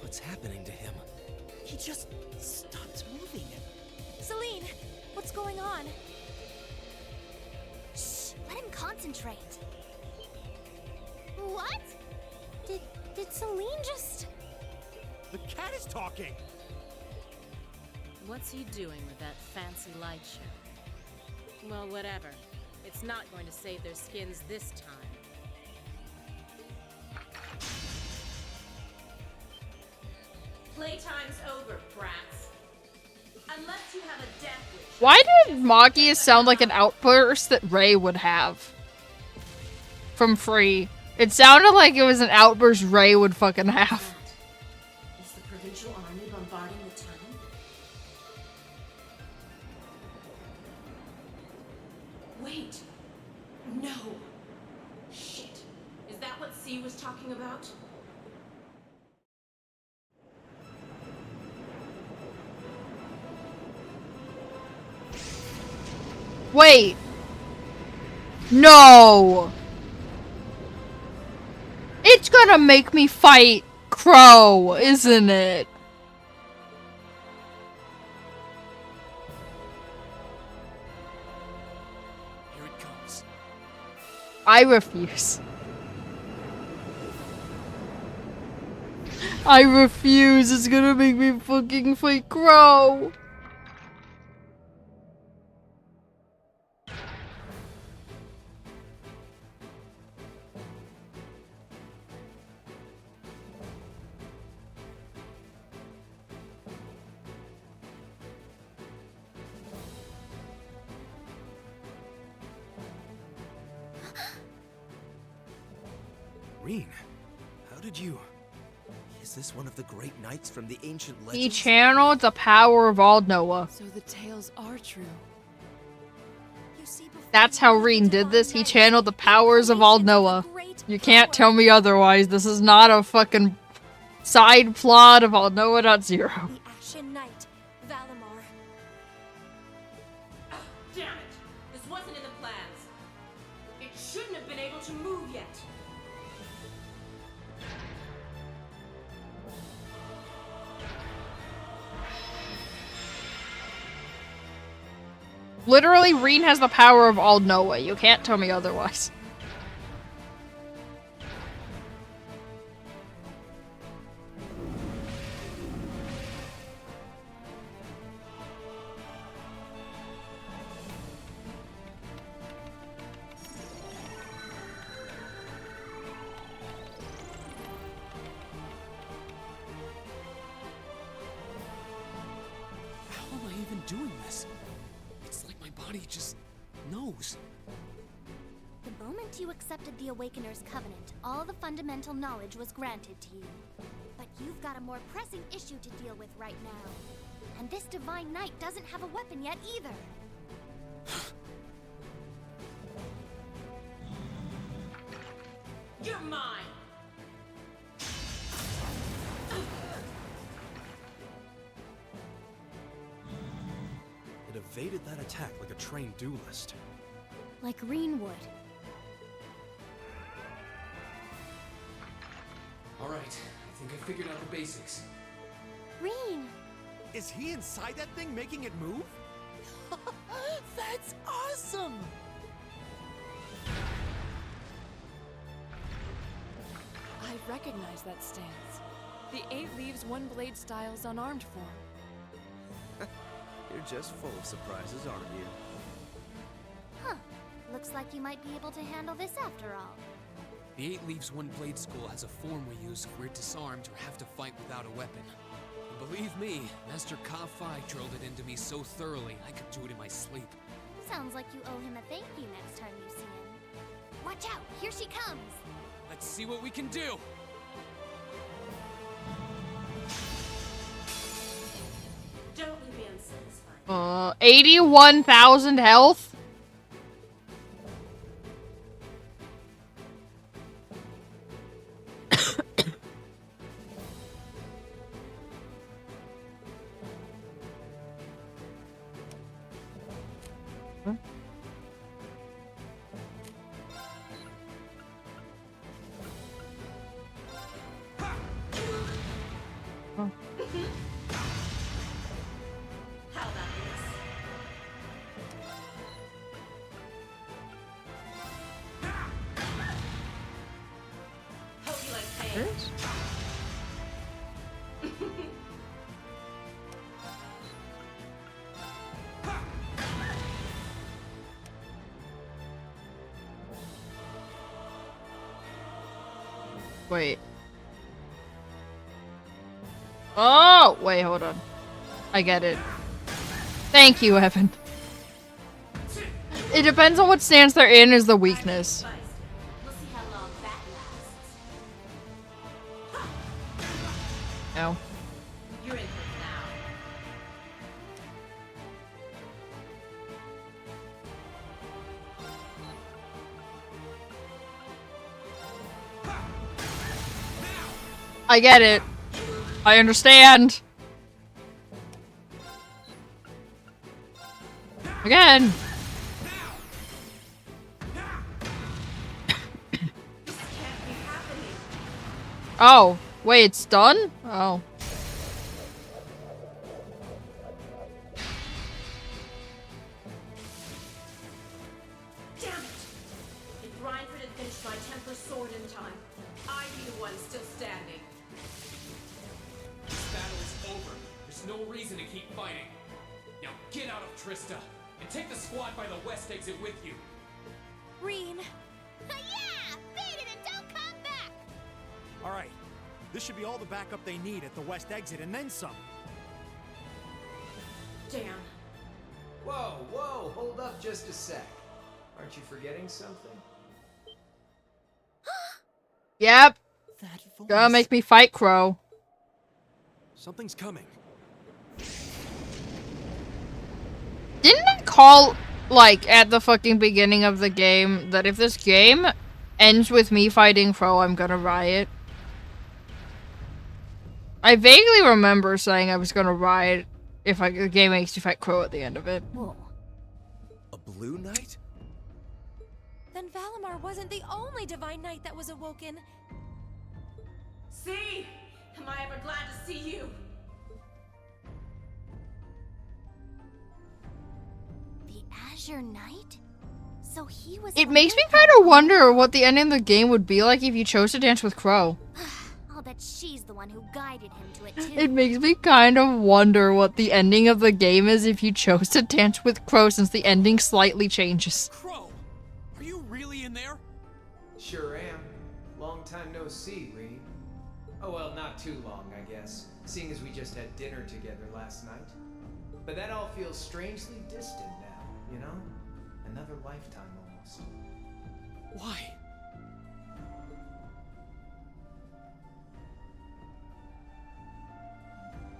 What's happening to him? He just stopped moving. Celine, what's going on? Shh, let him concentrate. What? Did Celine just... The cat is talking! What's he doing with that fancy light show? Well, whatever. It's not going to save their skins this time. Playtime's over, brats. Unless you have a death wish. Why did Magius sound like an outburst that Ray would have? From Free. It sounded like it was an outburst Ray would fucking have. Is the provincial army bombarding the town? Wait. No. Shit. Is that what C was talking about? Wait. No. It's gonna make me fight Crow, isn't it? Here it comes. I refuse. I refuse. It's gonna make me fucking fight Crow. Reen, how did you... Is this one of the great knights from the ancient legends? He channeled the power of all Noah. So the tales are true. That's how Reen did this. He channeled the powers of all Noah. You can't tell me otherwise. This is not a fucking side plot of all Noah.0. The Ashen Knight, Valimar. Damn it! This wasn't in the plans. It shouldn't have been able to move yet. Literally, Reen has the power of all Noah. You can't tell me otherwise. How am I even doing this? It's like my body just knows. The moment you accepted the Awakener's Covenant, all the fundamental knowledge was granted to you. But you've got a more pressing issue to deal with right now. And this Divine Knight doesn't have a weapon yet either. You're mine! It evaded that attack like a trained duelist. Like Reen would. Alright, I think I figured out the basics. Reen! Is he inside that thing making it move? That's awesome! I recognize that stance. The 8 Leaves One Blade style's unarmed form. You're just full of surprises, aren't you? Huh. Looks like you might be able to handle this after all. The 8 Leaves One Blade School has a form we use if we're disarmed or have to fight without a weapon. And believe me, Master Ka-Fai drilled it into me so thoroughly I could do it in my sleep. Sounds like you owe him a thank you next time you see him. Watch out! Here she comes! Let's see what we can do. 81,000 health? Wait. Oh! Wait, hold on. I get it. Thank you, Evan. It depends on what stance they're in is the weakness. No. You're in for now. I get it. I understand. Again. Oh, wait, it's done? Oh. Damn it! If Reinford had finished my Templar sword in time, I'd be the one still standing. This battle is over. There's no reason to keep fighting. Now get out of Trista and take the squad by the west exit with you. Reen. Yeah! Beat it and don't come back! Alright, this should be all the backup they need at the west exit and then some. Damn. Whoa, whoa, hold up just a sec. Aren't you forgetting something? Yep. Gonna make me fight Crow. Something's coming. Didn't I call, like, at the fucking beginning of the game that if this game ends with me fighting Crow, I'm gonna riot? I vaguely remember saying I was gonna riot if the game makes you fight Crow at the end of it. Whoa. A blue knight? Then Valimar wasn't the only divine knight that was awoken. See? Am I ever glad to see you? The Azure Knight? So he was. It makes me kind of wonder what the ending of the game would be like if you chose to dance with Crow. I'll bet she's the one who guided him to it too. It makes me kind of wonder what the ending of the game is if you chose to dance with Crow, since the ending slightly changes. Crow, are you really in there? Sure am. Long time no see, Reen. Oh well, not too long, I guess, seeing as we just had dinner together last night. But that all feels strangely distant now, you know? Another lifetime almost. Why?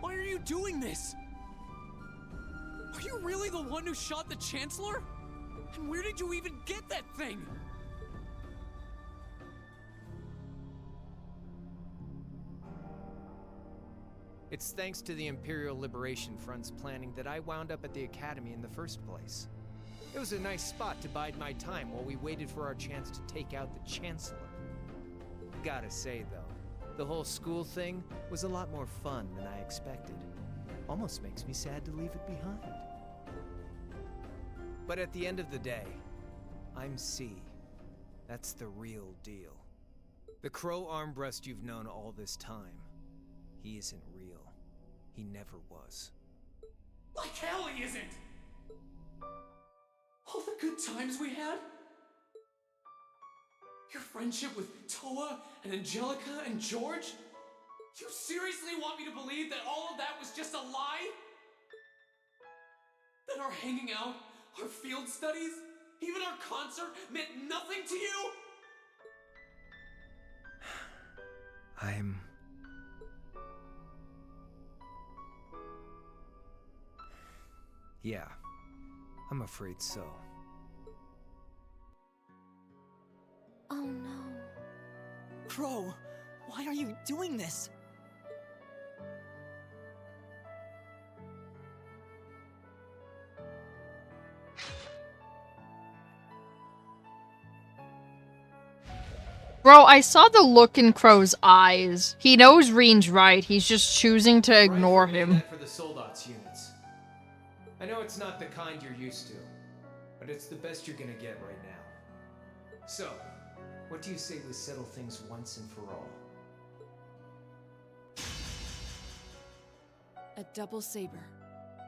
Why are you doing this? Are you really the one who shot the Chancellor? And where did you even get that thing? It's thanks to the Imperial Liberation Front's planning that I wound up at the Academy in the first place. It was a nice spot to bide my time while we waited for our chance to take out the Chancellor. Gotta say, though, the whole school thing was a lot more fun than I expected. Almost makes me sad to leave it behind. But at the end of the day, I'm C. That's the real deal. The Crow Armbrust you've known all this time, he isn't real. He never was. Like hell he isn't! All the good times we had? Your friendship with Toa and Angelica and George? You seriously want me to believe that all of that was just a lie? That our hanging out, our field studies, even our concert meant nothing to you? Yeah, I'm afraid so. Oh no. Crow, why are you doing this? Bro, I saw the look in Crow's eyes. He knows Reen's right. He's just choosing to ignore him. For the Soldats units. I know it's not the kind you're used to, but it's the best you're gonna get right now. So, what do you say we settle things once and for all? A double saber.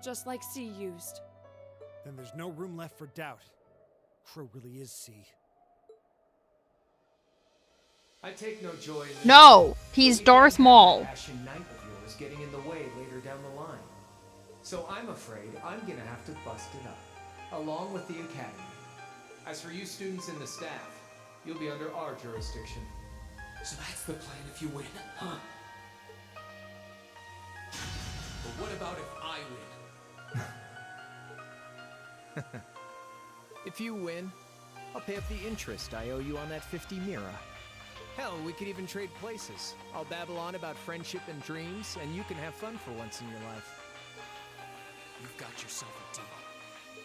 Just like C used. Then there's no room left for doubt. Crow really is C. I take no joy in this. No, he's Darth Maul. Ashen knight of yours getting in the way later down the line. So I'm afraid I'm gonna have to bust it up, along with the academy. As for you students and the staff, you'll be under our jurisdiction. So that's the plan if you win, huh? But what about if I win? If you win, I'll pay up the interest I owe you on that 50 Mira. Hell, we could even trade places. I'll babble on about friendship and dreams, and you can have fun for once in your life. You've got yourself a deal.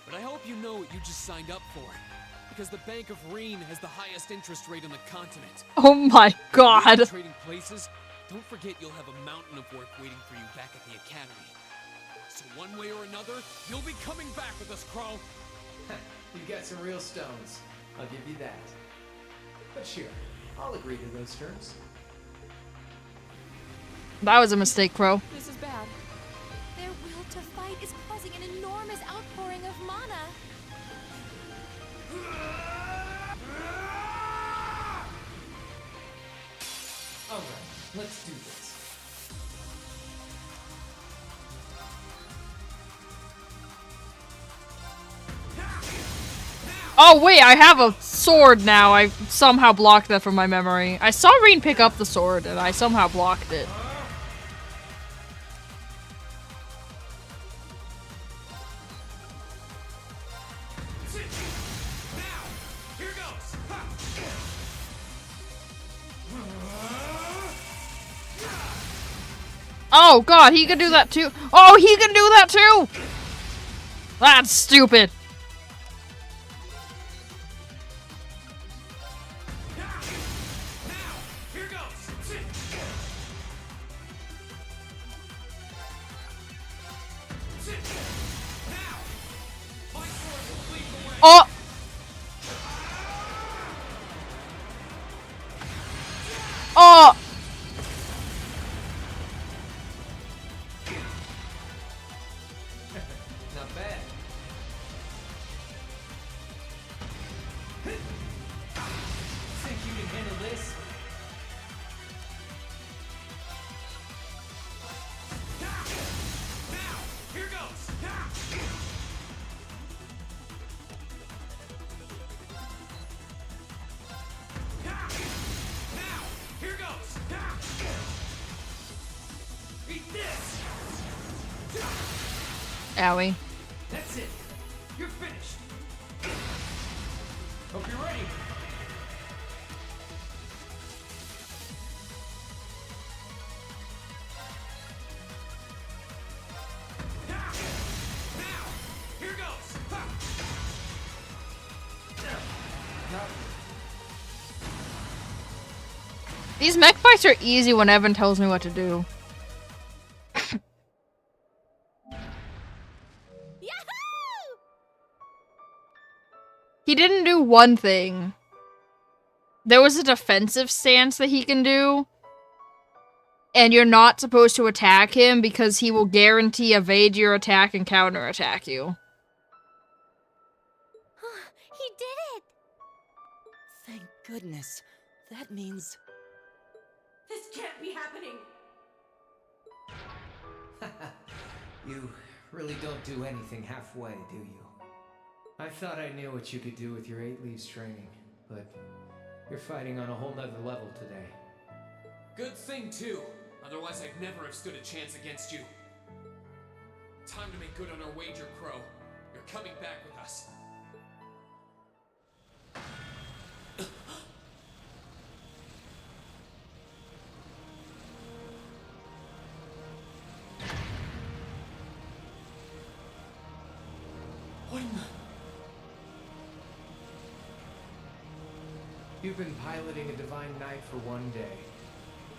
But I hope you know what you just signed up for. Because the Bank of Reen has the highest interest rate on the continent. Oh my god. If trading places, don't forget you'll have a mountain of work waiting for you back at the academy. So one way or another, you'll be coming back with us, Crow. You got some real stones. I'll give you that. But sure, I'll agree to those terms. That was a mistake, Crow. This is bad. Their will to fight is causing an enormous outpouring of mana. Alright, let's do this. Oh wait, I have a sword now. I somehow blocked that from my memory. I saw Reen pick up the sword and I somehow blocked it. Oh god, he can do that too. Oh, he can do that too! That's stupid. Oh! Oh! Not bad. Think you can handle this? Now, here goes. Now, here goes. Eat this. Owie. That's it. You're finished. Hope you're ready. Now, here goes. These mech fights are easy when Evan tells me what to do. He didn't do one thing. There was a defensive stance that he can do. And you're not supposed to attack him because he will guarantee evade your attack and counterattack you. He did it! Thank goodness. That means... This can't be happening! You really don't do anything halfway, do you? I thought I knew what you could do with your 8 Leaves training, but you're fighting on a whole nother level today. Good thing, too. Otherwise, I'd never have stood a chance against you. Time to make good on our wager, Crow. You're coming back with us. What in the... You've been piloting a divine knight for one day.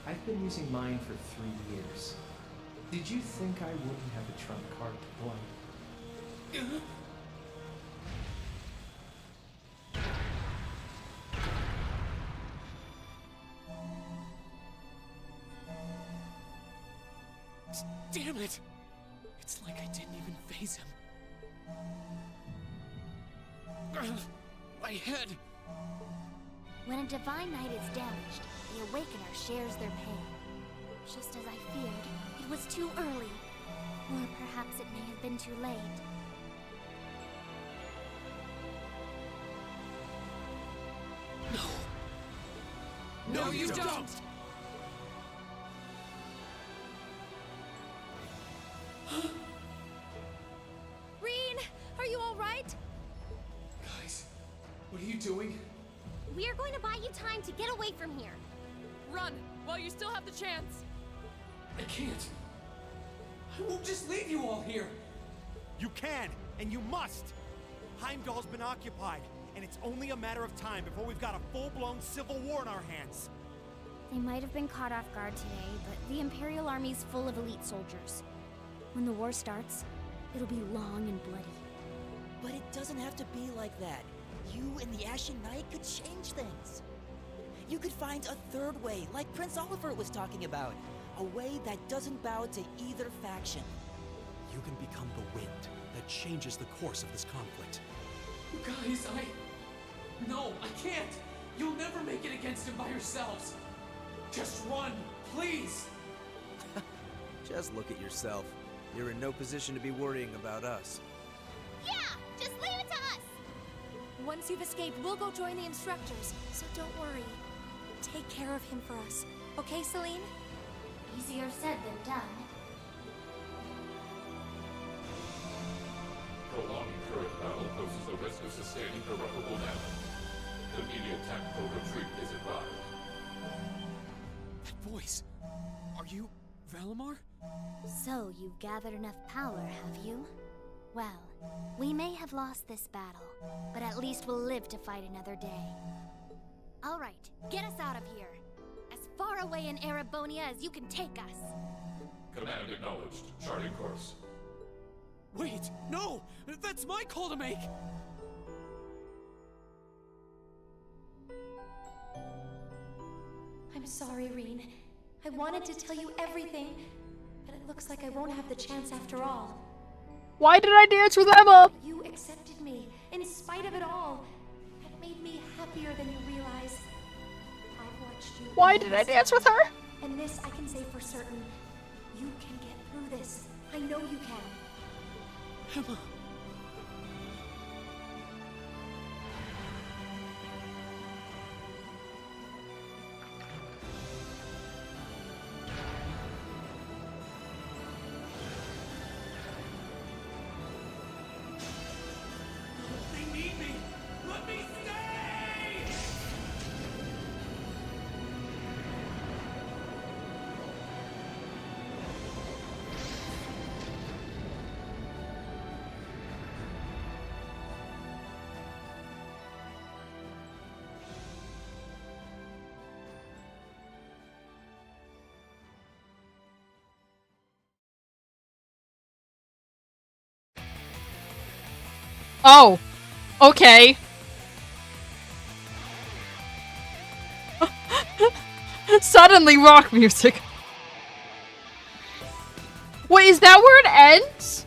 I've been using mine for 3 years. Did you think I wouldn't have a trump card to play? Damn it! It's like I didn't even phase him. My head! When a divine knight is damaged, the Awakener shares their pain. Just as I feared, it was too early. Or perhaps it may have been too late. No, you don't! Reen, are you all right? Guys, what are you doing? We are going to buy you time to get away from here. Run, while you still have the chance. I can't. I won't just leave you all here. You can, and you must. Heimdall's been occupied, and it's only a matter of time before we've got a full-blown civil war in our hands. They might have been caught off guard today, but the Imperial Army's full of elite soldiers. When the war starts, it'll be long and bloody. But it doesn't have to be like that. You and the Ashen Knight could change things. You could find a third way, like Prince Oliver was talking about. A way that doesn't bow to either faction. You can become the wind that changes the course of this conflict. You guys, No, I can't! You'll never make it against him by yourselves! Just run, please! Just look at yourself. You're in no position to be worrying about us. Yeah, just leave it to us. Once you've escaped, we'll go join the instructors, so don't worry. Take care of him for us. Okay, Celine? Easier said than done. Prolonging current battle poses the risk of sustaining irreparable damage. Immediate tactical retreat is advised. That voice! Are you Valimar? So you've gathered enough power, have you? Well, we may have lost this battle, but at least we'll live to fight another day. All right, get us out of here. As far away in Erebonia as you can take us. Command acknowledged. Charting course. Wait, no! That's my call to make! I'm sorry, Reen. I wanted to tell you everything, but it looks like I won't have the chance after all. Why did I dance with Emma? You accepted me, in spite of it all. That made me happier than you realize. I've watched you. Why did I dance with her? And this I can say for certain. You can get through this. I know you can. Emma. They need me! Let me stay! Oh, okay. Suddenly rock music. Wait, is that where it ends?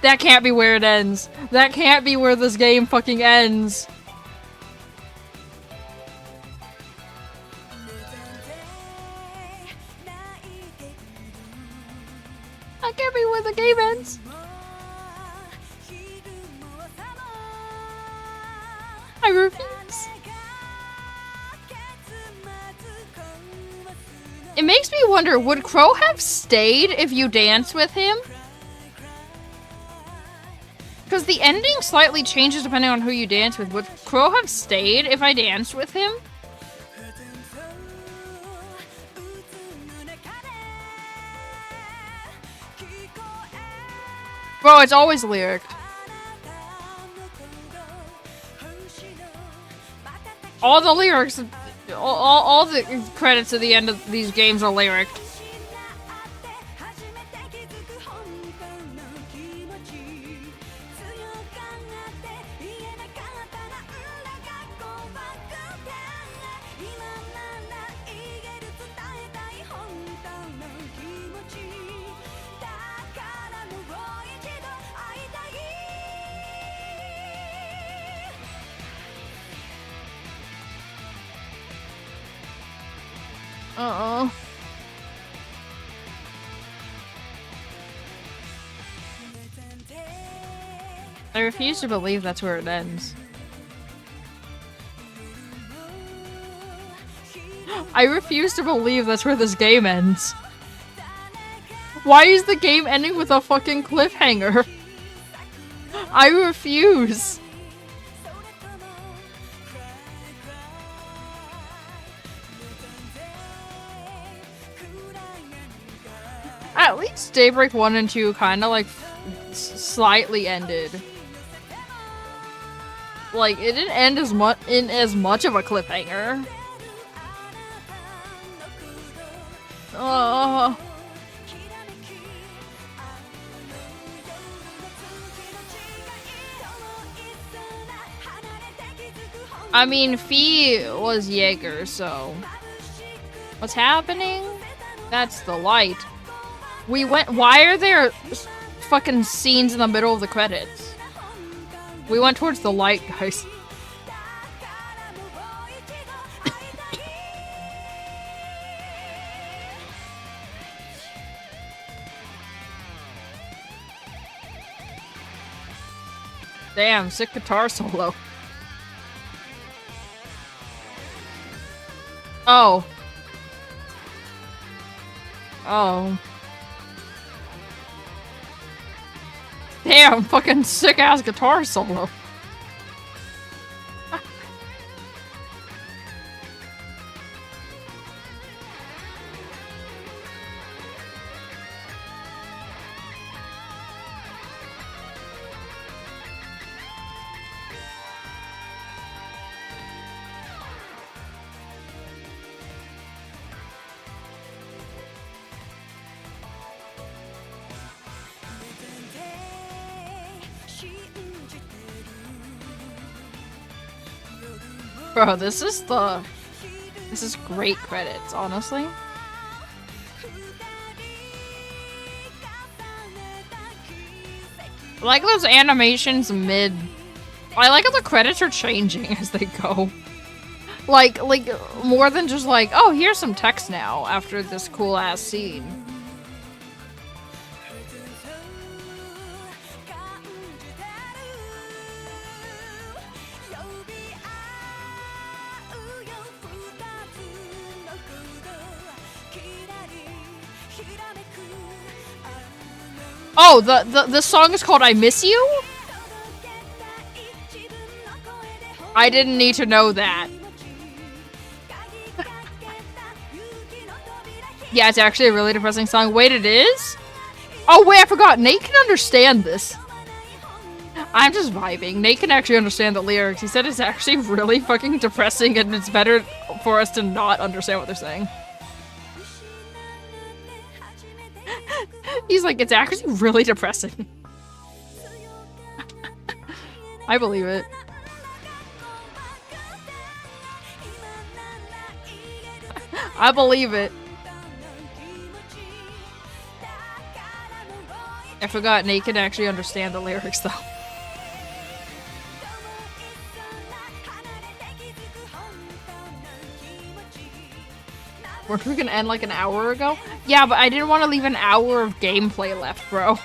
That can't be where it ends. That can't be where this game fucking ends. That can't be where the game ends. I refuse. It makes me wonder, would Crow have stayed if you danced with him? Because the ending slightly changes depending on who you dance with. Would Crow have stayed if I danced with him? Bro, it's always lyric. All the lyrics, all the credits at the end of these games are lyric. Uh-oh. I refuse to believe that's where it ends. I refuse to believe that's where this game ends. Why is the game ending with a fucking cliffhanger? I refuse. At least Daybreak 1 and 2 kind of like slightly ended. Like, it didn't end as much of a cliffhanger. I mean, Fee was Jaeger, so what's happening? That's the light. We went. Why are there fucking scenes in the middle of the credits? We went towards the light, guys. Damn, sick guitar solo. Oh. Oh. Damn, fucking sick-ass guitar solo. Bro, this is great credits, honestly. I like those animations mid. I like how the credits are changing as they go. Like more than just like, oh, here's some text now after this cool ass scene. Oh, the song is called I Miss You? I didn't need to know that. Yeah, it's actually a really depressing song. Wait, it is? Oh, wait, I forgot. Nate can understand this. I'm just vibing. Nate can actually understand the lyrics. He said it's actually really fucking depressing and it's better for us to not understand what they're saying. He's like, it's actually really depressing. I believe it. I believe it. I forgot Nate can actually understand the lyrics though. Weren't we gonna end like an hour ago? Yeah, but I didn't want to leave an hour of gameplay left, bro.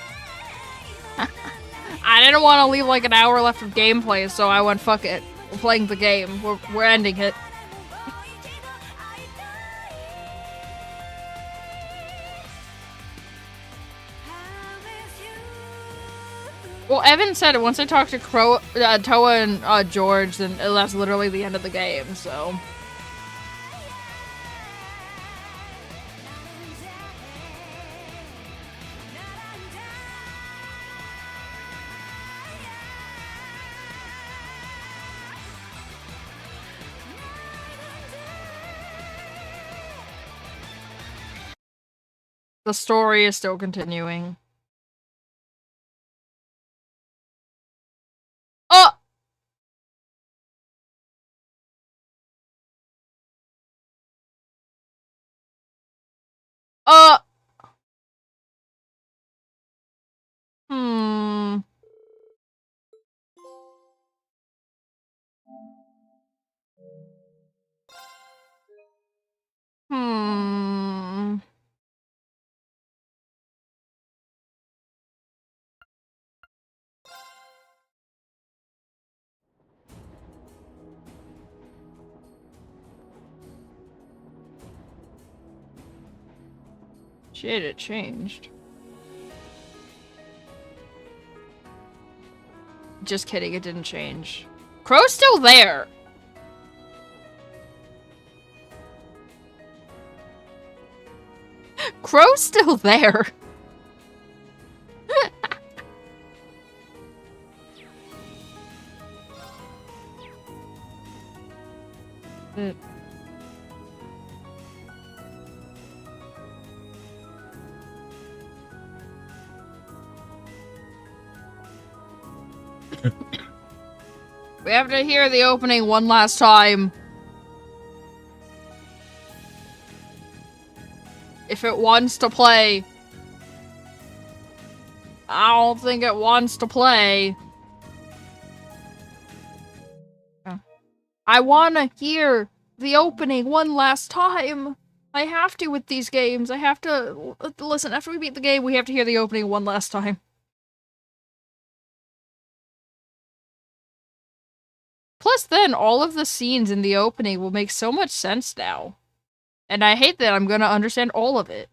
I didn't want to leave like an hour left of gameplay, so I went, fuck it. We're playing the game. We're ending it. Well, Evan said it once I talked to Toa and George, then that's literally the end of the game, so. The story is still continuing. Oh! Hmm. Hmm. Shit, it changed. Just kidding, it didn't change. Crow's still there! Crow's still there! We have to hear the opening one last time. If it wants to play. I don't think it wants to play. I wanna hear the opening one last time. I have to with these games. I have to listen. After we beat the game, we have to hear the opening one last time. Plus then, all of the scenes in the opening will make so much sense now. And I hate that I'm gonna understand all of it.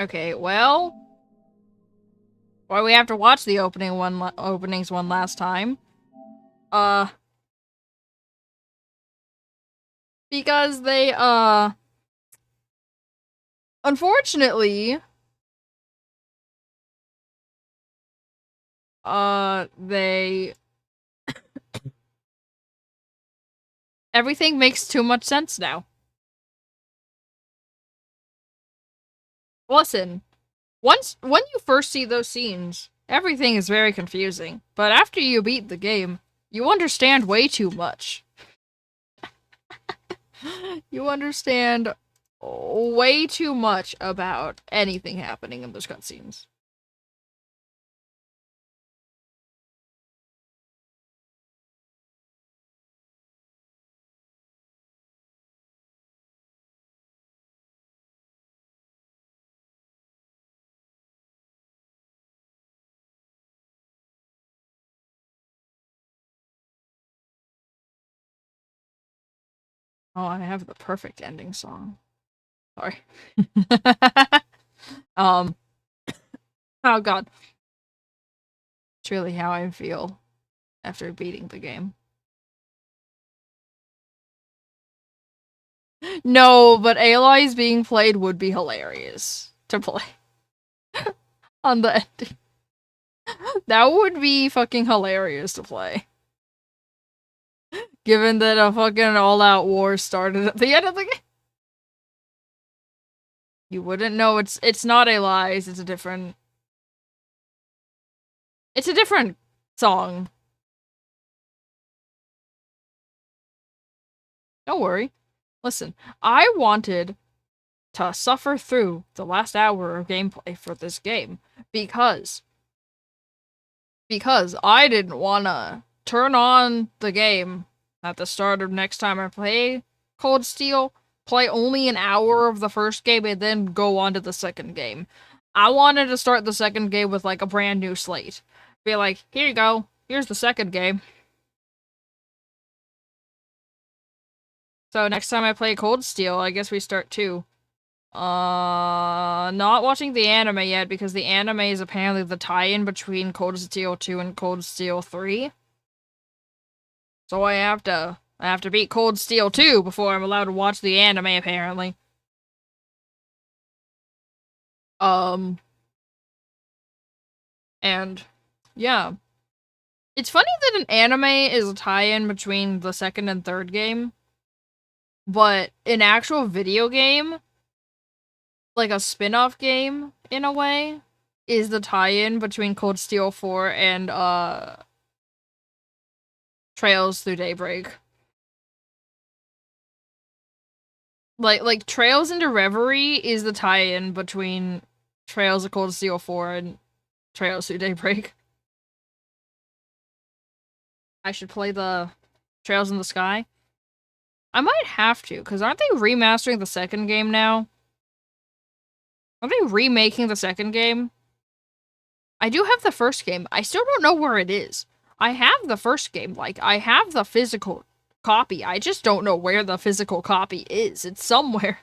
Okay, well, why we have to watch the openings one last time? Because they unfortunately, they... everything makes too much sense now. Listen, when you first see those scenes, everything is very confusing. But after you beat the game, you understand way too much. You understand way too much about anything happening in those cutscenes. Oh, I have the perfect ending song. Sorry. Oh god. It's really how I feel after beating the game. No, but Aloy's being played would be hilarious to play. On the ending. That would be fucking hilarious to play. Given that a fucking all-out war started at the end of the game. You wouldn't know it's not Aloy's, it's a different song. Don't worry. Listen, I wanted to suffer through the last hour of gameplay for this game because I didn't want to turn on the game at the start of next time I play Cold Steel, play only an hour of the first game, and then go on to the second game. I wanted to start the second game with, like, a brand new slate. Be like, here you go, here's the second game. So next time I play Cold Steel, I guess we start 2. Not watching the anime yet, because the anime is apparently the tie-in between Cold Steel 2 and Cold Steel 3. So I have to beat Cold Steel 2 before I'm allowed to watch the anime, apparently. And, yeah. It's funny that an anime is a tie-in between the second and third game, but an actual video game, like a spin-off game, in a way, is the tie-in between Cold Steel 4 and, Trails Through Daybreak. Like, Trails into Reverie is the tie-in between Trails of Cold Steel 4 and Trails Through Daybreak. I should play the Trails in the Sky. I might have to, because aren't they remastering the second game now? Are they remaking the second game? I do have the first game. I still don't know where it is. I have the first game. Like, I have the physical copy. I just don't know where the physical copy is. It's somewhere.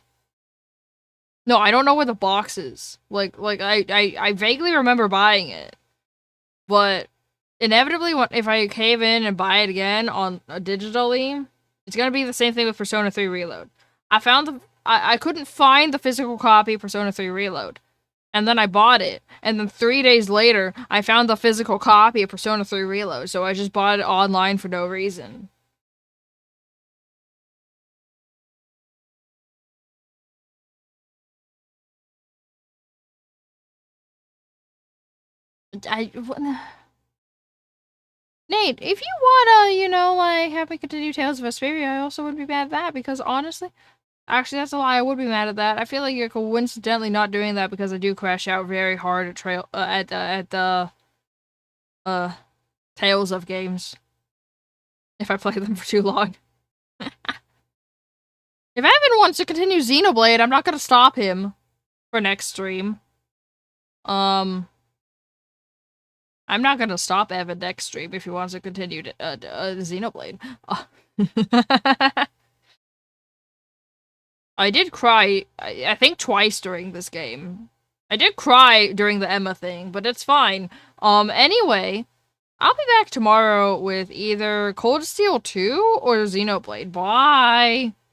No, I don't know where the box is. Like I vaguely remember buying it. But inevitably, if I cave in and buy it again on digitally, it's gonna be the same thing with Persona 3 Reload. I couldn't find the physical copy of Persona 3 Reload. And then I bought it. And then 3 days later, I found the physical copy of Persona 3 Reload. So I just bought it online for no reason. Nate, if you wanna, you know, like, have me continue Tales of Vesperia, I also wouldn't be mad at that, because honestly... Actually, that's a lie, I would be mad at that. I feel like you're coincidentally not doing that because I do crash out very hard at Tales of games. If I play them for too long. If Evan wants to continue Xenoblade, I'm not gonna stop him for next stream. I'm not gonna stop Evan next stream if he wants to continue Xenoblade. I did cry, I think twice during this game. I did cry during the Emma thing, but it's fine. Anyway, I'll be back tomorrow with either Cold Steel 2 or Xenoblade. Bye!